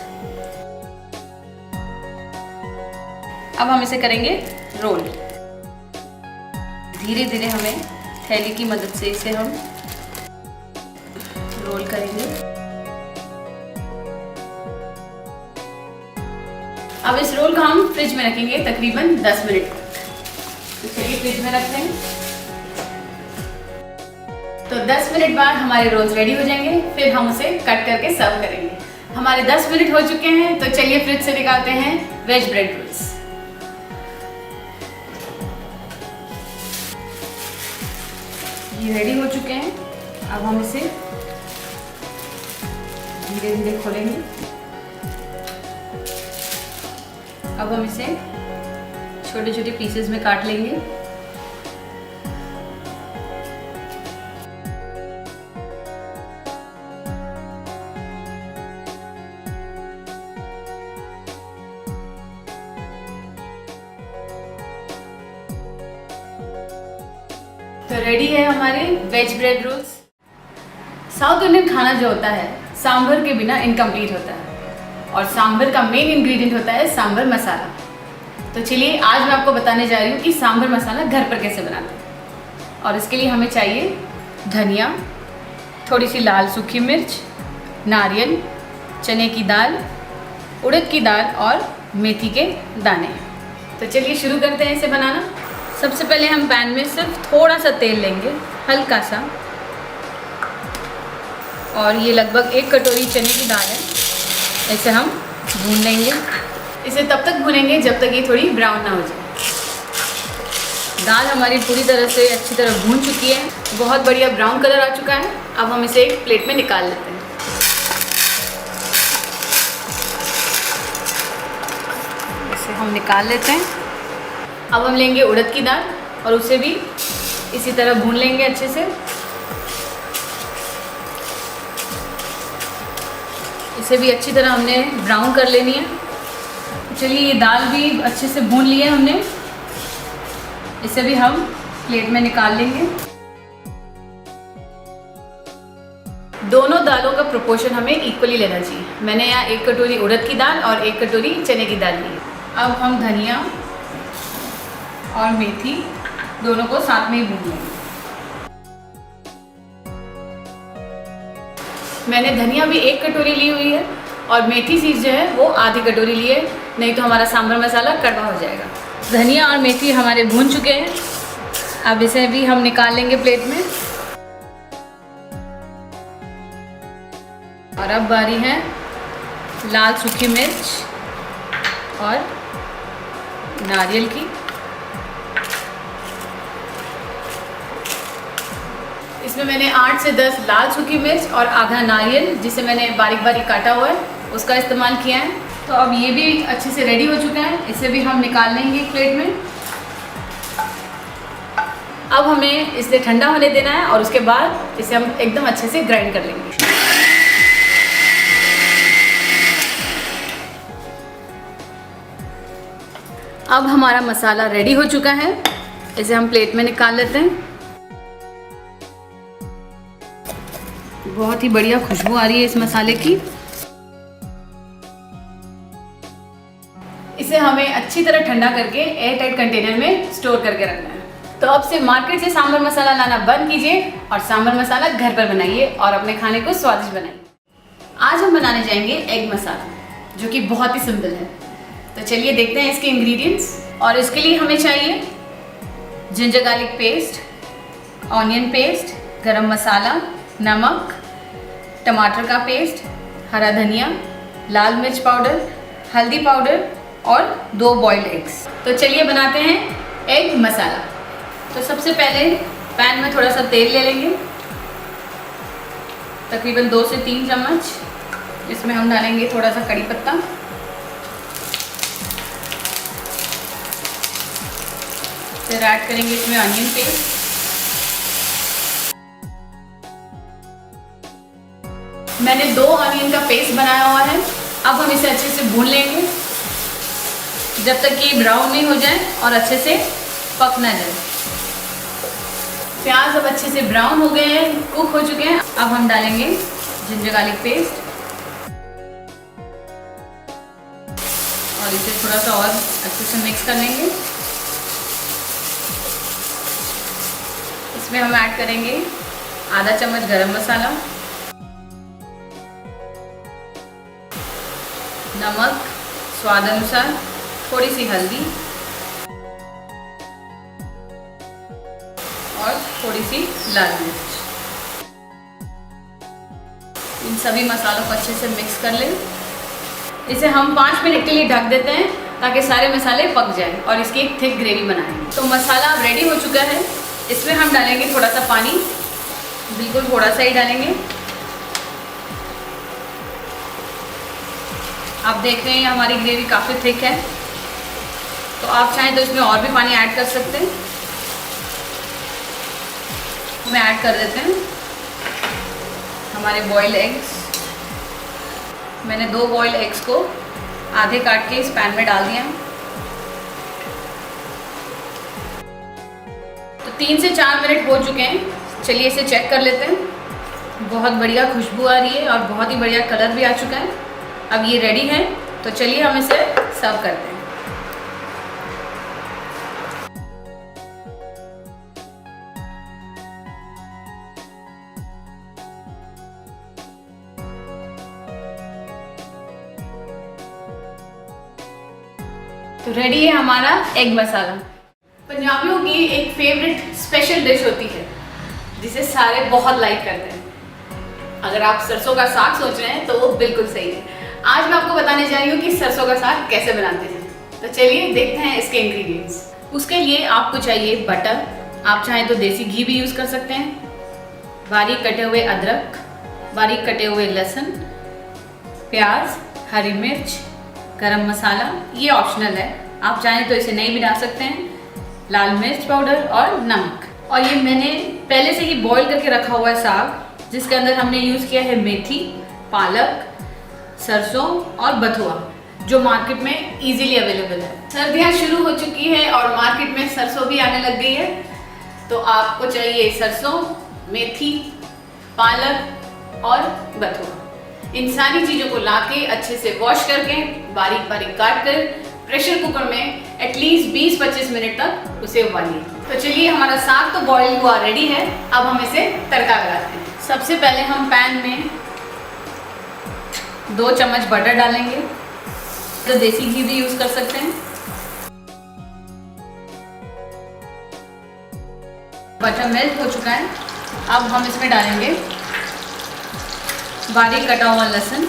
अब हम इसे करेंगे रोल। धीरे धीरे हमें थैली की मदद से इसे हम रोल करेंगे। अब इस रोल को हम फ्रिज में रखेंगे तकरीबन 10 मिनट तक। तो चलिए फ्रिज में रखते हैं। तो 10 मिनट बाद हमारे रोल्स रेडी हो जाएंगे, फिर हम उसे कट करके सर्व करेंगे। हमारे 10 मिनट हो चुके हैं, तो चलिए फ्रिज से निकालते हैं वेज ब्रेड रोल्स। ये रेडी हो चुके हैं। अब हम इसे धीरे धीरे खोलेंगे। अब हम इसे छोटे छोटे पीसेस में काट लेंगे। तो रेडी है हमारे veg bread rolls. South Indian खाना जो होता है सांभर के बिना इनकम्प्लीट होता है, और सांभर का मेन इंग्रेडिएंट होता है सांभर मसाला। तो चलिए आज मैं आपको बताने जा रही हूँ कि सांभर मसाला घर पर कैसे बनाते हैं। और इसके लिए हमें चाहिए धनिया, थोड़ी सी लाल सूखी मिर्च, नारियल, चने की दाल, उड़द की दाल और मेथी के दाने। तो चलिए शुरू करते हैं इसे बनाना। सबसे पहले हम पैन में सिर्फ थोड़ा सा तेल लेंगे, हल्का सा, और ये लगभग 1 कटोरी चने की दाल है। इसे हम भून लेंगे। इसे तब तक भूनेंगे जब तक ये थोड़ी ब्राउन ना हो जाए। दाल हमारी पूरी तरह से अच्छी तरह भून चुकी है, बहुत बढ़िया ब्राउन कलर आ चुका है। अब हम इसे एक प्लेट में निकाल लेते हैं। इसे हम निकाल लेते हैं। अब हम लेंगे उड़द की दाल और उसे भी इसी तरह भून लेंगे अच्छे से। इसे भी अच्छी तरह हमने ब्राउन कर लेनी है। चलिए ये दाल भी अच्छे से भून ली है हमने। इसे भी हम प्लेट में निकाल लेंगे। दोनों दालों का प्रोपोर्शन हमें इक्वली लेना चाहिए। मैंने यहाँ 1 कटोरी उड़द की दाल और 1 कटोरी चने की दाल ली है। अब हम धनिया और मेथी दोनों को साथ में ही भून लेंगे। मैंने धनिया भी 1 कटोरी ली हुई है और मेथी सीड्स जो है वो आधी कटोरी ली है, नहीं तो हमारा सांभर मसाला कड़वा हो जाएगा। धनिया और मेथी हमारे भून चुके हैं। अब इसे भी हम निकाल लेंगे प्लेट में। और अब बारी है लाल सूखी मिर्च और नारियल की। इसमें मैंने 8 से 10 लाल सूखी मिर्च और आधा नारियल, जिसे मैंने बारीक बारीक काटा हुआ है, उसका इस्तेमाल किया है। तो अब ये भी अच्छे से रेडी हो चुका है। इसे भी हम निकाल लेंगे एक प्लेट में। अब हमें इसे ठंडा होने देना है और उसके बाद इसे हम एकदम अच्छे से ग्राइंड कर लेंगे। अब हमारा मसाला रेडी हो चुका है। इसे हम प्लेट में निकाल लेते हैं। बहुत ही बढ़िया खुशबू आ रही है इस मसाले की। इसे हमें अच्छी तरह ठंडा करके एयर टाइट कंटेनर में स्टोर करके रखना है। तो अब से मार्केट से सांभर मसाला लाना बंद कीजिए और सांभर मसाला घर पर बनाइए और अपने खाने को स्वादिष्ट बनाइए। आज हम बनाने जाएंगे एग मसाला, जो कि बहुत ही सिंपल है। तो चलिए देखते हैं इसके इंग्रेडिएंट्स। और इसके लिए हमें चाहिए ginger garlic paste, onion paste, गरम मसाला, नमक, टमाटर का पेस्ट, हरा धनिया, लाल मिर्च पाउडर, हल्दी पाउडर और 2 बॉइल्ड एग्स। तो चलिए बनाते हैं एग मसाला। तो सबसे पहले पैन में थोड़ा सा तेल ले लेंगे, तकरीबन 2 से 3 चम्मच। इसमें हम डालेंगे थोड़ा सा कड़ी पत्ता, फिर ऐड करेंगे इसमें अनियन पेस्ट, मैंने 2 अनियन का पेस्ट बनाया हुआ है। अब हम इसे अच्छे से भून लेंगे जब तक कि ब्राउन नहीं हो जाए और अच्छे से पक ना जाए। प्याज अब अच्छे से ब्राउन हो गए हैं, कुक हो चुके हैं। अब हम डालेंगे जिंजर गार्लिक पेस्ट, और इसे थोड़ा सा और अच्छे से मिक्स कर लेंगे। इसमें हम ऐड करेंगे आधा चम्मच गरम मसाला, नमक स्वाद अनुसार, थोड़ी सी हल्दी और थोड़ी सी लाल मिर्च। इन सभी मसालों को अच्छे से मिक्स कर लें। इसे हम 5 मिनट के लिए ढक देते हैं ताकि सारे मसाले पक जाएं और इसकी एक थिक ग्रेवी बनाएंगे। तो मसाला अब रेडी हो चुका है। इसमें हम डालेंगे थोड़ा सा पानी, बिल्कुल थोड़ा सा ही डालेंगे। आप देख रहे हैं हमारी ग्रेवी काफ़ी थिक है, तो आप चाहें तो इसमें और भी पानी ऐड कर सकते हैं। हम ऐड कर देते हैं हमारे बॉइल्ड एग्स। मैंने 2 बॉइल्ड एग्स को आधे काट के इस पैन में डाल दिया। तो 3 से 4 मिनट हो चुके हैं। चलिए इसे चेक कर लेते हैं। बहुत बढ़िया खुशबू आ रही है और बहुत ही बढ़िया कलर भी आ चुका है। अब ये रेडी है, तो चलिए हम इसे सर्व करते हैं। तो रेडी है हमारा एग मसाला। पंजाबियों की एक फेवरेट स्पेशल डिश होती है जिसे सारे बहुत लाइक करते हैं। अगर आप सरसों का साग सोच रहे हैं तो वो बिल्कुल सही है। आज मैं आपको बताने जा रही हूँ कि सरसों का साग कैसे बनाते हैं। तो चलिए देखते हैं इसके इंग्रेडिएंट्स। उसके लिए आपको चाहिए बटर, आप चाहें तो देसी घी भी यूज़ कर सकते हैं, बारीक कटे हुए अदरक, बारीक कटे हुए लहसुन, प्याज, हरी मिर्च, गरम मसाला, ये ऑप्शनल है, आप चाहें तो इसे नहीं भी डाल सकते हैं, लाल मिर्च पाउडर और नमक। और ये मैंने पहले से ही बॉईल करके रखा हुआ है साग, जिसके अंदर हमने यूज़ किया है मेथी, पालक, सरसों और बथुआ, जो मार्केट में इजीली अवेलेबल है। सर्दियाँ शुरू हो चुकी है और मार्केट में सरसों भी आने लग गई है, तो आपको चाहिए सरसों, मेथी, पालक और बथुआ। इन सारी चीज़ों को लाके अच्छे से वॉश करके बारीक बारीक काट कर प्रेशर कुकर में एटलीस्ट 20-25 मिनट तक उसे उबालिए। तो चलिए हमारा साग तो बॉईल हुआ रेडी है। अब हम इसे तड़का लगाते हैं। सबसे पहले हम पैन में 2 चम्मच बटर डालेंगे, तो देसी घी भी यूज़ कर सकते हैं। बटर मेल्ट हो चुका है। अब हम इसमें डालेंगे बारीक कटा हुआ लहसुन,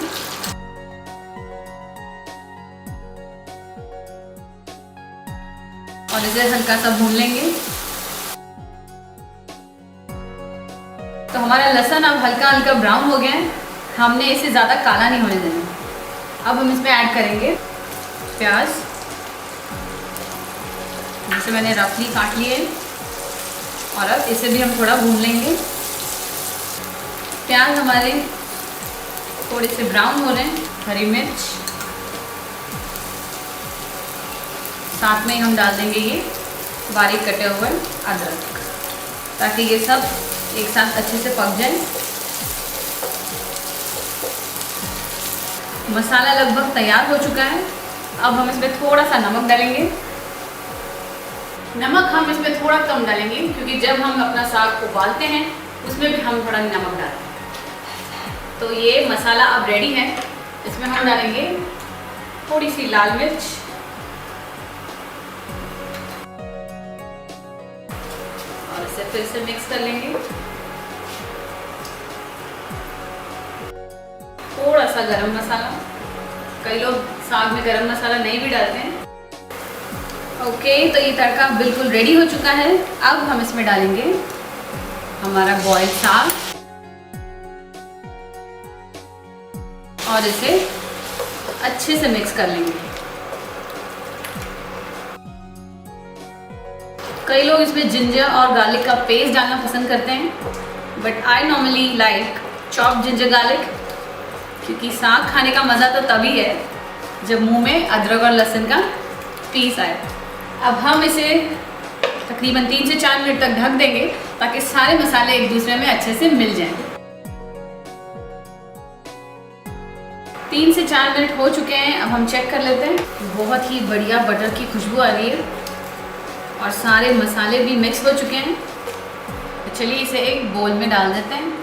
और इसे हल्का सा भून लेंगे। तो हमारा लहसुन अब हल्का हल्का ब्राउन हो गया है। हमने इसे ज़्यादा काला नहीं होने देना। अब हम इसमें ऐड करेंगे प्याज, जिसे मैंने रफली काट लिए, और अब इसे भी हम थोड़ा भून लेंगे। प्याज हमारे थोड़े से ब्राउन हो रहे हैं। हरी मिर्च, साथ में ही हम डाल देंगे ये बारीक कटे हुए अदरक, ताकि ये सब एक साथ अच्छे से पक जाए। मसाला लगभग तैयार हो चुका है। अब हम इसमें थोड़ा सा नमक डालेंगे। नमक हम इसमें थोड़ा कम डालेंगे क्योंकि जब हम अपना साग उबालते हैं उसमें भी हम थोड़ा नमक डालते हैं। तो ये मसाला अब रेडी है। इसमें हम डालेंगे थोड़ी सी लाल मिर्च और इसे फिर से मिक्स कर लेंगे। थोड़ा सा गरम मसाला, कई लोग साग में गरम मसाला नहीं भी डालते हैं। ओके, तो ये तड़का बिल्कुल रेडी हो चुका है। अब हम इसमें डालेंगे हमारा बॉइल्ड साग और इसे अच्छे से मिक्स कर लेंगे। कई लोग इसमें जिंजर और गार्लिक का पेस्ट डालना पसंद करते हैं, but I normally like chopped ginger garlic, क्योंकि साग खाने का मज़ा तो तभी है जब मुंह में अदरक और लहसुन का पीस आए। अब हम इसे तकरीबन 3 से 4 मिनट तक ढक देंगे ताकि सारे मसाले एक दूसरे में अच्छे से मिल जाएं। 3 से 4 मिनट हो चुके हैं। अब हम चेक कर लेते हैं। बहुत ही बढ़िया बटर की खुशबू आ रही है और सारे मसाले भी मिक्स हो चुके हैं। तो चलिए इसे एक बोल में डाल देते हैं।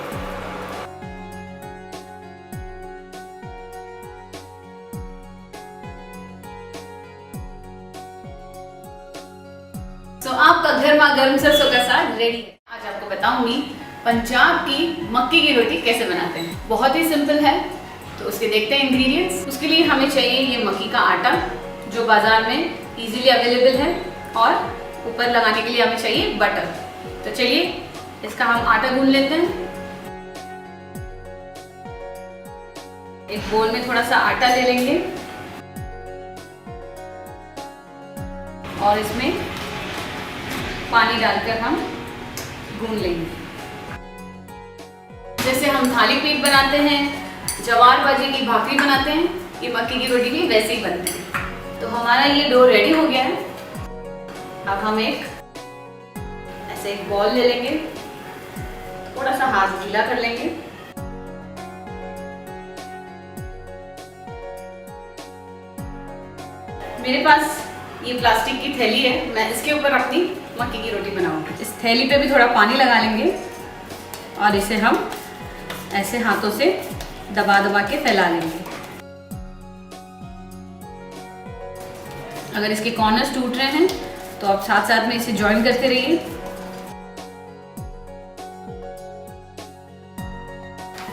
तो आपका गर्मा गर्म सरसों का साग रेडी है। आज आपको बताऊंगी पंजाब की मक्की की रोटी कैसे बनाते हैं। बहुत ही सिंपल है। तो उसके देखते हैं इंग्रेडिएंट्स। उसके लिए हमें चाहिए ये मक्की का आटा जो बाजार में इजीली अवेलेबल है, और ऊपर लगाने के लिए हमें चाहिए बटर। तो चलिए इसका हम आटा गूंद लेते हैं। एक बोल में थोड़ा सा आटा ले लेंगे और इसमें पानी डालकर हम गूंद लेंगे। जैसे हम थाली पीठ बनाते हैं, जवार बाजरे की भाकरी बनाते हैं, ये मक्की की रोटी भी वैसे ही बनते हैं। तो हमारा ये डो रेडी हो गया है। अब हम ऐसे एक बॉल ले लेंगे, थोड़ा सा हाथ गीला कर लेंगे। मेरे पास ये प्लास्टिक की थैली है, मैं इसके ऊपर अपनी मक्की की रोटी बनाऊंगी। इस थैली पे भी थोड़ा पानी लगा लेंगे और इसे हम ऐसे हाथों से दबा दबा के फैला लेंगे। अगर इसके कॉर्नर्स टूट रहे हैं तो आप साथ साथ में इसे जॉइन करते रहिए।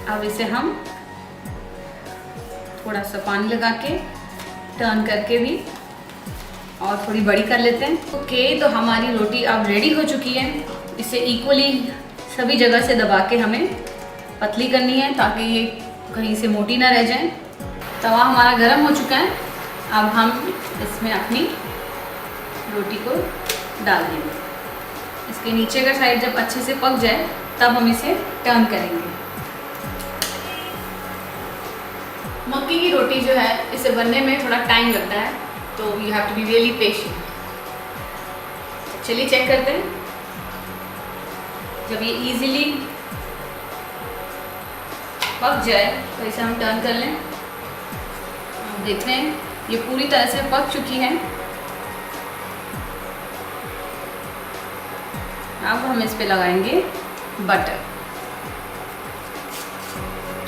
अब इसे हम थोड़ा सा पानी लगा के टर्न करके भी और थोड़ी बड़ी कर लेते हैं। ओके, तो हमारी रोटी अब रेडी हो चुकी है। इसे इक्वली सभी जगह से दबा के हमें पतली करनी है ताकि ये कहीं से मोटी ना रह जाए। तवा हमारा गर्म हो चुका है। अब हम इसमें अपनी रोटी को डाल देंगे। इसके नीचे का साइड जब अच्छे से पक जाए तब हम इसे टर्न करेंगे। मक्की की रोटी जो है इसे बनने में थोड़ा टाइम लगता है, तो you have to be really patient. चलिए चेक करते हैं। जब ये इजीली पक जाए तो इसे हम टर्न कर लें। हम देखते हैं ये पूरी तरह से पक चुकी है। अब हम इस पे लगाएंगे बटर।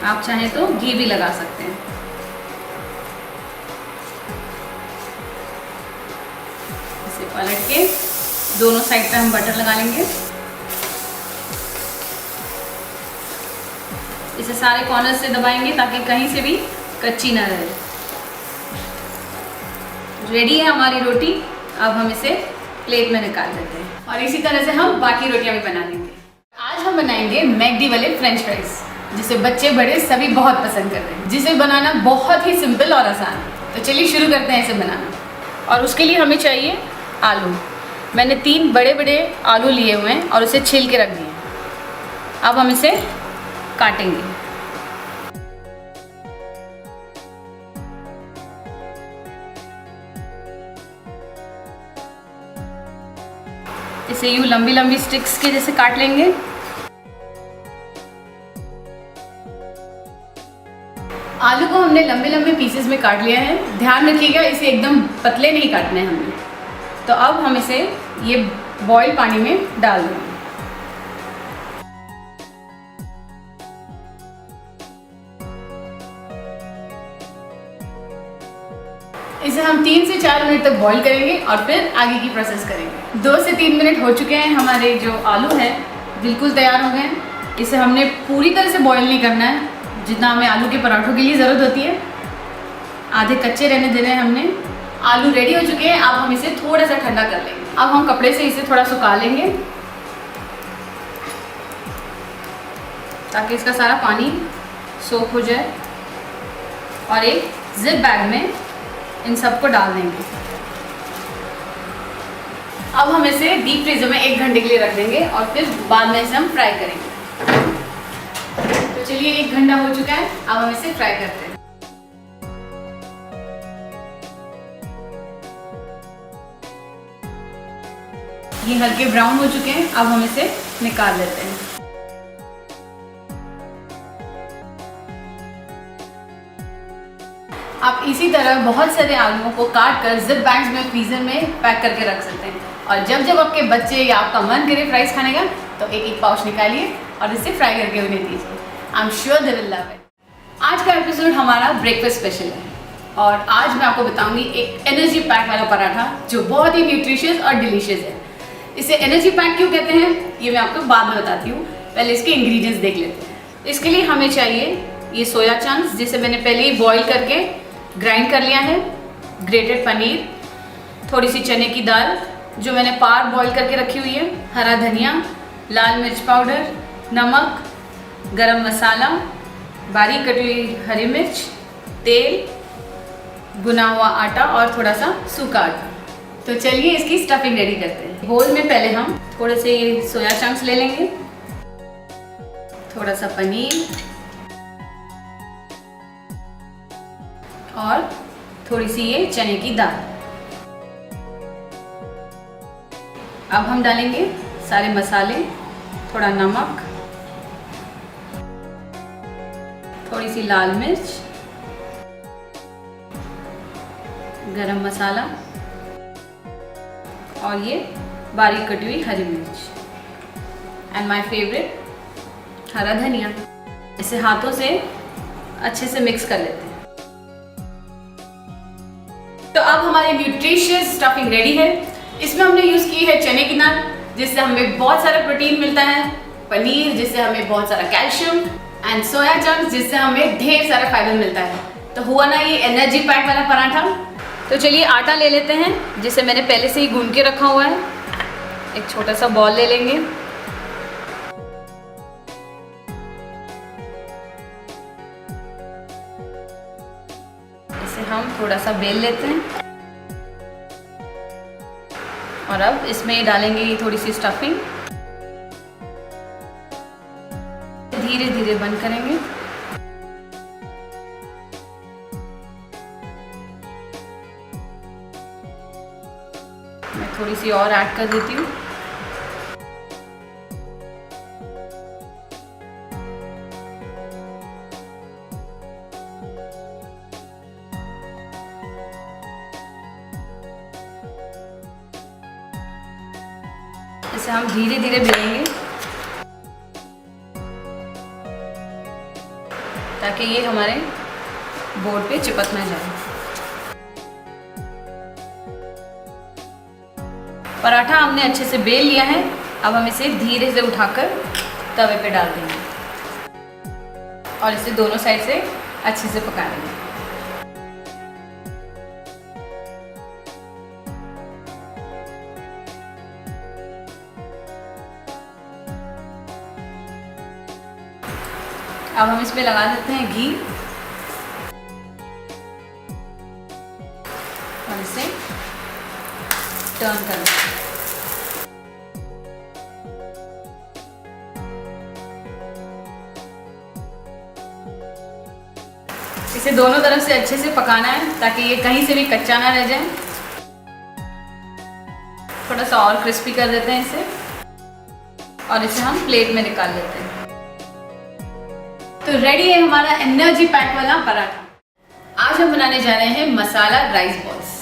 आप चाहें तो घी भी लगा सकते हैं। इसे पलट के दोनों साइड पे हम बटर लगा लेंगे। इसे सारे कॉर्नर से दबाएंगे ताकि कहीं से भी कच्ची ना रहे। रेडी है हमारी रोटी। अब हम इसे प्लेट में निकाल लेते हैं और इसी तरह से हम बाकी रोटियां भी बना लेंगे। आज हम बनाएंगे मैकडी वाले फ्रेंच फ्राइज, जिसे बच्चे बड़े सभी बहुत पसंद करते हैं, जिसे बनाना बहुत ही सिंपल और आसान है। तो चलिए शुरू करते हैं इसे बनाना। और उसके लिए हमें चाहिए आलू। मैंने 3 बड़े बड़े आलू लिए हुए हैं और उसे छील के रख दिए। अब हम इसे काटेंगे। इसे यूं लंबी लंबी स्टिक्स के जैसे काट लेंगे। आलू को हमने लंबे लंबे पीसेस में काट लिया है। ध्यान रखिएगा इसे एकदम पतले नहीं काटने हैं हमने। तो अब हम इसे ये बॉयल पानी में डाल देंगे। इसे हम 3 से 4 मिनट तक बॉईल करेंगे और फिर आगे की प्रोसेस करेंगे। 2 से 3 मिनट हो चुके हैं। हमारे जो आलू हैं बिल्कुल तैयार हो गए हैं। इसे हमने पूरी तरह से बॉईल नहीं करना है, जितना हमें आलू के पराठों के लिए ज़रूरत होती है। आधे कच्चे रहने देने हैं हमने। आलू रेडी हो चुके हैं। अब हम इसे थोड़ा सा ठंडा कर लेंगे। अब हम कपड़े से इसे थोड़ा सुखा लेंगे ताकि इसका सारा पानी सोख हो जाए, और एक जिप बैग में इन सबको डाल देंगे। अब हम इसे डीप फ्रीजर में 1 घंटे के लिए रख देंगे और फिर बाद में इसे हम फ्राई करेंगे। तो चलिए 1 घंटा हो चुका है। अब हम इसे फ्राई करते हैं। ये हल्के ब्राउन हो चुके हैं। अब हम इसे निकाल लेते हैं। आप इसी तरह बहुत सारे आलूओं को काट कर जिप बैग्स में फ्रीजर में पैक करके रख सकते हैं और जब जब आपके बच्चे या आपका मन करे फ्राइज खाने का तो एक एक पाउच निकालिए और इसे फ्राई करके उन्हें दीजिए। आई am sure they will love it. आज का एपिसोड हमारा ब्रेकफास्ट स्पेशल है और आज मैं आपको बताऊंगी एक एनर्जी पैक वाला पराठा जो बहुत ही न्यूट्रिशियस और डिलीशियस है। इसे एनर्जी पैक क्यों कहते हैं ये मैं आपको बाद में बताती हूँ, पहले इसके इंग्रेडिएंट्स देख लेते हैं। इसके लिए हमें चाहिए ये सोया चंक्स जिसे मैंने पहले ही बॉईल करके ग्राइंड कर लिया है, ग्रेटेड पनीर, थोड़ी सी चने की दाल जो मैंने पार बॉईल करके रखी हुई है, हरा धनिया, लाल मिर्च पाउडर, नमक, गरम मसाला, बारीक कटी हुई हरी मिर्च, तेल, भुना हुआ आटा और थोड़ा सा सूखा आटा। तो चलिए इसकी स्टफिंग रेडी करते हैं। बोल में पहले हम थोड़े से ये सोया चंक्स ले लेंगे, थोड़ा सा पनीर और थोड़ी सी ये चने की दाल। अब हम डालेंगे सारे मसाले, थोड़ा नमक, थोड़ी सी लाल मिर्च, गरम मसाला और ये बारीक कटी हुई हरी मिर्च एंड माय फेवरेट हरा धनिया। इसे हाथों से अच्छे से मिक्स कर लेते हैं। तो अब हमारी न्यूट्रिशियस स्टफिंग रेडी है। इसमें हमने यूज़ की है चने की दाल जिससे हमें बहुत सारा प्रोटीन मिलता है, पनीर जिससे हमें बहुत सारा कैल्शियम एंड सोया चंक्स जिससे हमें ढेर सारा फाइबर मिलता है। तो हुआ ना ये एनर्जी पैक वाला पराठा। तो चलिए आटा ले लेते हैं जिसे मैंने पहले से ही गूंद के रखा हुआ है। एक छोटा सा बॉल ले लेंगे, इसे हम थोड़ा सा बेल लेते हैं और अब इसमें डालेंगे थोड़ी सी स्टफिंग। धीरे धीरे बंद करेंगे। मैं थोड़ी सी और ऐड कर देती हूँ। इसे हम धीरे धीरे बेलेंगे ताकि ये हमारे बोर्ड पे चिपक ना जाए। पराठा हमने अच्छे से बेल लिया है। अब हम इसे धीरे से उठाकर तवे पे डाल देंगे और इसे दोनों साइड से अच्छे से पका लेंगे। अब हम इसमें लगा देते हैं घी और इसे टर्न कर देते हैं। इसे दोनों तरफ से अच्छे से पकाना है ताकि ये कहीं से भी कच्चा ना रह जाए। थोड़ा सा और क्रिस्पी कर देते हैं इसे और इसे हम प्लेट में निकाल लेते हैं। तो रेडी है हमारा एनर्जी पैक वाला पराठा। आज हम बनाने जा रहे हैं मसाला राइस बॉल्स।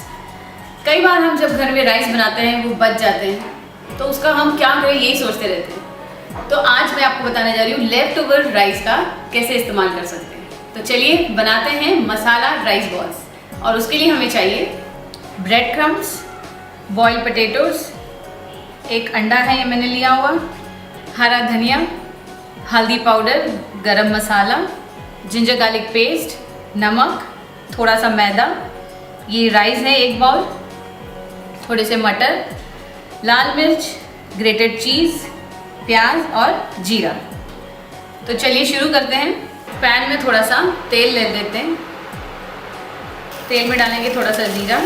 कई बार हम जब घर में राइस बनाते हैं वो बच जाते हैं तो उसका हम क्या करें यही सोचते रहते हैं। तो आज मैं आपको बताने जा रही हूँ लेफ्ट ओवर राइस का कैसे इस्तेमाल कर सकते हैं। तो चलिए बनाते हैं मसाला राइस बॉल्स। और उसके लिए हमें चाहिए ब्रेड क्रम्स, बॉइल्ड पोटैटोज, एक अंडा है ये मैंने लिया हुआ, हरा धनिया, हल्दी पाउडर, गरम मसाला, जिंजर गार्लिक पेस्ट, नमक, थोड़ा सा मैदा, ये राइस है एक बाउल, थोड़े से मटर, लाल मिर्च, ग्रेटेड चीज़, प्याज और जीरा। तो चलिए शुरू करते हैं। पैन में थोड़ा सा तेल ले लेते हैं। तेल में डालेंगे थोड़ा सा जीरा,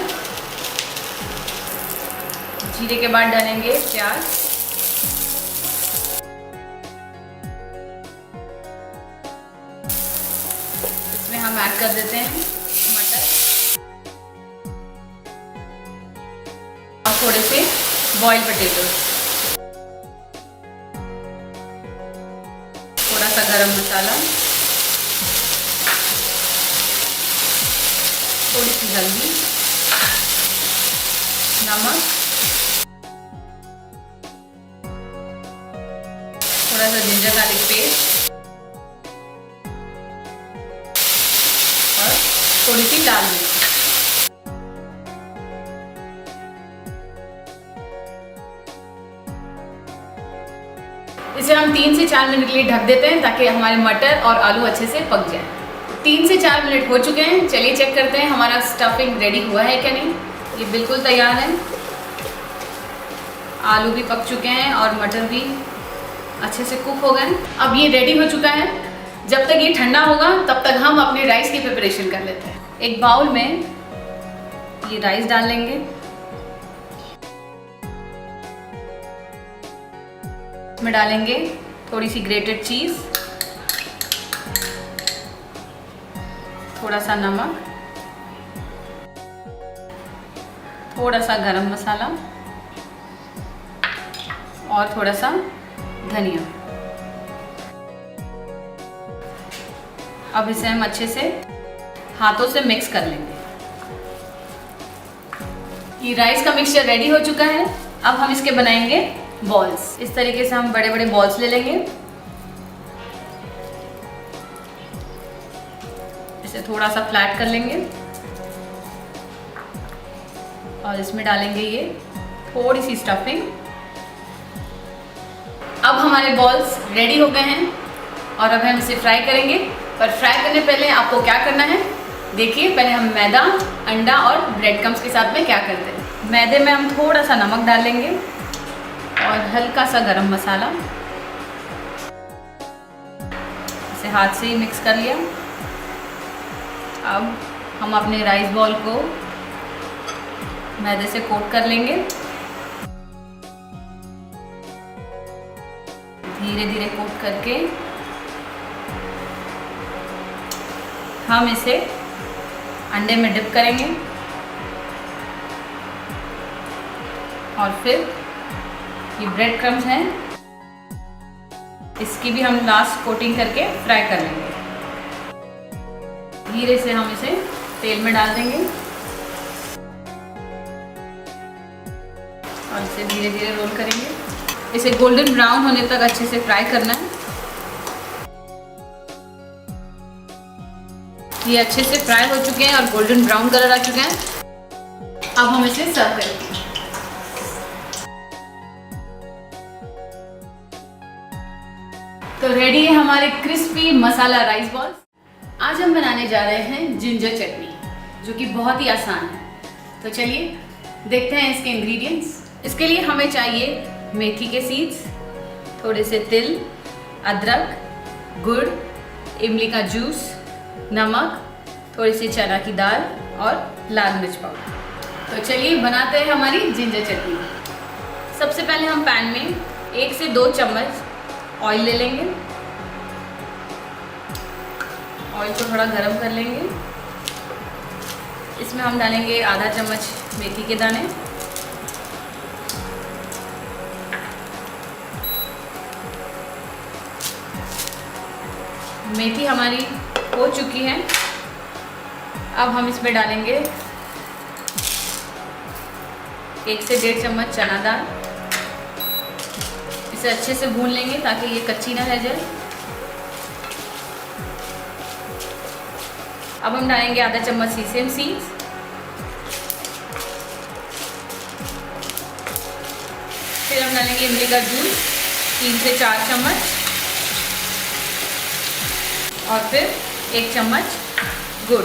जीरे के बाद डालेंगे प्याज, इसमें हम ऐड कर देते हैं मटर और थोड़े से बॉइल्ड पोटैटो, थोड़ा सा गरम मसाला हल्दी, नमक, थोड़ा सा जिंजर गार्लिक पेस्ट और थोड़ी सी लाल मिर्च। इसे हम 3 से 4 मिनट के लिए ढक देते हैं ताकि हमारे मटर और आलू अच्छे से पक जाए। 3 से 4 मिनट हो चुके हैं। चलिए चेक करते हैं हमारा स्टफिंग रेडी हुआ है क्या नहीं। ये बिल्कुल तैयार है। आलू भी पक चुके हैं और मटर भी अच्छे से कुक हो गए। अब ये रेडी हो चुका है। जब तक ये ठंडा होगा तब तक हम अपने राइस की प्रिपरेशन कर लेते हैं। एक बाउल में ये राइस डाल लेंगे। इसमें डालेंगे थोड़ी सी ग्रेटेड चीज़, थोड़ा सा नमक, थोड़ा सा गरम मसाला और थोड़ा सा धनिया। अब इसे हम अच्छे से हाथों से मिक्स कर लेंगे। ये राइस का मिक्सचर रेडी हो चुका है। अब हम इसके बनाएंगे बॉल्स। इस तरीके से हम बड़े बड़े बॉल्स ले लेंगे। इसे थोड़ा सा फ्लैट कर लेंगे और इसमें डालेंगे ये थोड़ी सी स्टफिंग। अब हमारे बॉल्स रेडी हो गए हैं और अब हम इसे फ्राई करेंगे। पर फ्राई करने पहले आपको क्या करना है, देखिए पहले हम मैदा, अंडा और ब्रेड क्रम्स के साथ में क्या करते हैं। मैदे में हम थोड़ा सा नमक डालेंगे और हल्का सा गरम मसाला। इसे हाथ से ही मिक्स कर लिया। अब हम अपने राइस बॉल को मैदे से कोट कर लेंगे। धीरे धीरे कोट करके हम इसे अंडे में डिप करेंगे और फिर ये ब्रेड क्रम्स हैं, इसकी भी हम लास्ट कोटिंग करके फ्राई कर लेंगे। धीरे से हम इसे तेल में डाल देंगे और इसे धीरे धीरे रोल करेंगे। इसे गोल्डन ब्राउन होने तक अच्छे से फ्राई करना है। ये अच्छे से फ्राई हो चुके हैं और गोल्डन ब्राउन कलर आ चुके हैं। अब हम इसे सर्व करेंगे। तो रेडी है हमारे क्रिस्पी मसाला राइस बॉल्स। आज हम बनाने जा रहे हैं जिंजर चटनी, जो कि बहुत ही आसान है। तो चलिए देखते हैं इसके इंग्रेडिएंट्स। इसके लिए हमें चाहिए मेथी के सीड्स, थोड़े से तिल, अदरक, गुड़, इमली का जूस, नमक, थोड़ी सी चना की दाल और लाल मिर्च पाउडर। तो चलिए बनाते हैं हमारी जिंजर चटनी। सबसे पहले हम पैन में 1 से 2 चम्मच ऑयल ले लेंगे। ऑयल को थोड़ा गरम कर लेंगे। इसमें हम डालेंगे आधा चम्मच मेथी के दाने, मेथी हमारी हो चुकी है। अब हम इसमें डालेंगे 1 से 1.5 चम्मच चना दाल। इसे अच्छे से भून लेंगे ताकि ये कच्ची ना रह जाए। अब हम डालेंगे आधा चम्मच सीसम सीड्स, फिर हम डालेंगे इमली का जूस 3 से 4 चम्मच और फिर 1 चम्मच गुड़।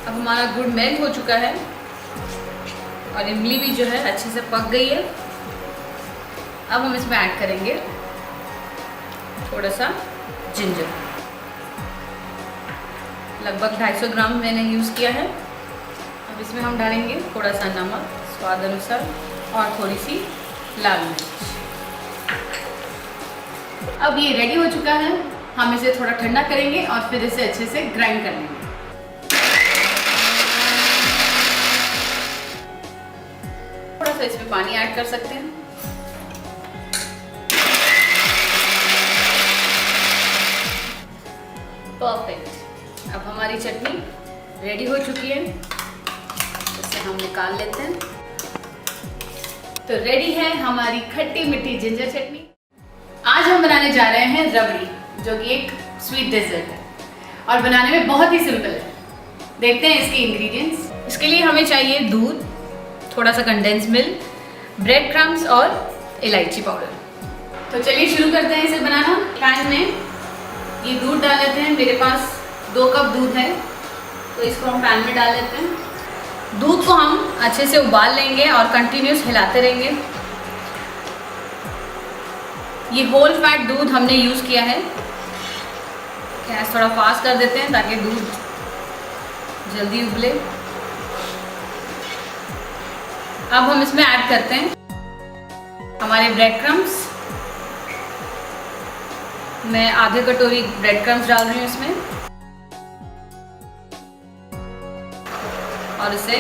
अब हमारा गुड़ मेल्ट हो चुका है और इमली भी जो है अच्छे से पक गई है। अब हम इसमें ऐड करेंगे थोड़ा सा जिंजर, लगभग 250 ग्राम मैंने यूज़ किया है। अब इसमें हम डालेंगे थोड़ा सा नमक स्वाद अनुसार और थोड़ी सी लाल मिर्च। अब ये रेडी हो चुका है। हम इसे थोड़ा ठंडा करेंगे और फिर इसे अच्छे से ग्राइंड कर लेंगे। थोड़ा सा इसमें पानी ऐड कर सकते हैं। परफेक्ट। अब हमारी चटनी रेडी हो चुकी है, इसे हम निकाल लेते हैं। तो रेडी है हमारी खट्टी मीठी जिंजर चटनी। आज हम बनाने जा रहे हैं रबड़ी, जो कि एक स्वीट डेजर्ट है और बनाने में बहुत ही सिंपल है। देखते हैं इसके इंग्रेडिएंट्स। इसके लिए हमें चाहिए दूध, थोड़ा सा कंडेंस मिल्क, ब्रेड क्रम्स और इलायची पाउडर। तो चलिए शुरू करते हैं इसे बनाना। पैन में ये दूध डाल लेते हैं। मेरे पास 2 कप दूध है, तो इसको हम पैन में डाल लेते हैं। दूध को हम अच्छे से उबाल लेंगे और कंटिन्यूस हिलाते रहेंगे। ये होल फैट दूध हमने यूज़ किया है। गैस थोड़ा फास्ट कर देते हैं ताकि दूध जल्दी उबले। अब हम इसमें ऐड करते हैं हमारे ब्रेड क्रम्स। मैं आधे कटोरी ब्रेड क्रम्स डाल रही हूँ इसमें और इसे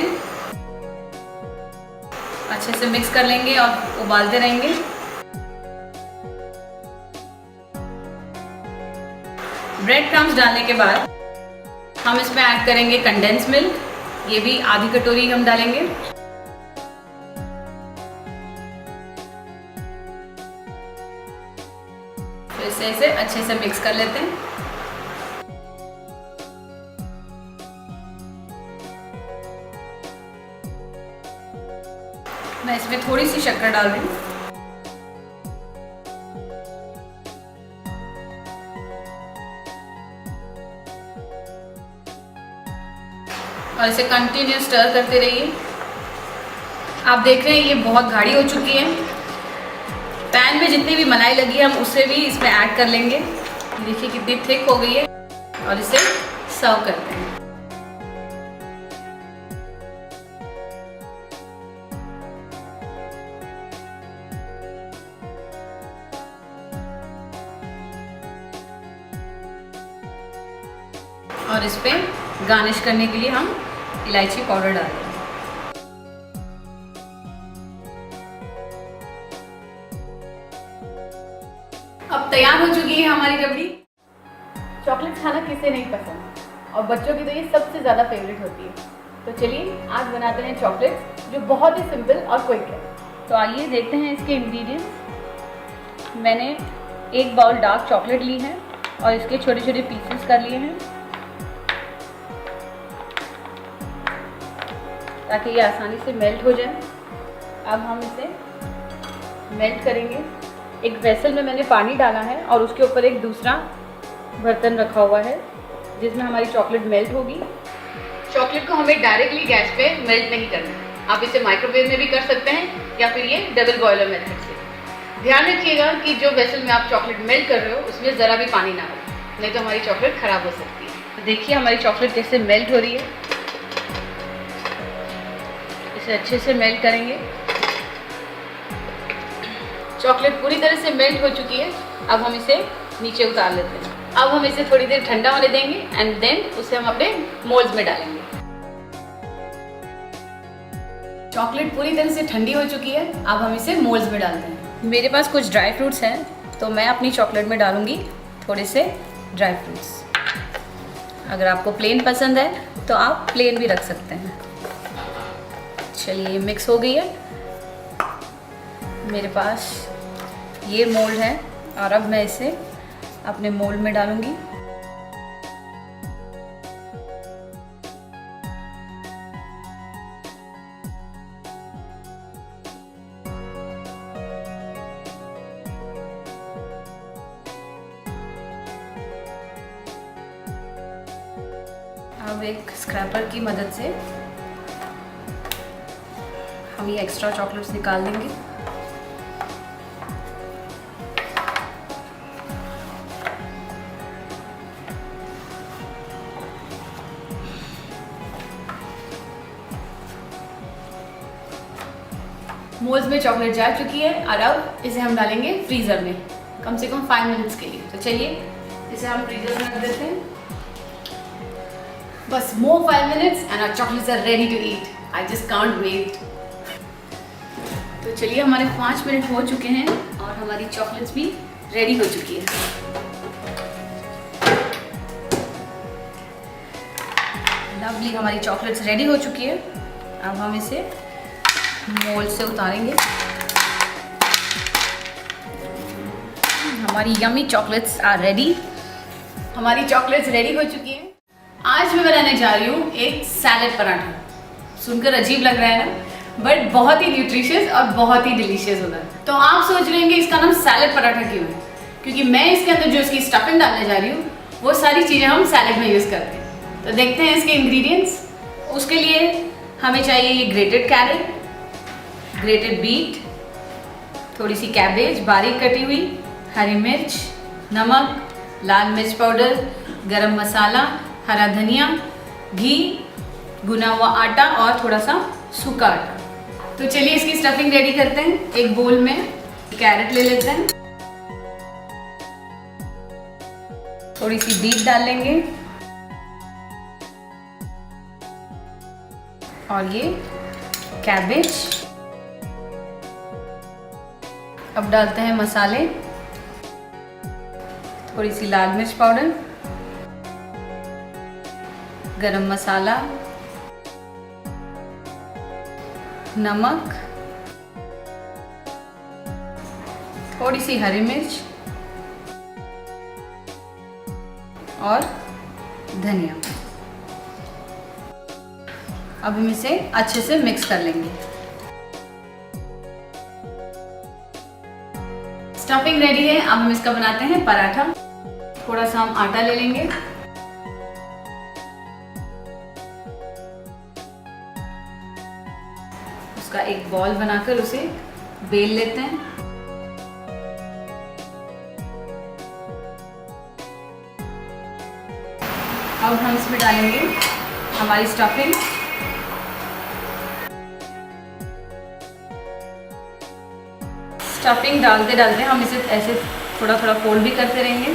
अच्छे से मिक्स कर लेंगे और उबालते रहेंगे। ब्रेड क्रम्स डालने के बाद हम इसमें ऐड करेंगे कंडेंस मिल्क। ये भी आधी कटोरी हम डालेंगे। फिर इसे अच्छे से मिक्स कर लेते हैं। मैं इसमें थोड़ी सी शक्कर डाल रही हूँ। और इसे कंटिन्यू स्टर करते रहिए। आप देख रहे हैं ये बहुत गाढ़ी हो चुकी है। पैन में जितनी भी मलाई लगी है हम उससे भी इसमें ऐड कर लेंगे। देखिए कितनी थिक हो गई है और इसे सर्व करते हैं। और इस पे गार्निश करने के लिए हम इलायची पाउडर डाल देंगे। अब तैयार हो चुकी है हमारी रबड़ी। चॉकलेट खाना किसे नहीं पसंद, और बच्चों की तो ये सबसे ज़्यादा फेवरेट होती है। तो चलिए आज बनाते हैं चॉकलेट, जो बहुत ही सिंपल और क्विक है। तो आइए देखते हैं इसके इंग्रेडिएंट्स। मैंने 1 बाउल डार्क चॉकलेट ली है और इसके छोटे छोटे पीसेस कर लिए हैं ताकि ये आसानी से मेल्ट हो जाए। अब हम इसे मेल्ट करेंगे। एक वेसल में मैंने पानी डाला है और उसके ऊपर एक दूसरा बर्तन रखा हुआ है जिसमें हमारी चॉकलेट मेल्ट होगी। चॉकलेट को हमें डायरेक्टली गैस पे मेल्ट नहीं करना। आप इसे माइक्रोवेव में भी कर सकते हैं या फिर ये डबल बॉयलर मेथड से। ध्यान रखिएगा कि जो वेसल में आप चॉकलेट मेल्ट कर रहे हो उसमें ज़रा भी पानी ना हो, नहीं तो हमारी चॉकलेट ख़राब हो सकती है। तो देखिए हमारी चॉकलेट कैसे मेल्ट हो रही है। इसे अच्छे से मेल्ट करेंगे। चॉकलेट पूरी तरह से मेल्ट हो चुकी है। अब हम इसे नीचे उतार लेते हैं। अब हम इसे थोड़ी देर ठंडा होने देंगे एंड देन उसे हम अपने मोल्ड्स में डालेंगे। चॉकलेट पूरी तरह से ठंडी हो चुकी है। अब हम इसे मोल्ड्स में डालते हैं। मेरे पास कुछ ड्राई फ्रूट्स हैं, तो मैं अपनी चॉकलेट में डालूंगी थोड़े से ड्राई फ्रूट्स। अगर आपको प्लेन पसंद है तो आप प्लेन भी रख सकते हैं। चलिए मिक्स हो गई है। मेरे पास ये मोल्ड है और अब मैं इसे अपने मोल्ड में डालूंगी। अब एक स्क्रैपर की मदद से हम ये एक्स्ट्रा चॉकलेट्स निकाल देंगे। मोल्ड्स में चॉकलेट जा चुकी है और अब इसे हम डालेंगे फ्रीज़र में कम से कम 5 मिनट्स के लिए। तो चलिए इसे हम फ्रीज़र में रख देते हैं। बस more 5 minutes and our chocolates are ready to eat. I just can't wait. तो चलिए हमारे 5 मिनट हो चुके हैं और हमारी चॉकलेट्स भी रेडी हो चुकी है। लवली हमारी चॉकलेट्स रेडी हो चुकी है। अब हम इसे मोल्ड से उतारेंगे। हमारी यमी चॉकलेट्स आर रेडी। हमारी चॉकलेट्स रेडी हो चुकी हैं। आज मैं बनाने जा रही हूँ एक सैलेड पराठा। सुनकर अजीब लग रहा है ना, बट बहुत ही न्यूट्रिशियस और बहुत ही डिलीशियस होगा। तो आप सोच रहे होंगे इसका नाम सैलेड पराठा क्यों है? क्योंकि मैं इसके अंदर जो इसकी स्टफिंग डालने जा रही हूँ वो सारी चीज़ें हम सैलेड में यूज़ करते हैं। तो देखते हैं इसके इंग्रेडिएंट्स। उसके लिए हमें चाहिए ये ग्रेटेड कैरेट, ग्रेटेड बीट, थोड़ी सी कैबेज बारीक कटी हुई, हरी मिर्च, नमक, लाल मिर्च पाउडर, गरम मसाला, हरा धनिया, घी, भुना हुआ आटा और थोड़ा सा सूखा आटा। तो चलिए इसकी स्टफिंग रेडी करते हैं। एक बोल में कैरेट ले लेते हैं, थोड़ी सी बीट डाल लेंगे और ये कैबेज। अब डालते हैं मसाले, थोड़ी सी लाल मिर्च पाउडर, गरम मसाला, नमक, थोड़ी सी हरी मिर्च और धनिया। अब हम इसे अच्छे से मिक्स कर लेंगे। स्टफिंग रेडी है। अब हम इसका बनाते हैं पराठा। थोड़ा सा हम आटा ले लेंगे, उसका एक बॉल बनाकर उसे बेल लेते हैं। अब हम इसमें डालेंगे हमारी स्टफिंग। स्टफिंग डालते डालते हम इसे ऐसे थोड़ा थोड़ा फोल्ड भी करते रहेंगे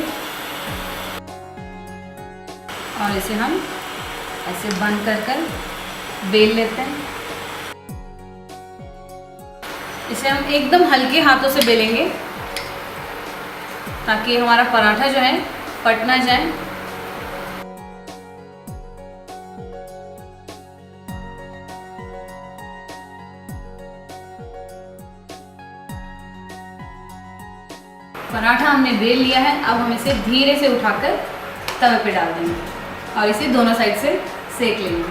और इसे हम ऐसे बंद कर बेल लेते हैं। इसे हम एकदम हल्के हाथों से बेलेंगे ताकि हमारा पराठा जो है फट ना जाए। पराठा हमने बेल लिया है। अब हम इसे धीरे से उठाकर तवे पे डाल देंगे और इसे दोनों साइड से सेक लेंगे।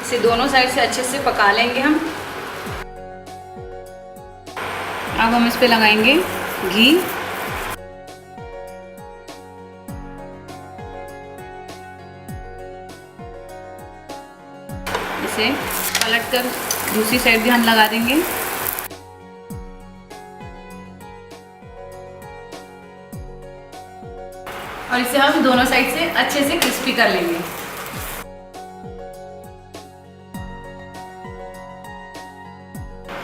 इसे दोनों साइड से अच्छे से पका लेंगे हम। अब हम इस पे लगाएंगे घी, इसे पलटकर दूसरी साइड भी हम लगा देंगे। और इसे हम दोनों साइड से अच्छे से क्रिस्पी कर लेंगे।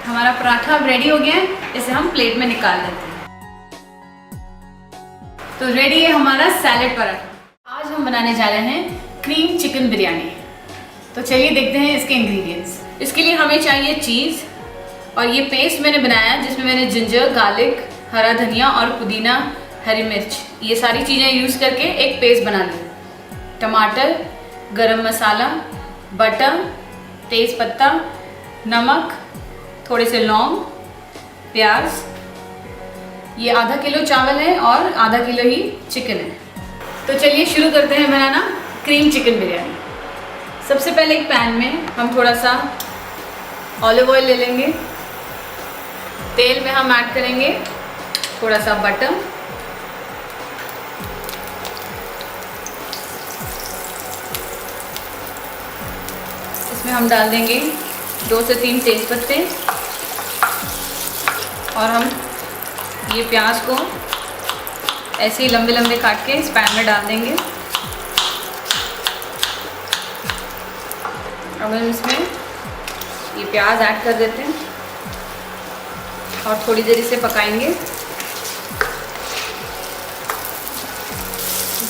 हमारा पराठा अब रेडी हो गया है। इसे हम प्लेट में निकाल लेते हैं। तो रेडी है हमारा सैलेड पराठा। आज हम बनाने जा रहे हैं क्रीम चिकन बिरयानी। तो चलिए देखते हैं इसके इंग्रेडिएंट्स। इसके लिए हमें चाहिए चीज़ और ये पेस्ट मैंने बनाया जिसमें मैंने जिंजर, गार्लिक, हरा धनिया और पुदीना, हरी मिर्च, ये सारी चीज़ें यूज़ करके एक पेस्ट बना ली। टमाटर, गरम मसाला, बटर, तेज़ पत्ता, नमक, थोड़े से लौंग, प्याज। ये आधा किलो चावल है और आधा किलो ही चिकन है। तो चलिए शुरू करते हैं बनाना क्रीम चिकन बिरयानी। सबसे पहले एक पैन में हम थोड़ा सा ऑलिव ऑयल ले लेंगे। तेल में हम ऐड करेंगे थोड़ा सा बटर, इसमें हम डाल देंगे 2 से 3 तेज पत्ते और हम ये प्याज को ऐसे ही लंबे लंबे काट के इस पैन में डाल देंगे। अब हम इसमें ये प्याज ऐड कर देते हैं और थोड़ी देर इसे पकाएंगे।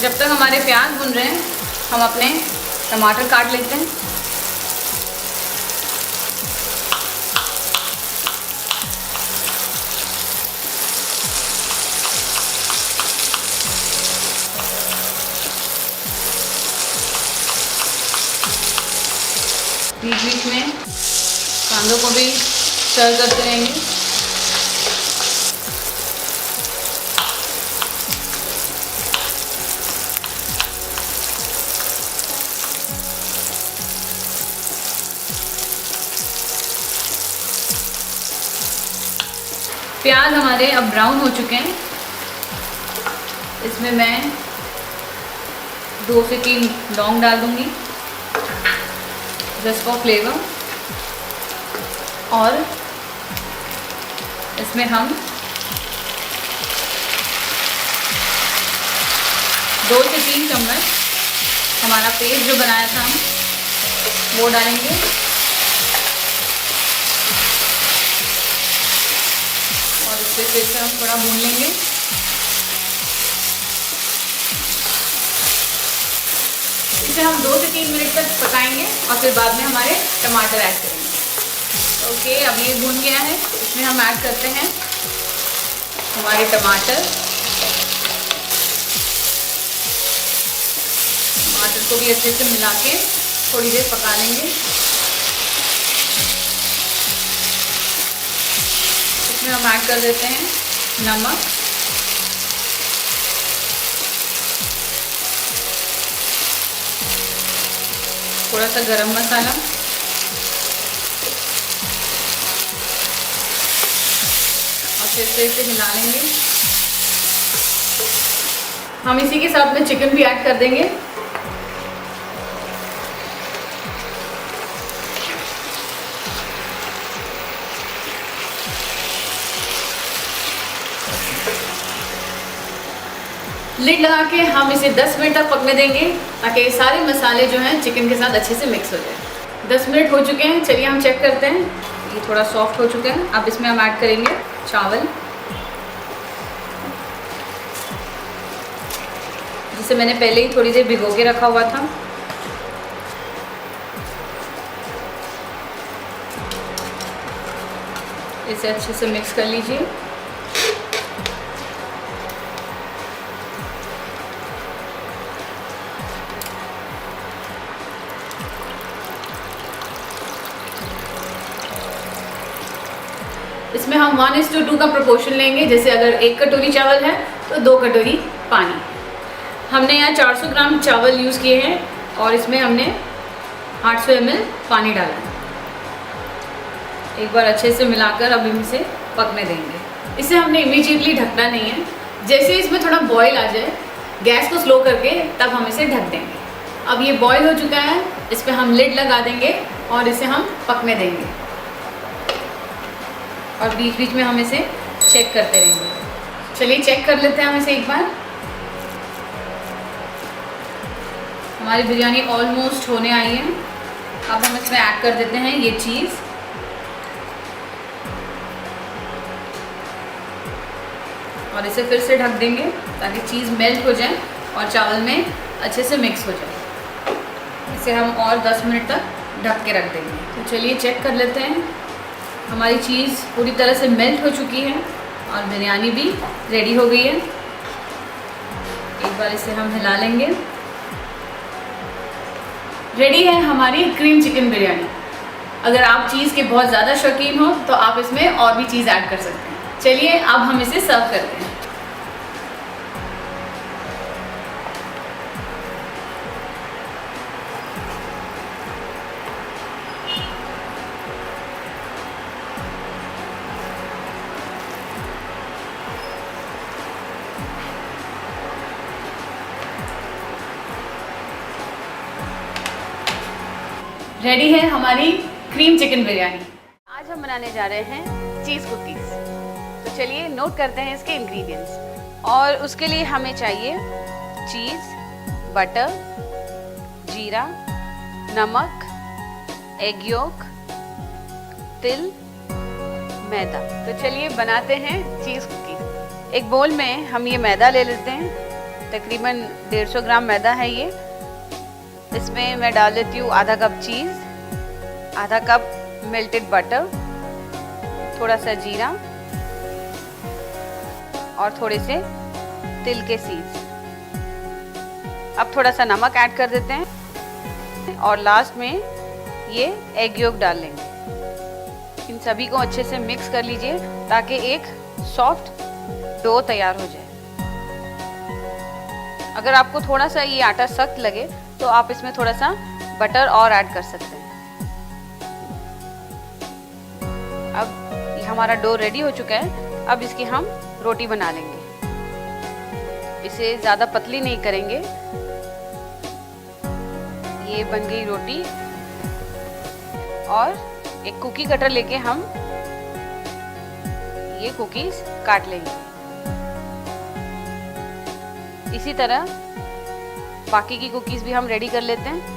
जब तक हमारे प्याज भुन रहे हैं हम अपने टमाटर काट लेते हैं। बीच बीच में कांदों को भी सर्व करते रहेंगे। प्याज हमारे अब ब्राउन हो चुके हैं। इसमें मैं 2 से 3 लौंग डाल दूंगी जस्ट फॉर फ्लेवर, और इसमें हम 2 से 3 चम्मच हमारा पेस्ट जो बनाया था हम वो डालेंगे, और इससे फिर से हम थोड़ा भून लेंगे। इसे हम 2 से 3 मिनट तक पकाएंगे और फिर बाद में हमारे टमाटर ऐड करेंगे। ओके, अब ये भून गया है। इसमें हम ऐड करते हैं हमारे टमाटर। टमाटर को भी अच्छे से मिला के थोड़ी देर पका लेंगे। इसमें हम ऐड कर देते हैं नमक, थोड़ा सा गरम मसाला, और फिर से इसे मिला लेंगे। हम इसी के साथ में चिकन भी ऐड कर देंगे। लिड लगा के हम इसे 10 मिनट तक पकने देंगे ताकि सारे मसाले जो हैं चिकन के साथ अच्छे से मिक्स हो जाए। 10 मिनट हो चुके हैं, चलिए हम चेक करते हैं। ये थोड़ा सॉफ्ट हो चुका है। अब इसमें हम ऐड करेंगे चावल, जिसे मैंने पहले ही थोड़ी देर भिगो के रखा हुआ था। इसे अच्छे से मिक्स कर लीजिए। इसमें हम 1:2 का प्रोपोर्शन लेंगे। जैसे अगर 1 कटोरी चावल है तो 2 कटोरी पानी। हमने यहाँ 400 ग्राम चावल यूज़ किए हैं और इसमें हमने 800 ml पानी डाला है। एक बार अच्छे से मिलाकर अब इसे पकने देंगे। इसे हमने इमीडिएटली ढकना नहीं है। जैसे इसमें थोड़ा बॉईल आ जाए, गैस को स्लो करके तब हम इसे ढक देंगे। अब ये बॉईल हो चुका है, इस पर हम लिड लगा देंगे और इसे हम पकने देंगे, और बीच बीच में हम इसे चेक करते रहेंगे। चलिए चेक कर लेते हैं हम इसे एक बार। हमारी बिरयानी ऑलमोस्ट होने आई है। अब हम इसमें ऐड कर देते हैं ये चीज़, और इसे फिर से ढक देंगे ताकि चीज़ मेल्ट हो जाए और चावल में अच्छे से मिक्स हो जाए। इसे हम और 10 मिनट तक ढक के रख देंगे। तो चलिए चेक कर लेते हैं। हमारी चीज़ पूरी तरह से मेल्ट हो चुकी है और बिरयानी भी रेडी हो गई है। एक बार इसे हम हिला लेंगे। रेडी है हमारी क्रीम चिकन बिरयानी। अगर आप चीज़ के बहुत ज़्यादा शौकीन हो तो आप इसमें और भी चीज़ ऐड कर सकते हैं। चलिए अब हम इसे सर्व करते हैं। रेडी है हमारी क्रीम चिकन बिरयानी। आज हम बनाने जा रहे हैं चीज़ कुकीज़। तो चलिए नोट करते हैं इसके इंग्रेडिएंट्स। और उसके लिए हमें चाहिए चीज़, बटर, जीरा, नमक, एग योक, तिल, मैदा। तो चलिए बनाते हैं चीज़ कुकीज़। एक बोल में हम ये मैदा ले लेते हैं। तकरीबन 150 ग्राम मैदा है ये। इसमें मैं डाल देती हूँ आधा कप चीज़, आधा कप मेल्टेड बटर, थोड़ा सा जीरा और थोड़े से तिल के सीड्स। अब थोड़ा सा नमक ऐड कर देते हैं और लास्ट में ये एग योक डाल लेंगे। इन सभी को अच्छे से मिक्स कर लीजिए ताकि एक सॉफ्ट डो तैयार हो जाए। अगर आपको थोड़ा सा ये आटा सख्त लगे तो आप इसमें थोड़ा सा बटर और ऐड कर सकते हैं। अब ये हमारा डो रेडी हो चुका है। अब इसकी हम रोटी बना लेंगे। इसे ज़्यादा पतली नहीं करेंगे। ये बन गई रोटी और एक कुकी कटर लेके हम ये कुकीज काट लेंगे। इसी तरह बाकी की कुकीज भी हम रेडी कर लेते हैं।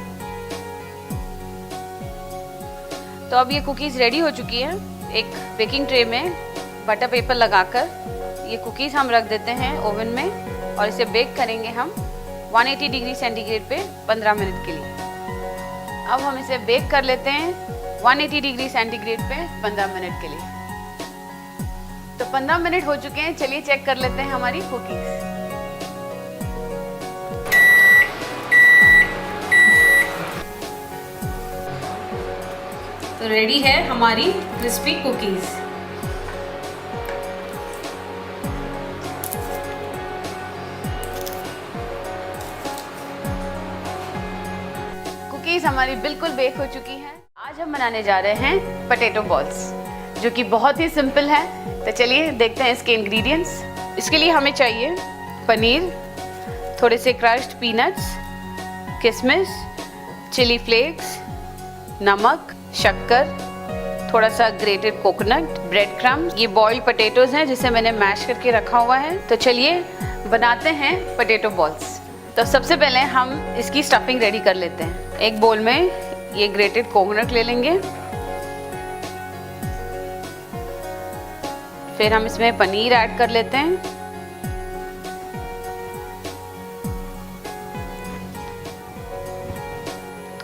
तो अब ये कुकीज रेडी हो चुकी है। एक बेकिंग ट्रे में बटर पेपर लगाकर ये कुकीज हम रख देते हैं ओवन में और इसे बेक करेंगे हम 180 डिग्री सेंटीग्रेड पे 15 मिनट के लिए। अब हम इसे बेक कर लेते हैं 180 डिग्री सेंटीग्रेड पे 15 मिनट के लिए। तो 15 मिनट हो चुके हैं। चलिए चेक कर लेते हैं हमारी कुकीज। तो रेडी है हमारी क्रिस्पी कुकीज। कुकीज हमारी बिल्कुल बेक हो चुकी हैं। आज हम बनाने जा रहे हैं पोटैटो बॉल्स, जो कि बहुत ही सिंपल है। तो चलिए देखते हैं इसके इंग्रेडिएंट्स। इसके लिए हमें चाहिए पनीर, थोड़े से क्रश्ड पीनट्स, किशमिश, चिली फ्लेक्स, नमक, शक्कर, थोड़ा सा ग्रेटेड कोकोनट, ब्रेड क्रम्ब। ये बॉइल्ड पोटैटोज हैं जिसे मैंने मैश करके रखा हुआ है। तो चलिए बनाते हैं पोटैटो बॉल्स। तो सबसे पहले हम इसकी स्टफिंग रेडी कर लेते हैं। एक बोल में ये ग्रेटेड कोकोनट ले लेंगे। फिर हम इसमें पनीर ऐड कर लेते हैं।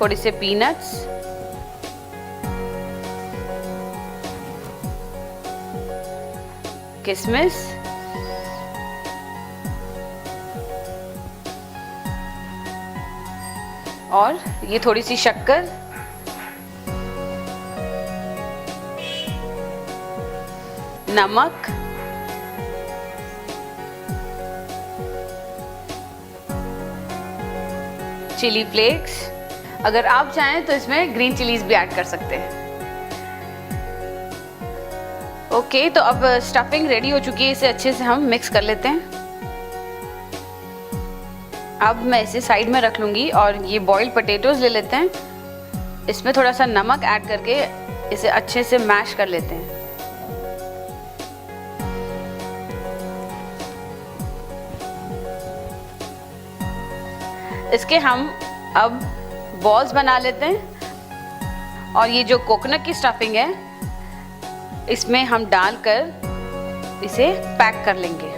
थोड़ी से पीनट्स, किशमिश, और ये थोड़ी सी शक्कर, नमक, चिली फ्लेक्स। अगर आप चाहें तो इसमें ग्रीन चिलीज भी ऐड कर सकते हैं। ओके, तो अब स्टफिंग रेडी हो चुकी है। इसे अच्छे से हम मिक्स कर लेते हैं। अब मैं इसे साइड में रख लूँगी और ये बॉइल्ड पोटैटोज ले लेते हैं। इसमें थोड़ा सा नमक ऐड करके इसे अच्छे से मैश कर लेते हैं। इसके हम अब बॉल्स बना लेते हैं और ये जो कोकोनट की स्टफिंग है इसमें हम डालकर इसे पैक कर लेंगे।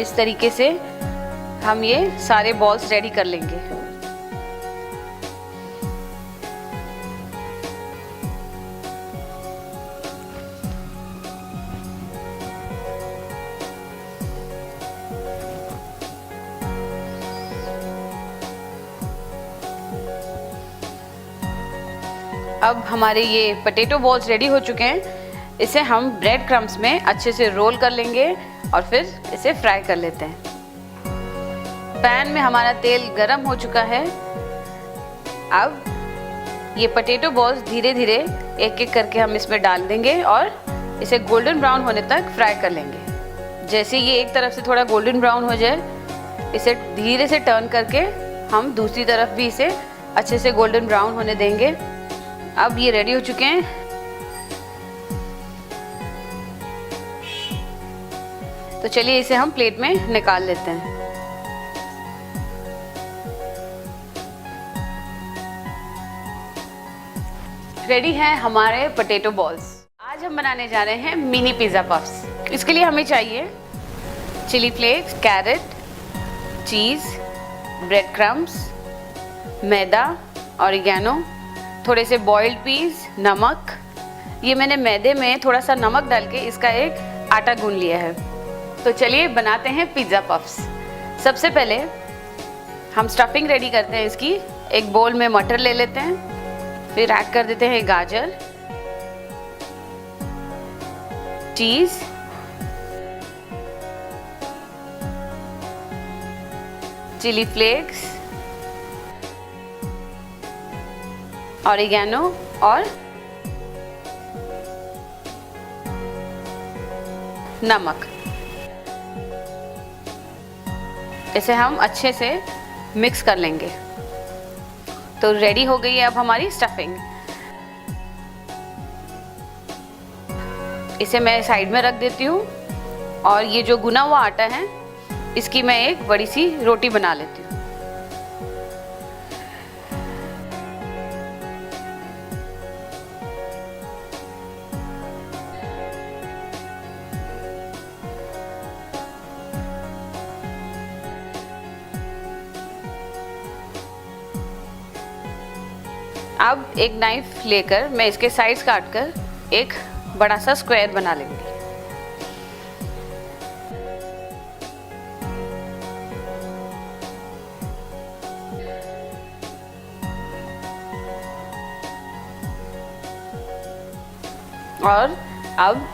इस तरीके से हम ये सारे बॉल्स रेडी कर लेंगे। अब हमारे ये पोटैटो बॉल्स रेडी हो चुके हैं। इसे हम ब्रेड क्रम्ब्स में अच्छे से रोल कर लेंगे और फिर इसे फ्राई कर लेते हैं। पैन में हमारा तेल गरम हो चुका है। अब ये पोटैटो बॉल्स धीरे धीरे एक एक करके हम इसमें डाल देंगे और इसे गोल्डन ब्राउन होने तक फ्राई कर लेंगे। जैसे ये एक तरफ से थोड़ा गोल्डन ब्राउन हो जाए, इसे धीरे से टर्न करके हम दूसरी तरफ भी इसे अच्छे से गोल्डन ब्राउन होने देंगे। अब ये रेडी हो चुके हैं। तो चलिए इसे हम प्लेट में निकाल लेते हैं। रेडी है हमारे पोटैटो बॉल्स। आज हम बनाने जा रहे हैं मिनी पिज़्ज़ा पफ्स। इसके लिए हमें चाहिए चिली फ्लेक्स, कैरेट, चीज़, ब्रेड क्रम्ब्स, मैदा, ऑरिगेनो, थोड़े से बॉइल्ड पीस, नमक। ये मैंने मैदे में थोड़ा सा नमक डाल के इसका एक आटा गूंद लिया है। तो चलिए बनाते हैं पिज़्ज़ा पफ्स। सबसे पहले हम स्टफिंग रेडी करते हैं इसकी। एक बोल में मटर ले लेते हैं, फिर ऐड कर देते हैं गाजर, चीज़, चिली फ्लेक्स, ऑरिगेनो और नमक। इसे हम अच्छे से मिक्स कर लेंगे। तो रेडी हो गई है अब हमारी स्टफिंग। इसे मैं साइड में रख देती हूँ और ये जो गुना हुआ आटा है इसकी मैं एक बड़ी सी रोटी बना लेती हूँ। अब एक नाइफ लेकर मैं इसके साइड्स काटकर एक बड़ा सा स्क्वायर बना लेंगे। और अब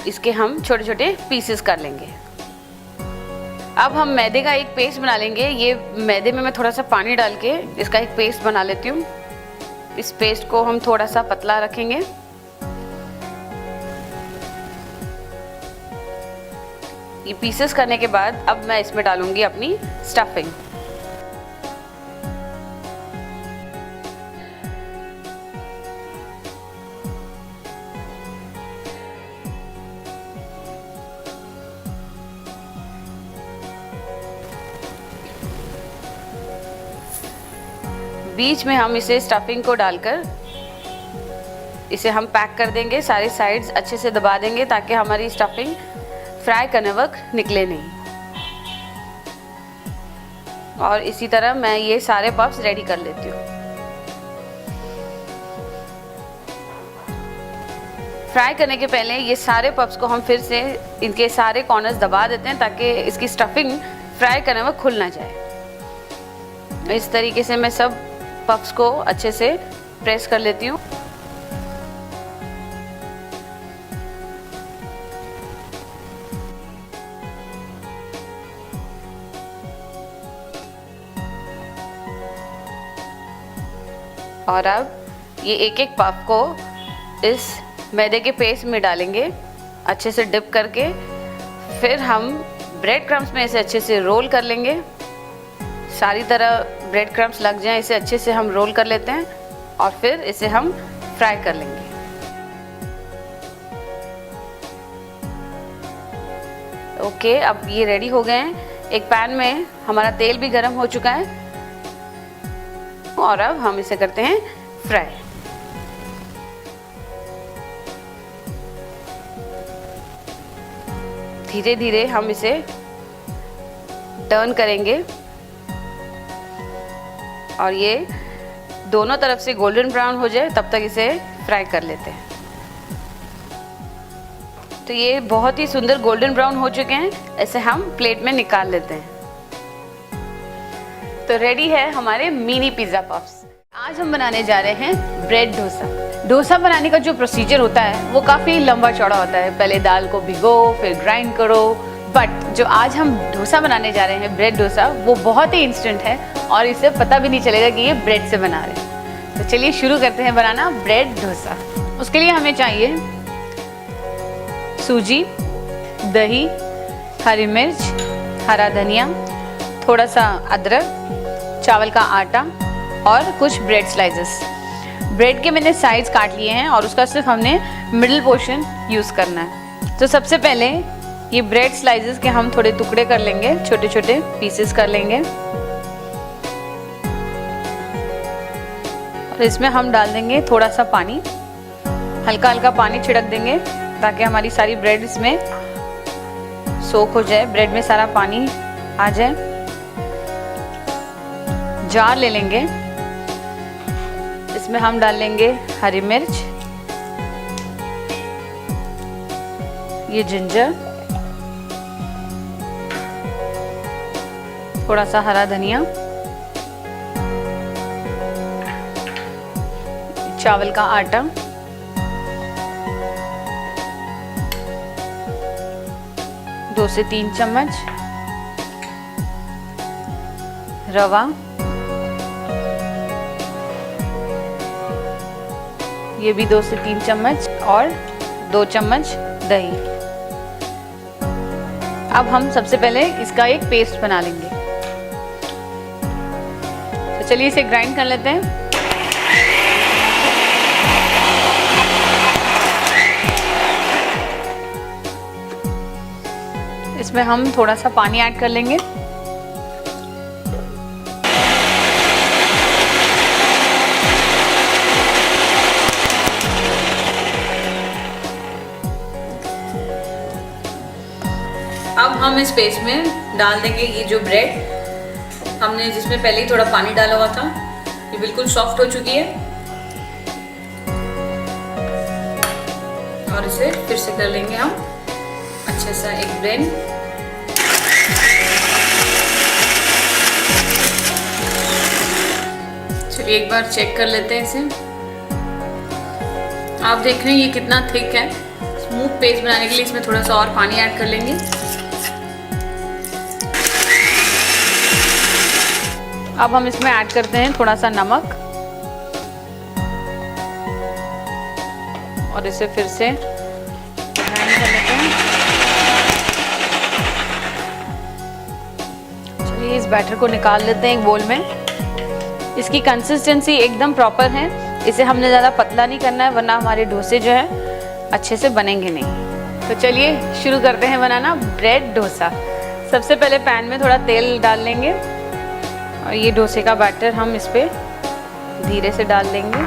इसके हम छोटे छोटे पीसेस कर लेंगे। अब हम मैदे का एक पेस्ट बना लेंगे। ये मैदे में मैं थोड़ा सा पानी डाल के इसका एक पेस्ट बना लेती हूँ। इस पेस्ट को हम थोड़ा सा पतला रखेंगे। ये पीसेस करने के बाद अब मैं इसमें डालूंगी अपनी स्टफिंग। बीच में हम इसे स्टफिंग को डालकर इसे हम पैक कर देंगे। सारी साइड्स अच्छे से दबा देंगे ताकि हमारी स्टफिंग फ्राई करने वक्त निकले नहीं। और इसी तरह मैं ये सारे पफ्स रेडी कर लेती हूँ। फ्राई करने के पहले ये सारे पफ्स को हम फिर से इनके सारे कॉर्नर्स दबा देते हैं ताकि इसकी स्टफिंग फ्राई करने वक्त खुल ना जाए। इस तरीके से मैं सब पफ्स को अच्छे से प्रेस कर लेती हूँ। और अब ये एक एक पफ को इस मैदे के पेस्ट में डालेंगे अच्छे से डिप करके। फिर हम ब्रेड क्रम्स में इसे अच्छे से रोल कर लेंगे। सारी तरह ब्रेड क्रम्स लग जाएं इसे अच्छे से हम रोल कर लेते हैं और फिर इसे हम फ्राई कर लेंगे। ओके, अब ये रेडी हो गए हैं। एक पैन में हमारा तेल भी गर्म हो चुका है और अब हम इसे करते हैं फ्राई। धीरे धीरे हम इसे टर्न करेंगे और ये दोनों तरफ से गोल्डन ब्राउन हो जाए तब तक इसे फ्राई कर लेते हैं। तो ये बहुत ही सुंदर गोल्डन ब्राउन हो चुके हैं। इसे हम प्लेट में निकाल लेते हैं। तो रेडी है हमारे मिनी पिज़्ज़ा पफ्स। आज हम बनाने जा रहे हैं ब्रेड डोसा। डोसा बनाने का जो प्रोसीजर होता है वो काफ़ी लंबा चौड़ा होता है। पहले दाल को भिगो, फिर ग्राइंड करो। बट जो आज हम डोसा बनाने जा रहे हैं, ब्रेड डोसा, वो बहुत ही इंस्टेंट है और इसे पता भी नहीं चलेगा कि ये ब्रेड से बना रहे हैं। तो चलिए शुरू करते हैं बनाना ब्रेड डोसा। उसके लिए हमें चाहिए सूजी, दही, हरी मिर्च, हरा धनिया, थोड़ा सा अदरक, चावल का आटा और कुछ ब्रेड स्लाइसेस। ब्रेड के मैंने साइड्स काट लिए हैं और उसका सिर्फ हमने मिडिल पोर्शन यूज़ करना है। तो सबसे पहले ये ब्रेड स्लाइसेस के हम थोड़े टुकड़े कर लेंगे, छोटे छोटे पीसेस कर लेंगे और इसमें हम डाल देंगे थोड़ा सा पानी। हल्का हल्का पानी छिड़क देंगे ताकि हमारी सारी ब्रेड इसमें सोक हो जाए, ब्रेड में सारा पानी आ जाए। जार ले लेंगे, इसमें हम डालेंगे हरी मिर्च, ये जिंजर, थोड़ा सा हरा धनिया, चावल का आटा, दो से 3 चम्मच रवा, ये भी 2 से 3 चम्मच और 2 चम्मच दही। अब हम सबसे पहले इसका एक पेस्ट बना लेंगे। तो चलिए इसे ग्राइंड कर लेते हैं। इसमें हम थोड़ा सा पानी ऐड कर लेंगे। अब हम इस पेस्ट में डाल देंगे ये जो ब्रेड हमने जिसमें पहले ही थोड़ा पानी डाला हुआ था, ये बिल्कुल सॉफ्ट हो चुकी है। और इसे फिर से कर लेंगे हम अच्छे सा एक ब्लेंड। चलिए एक बार चेक कर लेते हैं इसे। आप देख रहे हैं ये कितना थिक है। स्मूथ पेस्ट बनाने के लिए इसमें थोड़ा सा और पानी ऐड कर लेंगे। अब हम इसमें ऐड करते हैं थोड़ा सा नमक और इसे फिर से ग्राइंड कर लेते हैं। चलिए इस बैटर को निकाल लेते हैं एक बोल में। इसकी कंसिस्टेंसी एकदम प्रॉपर है, इसे हमने ज़्यादा पतला नहीं करना है वरना हमारे डोसे जो है अच्छे से बनेंगे नहीं। तो चलिए शुरू करते हैं बनाना ब्रेड डोसा। सबसे पहले पैन में थोड़ा तेल डाल लेंगे और ये डोसे का बैटर हम इस पे धीरे से डाल लेंगे।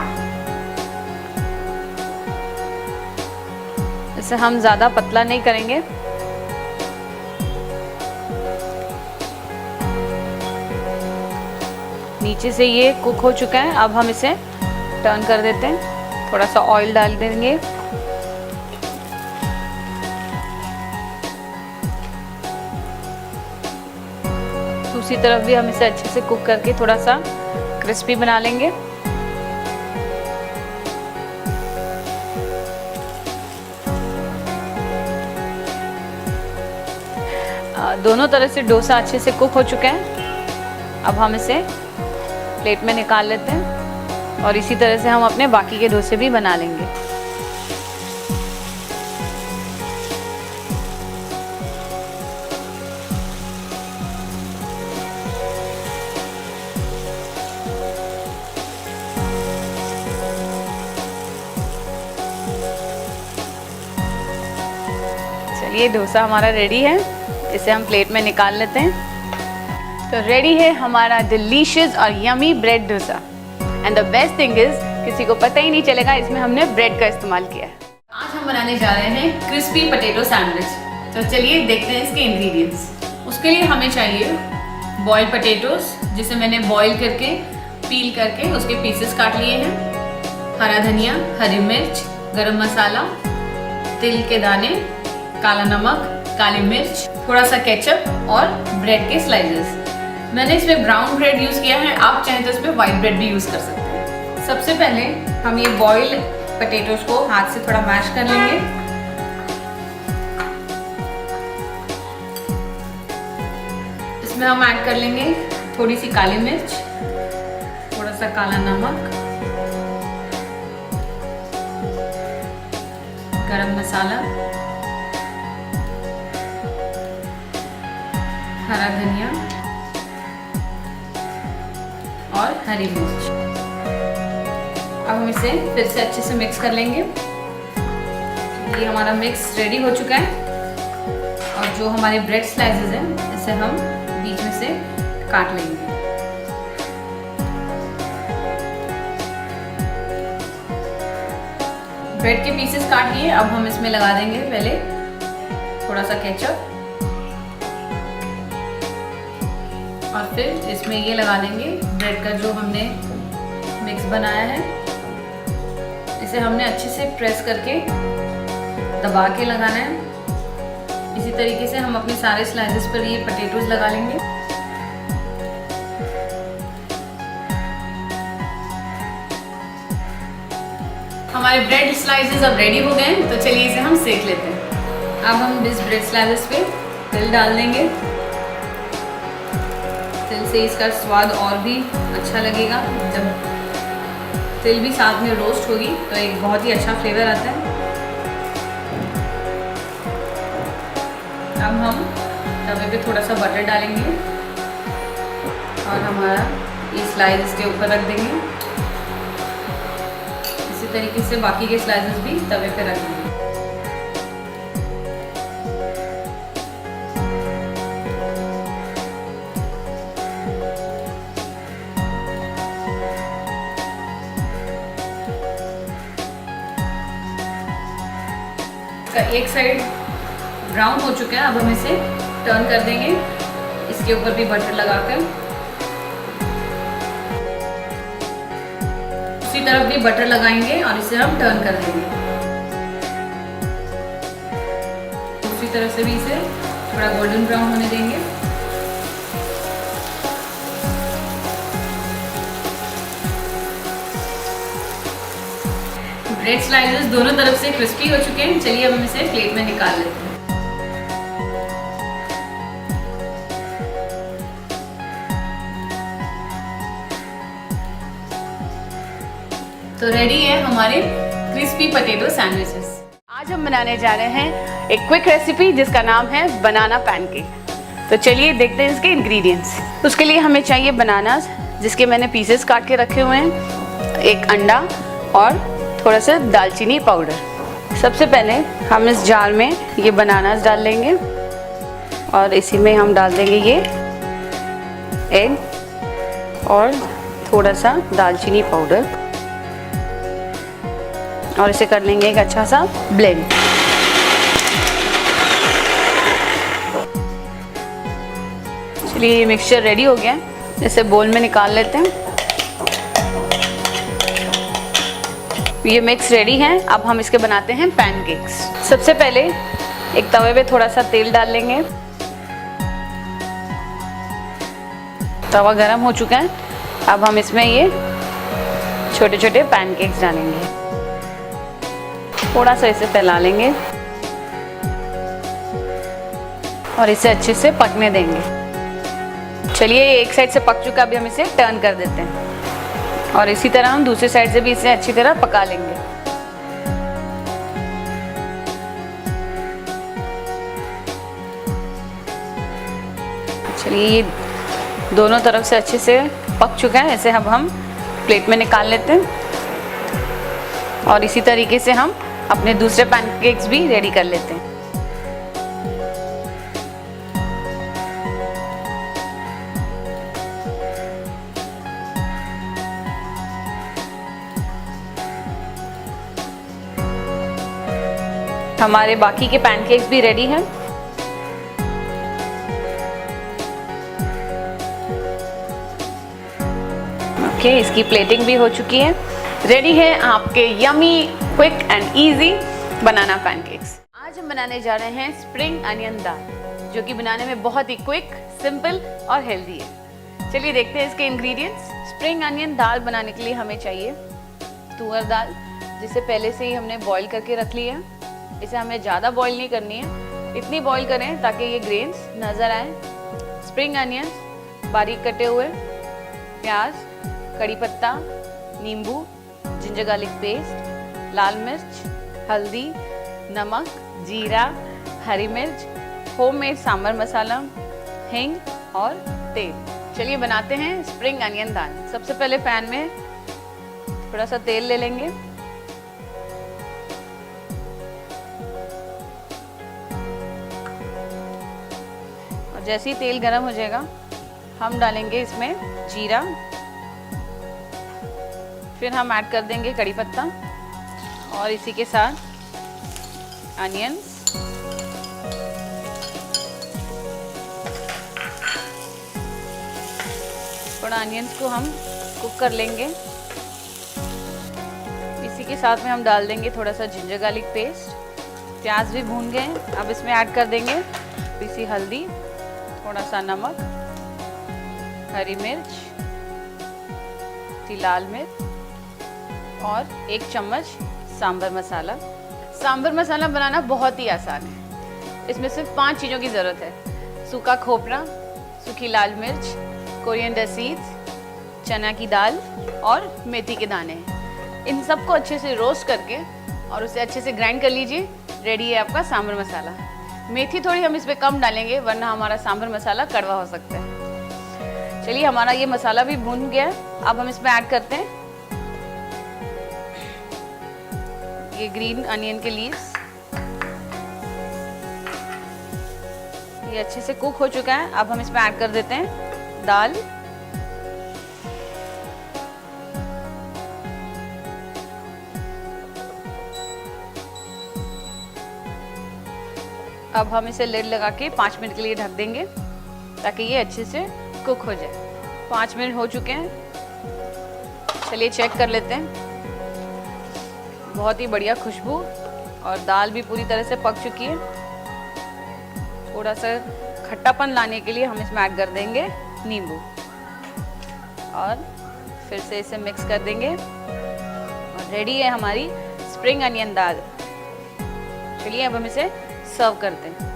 इसे हम ज़्यादा पतला नहीं करेंगे। नीचे से ये कुक हो चुका है। अब हम इसे टर्न कर देते हैं। थोड़ा सा ऑयल डाल देंगे। दूसरी तरफ भी हम इसे अच्छे से कुक करके थोड़ा सा क्रिस्पी बना लेंगे। दोनों तरह से डोसा अच्छे से कुक हो चुका है। अब हम इसे प्लेट में निकाल लेते हैं और इसी तरह से हम अपने बाकी के डोसे भी बना लेंगे। चलिए डोसा हमारा रेडी है, इसे हम प्लेट में निकाल लेते हैं। तो रेडी है हमारा डिलीशियस और yummy bread dosa. And the best thing is किसी को पता ही नहीं चलेगा इसमें हमने ब्रेड का इस्तेमाल किया है। आज हम बनाने जा रहे हैं क्रिस्पी पोटैटो सैंडविच। तो चलिए देखते हैं इसके इंग्रेडिएंट्स। उसके लिए हमें चाहिए बॉइल्ड पोटैटोस, जिसे मैंने बॉईल करके पील करके उसके पीसेस काट लिए हैं, हरा धनिया, हरी मिर्च, गरम मसाला, तिल के दाने, काला नमक, काली मिर्च, थोड़ा सा केचप और ब्रेड के स्लाइसेस। मैंने इसमें ब्राउन ब्रेड यूज़ किया है, आप चाहें तो इसमें वाइट ब्रेड भी यूज़ कर सकते हैं। सबसे पहले हम ये बॉइल्ड पोटैटोस को हाथ से थोड़ा मैश कर लेंगे। इसमें हम ऐड कर लेंगे थोड़ी सी काली मिर्च, थोड़ा सा काला नमक, गरम मसाला, हरा धनिया और हरी मिर्च। अब हम इसे फिर से अच्छे से मिक्स कर लेंगे। ये हमारा मिक्स रेडी हो चुका है और जो हमारे ब्रेड स्लाइसेस हैं इसे हम बीच में से काट लेंगे। ब्रेड के पीसेस काट लिए। अब हम इसमें लगा देंगे पहले थोड़ा सा केचप और फिर इसमें ये लगा देंगे ब्रेड का जो हमने मिक्स बनाया है। इसे हमने अच्छे से प्रेस करके दबा के लगाना है। इसी तरीके से हम अपने सारे स्लाइसेस पर ये पोटैटोज लगा लेंगे। हमारे ब्रेड स्लाइसेस अब रेडी हो गए हैं, तो चलिए इसे हम सेक लेते हैं। अब हम इस ब्रेड स्लाइसेस पे तिल डाल देंगे। तिल से इसका स्वाद और भी अच्छा लगेगा। जब तिल भी साथ में रोस्ट होगी तो एक बहुत ही अच्छा फ्लेवर आता है। अब हम तवे पे थोड़ा सा बटर डालेंगे और हमारा ये स्लाइस इसके ऊपर रख देंगे। इसी तरीके से बाकी के स्लाइसेस भी तवे पे रख देंगे। एक साइड ब्राउन हो चुका है, अब हम इसे टर्न कर देंगे। इसके ऊपर भी बटर लगाकर दूसरी तरफ भी बटर लगाएंगे और इसे हम टर्न कर देंगे। दूसरी तरफ से भी इसे थोड़ा गोल्डन ब्राउन होने देंगे। ब्रेड स्लाइसेस दोनों तरफ से क्रिस्पी हो चुके हैं। चलिए अब हम इसे प्लेट में निकाल लेते हैं। तो रेडी है हमारे क्रिस्पी पोटैटो सैंडविचेस। आज हम बनाने जा रहे हैं एक क्विक रेसिपी जिसका नाम है बनाना पैनकेक। तो चलिए देखते हैं इसके इंग्रेडिएंट्स। उसके लिए हमें चाहिए बनानास, जिसके मैंने पीसेस काट के रखे हुए हैं, एक अंडा और थोड़ा सा दालचीनी पाउडर। सबसे पहले हम इस जार में ये बनानास डाल लेंगे और इसी में हम डाल देंगे ये एग और थोड़ा सा दालचीनी पाउडर और इसे कर लेंगे एक अच्छा सा ब्लेंड। चलिए ये मिक्सचर रेडी हो गया, इसे बोल में निकाल लेते हैं। ये मिक्स रेडी है। अब हम इसके बनाते हैं पैनकेक्स। सबसे पहले एक तवे पे थोड़ा सा तेल डाल लेंगे। तवा गरम हो चुका है। अब हम इसमें ये छोटे छोटे पैनकेक्स डालेंगे। थोड़ा सा इसे फैला लेंगे और इसे अच्छे से पकने देंगे। चलिए ये एक साइड से पक चुका, अभी हम इसे टर्न कर देते हैं और इसी तरह हम दूसरी साइड से भी इसे अच्छी तरह पका लेंगे। चलिए ये दोनों तरफ से अच्छे से पक चुका है। इसे अब हम प्लेट में निकाल लेते हैं और इसी तरीके से हम अपने दूसरे पैनकेक्स भी रेडी कर लेते हैं। हमारे बाकी के पैनकेक्स भी रेडी हैं। ओके, इसकी प्लेटिंग भी हो चुकी है। रेडी है आपके yummy quick and easy banana pancakes. आज हम बनाने जा रहे हैं स्प्रिंग अनियन दाल, जो कि बनाने में बहुत ही क्विक, सिंपल और हेल्दी है। चलिए देखते हैं इसके इंग्रेडिएंट्स। स्प्रिंग अनियन दाल बनाने के लिए हमें चाहिए तुअर दाल, जिसे पहले से ही हमने बॉईल करके रख लिया है। इसे हमें ज़्यादा बॉईल नहीं करनी है, इतनी बॉईल करें ताकि ये ग्रेन्स नज़र आए। स्प्रिंग अनियन बारीक कटे हुए, प्याज, कड़ी पत्ता, नींबू, जिंजर गार्लिक पेस्ट, लाल मिर्च, हल्दी, नमक, जीरा, हरी मिर्च, होममेड सांभर मसाला, हींग और तेल। चलिए बनाते हैं स्प्रिंग अनियन दाल। सबसे पहले पैन में थोड़ा सा तेल ले लेंगे और जैसे ही तेल गर्म हो जाएगा हम डालेंगे इसमें जीरा, फिर हम ऐड कर देंगे कड़ी पत्ता और इसी के साथ अनियंस, थोड़ा अनियंस को हम कुक कर लेंगे। इसी के साथ में हम डाल देंगे थोड़ा सा जिंजर गार्लिक पेस्ट। प्याज भी भून गए हैं, अब इसमें ऐड कर देंगे पीसी हल्दी, थोड़ा सा नमक, हरी मिर्च, लाल मिर्च और 1 चम्मच सांभर मसाला। सांभर मसाला बनाना बहुत ही आसान है। इसमें सिर्फ 5 चीज़ों की ज़रूरत है: सूखा खोपरा, सूखी लाल मिर्च, कोरिएंडर सीड्स, चना की दाल और मेथी के दाने। इन सबको अच्छे से रोस्ट करके और उसे अच्छे से ग्राइंड कर लीजिए। रेडी है आपका सांभर मसाला। मेथी थोड़ी हम इस पर कम डालेंगे वरना हमारा सांभर मसाला कड़वा हो सकता है। चलिए, हमारा ये मसाला भी भून गया। अब हम इसमें ऐड करते हैं ये ग्रीन अनियन के लीव्स। ये अच्छे से कुक हो चुका है। अब हम इसमें ऐड कर देते हैं दाल, अब हम इसे लिड लगा के 5 मिनट के लिए ढक देंगे ताकि ये अच्छे से कुक हो जाए। 5 मिनट हो चुके हैं। चलिए चेक कर लेते हैं। बहुत ही बढ़िया खुशबू और दाल भी पूरी तरह से पक चुकी है। थोड़ा सा खट्टापन लाने के लिए हम इसमें ऐड कर देंगे नींबू और फिर से इसे मिक्स कर देंगे और रेडी है हमारी स्प्रिंग अनियन दाल। चलिए अब हम इसे सर्व करते हैं।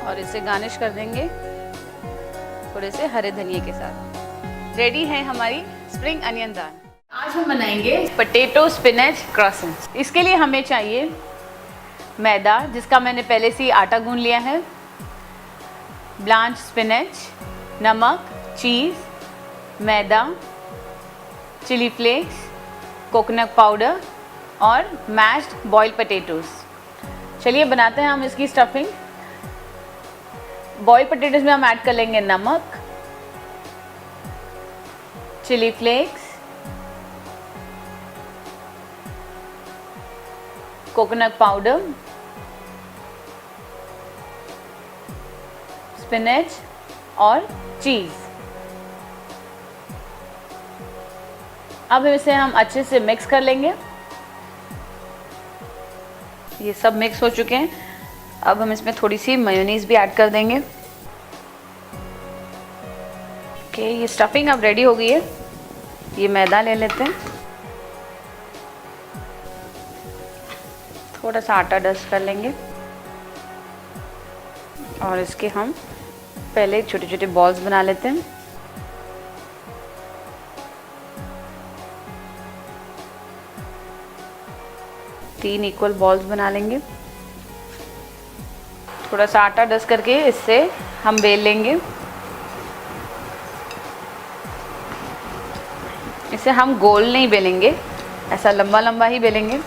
और इसे गार्निश कर देंगे थोड़े से हरे धनिए के साथ। रेडी है हमारी स्प्रिंग अनियन दाल। आज हम बनाएंगे पोटैटो स्पिनच क्रॉसेंट्स। इसके लिए हमें चाहिए मैदा, जिसका मैंने पहले से ही आटा गूंद लिया है, ब्लांच स्पिनच, नमक, चीज़, मैदा, चिली फ्लेक्स, कोकोनट पाउडर और मैश्ड बॉइल्ड पोटैटोज। चलिए बनाते हैं हम इसकी स्टफिंग। बॉइल्ड पोटैटोज में हम ऐड कर लेंगे नमक, chilli flakes, coconut powder, spinach और चीज़। अब इसे हम अच्छे से मिक्स कर लेंगे। ये सब मिक्स हो चुके हैं। अब हम इसमें थोड़ी सी मेयोनीज भी ऐड कर देंगे। ओके, ये स्टफिंग अब रेडी हो गई है। ये मैदा ले लेते हैं, थोड़ा सा आटा डस्ट कर लेंगे और इसके हम पहले छोटे छोटे बॉल्स बना लेते हैं। तीन इक्वल बॉल्स बना लेंगे। थोड़ा सा आटा डस्ट करके इससे हम बेल लेंगे। इसे हम गोल नहीं बेलेंगे, ऐसा लंबा लंबा ही बेलेंगे।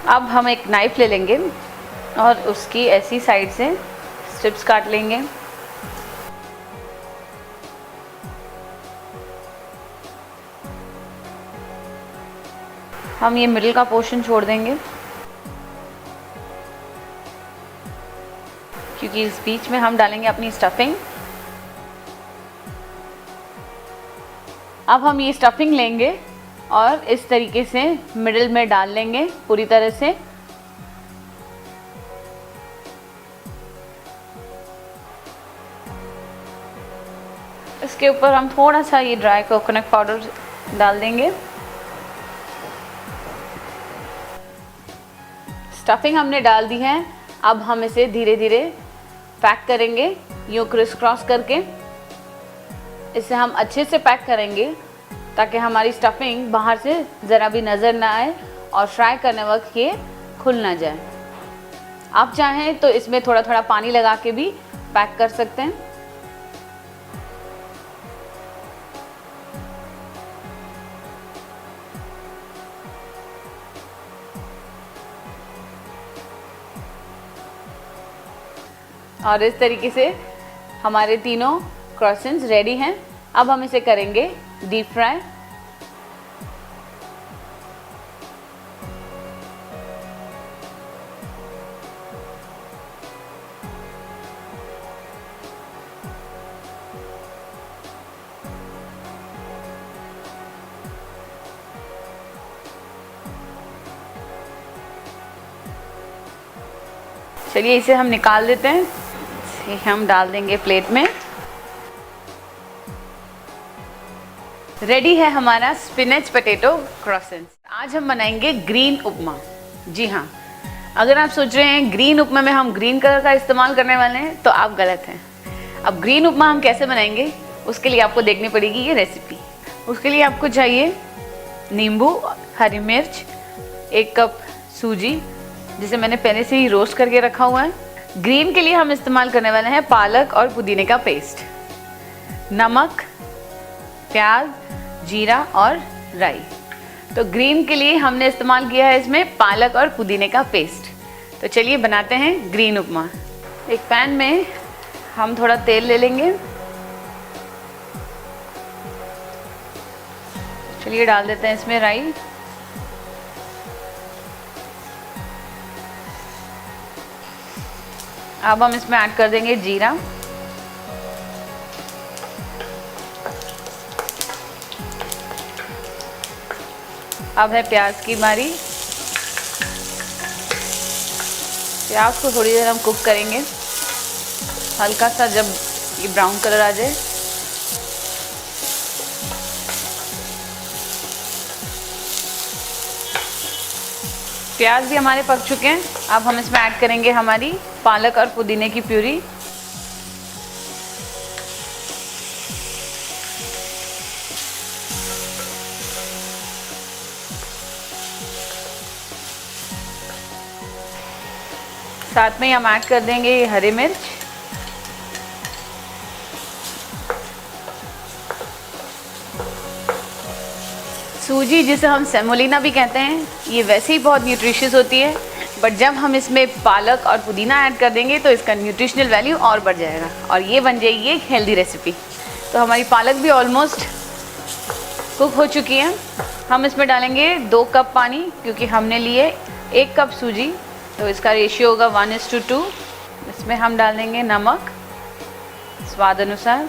अब हम एक नाइफ ले लेंगे और उसकी ऐसी साइड से स्ट्रिप्स काट लेंगे। हम ये मिडिल का पोर्शन छोड़ देंगे क्योंकि इस बीच में हम डालेंगे अपनी स्टफिंग। अब हम ये स्टफिंग लेंगे और इस तरीके से मिडिल में डाल लेंगे पूरी तरह से। इसके ऊपर हम थोड़ा सा ये ड्राई कोकोनट पाउडर डाल देंगे। स्टफिंग हमने डाल दी है। अब हम इसे धीरे धीरे पैक करेंगे, यूँ क्रिस क्रॉस करके। इसे हम अच्छे से पैक करेंगे ताकि हमारी स्टफिंग बाहर से ज़रा भी नज़र ना आए और फ्राई करने वक्त ये खुल ना जाए। आप चाहें तो इसमें थोड़ा थोड़ा पानी लगा के भी पैक कर सकते हैं। और इस तरीके से हमारे तीनों क्रॉसेंट्स रेडी हैं। अब हम इसे करेंगे डीप फ्राई। चलिए इसे हम निकाल देते हैं। इसे हम डाल देंगे प्लेट में। रेडी है हमारा स्पिनच पोटैटो क्रॉसेंट्स। आज हम बनाएंगे ग्रीन उपमा। जी हाँ, अगर आप सोच रहे हैं ग्रीन उपमा में हम ग्रीन कलर का इस्तेमाल करने वाले हैं तो आप गलत हैं। अब ग्रीन उपमा हम कैसे बनाएंगे उसके लिए आपको देखनी पड़ेगी ये रेसिपी। उसके लिए आपको चाहिए नींबू, हरी मिर्च, 1 कप सूजी जिसे मैंने पहले से ही रोस्ट करके रखा हुआ है। ग्रीन के लिए हम इस्तेमाल करने वाले हैं पालक और पुदीने का पेस्ट, नमक, प्याज, जीरा और राई। तो ग्रीन के लिए हमने इस्तेमाल किया है इसमें पालक और पुदीने का पेस्ट। तो चलिए बनाते हैं ग्रीन उपमा। एक पैन में हम थोड़ा तेल ले लेंगे। चलिए डाल देते हैं इसमें राई। अब हम इसमें ऐड कर देंगे जीरा, अब है प्याज की बारी। प्याज को थोड़ी देर हम कुक करेंगे, हल्का सा जब ये ब्राउन कलर आ जाए। प्याज भी हमारे पक चुके हैं। अब हम इसमें ऐड करेंगे हमारी पालक और पुदीने की प्यूरी। साथ में हम ऐड कर देंगे हरी मिर्च, सूजी जिसे हम सेमोलिना भी कहते हैं, ये वैसे ही बहुत न्यूट्रिशियस होती है, बट जब हम इसमें पालक और पुदीना ऐड कर देंगे तो इसका न्यूट्रिशनल वैल्यू और बढ़ जाएगा और ये बन जाएगी एक हेल्दी रेसिपी। तो हमारी पालक भी ऑलमोस्ट कुक हो चुकी है। हम इसमें डालेंगे 2 कप पानी क्योंकि हमने लिए 1 कप सूजी, तो इसका रेशियो होगा 1:2। इसमें हम डाल देंगे नमक स्वाद अनुसार।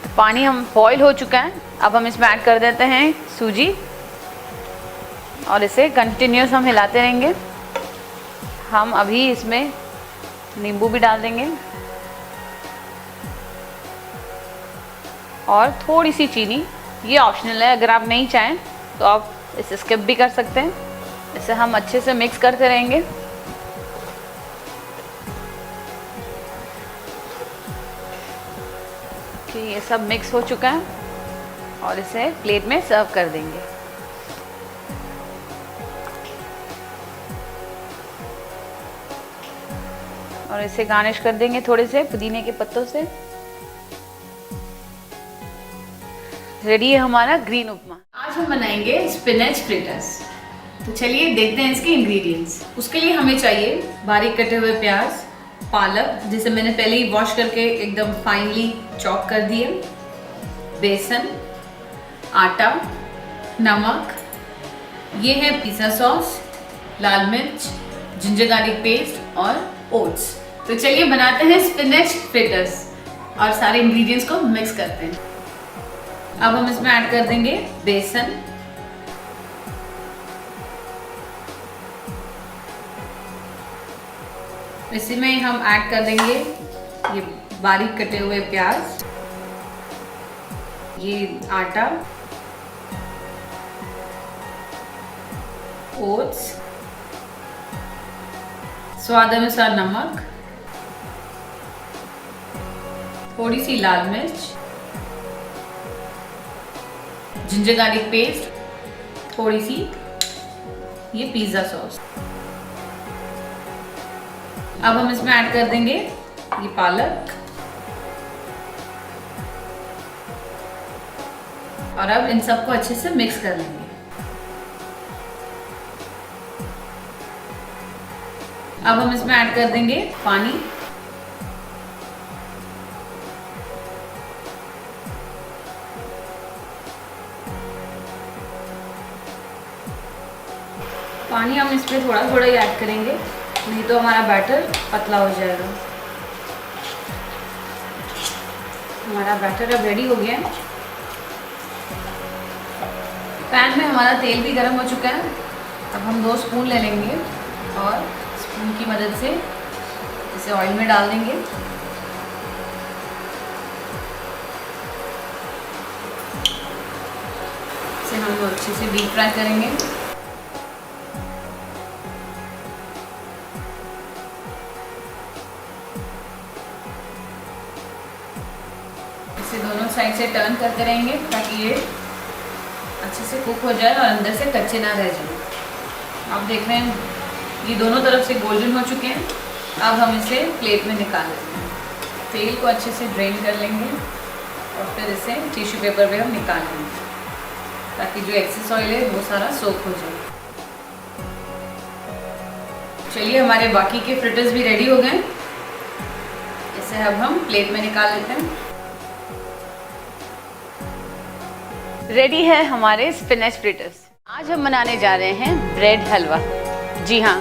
तो पानी हम बॉईल हो चुका है। अब हम इसमें ऐड कर देते हैं सूजी और इसे कंटिन्यूस हम हिलाते रहेंगे। हम अभी इसमें नींबू भी डाल देंगे और थोड़ी सी चीनी, ये ऑप्शनल है, अगर आप नहीं चाहें तो आप इसे स्किप भी कर सकते हैं। इसे हम अच्छे से मिक्स करते रहेंगे। कि ये सब मिक्स हो चुका है और इसे प्लेट में सर्व कर देंगे। और इसे गार्निश कर देंगे थोड़े से पुदीने के पत्तों से। रेडी है हमारा ग्रीन उपमा। आज हम बनाएंगे स्पिनच फ्रिटर्स। तो चलिए देखते हैं इसके इंग्रेडिएंट्स। उसके लिए हमें चाहिए बारीक कटे हुए प्याज, पालक जिसे मैंने पहले ही वॉश करके एकदम फाइनली चॉप कर दिए, बेसन, आटा, नमक, ये है पिज़्ज़ा सॉस, लाल मिर्च, जिंजर गार्लिक पेस्ट और ओट्स। तो चलिए बनाते हैं स्पिनच फ्रिटर्स और सारे इंग्रेडिएंट्स को मिक्स करते हैं। अब हम इसमें ऐड कर देंगे बेसन, इसी में हम ऐड कर देंगे ये बारीक कटे हुए प्याज, ये आटा, ओट्स, स्वाद अनुसार नमक, थोड़ी सी लाल मिर्च, जिंजर गार्लिक पेस्ट, थोड़ी सी ये पिज़्ज़ा सॉस। अब हम इसमें ऐड कर देंगे ये पालक और अब इन सबको अच्छे से मिक्स कर लेंगे। अब हम इसमें ऐड कर देंगे पानी, पानी हम इसमें थोड़ा थोड़ा ही ऐड करेंगे, नहीं तो हमारा बैटर पतला हो जाएगा। हमारा बैटर अब रेडी हो गया है। पैन में हमारा तेल भी गर्म हो चुका है। अब हम 2 स्पून ले लेंगे और स्पून की मदद से इसे ऑयल में डाल देंगे। इसे हम अच्छे से डीप फ्राई करेंगे। इसे दोनों साइड से टर्न करते रहेंगे ताकि ये अच्छे से कुक हो जाए और अंदर से कच्चे ना रह जाए। आप देख रहे हैं ये दोनों तरफ से गोल्डन हो चुके हैं। अब हम इसे प्लेट में निकाल लेते हैं। तेल को अच्छे से ड्रेन कर लेंगे और फिर इसे टिश्यू पेपर पे हम निकाल लेंगे ताकि जो एक्सेस ऑयल है वो सारा सोक हो जाए। चलिए हमारे बाकी के फ्रिटर्स भी रेडी हो गए। इसे अब हम प्लेट में निकाल लेते हैं। रेडी है हमारे स्पिनच फ्रिटर्स। आज हम बनाने जा रहे हैं ब्रेड हलवा। जी हाँ,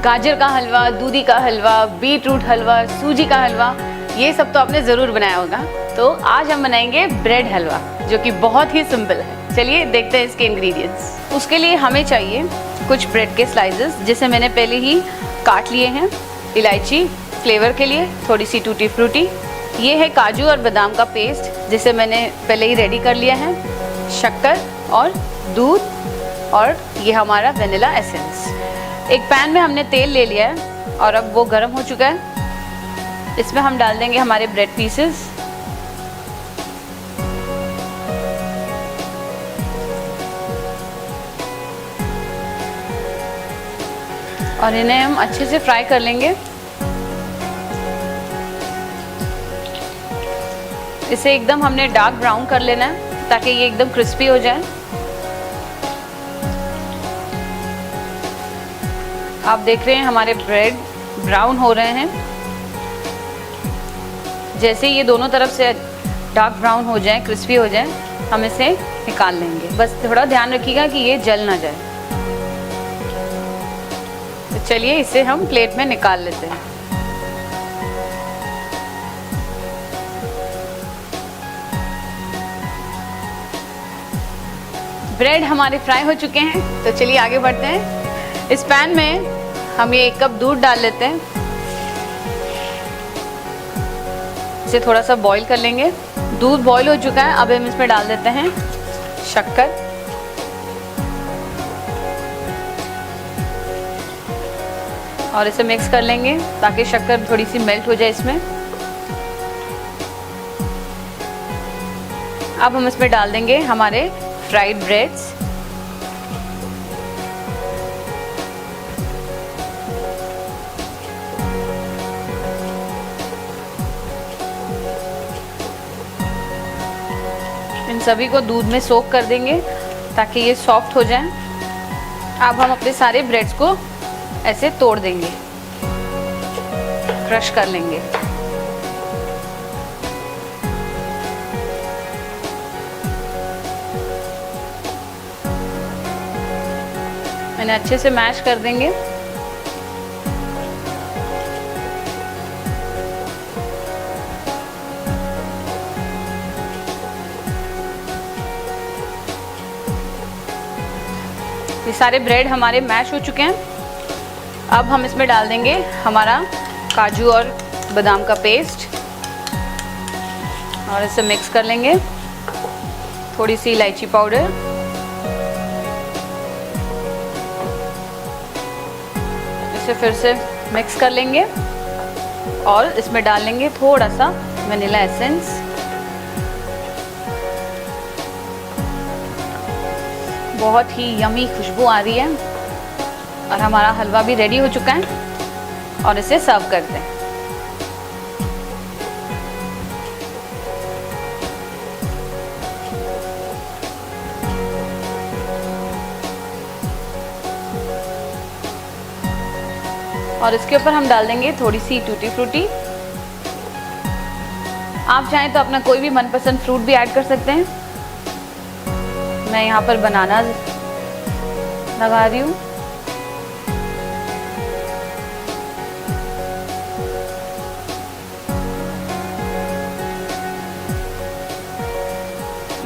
गाजर का हलवा, दूधी का हलवा, बीटरूट हलवा, सूजी का हलवा, ये सब तो आपने ज़रूर बनाया होगा। तो आज हम बनाएंगे ब्रेड हलवा जो कि बहुत ही सिंपल है। चलिए देखते हैं इसके इंग्रेडिएंट्स। उसके लिए हमें चाहिए कुछ ब्रेड के स्लाइसेस जिसे मैंने पहले ही काट लिए हैं, इलायची फ्लेवर के लिए, थोड़ी सी टूटी फ्रूटी, ये है काजू और बादाम का पेस्ट जिसे मैंने पहले ही रेडी कर लिया है, शक्कर और दूध, और ये हमारा वेनिला एसेंस। एक पैन में हमने तेल ले लिया है और अब वो गर्म हो चुका है। इसमें हम डाल देंगे हमारे ब्रेड पीसेस। और इन्हें हम अच्छे से फ्राई कर लेंगे। इसे एकदम हमने डार्क ब्राउन कर लेना है ताकि ये एकदम क्रिस्पी हो जाए। आप देख रहे हैं हमारे ब्रेड ब्राउन हो रहे हैं। जैसे ये दोनों तरफ से डार्क ब्राउन हो जाए, क्रिस्पी हो जाए, हम इसे निकाल लेंगे। बस थोड़ा ध्यान रखिएगा कि ये जल ना जाए। तो चलिए इसे हम प्लेट में निकाल लेते हैं। ब्रेड हमारे फ्राई हो चुके हैं, तो चलिए आगे बढ़ते हैं। इस पैन में हम ये 1 कप दूध डाल लेते हैं। इसे थोड़ा सा बॉईल कर लेंगे। दूध बॉईल हो चुका है, अब हम इसमें डाल देते हैं शक्कर, और इसे मिक्स कर लेंगे ताकि शक्कर थोड़ी सी मेल्ट हो जाए इसमें। अब हम इसमें डाल देंगे हमारे फ्राइड ब्रेड्स। इन सभी को दूध में सोक कर देंगे ताकि ये सॉफ्ट हो जाए। अब हम अपने सारे ब्रेड्स को ऐसे तोड़ देंगे, क्रश कर लेंगे। मैंने अच्छे से मैश कर देंगे। ये सारे ब्रेड हमारे मैश हो चुके हैं। अब हम इसमें डाल देंगे हमारा काजू और बादाम का पेस्ट और इसे मिक्स कर लेंगे। थोड़ी सी इलायची पाउडर, इसे फिर से मिक्स कर लेंगे और इसमें डाल लेंगे थोड़ा सा वनीला एसेंस। बहुत ही यमी खुशबू आ रही है और हमारा हलवा भी रेडी हो चुका है और इसे सर्व करते हैं। और इसके ऊपर हम डाल देंगे थोड़ी सी टूटी फ्रूटी। आप चाहें तो अपना कोई भी मनपसंद फ्रूट भी ऐड कर सकते हैं। मैं यहाँ पर बनाना लगा रही हूँ।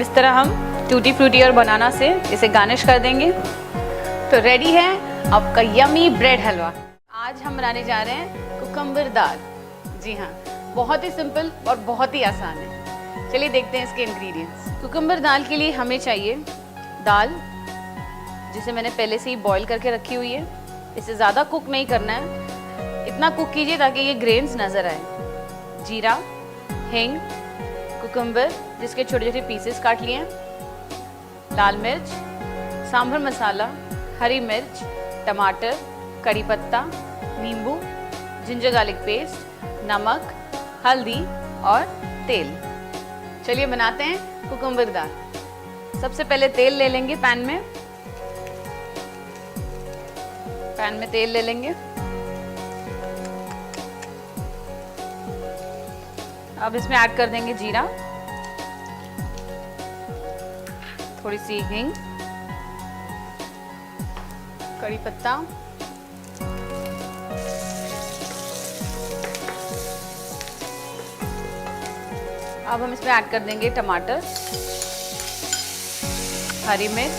इस तरह हम टूटी फ्रूटी और बनाना से इसे गार्निश कर देंगे। तो रेडी है आपका यमी ब्रेड हलवा। आज हम बनाने जा रहे हैं कुकम्बर दाल। जी हाँ, बहुत ही सिंपल और बहुत ही आसान है। चलिए देखते हैं इसके इंग्रेडिएंट्स। कुकम्बर दाल के लिए हमें चाहिए दाल, जिसे मैंने पहले से ही बॉईल करके रखी हुई है। इसे ज़्यादा कुक नहीं करना है, इतना कुक कीजिए ताकि ये ग्रेन्स नज़र आए। जीरा, हींग, कुकम्बर जिसके छोटे छोटे पीसेस काट लिए, लाल मिर्च, सांभर मसाला, हरी मिर्च, टमाटर, कड़ी पत्ता, नींबू, जिंजर गार्लिक पेस्ट, नमक, हल्दी और तेल। चलिए बनाते हैं कुकम्बर दाल। सबसे पहले तेल ले लेंगे पैन में। पैन में तेल ले लेंगे। अब इसमें ऐड कर देंगे जीरा, थोड़ी सी हींग, कड़ी पत्ता, अब हम इसमें ऐड कर देंगे टमाटर, हरी मिर्च,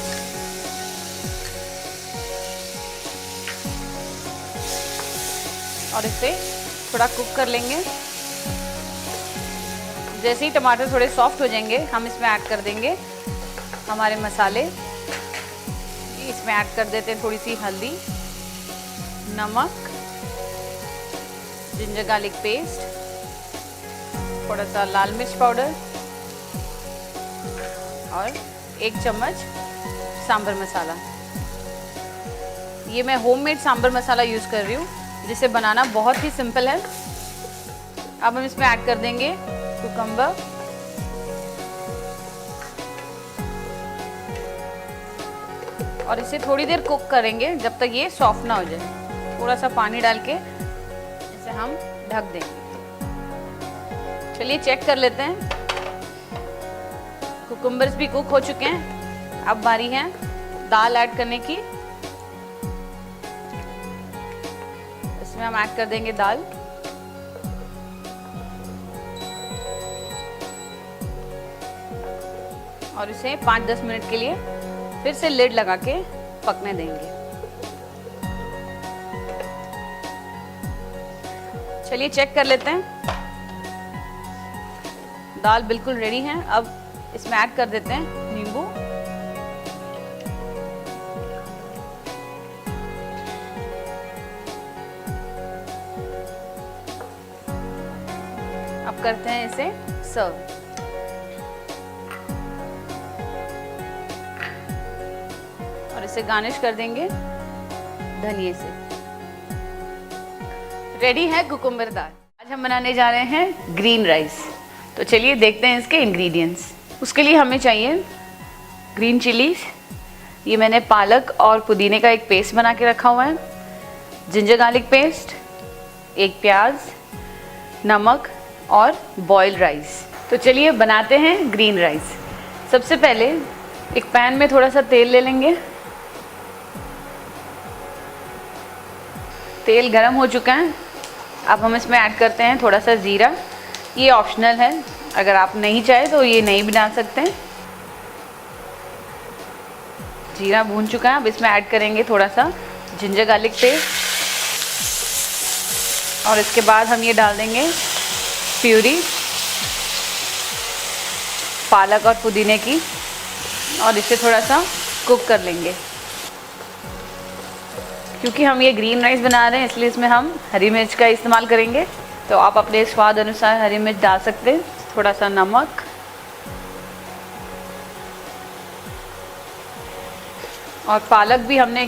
और इसे थोड़ा कुक कर लेंगे। जैसे ही टमाटर थोड़े सॉफ्ट हो जाएंगे, हम इसमें ऐड कर देंगे हमारे मसाले। इसमें ऐड कर देते हैं थोड़ी सी हल्दी, नमक, जिंजर गार्लिक पेस्ट, थोड़ा सा लाल मिर्च पाउडर और 1 चम्मच सांभर मसाला। ये मैं होममेड सांभर मसाला यूज़ कर रही हूँ, जिसे बनाना बहुत ही सिंपल है। अब हम इसमें ऐड कर देंगे कुकम्बर, और इसे थोड़ी देर कुक करेंगे जब तक ये सॉफ्ट ना हो जाए। थोड़ा सा पानी डाल के इसे हम ढक देंगे। चलिए चेक कर लेते हैं। कुकुम्बर्स भी कुक हो चुके हैं। अब बारी है दाल ऐड करने की। इसमें हम ऐड कर देंगे दाल, और इसे 5-10 मिनट के लिए फिर से लिड लगा के पकने देंगे। चलिए चेक कर लेते हैं। दाल बिल्कुल रेडी है। अब इसमें ऐड कर देते हैं नींबू, अब करते हैं इसे सर्व। और इसे गार्निश कर देंगे धनिये से। रेडी है कुकुम्बर दाल। आज हम बनाने जा रहे हैं ग्रीन राइस। तो चलिए देखते हैं इसके इंग्रेडिएंट्स। उसके लिए हमें चाहिए ग्रीन चिलीज। ये मैंने पालक और पुदीने का एक पेस्ट बना के रखा हुआ है, जिंजर गार्लिक पेस्ट, 1 प्याज, नमक और बॉइल्ड राइस। तो चलिए बनाते हैं ग्रीन राइस। सबसे पहले एक पैन में थोड़ा सा तेल ले लेंगे। तेल गरम हो चुका है। अब हम इसमें ऐड करते हैं थोड़ा सा ज़ीरा। ये ऑप्शनल है, अगर आप नहीं चाहे तो ये नहीं भी डाल सकते हैं। जीरा भून चुका है। अब इसमें ऐड करेंगे थोड़ा सा जिंजर गार्लिक पेस्ट, और इसके बाद हम ये डाल देंगे प्यूरी पालक और पुदीने की, और इसे थोड़ा सा कुक कर लेंगे। क्योंकि हम ये ग्रीन राइस बना रहे हैं, इसलिए इसमें हम हरी मिर्च का इस्तेमाल करेंगे। तो आप अपने स्वाद अनुसार हरी मिर्च डाल सकते हैं। थोड़ा सा नमक, और पालक भी हमने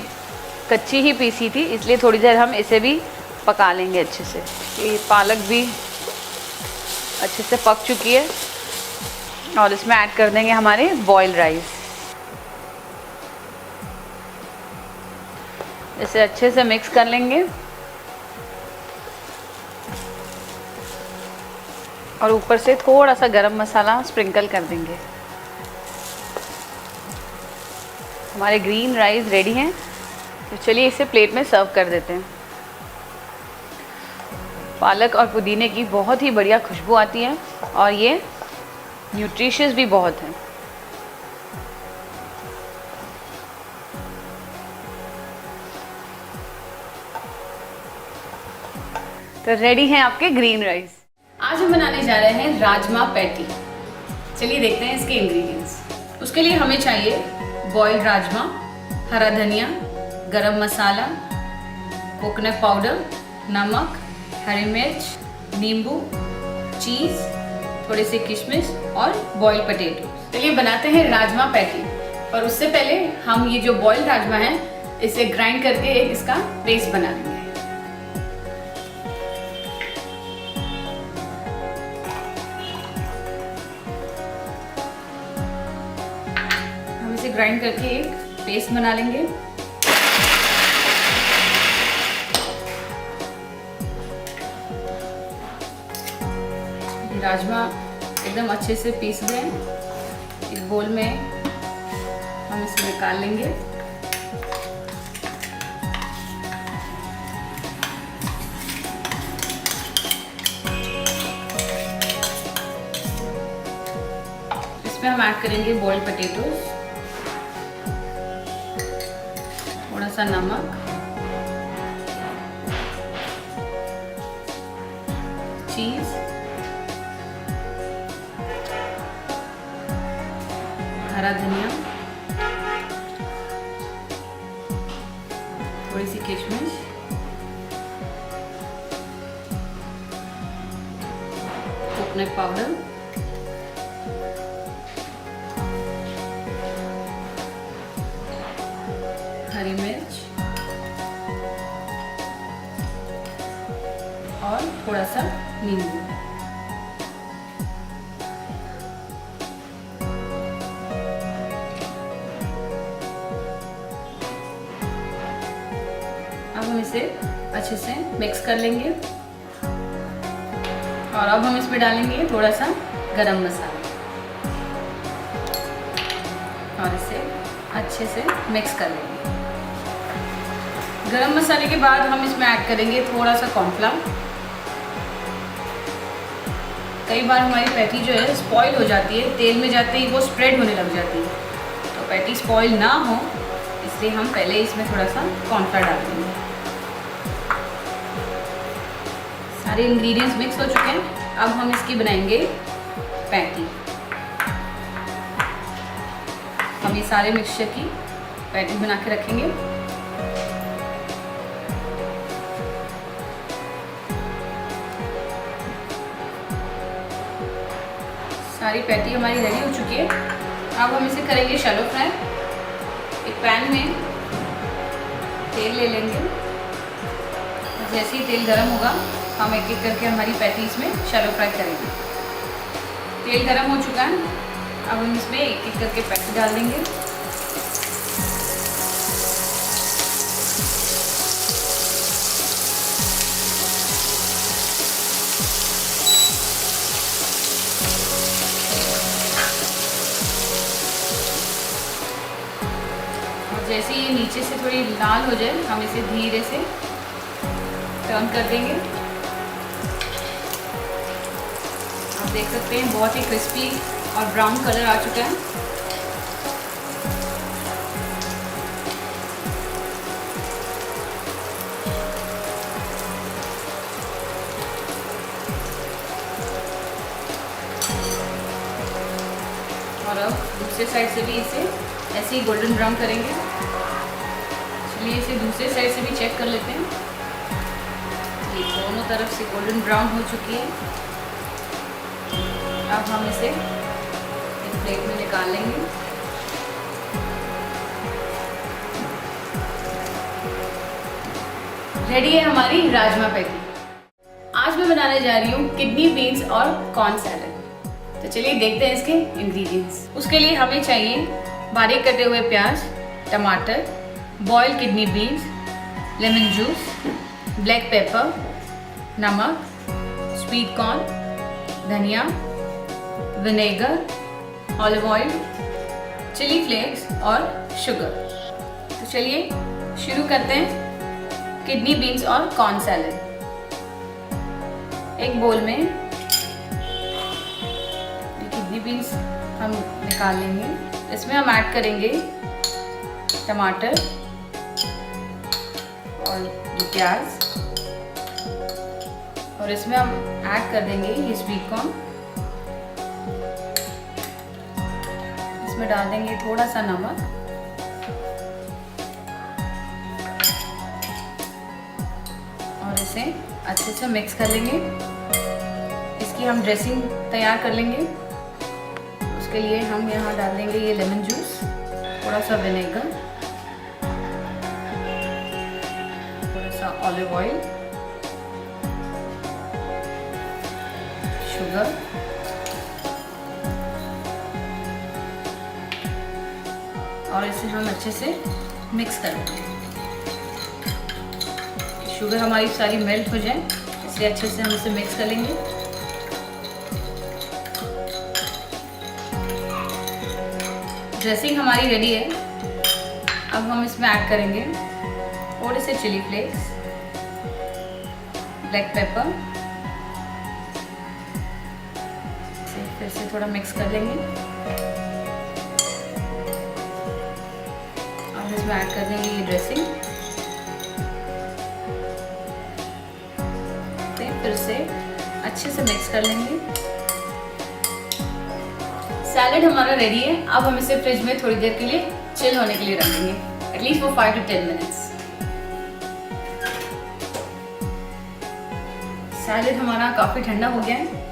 कच्ची ही पीसी थी, इसलिए थोड़ी देर हम इसे भी पका लेंगे अच्छे से। ये पालक भी अच्छे से पक चुकी है, और इसमें ऐड कर देंगे हमारे बॉइल्ड राइस। इसे अच्छे से मिक्स कर लेंगे, और ऊपर से थोड़ा सा गरम मसाला स्प्रिंकल कर देंगे। हमारे ग्रीन राइस रेडी हैं। तो चलिए इसे प्लेट में सर्व कर देते हैं। पालक और पुदीने की बहुत ही बढ़िया खुशबू आती है, और ये न्यूट्रिशियस भी बहुत है। तो रेडी हैं आपके ग्रीन राइस। आज हम बनाने जा रहे हैं राजमा पैटी। चलिए देखते हैं इसके इंग्रेडिएंट्स। उसके लिए हमें चाहिए बॉइल्ड राजमा, हरा धनिया, गरम मसाला, कोकोनट पाउडर, नमक, हरी मिर्च, नींबू, चीज़, थोड़े से किशमिश और बॉइल्ड पोटैटो। चलिए बनाते हैं राजमा पैटी। और उससे पहले हम ये जो बॉइल्ड राजमा है इसे ग्राइंड करके एक इसका पेस्ट बना लेंगे। हम इसे ग्राइंड करके एक पेस्ट बना लेंगे। राजमा एकदम अच्छे से पीस गए। एक बोल में हम इसे निकाल लेंगे। इसमें हम ऐड करेंगे बॉइल्ड पोटैटोज, थोड़ा सा नमक, चीज़, हरा धनिया, थोड़ी सी किशमिश, कोकोनट पाउडर, हरी मिर्च और थोड़ा सा नींबू। अब हम इसे अच्छे से मिक्स कर लेंगे और अब हम इसमें डालेंगे थोड़ा सा गरम मसाला और इसे अच्छे से मिक्स कर लेंगे। गरम मसाले के बाद हम इसमें ऐड करेंगे थोड़ा सा कॉर्नफ्लावर। कई बार हमारी पैटी जो है स्पॉइल हो जाती है, तेल में जाते ही वो स्प्रेड होने लग जाती है। तो पैटी स्पॉइल ना हो इसलिए हम पहले इसमें थोड़ा सा कॉर्नफ्लावर डाल देंगे। सारे इंग्रेडिएंट्स मिक्स हो चुके हैं। अब हम इसकी बनाएंगे पैटी। हम ये सारे मिक्सचर की पैटी बना के रखेंगे। सारी पैटी हमारी रेडी हो चुकी है। अब हम इसे करेंगे शैलो फ्राई। एक पैन में तेल ले लेंगे। जैसे ही तेल गर्म होगा हम एक एक करके हमारी पैटी इसमें शैलो फ्राई करेंगे। तेल गर्म हो चुका है। अब हम इसमें एक एक करके पैटी डाल देंगे। जैसे ये नीचे से थोड़ी लाल हो जाए हम इसे धीरे से टर्न कर देंगे। आप देख सकते हैं बहुत ही क्रिस्पी और ब्राउन कलर आ चुका है। और अब दूसरे साइड से भी इसे ऐसे ही गोल्डन ब्राउन करेंगे। चलिए इसे दूसरे साइड से भी चेक कर लेते हैं। ये दोनों तरफ से गोल्डन ब्राउन हो चुकी है। अब हम इसे एक प्लेट में निकाल लेंगे। रेडी है हमारी राजमा पैटी। आज मैं बनाने जा रही हूँ किडनी बीन्स और कॉर्न सैलेड। तो चलिए देखते हैं इसके इंग्रेडिएंट्स। उसके लिए हमें चाहिए बारीक कटे हुए प्याज, टमाटर, boiled kidney beans, lemon juice, black pepper, नमक, स्वीट कॉर्न, धनिया, vinegar, olive oil, chilli flakes और शुगर। तो चलिए शुरू करते हैं किडनी बीन्स और कॉर्न सैलेड। एक बोल में किडनी बीन्स हम निकाल लेंगे। इसमें हम ऐड करेंगे टमाटर और प्याज, और इसमें हम ऐड कर देंगे ये स्वीट कॉर्न। इसमें डाल देंगे थोड़ा सा नमक और इसे अच्छे से मिक्स कर लेंगे। इसकी हम ड्रेसिंग तैयार कर लेंगे। उसके लिए हम यहाँ डाल देंगे ये लेमन जूस, थोड़ा सा विनेगर, थोड़ा सा ऑलिव ऑयल, शुगर, और इसे हम अच्छे से मिक्स कर लेंगे। शुगर हमारी सारी मेल्ट हो जाए, इसलिए अच्छे से हम इसे मिक्स कर लेंगे। ड्रेसिंग हमारी रेडी है। अब हम इसमें ऐड करेंगे थोड़े से चिली फ्लेक्स, ब्लैक पेपर, फिर से थोड़ा मिक्स कर लेंगे और इसमें ऐड कर देंगे ये ड्रेसिंग। फिर से अच्छे से मिक्स कर लेंगे। सैलेड हमारा रेडी है। अब हम इसे फ्रिज में थोड़ी देर के लिए चिल होने के लिए रखेंगे, at least for 5 to 10 minutes। Salad हमारा काफी ठंडा हो गया है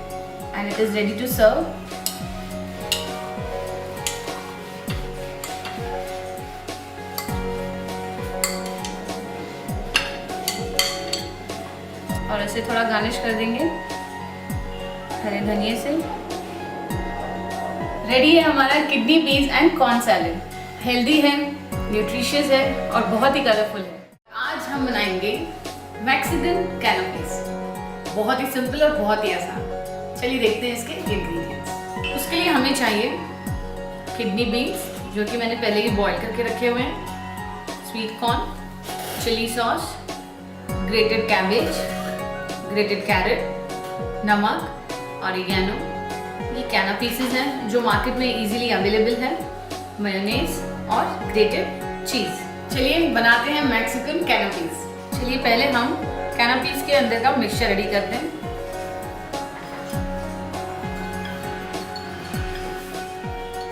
and it is ready to serve। और इसे थोड़ा गार्निश कर देंगे हरे धनिए से। रेडी है हमारा kidney beans and corn salad. Healthy है, न्यूट्रिशियस है और बहुत ही कलरफुल है। आज हम बनाएंगे मैक्सिकन कैनापीस। बहुत ही सिंपल और बहुत ही आसान। चलिए देखते हैं इसके इंग्रेडिएंट्स। उसके लिए हमें चाहिए किडनी बीन्स, जो कि मैंने पहले ही बॉईल करके रखे हुए हैं, sweet corn, chilli sauce, grated cabbage, grated carrot, नमक, ऑरिगेनो, ये कैना पीसेस हैं जो मार्केट में इजीली अवेलेबल है, मेयोनेज और ग्रेटेड चीज़। चलिए बनाते हैं मैक्सिकन कैना पीस। चलिए पहले हम कैना पीस के अंदर का मिक्सचर रेडी करते हैं।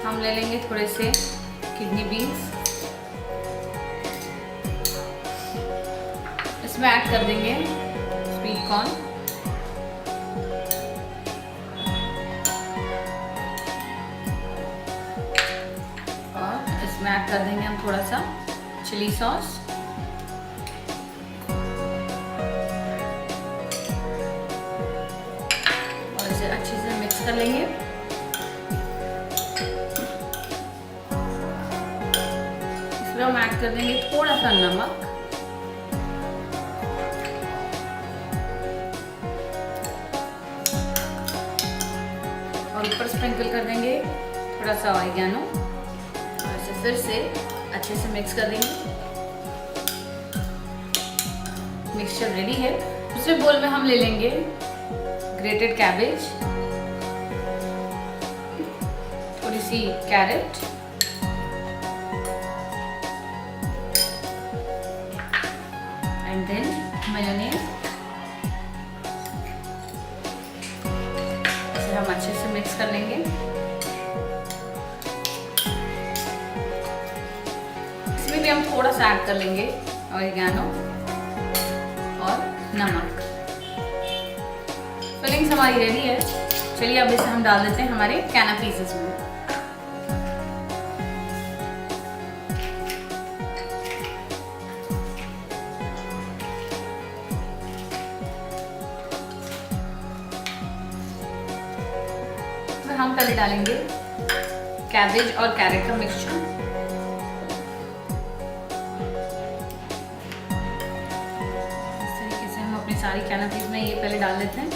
हम ले लेंगे थोड़े से किडनी बीन्स, इसमें ऐड कर देंगे स्वीट कॉर्न, और इसमें ऐड कर देंगे हम थोड़ा सा चिली सॉस, और इसे अच्छे से मिक्स कर लेंगे। हम ऐड कर देंगे थोड़ा सा नमक, और ऊपर स्प्रिंकल कर देंगे थोड़ा सा ऑरिगेनो, और इसे फिर से अच्छे से मिक्स कर देंगे। मिक्सचर रेडी है। दूसरे बोल में हम ले लेंगे ग्रेटेड कैबेज, थोड़ी सी कैरेट, and then mayonnaise। इसे हम अच्छे से मिक्स कर लेंगे। इसमें भी हम थोड़ा सा ऐड कर लेंगे ऑरिगेनो और नमक। फिलिंग्स हमारी रेडी है। चलिए अब इसे हम डाल देते हैं हमारे कैना पीसेस में। हम पहले डालेंगे कैबेज और कैरेट का मिक्सचर। इस तरीके से हम अपनी सारी कैनापीस में ये पहले डाल देते हैं।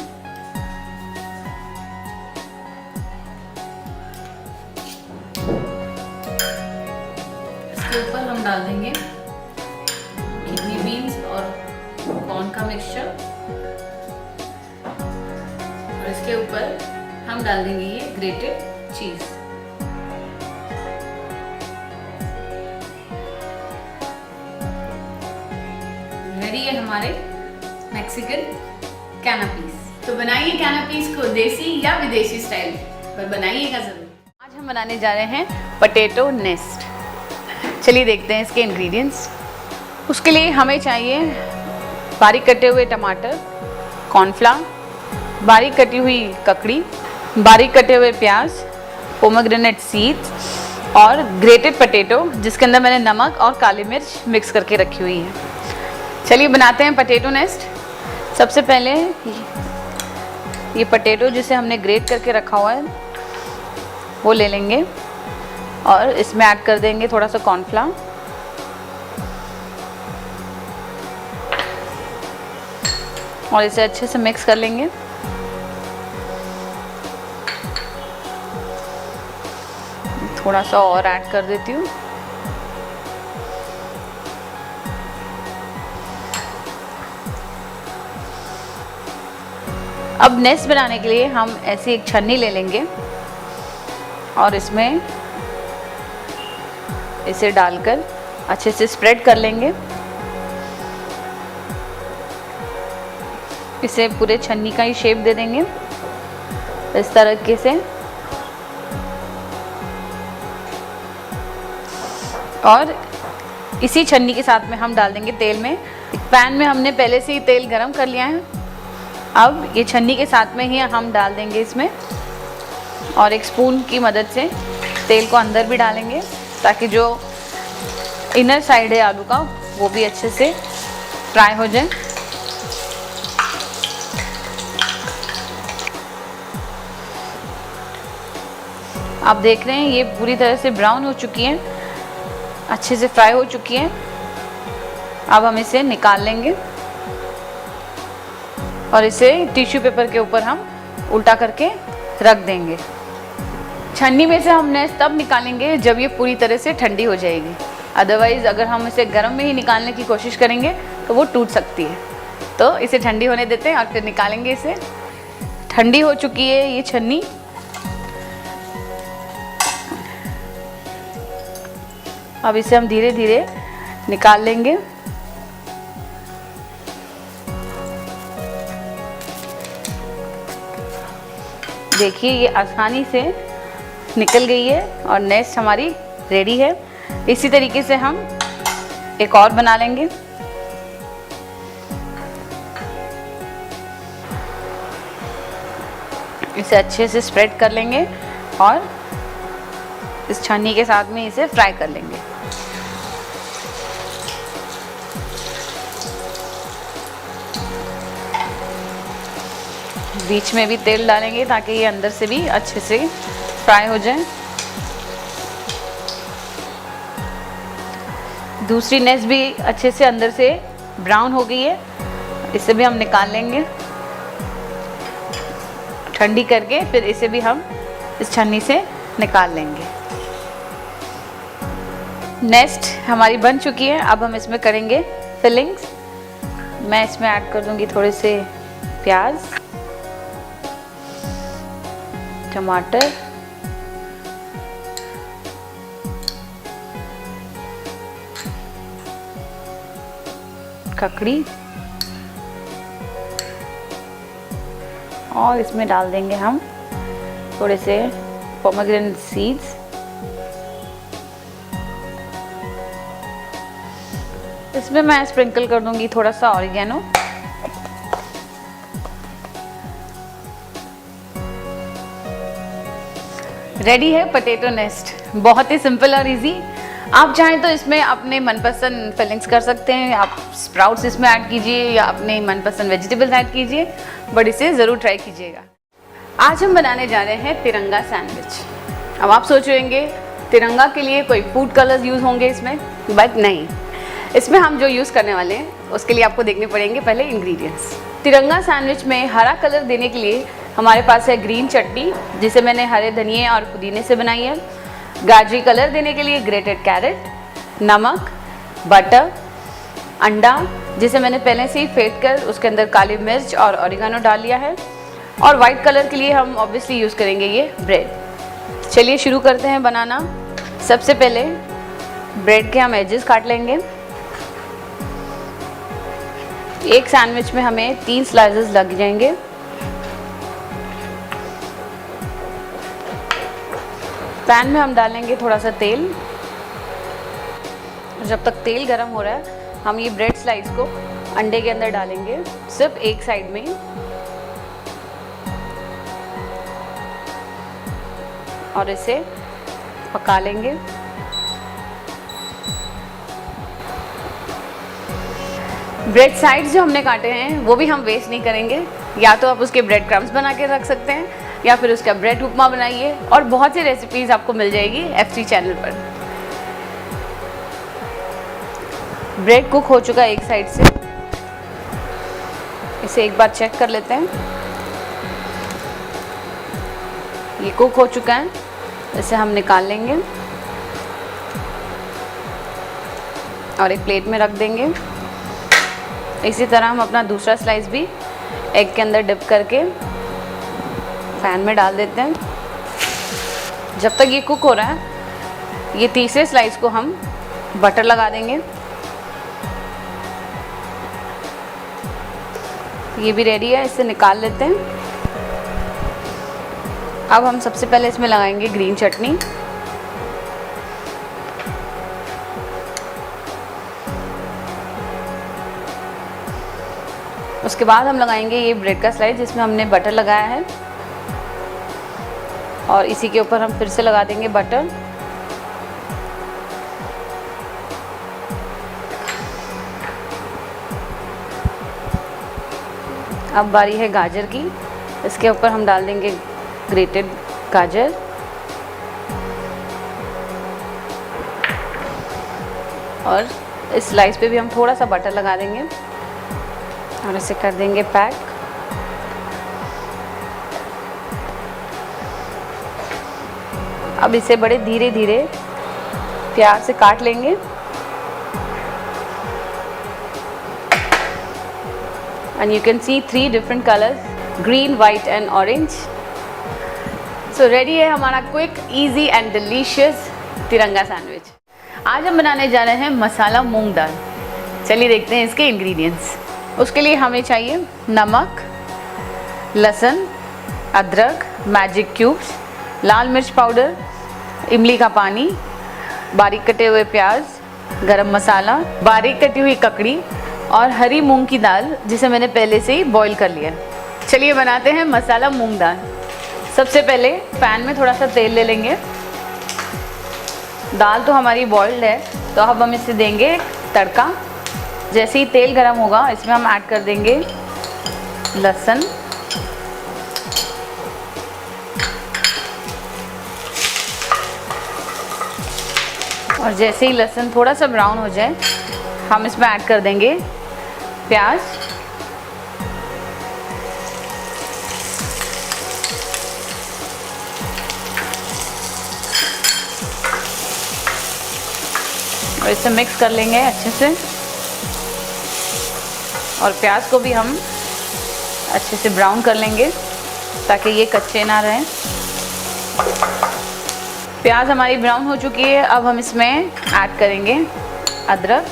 इसके ऊपर हम डाल देंगे किडनी बीन्स और कॉर्न का मिक्सचर, और इसके ऊपर हम डाल देंगे ये ग्रेटेड चीज। रेडी है हमारे मैक्सिकन कैनापीस। तो बनाइए कैनापीस को देसी या विदेशी स्टाइल पर बनाइएगा ज़रूर। आज हम बनाने जा रहे हैं पोटैटो नेस्ट। चलिए देखते हैं इसके इंग्रेडिएंट्स। उसके लिए हमें चाहिए बारीक कटे हुए टमाटर, कॉर्नफ्लावर, बारीक कटी हुई ककड़ी, बारीक कटे हुए प्याज, पोमेग्रेनेट सीड्स और ग्रेटेड पोटैटो जिसके अंदर मैंने नमक और काली मिर्च मिक्स करके रखी हुई है। चलिए बनाते हैं पोटैटो नेस्ट। सबसे पहले ये पोटैटो जिसे हमने ग्रेट करके रखा हुआ है वो ले लेंगे और इसमें ऐड कर देंगे थोड़ा सा कॉर्नफ्लावर और इसे अच्छे से मिक्स कर लेंगे। थोड़ा सा और ऐड कर देती हूँ। अब नेस्ट बनाने के लिए हम ऐसी एक छन्नी ले लेंगे और इसमें इसे डालकर अच्छे से स्प्रेड कर लेंगे। इसे पूरे छन्नी का ही शेप दे देंगे इस तरीके से। और इसी छन्नी के साथ में हम डाल देंगे तेल में। पैन में हमने पहले से ही तेल गरम कर लिया है। अब ये छन्नी के साथ में ही हम डाल देंगे इसमें और एक स्पून की मदद से तेल को अंदर भी डालेंगे ताकि जो इनर साइड है आलू का वो भी अच्छे से फ्राई हो जाए। आप देख रहे हैं ये पूरी तरह से ब्राउन हो चुकी है, अच्छे से फ्राई हो चुकी है। अब हम इसे निकाल लेंगे और इसे टिश्यू पेपर के ऊपर हम उल्टा करके रख देंगे। छन्नी में से हम नेस्ट तब निकालेंगे जब ये पूरी तरह से ठंडी हो जाएगी। अदरवाइज़ अगर हम इसे गर्म में ही निकालने की कोशिश करेंगे तो वो टूट सकती है। तो इसे ठंडी होने देते हैं और फिर निकालेंगे इसे। ठंडी हो चुकी है ये छन्नी। अब इसे हम धीरे धीरे निकाल लेंगे। देखिए ये आसानी से निकल गई है और नेस्ट हमारी रेडी है। इसी तरीके से हम एक और बना लेंगे। इसे अच्छे से स्प्रेड कर लेंगे और इस छन्नी के साथ में इसे फ्राई कर लेंगे। बीच में भी तेल डालेंगे ताकि ये अंदर से भी अच्छे से फ्राई हो जाए। दूसरी नेस्ट भी अच्छे से अंदर से ब्राउन हो गई है, इसे भी हम निकाल लेंगे ठंडी करके। फिर इसे भी हम इस छन्नी से निकाल लेंगे। नेस्ट हमारी बन चुकी है। अब हम इसमें करेंगे फिलिंग्स। मैं इसमें ऐड कर दूंगी थोड़े से प्याज, टमाटर, ककड़ी और इसमें डाल देंगे हम थोड़े से पोमेग्रेनेट सीड्स। इसमें मैं स्प्रिंकल कर दूंगी थोड़ा सा ऑरिगेनो। रेडी है पोटैटो नेस्ट। बहुत ही सिंपल और इजी। आप चाहें तो इसमें अपने मनपसंद फिलिंग्स कर सकते हैं। आप स्प्राउट्स इसमें ऐड कीजिए या अपने मनपसंद वेजिटेबल्स ऐड कीजिए, बट इसे ज़रूर ट्राई कीजिएगा। आज हम बनाने जा रहे हैं तिरंगा सैंडविच। अब आप सोच रहे होंगे तिरंगा के लिए कोई फूड कलर्स यूज़ होंगे इसमें, बट नहीं। इसमें हम जो यूज़ करने वाले हैं उसके लिए आपको देखने पड़ेंगे पहले इंग्रेडिएंट्स। तिरंगा सैंडविच में हरा कलर देने के लिए हमारे पास है ग्रीन चटनी, जिसे मैंने हरे धनिए और पुदीने से बनाई है। गाजरी कलर देने के लिए ग्रेटेड कैरेट, नमक, बटर, अंडा जिसे मैंने पहले से ही फेंट कर उसके अंदर काली मिर्च और ऑरिगेनो डाल लिया है। और वाइट कलर के लिए हम ऑब्वियसली यूज़ करेंगे ये ब्रेड। चलिए शुरू करते हैं बनाना। सबसे पहले ब्रेड के हम एजेस काट लेंगे। एक सैंडविच में हमें 3 स्लाइसेस लग जाएंगे। पैन में हम डालेंगे थोड़ा सा तेल। जब तक तेल गरम हो रहा है हम ये ब्रेड स्लाइस को अंडे के अंदर डालेंगे, सिर्फ एक साइड में, और इसे पका लेंगे। ब्रेड साइड्स जो हमने काटे हैं वो भी हम वेस्ट नहीं करेंगे। या तो आप उसके ब्रेड क्रम्स बना के रख सकते हैं या फिर उसका ब्रेड उपमा बनाइए, और बहुत सी रेसिपीज़ आपको मिल जाएगी F3 चैनल पर। ब्रेड कुक हो चुका है एक साइड से, इसे एक बार चेक कर लेते हैं। ये कुक हो चुका है, इसे हम निकाल लेंगे और एक प्लेट में रख देंगे। इसी तरह हम अपना दूसरा स्लाइस भी एग के अंदर डिप करके पैन में डाल देते हैं। जब तक ये कुक हो रहा है ये तीसरे स्लाइस को हम बटर लगा देंगे। ये भी रेडी है, इसे निकाल लेते हैं। अब हम सबसे पहले इसमें लगाएंगे ग्रीन चटनी। उसके बाद हम लगाएंगे ये ब्रेड का स्लाइस जिसमें हमने बटर लगाया है, और इसी के ऊपर हम फिर से लगा देंगे बटर। अब बारी है गाजर की, इसके ऊपर हम डाल देंगे ग्रेटेड गाजर, और इस स्लाइस पे भी हम थोड़ा सा बटर लगा देंगे और इसे कर देंगे पैक। अब इसे बड़े धीरे धीरे प्यार से काट लेंगे। And you can see 3 different colors, green, white and orange. So ready है हमारा quick, easy and delicious तिरंगा सैंडविच। आज हम बनाने जा रहे हैं मसाला मूंग दाल। चलिए देखते हैं इसके इंग्रेडिएंट्स। उसके लिए हमें चाहिए नमक, लहसुन, अदरक, मैजिक क्यूब्स, लाल मिर्च पाउडर, इमली का पानी, बारीक कटे हुए प्याज, गरम मसाला, बारीक कटी हुई ककड़ी और हरी मूंग की दाल जिसे मैंने पहले से ही बॉईल कर लिया। चलिए बनाते हैं मसाला मूंग दाल। सबसे पहले पैन में थोड़ा सा तेल ले लेंगे। दाल तो हमारी बॉइल्ड है, तो अब हम इसे देंगे तड़का। जैसे ही तेल गरम होगा इसमें हम ऐड कर देंगे लहसुन, और जैसे ही लहसुन थोड़ा सा ब्राउन हो जाए हम इसमें ऐड कर देंगे प्याज, और इसे मिक्स कर लेंगे अच्छे से। और प्याज को भी हम अच्छे से ब्राउन कर लेंगे ताकि ये कच्चे ना रहें। प्याज हमारी ब्राउन हो चुकी है, अब हम इसमें ऐड करेंगे अदरक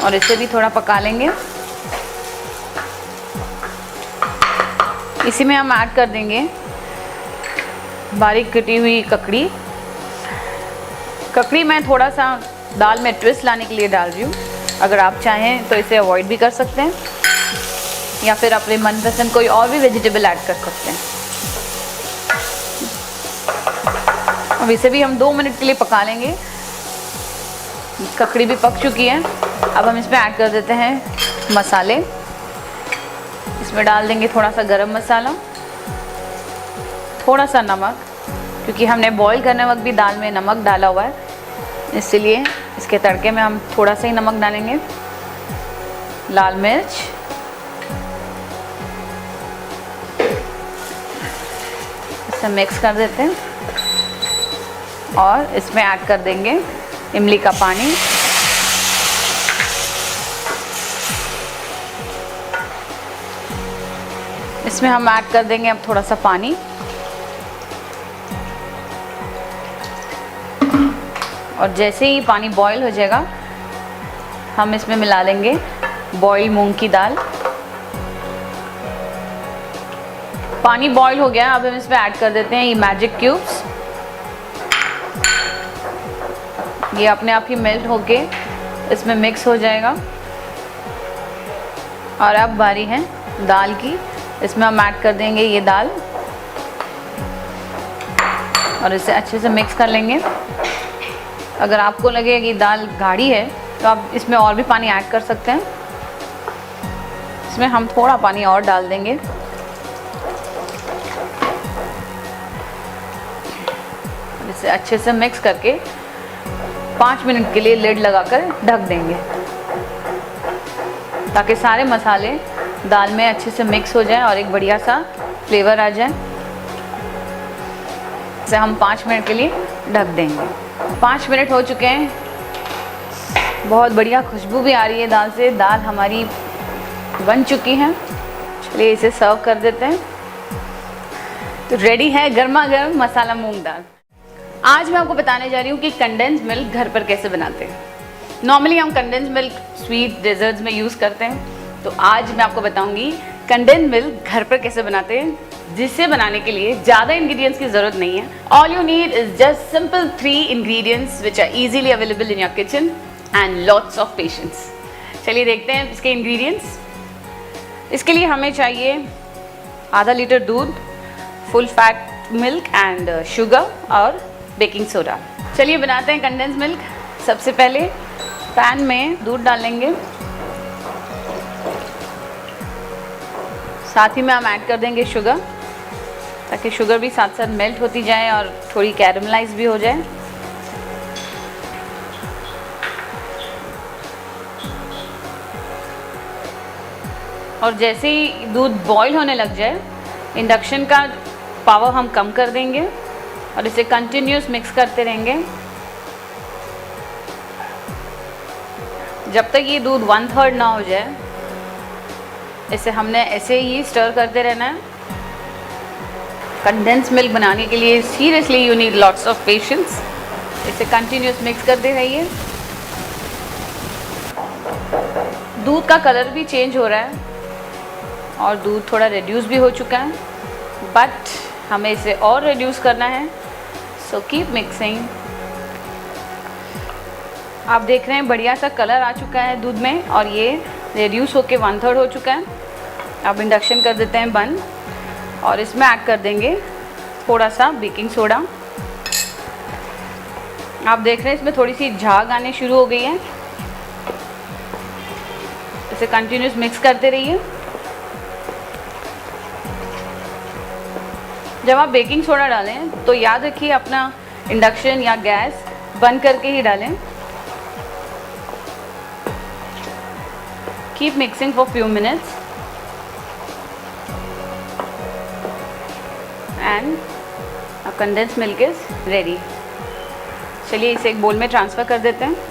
और इसे भी थोड़ा पका लेंगे। इसी में हम ऐड कर देंगे बारीक कटी हुई ककड़ी। ककड़ी मैं थोड़ा सा दाल में ट्विस्ट लाने के लिए डाल रही हूँ, अगर आप चाहें तो इसे अवॉइड भी कर सकते हैं या फिर अपने मनपसंद कोई और भी वेजिटेबल ऐड कर सकते हैं। अब इसे भी हम 2 मिनट के लिए पका लेंगे। ककड़ी भी पक चुकी है। अब हम इसमें ऐड कर देते हैं मसाले। इसमें डाल देंगे थोड़ा सा गरम मसाला, थोड़ा सा नमक, क्योंकि हमने बॉईल करने वक्त भी दाल में नमक डाला हुआ है, इसलिए इसके तड़के में हम थोड़ा सा ही नमक डालेंगे। लाल मिर्च, इसे मिक्स कर देते हैं और इसमें ऐड कर देंगे इमली का पानी। इसमें हम ऐड कर देंगे अब थोड़ा सा पानी, और जैसे ही पानी बॉईल हो जाएगा हम इसमें मिला लेंगे बॉइल्ड मूंग की दाल। पानी बॉईल हो गया, अब हम इसमें ऐड कर देते हैं ये मैजिक क्यूब्स। ये अपने आप ही मेल्ट होके इसमें मिक्स हो जाएगा। और अब बारी है दाल की, इसमें हम ऐड कर देंगे ये दाल और इसे अच्छे से मिक्स कर लेंगे। अगर आपको लगे कि दाल गाढ़ी है तो आप इसमें और भी पानी ऐड कर सकते हैं। इसमें हम थोड़ा पानी और डाल देंगे। इसे अच्छे से मिक्स करके 5 मिनट के लिए लिड लगाकर ढक देंगे ताकि सारे मसाले दाल में अच्छे से मिक्स हो जाए और एक बढ़िया सा फ्लेवर आ जाए। इसे हम 5 मिनट के लिए ढक देंगे। 5 मिनट हो चुके हैं, बहुत बढ़िया खुशबू भी आ रही है दाल से। दाल हमारी बन चुकी है। चलिए इसे सर्व कर देते हैं। तो रेडी है गर्मा गर्म मसाला मूंग दाल। आज मैं आपको बताने जा रही हूँ कि कंडेंस मिल्क घर पर कैसे बनाते हैं। नॉर्मली हम कंडेंस मिल्क स्वीट डेजर्ट्स में यूज़ करते हैं, तो आज मैं आपको बताऊंगी कंडेंस मिल्क घर पर कैसे बनाते हैं, जिसे बनाने के लिए ज़्यादा इंग्रेडिएंट्स की ज़रूरत नहीं है। All you need is just simple 3 ingredients which are easily available in your kitchen and lots of patience. चलिए देखते हैं इसके इंग्रेडिएंट्स। इसके लिए हमें चाहिए आधा लीटर दूध, full fat milk and sugar और बेकिंग सोडा। चलिए बनाते हैं कंडेंस मिल्क। सबसे पहले पैन में दूध डालेंगे, साथ ही में हम ऐड कर देंगे शुगर ताकि शुगर भी साथ साथ मेल्ट होती जाए और थोड़ी कैरमलाइज भी हो जाए। और जैसे ही दूध बॉईल होने लग जाए, इंडक्शन का पावर हम कम कर देंगे और इसे कंटिन्यूस मिक्स करते रहेंगे जब तक ये दूध 1/3 ना हो जाए। इसे हमने ऐसे ही स्टर करते रहना है। कंडेंस मिल्क बनाने के लिए seriously you need lots of patience. इसे कंटिन्यूस मिक्स करते रहिए। दूध का कलर भी चेंज हो रहा है और दूध थोड़ा रिड्यूस भी हो चुका है, बट हमें इसे और रिड्यूस करना है। So keep mixing. आप देख रहे हैं बढ़िया सा कलर आ चुका है दूध में और ये रिड्यूस होके 1/3 हो चुका है। अब इंडक्शन कर देते हैं बंद और इसमें ऐड कर देंगे थोड़ा सा बेकिंग सोडा। आप देख रहे हैं इसमें थोड़ी सी झाग आने शुरू हो गई है। इसे कंटिन्यूस मिक्स करते रहिए। जब आप बेकिंग सोडा डालें तो याद रखिए अपना इंडक्शन या गैस बंद करके ही डालें। Keep mixing for few minutes and condense milk is ready. चलिए इसे एक बोल में ट्रांसफ़र कर देते हैं।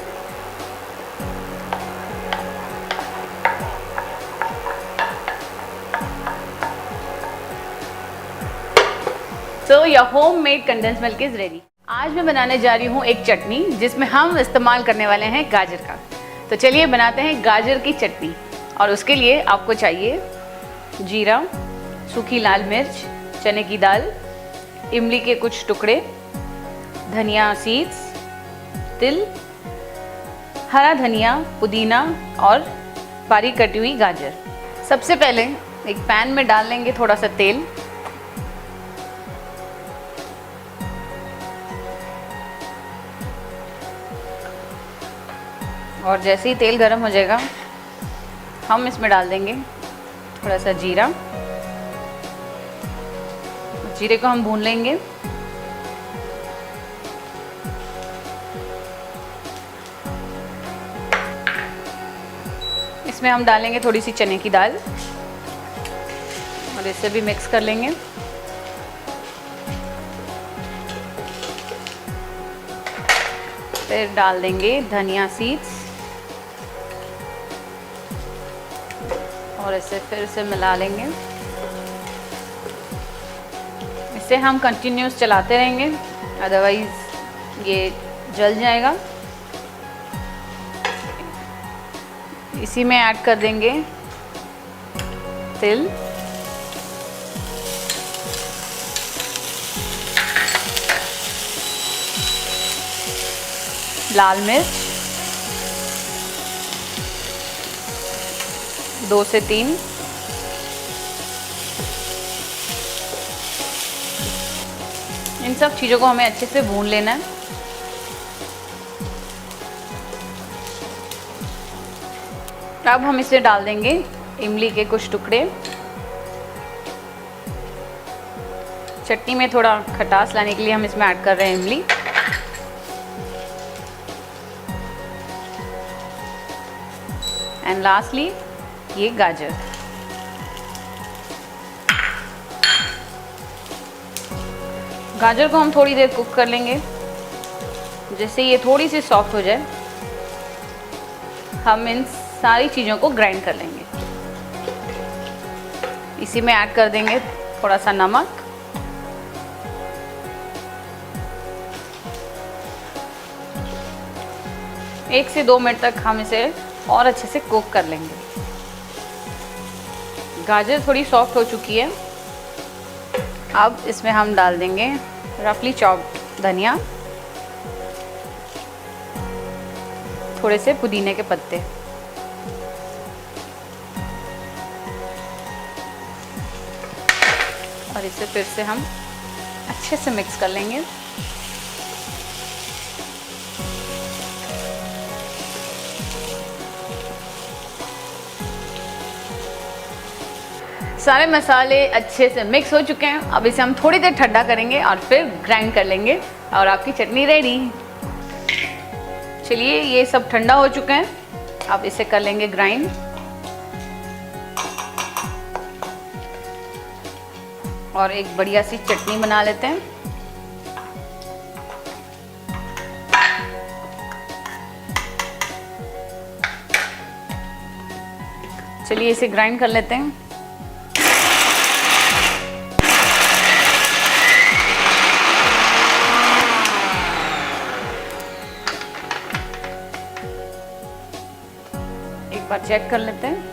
So your homemade condensed milk is ready। आज मैं बनाने जा रही हूँ एक चटनी जिसमें हम इस्तेमाल करने वाले हैं गाजर का। तो चलिए बनाते हैं गाजर की चटनी। और उसके लिए आपको चाहिए जीरा, सूखी लाल मिर्च, चने की दाल, इमली के कुछ टुकड़े, धनिया सीड्स, तिल, हरा धनिया, पुदीना और बारीक कटी हुई गाजर। सबसे पहले एक पैन में डाल लेंगे थोड़ा सा तेल। और जैसे ही तेल गर्म हो जाएगा हम इसमें डाल देंगे थोड़ा सा जीरा। जीरे को हम भून लेंगे। इसमें हम डालेंगे थोड़ी सी चने की दाल और इसे भी मिक्स कर लेंगे। फिर डाल देंगे धनिया सीड्स और इसे फिर से मिला लेंगे। इसे हम कंटिन्यूस चलाते रहेंगे, अदरवाइज ये जल जाएगा। इसी में ऐड कर देंगे तिल, लाल मिर्च 2 से 3, इन सब चीज़ों को हमें अच्छे से भून लेना है। अब हम इसमें डाल देंगे इमली के कुछ टुकड़े। चटनी में थोड़ा खटास लाने के लिए हम इसमें ऐड कर रहे हैं इमली। एंड लास्टली ये गाजर। गाजर को हम थोड़ी देर कुक कर लेंगे। जैसे ये थोड़ी सी सॉफ्ट हो जाए, हम इन सारी चीज़ों को ग्राइंड कर लेंगे। इसी में ऐड कर देंगे थोड़ा सा नमक, एक से 2 मिनट तक हम इसे और अच्छे से कुक कर लेंगे। गाजर थोड़ी सॉफ्ट हो चुकी है। अब इसमें हम डाल देंगे रफली चॉप्ड धनिया, थोड़े से पुदीने के पत्ते, और इसे फिर से हम अच्छे से मिक्स कर लेंगे। सारे मसाले अच्छे से मिक्स हो चुके हैं। अब इसे हम थोड़ी देर ठंडा करेंगे और फिर ग्राइंड कर लेंगे और आपकी चटनी रेडी। चलिए, ये सब ठंडा हो चुका है। अब इसे कर लेंगे ग्राइंड। और एक बढ़िया सी चटनी बना लेते हैं। चलिए इसे ग्राइंड कर लेते हैं। एक बार चेक कर लेते हैं।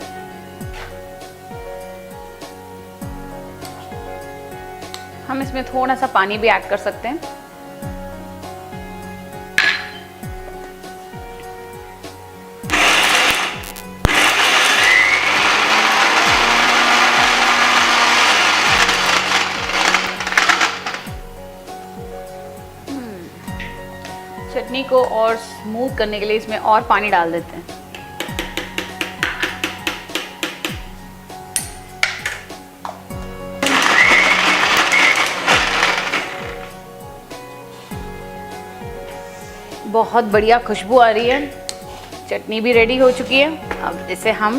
हम इसमें थोड़ा सा पानी भी ऐड कर सकते हैं। चटनी को और स्मूथ करने के लिए इसमें और पानी डाल देते हैं। बहुत बढ़िया खुशबू आ रही है। चटनी भी रेडी हो चुकी है। अब इसे हम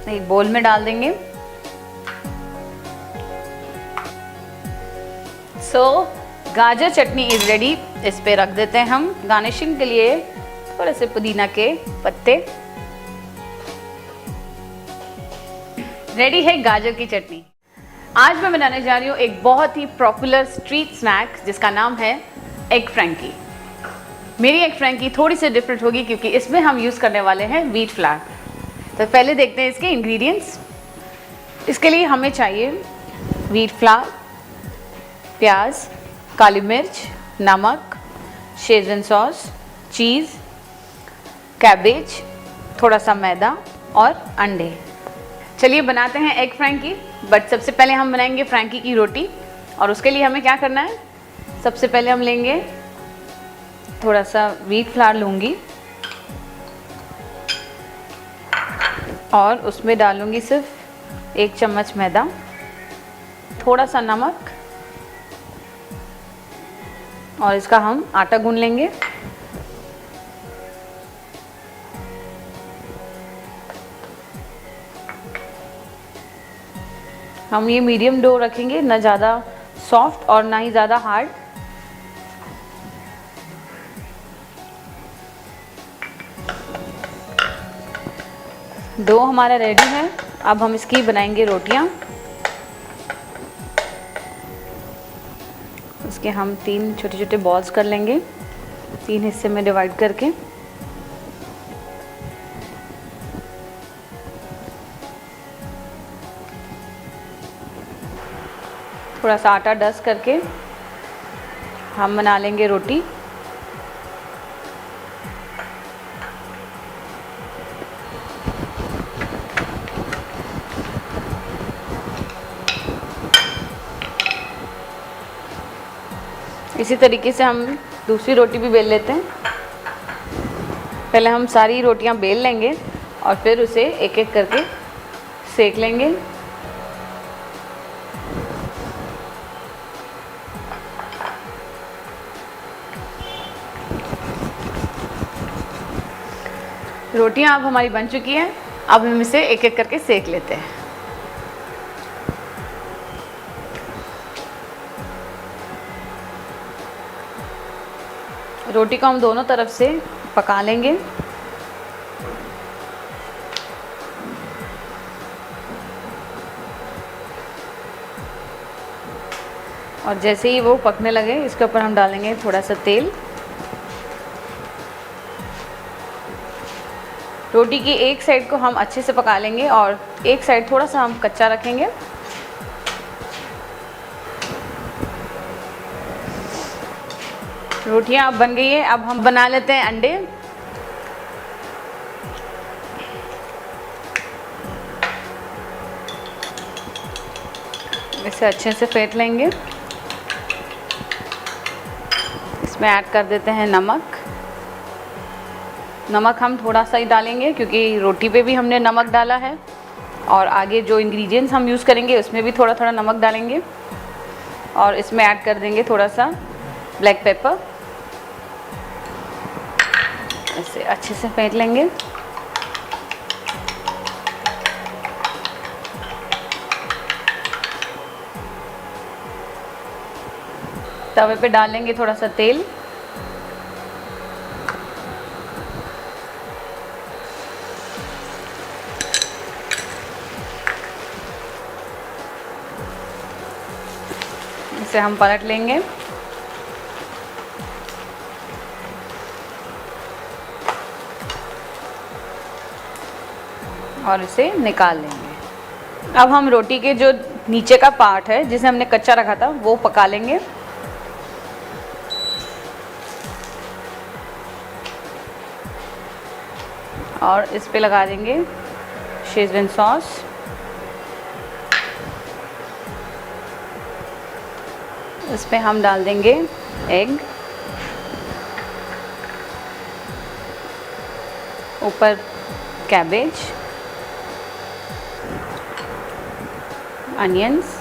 एक बोल में डाल देंगे। गाजर चटनी इज रेडी। इस पे रख देते हैं हम गार्निशिंग के लिए थोड़े से पुदीना के पत्ते। रेडी है गाजर की चटनी। आज मैं बनाने जा रही हूँ एक बहुत ही पॉपुलर स्ट्रीट स्नैक जिसका नाम है एग फ्रैंकी। मेरी एग फ्रैंकी थोड़ी सी डिफरेंट होगी क्योंकि इसमें हम यूज़ करने वाले हैं व्हीट फ्लावर। तो पहले देखते हैं इसके इंग्रेडिएंट्स। इसके लिए हमें चाहिए व्हीट फ्लावर, प्याज, काली मिर्च, नमक, शेजवान सॉस, चीज़, कैबेज, थोड़ा सा मैदा और अंडे। चलिए बनाते हैं एग फ्रैंकी। बट सबसे पहले हम बनाएंगे फ्रैंकी की रोटी। और उसके लिए हमें क्या करना है, सबसे पहले हम लेंगे थोड़ा सा व्हीट फ्लावर लूँगी और उसमें डालूँगी सिर्फ 1 चम्मच मैदा, थोड़ा सा नमक और इसका हम आटा गूंद लेंगे। हम ये मीडियम डो रखेंगे, ना ज़्यादा सॉफ्ट और ना ही ज़्यादा हार्ड। डो हमारा रेडी है। अब हम इसकी बनाएंगे रोटियां। इसके हम 3 छोटे छोटे बॉल्स कर लेंगे, 3 हिस्से में डिवाइड करके। थोड़ा सा आटा डस्ट करके हम बना लेंगे रोटी। इसी तरीके से हम दूसरी रोटी भी बेल लेते हैं। पहले हम सारी रोटियां बेल लेंगे और फिर उसे एक एक करके सेक लेंगे। रोटियां अब हमारी बन चुकी हैं। अब हम इसे एक एक करके सेक लेते हैं। रोटी को हम दोनों तरफ से पका लेंगे। और जैसे ही वो पकने लगे इसके ऊपर हम डालेंगे थोड़ा सा तेल। रोटी की एक साइड को हम अच्छे से पका लेंगे और एक साइड थोड़ा सा हम कच्चा रखेंगे। रोटियां अब बन गई है। अब हम बना लेते हैं अंडे। इसे अच्छे से फेंट लेंगे। इसमें ऐड कर देते हैं नमक। नमक हम थोड़ा सा ही डालेंगे क्योंकि रोटी पे भी हमने नमक डाला है और आगे जो इंग्रेडिएंट्स हम यूज़ करेंगे उसमें भी थोड़ा थोड़ा नमक डालेंगे। और इसमें ऐड कर देंगे थोड़ा सा ब्लैक पेपर। इसे अच्छे से फेंट लेंगे। तवे पे डालेंगे थोड़ा सा तेल। इसे हम पलट लेंगे। और इसे निकाल लेंगे। अब हम रोटी के जो नीचे का पार्ट है जिसे हमने कच्चा रखा था वो पका लेंगे। और इस पे लगा देंगे शेजवान सॉस। इस पे हम डाल देंगे एग। ऊपर कैबेज, अनियंस,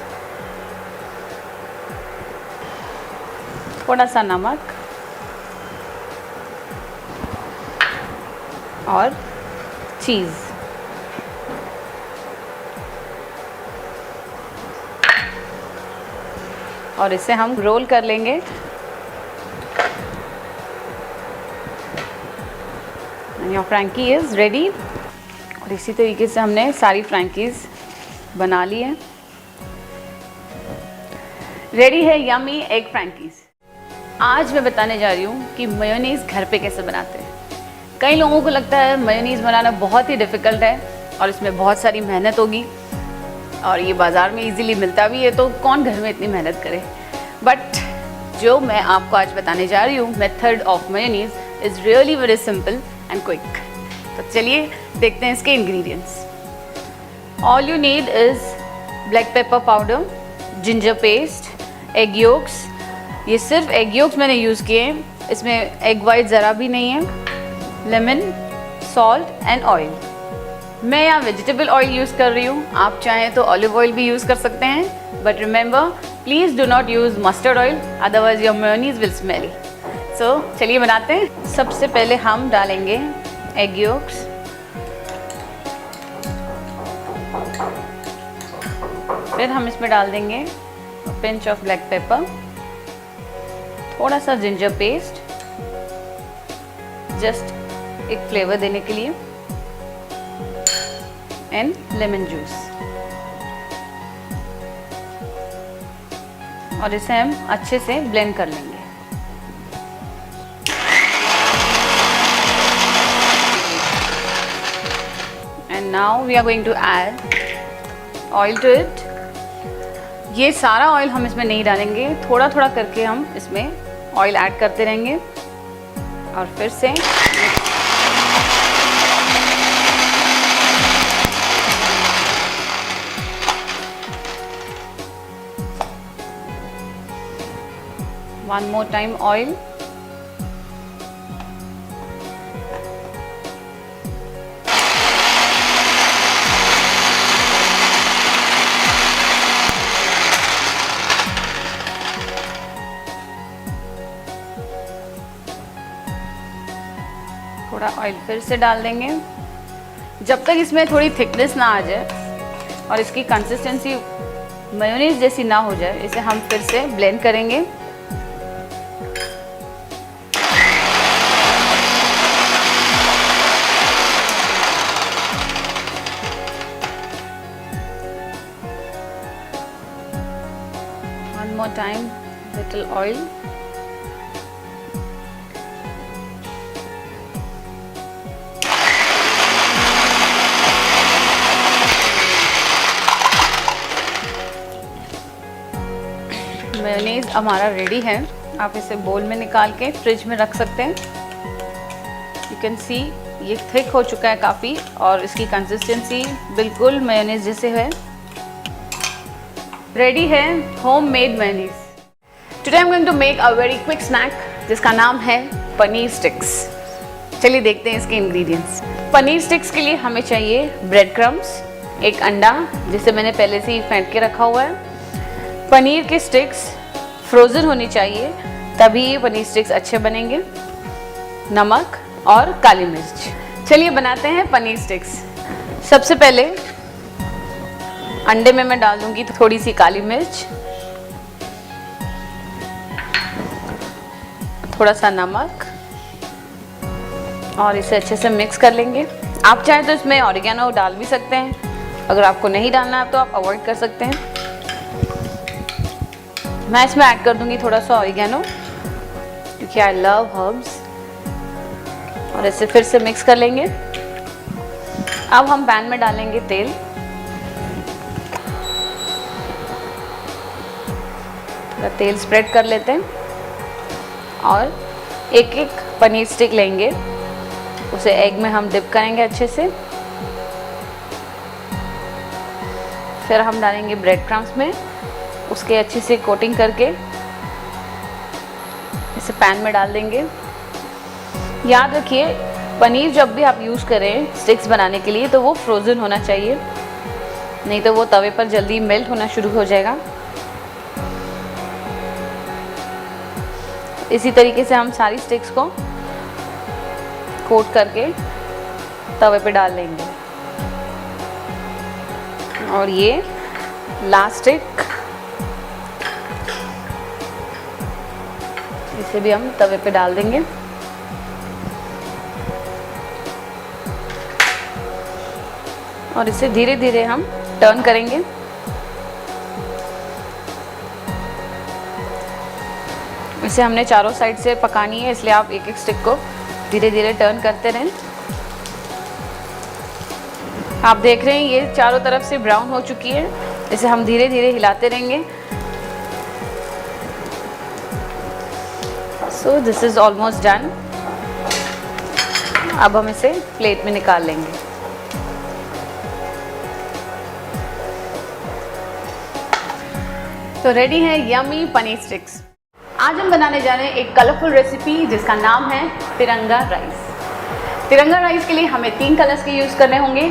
थोड़ा सा नमक और चीज़। और इसे हम रोल कर लेंगे। Your frankie is ready. और इसी तरीके से हमने सारी फ्रैंकीज़ बना ली है। रेडी है यम्मी एग फ्रैंकीज़। आज मैं बताने जा रही हूँ कि मेयोनीज़ घर पे कैसे बनाते हैं। कई लोगों को लगता है मेयोनीज़ बनाना बहुत ही डिफ़िकल्ट है और इसमें बहुत सारी मेहनत होगी और ये बाज़ार में इजीली मिलता भी है, तो कौन घर में इतनी मेहनत करे। बट जो मैं आपको आज बताने जा रही हूँ, method of mayonnaise is really very simple and quick. तो चलिए देखते हैं इसके ingredients. All you need is black pepper powder, ginger paste, egg yolks. ये सिर्फ एग योक्स मैंने यूज़ किए हैं, इसमें एग वाइट ज़रा भी नहीं है। Lemon, salt and oil. मैं यहाँ वेजिटेबल ऑयल यूज़ कर रही हूँ, आप चाहें तो ऑलिव ऑयल भी यूज़ कर सकते हैं। But remember, please do not use mustard oil, otherwise your mayonnaise will smelly. So चलिए बनाते हैं। सबसे पहले हम डालेंगे एग योक्स। फिर हम इसमें डाल देंगे पिंच ऑफ ब्लैक पेपर, थोड़ा सा जिंजर पेस्ट जस्ट एक फ्लेवर देने के लिए, एंड लेमन जूस। और इसे हम अच्छे से ब्लेंड कर लेंगे। And now we are going to add oil to it. ये सारा ऑयल हम इसमें नहीं डालेंगे, थोड़ा थोड़ा करके हम इसमें ऑयल ऐड करते रहेंगे और फिर से वन मोर टाइम ऑयल। थोड़ा ऑयल फिर से डाल देंगे। जब तक इसमें थोड़ी थिकनेस ना आ जाए और इसकी कंसिस्टेंसी मेयोनीज जैसी ना हो जाए, इसे हम फिर से ब्लेंड करेंगे। One more time, little oil. Mayonnaise हमारा रेडी है। आप इसे बोल में निकाल के फ्रिज में रख सकते हैं। यू कैन सी ये थिक हो चुका है काफ़ी और इसकी कंसिस्टेंसी बिल्कुल मेयोनीज जैसे है। रेडी है homemade mayonnaise. Today I am going to make a very quick snack जिसका नाम है पनीर स्टिक्स। चलिए देखते हैं इसके इंग्रेडिएंट्स। पनीर स्टिक्स के लिए हमें चाहिए ब्रेड क्रम्स, एक अंडा जिसे मैंने पहले से ही फेंट के रखा हुआ है, पनीर के स्टिक्स फ्रोज़न होनी चाहिए तभी ये पनीर स्टिक्स अच्छे बनेंगे, नमक और काली मिर्च। चलिए बनाते हैं पनीर स्टिक्स। सबसे पहले अंडे में मैं डाल दूंगी थोड़ी सी काली मिर्च, थोड़ा सा नमक और इसे अच्छे से मिक्स कर लेंगे। आप चाहे तो इसमें ऑरिगेनो डाल भी सकते हैं, अगर आपको नहीं डालना है तो आप अवॉइड कर सकते हैं। मैं इसमें ऐड कर दूंगी थोड़ा सा ऑरिगेनो क्योंकि आई लव हर्ब्स और इसे फिर से मिक्स कर लेंगे। अब हम पैन में डालेंगे तेल, थोड़ा तेल स्प्रेड कर लेते हैं और एक एक पनीर स्टिक लेंगे, उसे एग में हम डिप करेंगे अच्छे से। फिर हम डालेंगे ब्रेड क्रम्स में, उसके अच्छी से कोटिंग करके इसे पैन में डाल देंगे। याद रखिए पनीर जब भी आप यूज़ करें स्टिक्स बनाने के लिए तो वो फ्रोज़न होना चाहिए, नहीं तो वो तवे पर जल्दी मेल्ट होना शुरू हो जाएगा। इसी तरीके से हम सारी स्टिक्स को कोट करके तवे पे डाल लेंगे और ये लास्ट स्टिक इसे भी हम तवे पे डाल देंगे। और इसे धीरे धीरे हम टर्न करेंगे। इसे हमने चारों साइड से पकानी है, इसलिए आप एक एक स्टिक को धीरे धीरे टर्न करते रहें। आप देख रहे हैं ये चारों तरफ से ब्राउन हो चुकी है, इसे हम धीरे धीरे हिलाते रहेंगे। So this is almost done. अब हम इसे प्लेट में निकाल लेंगे। तो रेडी है यम्मी पनीर स्टिक्स। आज हम बनाने जा रहे हैं एक कलरफुल रेसिपी जिसका नाम है तिरंगा राइस। तिरंगा राइस के लिए हमें 3 कलर्स के यूज़ करने होंगे,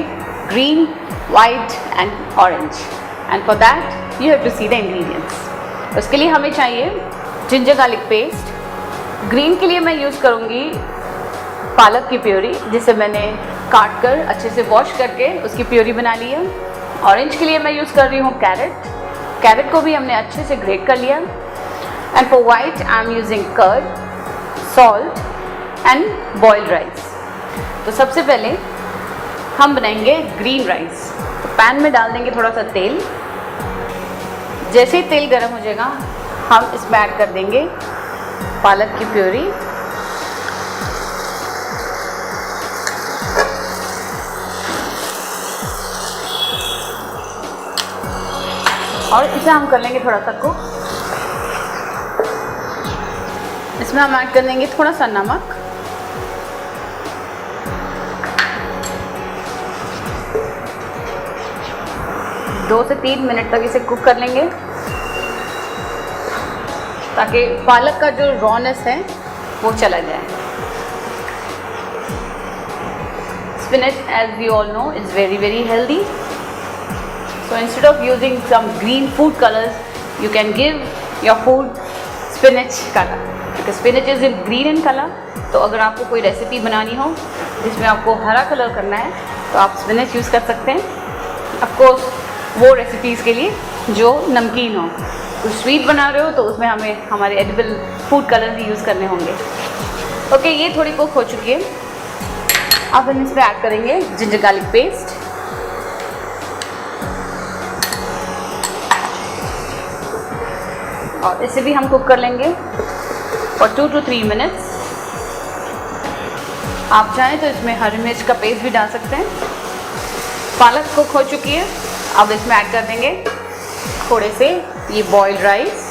green, white and orange. And for that you have to see the ingredients. उसके लिए हमें चाहिए जिंजर गार्लिक पेस्ट। ग्रीन के लिए मैं यूज़ करूँगी पालक की प्योरी, जिसे मैंने काट कर अच्छे से वॉश करके उसकी प्योरी बना ली है। ऑरेंज के लिए मैं यूज़ कर रही हूँ कैरेट। कैरेट को भी हमने अच्छे से ग्रेट कर लिया। And for white I am using curd, salt and boiled rice. तो सबसे पहले हम बनाएंगे ग्रीन राइस। तो पैन में डाल देंगे थोड़ा सा तेल। जैसे ही तेल गर्म हो जाएगा हम इसमें ऐड कर देंगे पालक की प्योरी, और इसे हम कर लेंगे थोड़ा सा कुक। इसमें हम ऐड कर देंगे थोड़ा सा नमक, दो से 3 मिनट तक इसे कुक कर लेंगे ताकि पालक का जो रॉनेस है वो चला जाए। Spinach, as we all know, is very healthy. So instead of using some green food colors, you can give your food spinach color. Because spinach is green in color. तो अगर आपको कोई रेसिपी बनानी हो जिसमें आपको हरा कलर करना है तो आप स्पिनच यूज़ कर सकते हैं। ऑफ कोर्स वो रेसिपीज़ के लिए जो नमकीन हो। तो स्वीट बना रहे हो तो उसमें हमें हमारे एडिबल फूड कलर ही यूज़ करने होंगे। ओके, ये थोड़ी कुक हो चुकी है। अब हम इसमें ऐड करेंगे जिंजर गार्लिक पेस्ट, और इसे भी हम कुक कर लेंगे फॉर 2 to 3 मिनट्स। आप चाहें तो इसमें हरी मिर्च का पेस्ट भी डाल सकते हैं। पालक कुक हो चुकी है। अब इसमें ऐड कर देंगे थोड़े से ये बॉइल्ड राइस,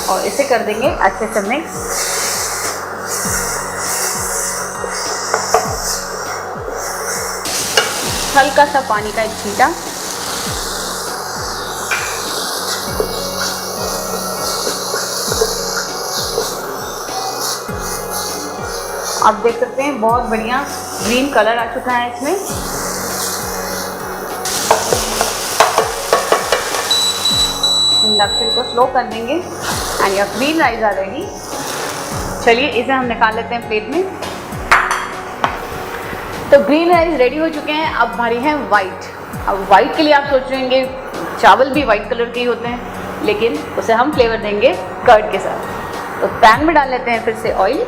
और इसे कर देंगे अच्छे से मिक्स। हल्का सा पानी का एक छींटा, आप देख सकते हैं बहुत बढ़िया ग्रीन कलर आ चुका है इसमें। इंडक्शन को स्लो कर देंगे and your green rice are ready. चलिए इसे हम निकाल लेते हैं प्लेट में। तो ग्रीन राइस रेडी हो चुके हैं। अब हमारी है वाइट। अब वाइट के लिए आप सोच रहे होंगे चावल भी वाइट कलर के ही होते हैं, लेकिन उसे हम फ्लेवर देंगे कर्ड के साथ। तो पैन में डाल लेते हैं फिर से ऑयल,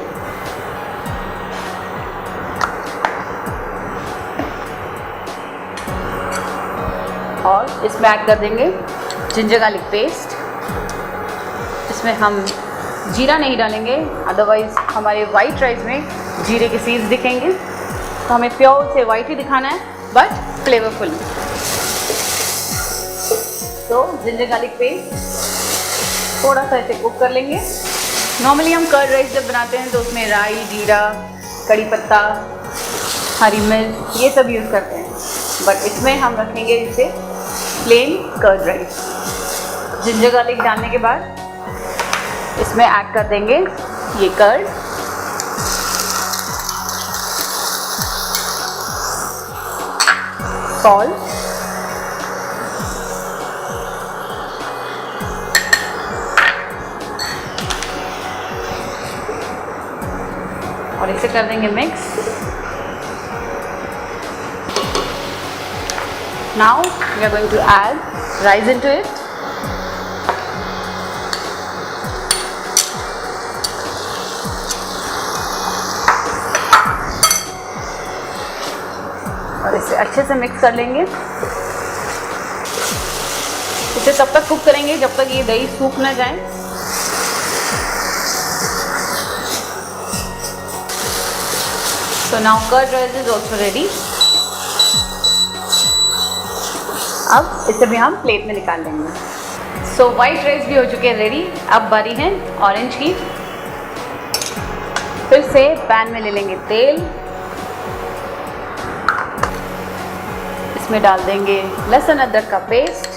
और इसमें ऐड कर देंगे जिंजर गार्लिक पेस्ट। इसमें हम जीरा नहीं डालेंगे, अदरवाइज हमारे वाइट राइस में जीरे के सीड्स दिखेंगे। तो हमें प्योर से वाइट ही दिखाना है, बट फ्लेवरफुल। तो जिंजर गार्लिक पेस्ट थोड़ा सा इसे कुक कर लेंगे। नॉर्मली हम कर्ड राइस जब बनाते हैं तो उसमें राई, जीरा, कड़ी पत्ता, हरी मिर्च ये सब यूज़ करते हैं, बट इसमें हम रखेंगे इसे plain curd rice. Ginger garlic डालने के बाद इसमें ऐड कर देंगे ये कर्ड, सॉल्ट, और इसे कर देंगे mix. Now we are going to add rice into it. और इसे अच्छे से मिक्स कर लेंगे। इसे तब तक कुक करेंगे जब तक ये दही सूख ना जाए। So now curd rice is also ready. अब इसे भी हम प्लेट में निकाल लेंगे। सो वाइट राइस भी हो चुके हैं रेडी। अब बारी है ऑरेंज की। फिर से पैन में ले लेंगे तेल, इसमें डाल देंगे लहसुन अदरक का पेस्ट।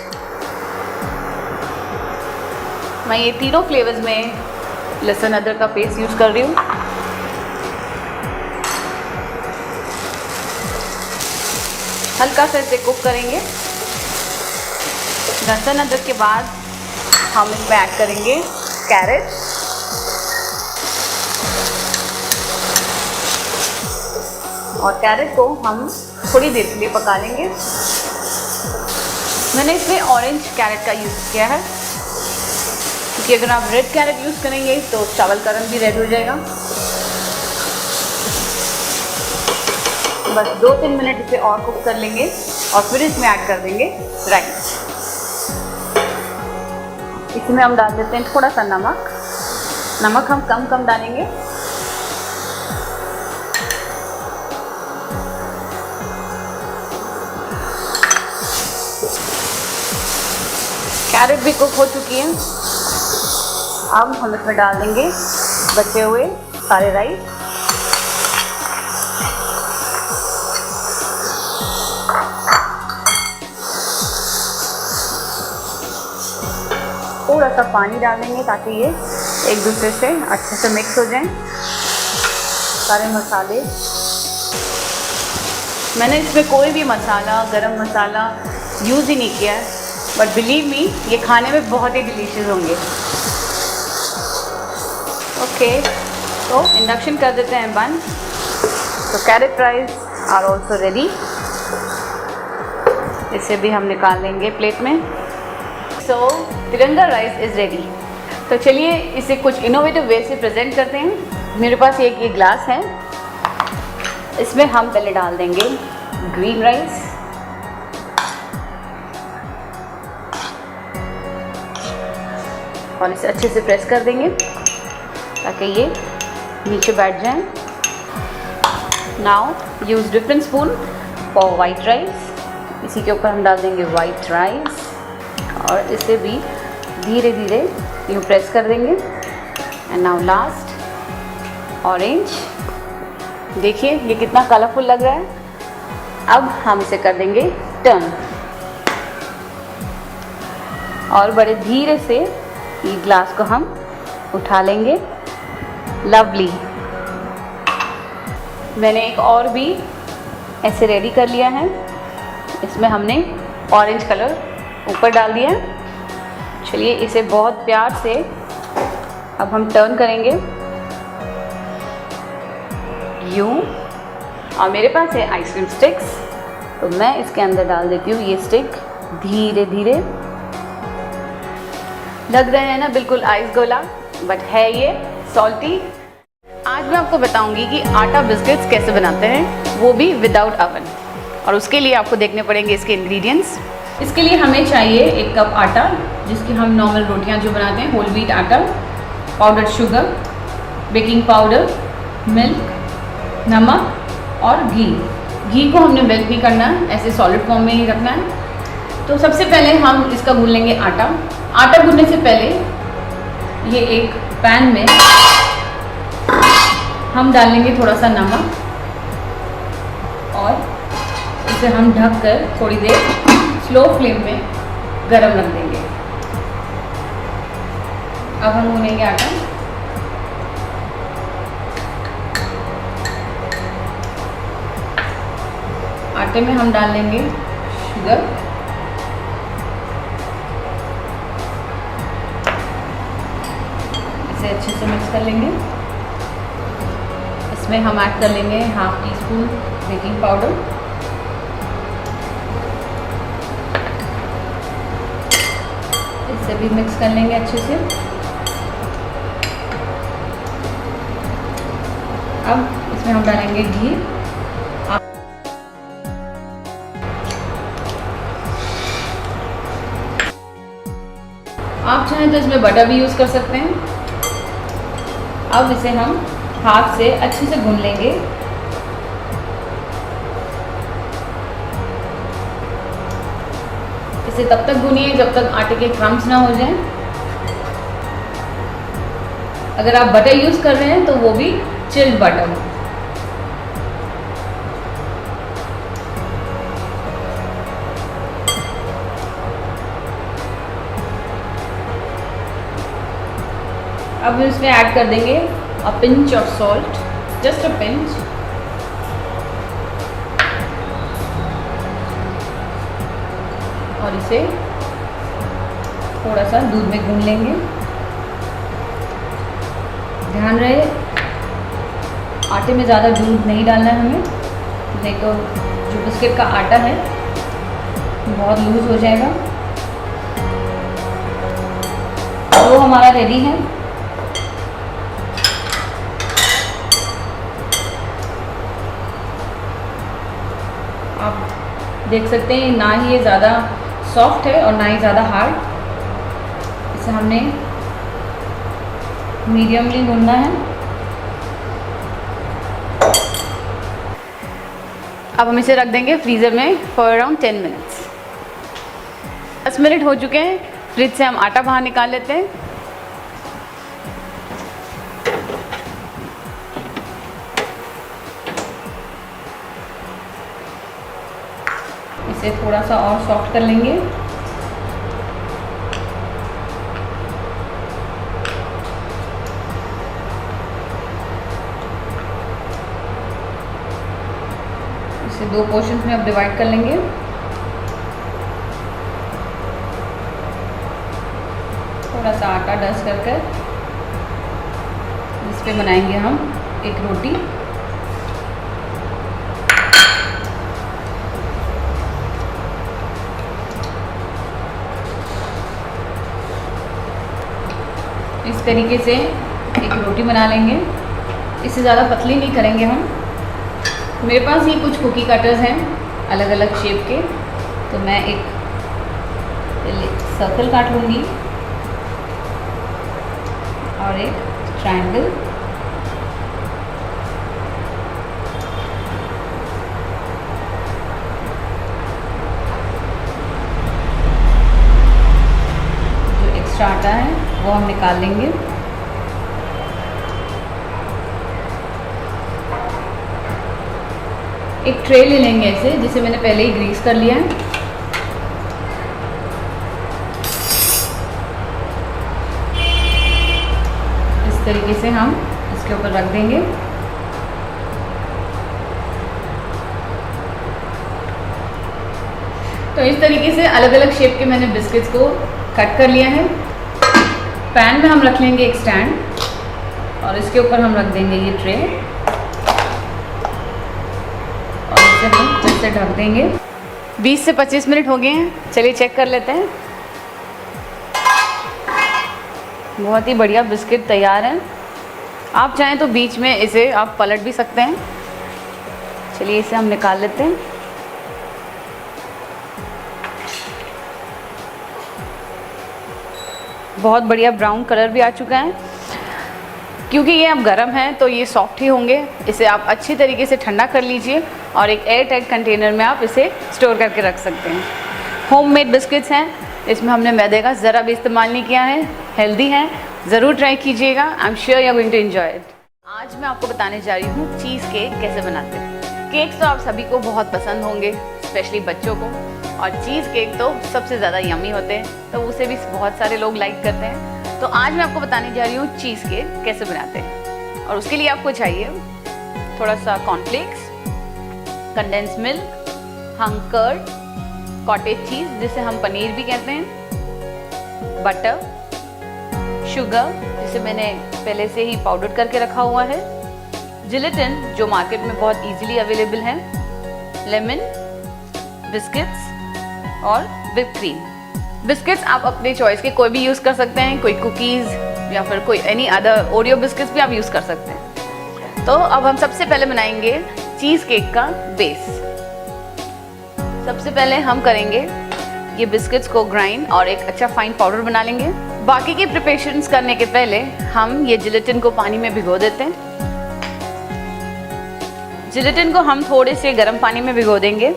मैं ये तीनों फ्लेवर्स में लहसुन अदरक का पेस्ट यूज़ कर रही हूँ। हल्का सा इसे कुक करेंगे। लहसुन अदरक के बाद हम इसमें ऐड करेंगे कैरेट, और कैरेट को हम थोड़ी देर के लिए पका लेंगे। मैंने इसमें ऑरेंज कैरेट का यूज़ किया है, क्योंकि अगर आप रेड कैरेट यूज़ करेंगे तो चावल का रंग भी रेड हो जाएगा। बस 2-3 मिनट इसे और कुक कर लेंगे, और फिर इसमें ऐड कर देंगे राइस। इसमें हम डाल देते हैं थोड़ा सा नमक। नमक हम कम डालेंगे। कैरेट भी कुक हो चुकी है। अब हम इसमें डाल देंगे बचे हुए सारे राइस। थोड़ा सा पानी डाल देंगे ताकि ये एक दूसरे से अच्छे से मिक्स हो जाएं सारे मसाले। मैंने इसमें कोई भी मसाला, गरम मसाला यूज़ ही नहीं किया है, बट बिलीव मी ये खाने में बहुत ही डिलीशियस होंगे। ओके, तो इंडक्शन कर देते हैं बंद। तो carrot rice are also ready. इसे भी हम निकाल लेंगे प्लेट में। सो तिरंगा राइस इज़ रेडी। तो चलिए इसे कुछ इनोवेटिव वे से प्रेजेंट करते हैं। मेरे पास एक ये ग्लास है, इसमें हम पहले डाल देंगे ग्रीन राइस, और इसे अच्छे से प्रेस कर देंगे ताकि ये नीचे बैठ जाए। Now use different spoon for white rice. इसी के ऊपर हम डाल देंगे वाइट राइस और इसे भी धीरे धीरे यूँ प्रेस कर देंगे। And now last orange. देखिए ये कितना कलरफुल लग रहा है। अब हम इसे कर देंगे टर्न और बड़े धीरे से ये ग्लास को हम उठा लेंगे। लवली। मैंने एक और भी ऐसे रेडी कर लिया है। इसमें हमने ऑरेंज कलर ऊपर डाल दिया। चलिए इसे बहुत प्यार से अब हम टर्न करेंगे यूँ। और मेरे पास है आइसक्रीम स्टिक्स, तो मैं इसके अंदर डाल देती हूँ ये स्टिक धीरे धीरे। लग रहे हैं ना बिल्कुल आइस गोला, बट है ये सॉल्टी। आज मैं आपको बताऊंगी कि आटा बिस्किट्स कैसे बनाते हैं, वो भी विदाउट ओवन। और उसके लिए आपको देखने पड़ेंगे इसके इंग्रेडिएंट्स। इसके लिए हमें चाहिए 1 कप आटा, जिसकी हम नॉर्मल रोटियां जो बनाते हैं, होल व्हीट आटा, powder sugar, baking powder, milk, नमक और घी। घी को हमने मेल्ट नहीं करना है, ऐसे सॉलिड फॉर्म में ही रखना है। तो सबसे पहले हम इसका गूंथ लेंगे आटा। आटा गूंथने से पहले ये एक पैन में हम डाल लेंगे थोड़ा सा नमक और इसे हम ढक कर थोड़ी देर स्लो फ्लेम में गरम रख देंगे। अब हम गूंथेंगे आटा। आटे में हम डाल लेंगे शुगर, इसे अच्छे से मिक्स कर लेंगे। इसमें हम ऐड कर लेंगे ½ टीस्पून बेकिंग पाउडर, इसे भी मिक्स कर लेंगे अच्छे से। अब इसमें हम डालेंगे घी। आप चाहें तो इसमें बटर भी यूज़ कर सकते हैं। अब इसे हम हाथ से अच्छे से गूंथ लेंगे। इसे तब तक गूंथिए जब तक आटे के क्रम्स ना हो जाएं। अगर आप बटर यूज़ कर रहे हैं तो वो भी चिल्ड बटर हो। अब इसमें ऐड कर देंगे a pinch of salt, just a pinch. और इसे थोड़ा सा दूध में गूंथ लेंगे। ध्यान रहे आटे में ज़्यादा दूध नहीं डालना है हमें, नहीं तो जो बिस्किट का आटा है बहुत लूज हो जाएगा। तो हमारा रेडी है। आप देख सकते हैं ना ही ये ज़्यादा सॉफ्ट है और ना ही ज़्यादा हार्ड। इसे हमने मीडियमली गूंथना है। अब हम इसे रख देंगे फ्रीज़र में फॉर अराउंड 10 मिनट्स। 10 मिनट हो चुके हैं। फ्रिज से हम आटा बाहर निकाल लेते हैं। इसे थोड़ा सा और सॉफ्ट कर लेंगे। इसे 2 पोर्शंस में अब डिवाइड कर लेंगे। थोड़ा सा आटा डस्ट कर कर इस पे बनाएंगे हम एक रोटी। इस तरीके से एक रोटी बना लेंगे। इससे ज़्यादा पतली नहीं करेंगे हम। मेरे पास ये कुछ कुकी कटर्स हैं अलग अलग शेप के, तो मैं एक सर्कल काट लूँगी और एक ट्रायंगल। जो एक्स्ट्रा आटा है वो हम निकाल लेंगे। एक ट्रे ले लेंगे ऐसे, जिसे मैंने पहले ही ग्रीस कर लिया है। इस तरीके से हम इसके ऊपर रख देंगे। तो इस तरीके से अलग अलग शेप के मैंने बिस्किट्स को कट कर लिया है। पैन में हम रख लेंगे एक स्टैंड और इसके ऊपर हम रख देंगे ये ट्रे और इसे हम फिर से ढक देंगे। 20 से 25 मिनट हो गए हैं, चलिए चेक कर लेते हैं। बहुत ही बढ़िया बिस्किट तैयार है। आप चाहें तो बीच में इसे आप पलट भी सकते हैं। चलिए इसे हम निकाल लेते हैं। बहुत बढ़िया ब्राउन कलर भी आ चुका है। क्योंकि ये अब गर्म है तो ये सॉफ्ट ही होंगे। इसे आप अच्छी तरीके से ठंडा कर लीजिए और एक एयर टाइट कंटेनर में आप इसे स्टोर करके रख सकते हैं। होममेड बिस्किट्स हैं, इसमें हमने मैदे का ज़रा भी इस्तेमाल नहीं किया है, हेल्दी हैं, ज़रूर ट्राई कीजिएगा। I am sure you are going to enjoy it. आज मैं आपको बताने जा रही हूँ चीज़ केक कैसे बनाते हैं। केक्स तो आप सभी को बहुत पसंद होंगे, स्पेशली बच्चों को, और चीज़ केक तो सबसे ज़्यादा यम्मी होते हैं, तो उसे भी बहुत सारे लोग लाइक करते हैं। तो आज मैं आपको बताने जा रही हूँ चीज़ केक कैसे बनाते हैं। और उसके लिए आपको चाहिए थोड़ा सा cornflakes, condensed milk, hung curd, cottage cheese जिसे हम पनीर भी कहते हैं, बटर, शुगर जिसे मैंने पहले से ही पाउडर करके रखा हुआ है, जिलेटिन जो मार्केट में बहुत इजीली अवेलेबल है, लेमन, बिस्किट्स और व्हिप क्रीम। बिस्किट्स आप अपने चॉइस के कोई भी यूज़ कर सकते हैं, कोई कुकीज़ या फिर कोई एनी अदर ओरियो बिस्किट्स भी आप यूज़ कर सकते हैं। तो अब हम सबसे पहले बनाएंगे चीज़ केक का बेस। सबसे पहले हम करेंगे ये बिस्किट्स को ग्राइंड और एक अच्छा फाइन पाउडर बना लेंगे। बाकी के प्रिपरेशंस करने के पहले हम ये जिलेटिन को पानी में भिगो देते हैं। जिलेटिन को हम थोड़े से गर्म पानी में भिगो देंगे।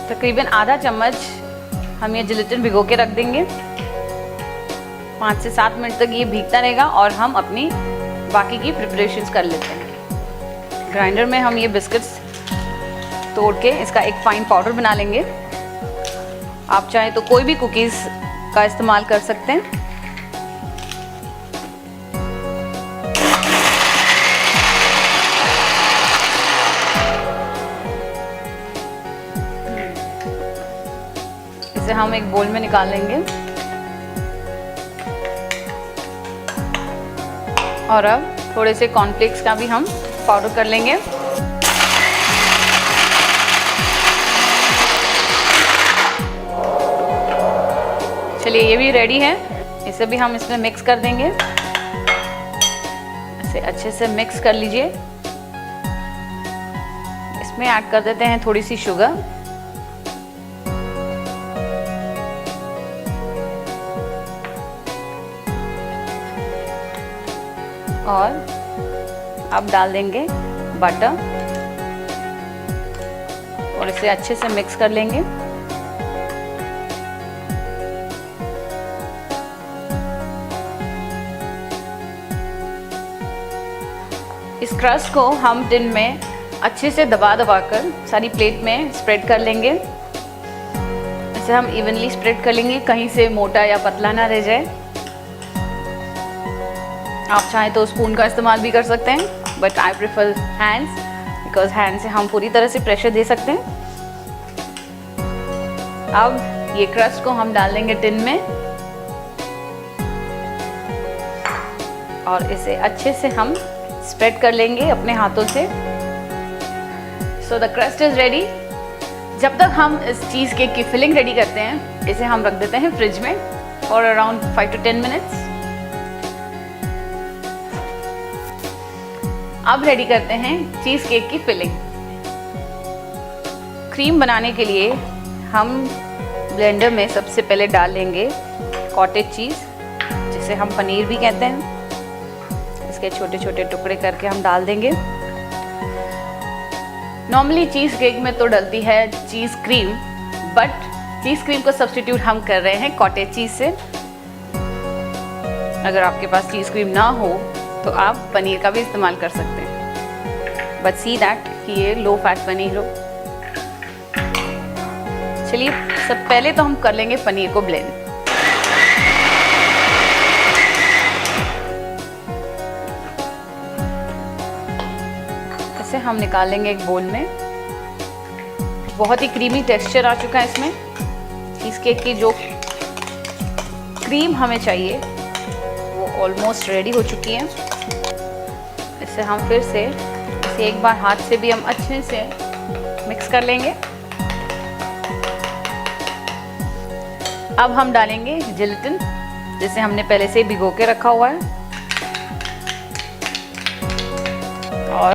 तकरीबन आधा चम्मच हम ये जिलेटिन भिगो के रख देंगे। 5 से 7 मिनट तक ये भीगता रहेगा और हम अपनी बाकी की प्रिपरेशंस कर लेते हैं। ग्राइंडर में हम ये बिस्किट्स तोड़ के इसका एक फाइन पाउडर बना लेंगे। आप चाहें तो कोई भी कुकीज़ का इस्तेमाल कर सकते हैं। इसे हम एक बोल में निकाल लेंगे और अब थोड़े से कॉर्नफ्लेक्स का भी हम पाउडर कर लेंगे। चलिए ये भी रेडी है, इसे भी हम इसमें मिक्स कर देंगे। इसे अच्छे से मिक्स कर लीजिए। इसमें ऐड कर देते हैं थोड़ी सी शुगर और अब डाल देंगे बटर और इसे अच्छे से मिक्स कर लेंगे। इस क्रस्ट को हम टिन में अच्छे से दबा कर सारी प्लेट में स्प्रेड कर लेंगे। इसे हम इवनली स्प्रेड कर लेंगे, कहीं से मोटा या पतला ना रह जाए। आप चाहें तो स्पून का इस्तेमाल भी कर सकते हैं, but I prefer hands, because hand से हम पूरी तरह से प्रेशर दे सकते हैं। अब ये क्रस्ट को हम डाल देंगे टिन में और इसे अच्छे से हम स्प्रेड कर लेंगे अपने हाथों से। So the crust is ready. जब तक हम इस चीज़ केक की फिलिंग रेडी करते हैं, इसे हम रख देते हैं फ्रिज में फॉर अराउंड 5 to 10 मिनट्स। अब रेडी करते हैं चीज़ केक की फिलिंग। क्रीम बनाने के लिए हम ब्लेंडर में सबसे पहले डाल लेंगे कॉटेज चीज़, जिसे हम पनीर भी कहते हैं। इसके छोटे छोटे टुकड़े करके हम डाल देंगे। नॉर्मली चीज़ केक में तो डलती है cheese cream, but cheese cream को सब्स्टिट्यूट हम कर रहे हैं कॉटेज चीज़ से। अगर आपके पास चीज़ क्रीम ना हो तो आप पनीर का भी इस्तेमाल कर सकते हैं, बट सी दैट कि ये लो फैट पनीर हो। चलिए सब पहले तो हम कर लेंगे पनीर को ब्लेंड। इसे हम निकाल लेंगे एक बोल में। बहुत ही क्रीमी टेक्सचर आ चुका है इसमें। चीज़ केक की जो क्रीम हमें चाहिए वो ऑलमोस्ट रेडी हो चुकी है। इसे हम फिर से इसे एक बार हाथ से भी हम अच्छे से मिक्स कर लेंगे। अब हम डालेंगे जिलेटिन, जिसे हमने पहले से भिगो के रखा हुआ है।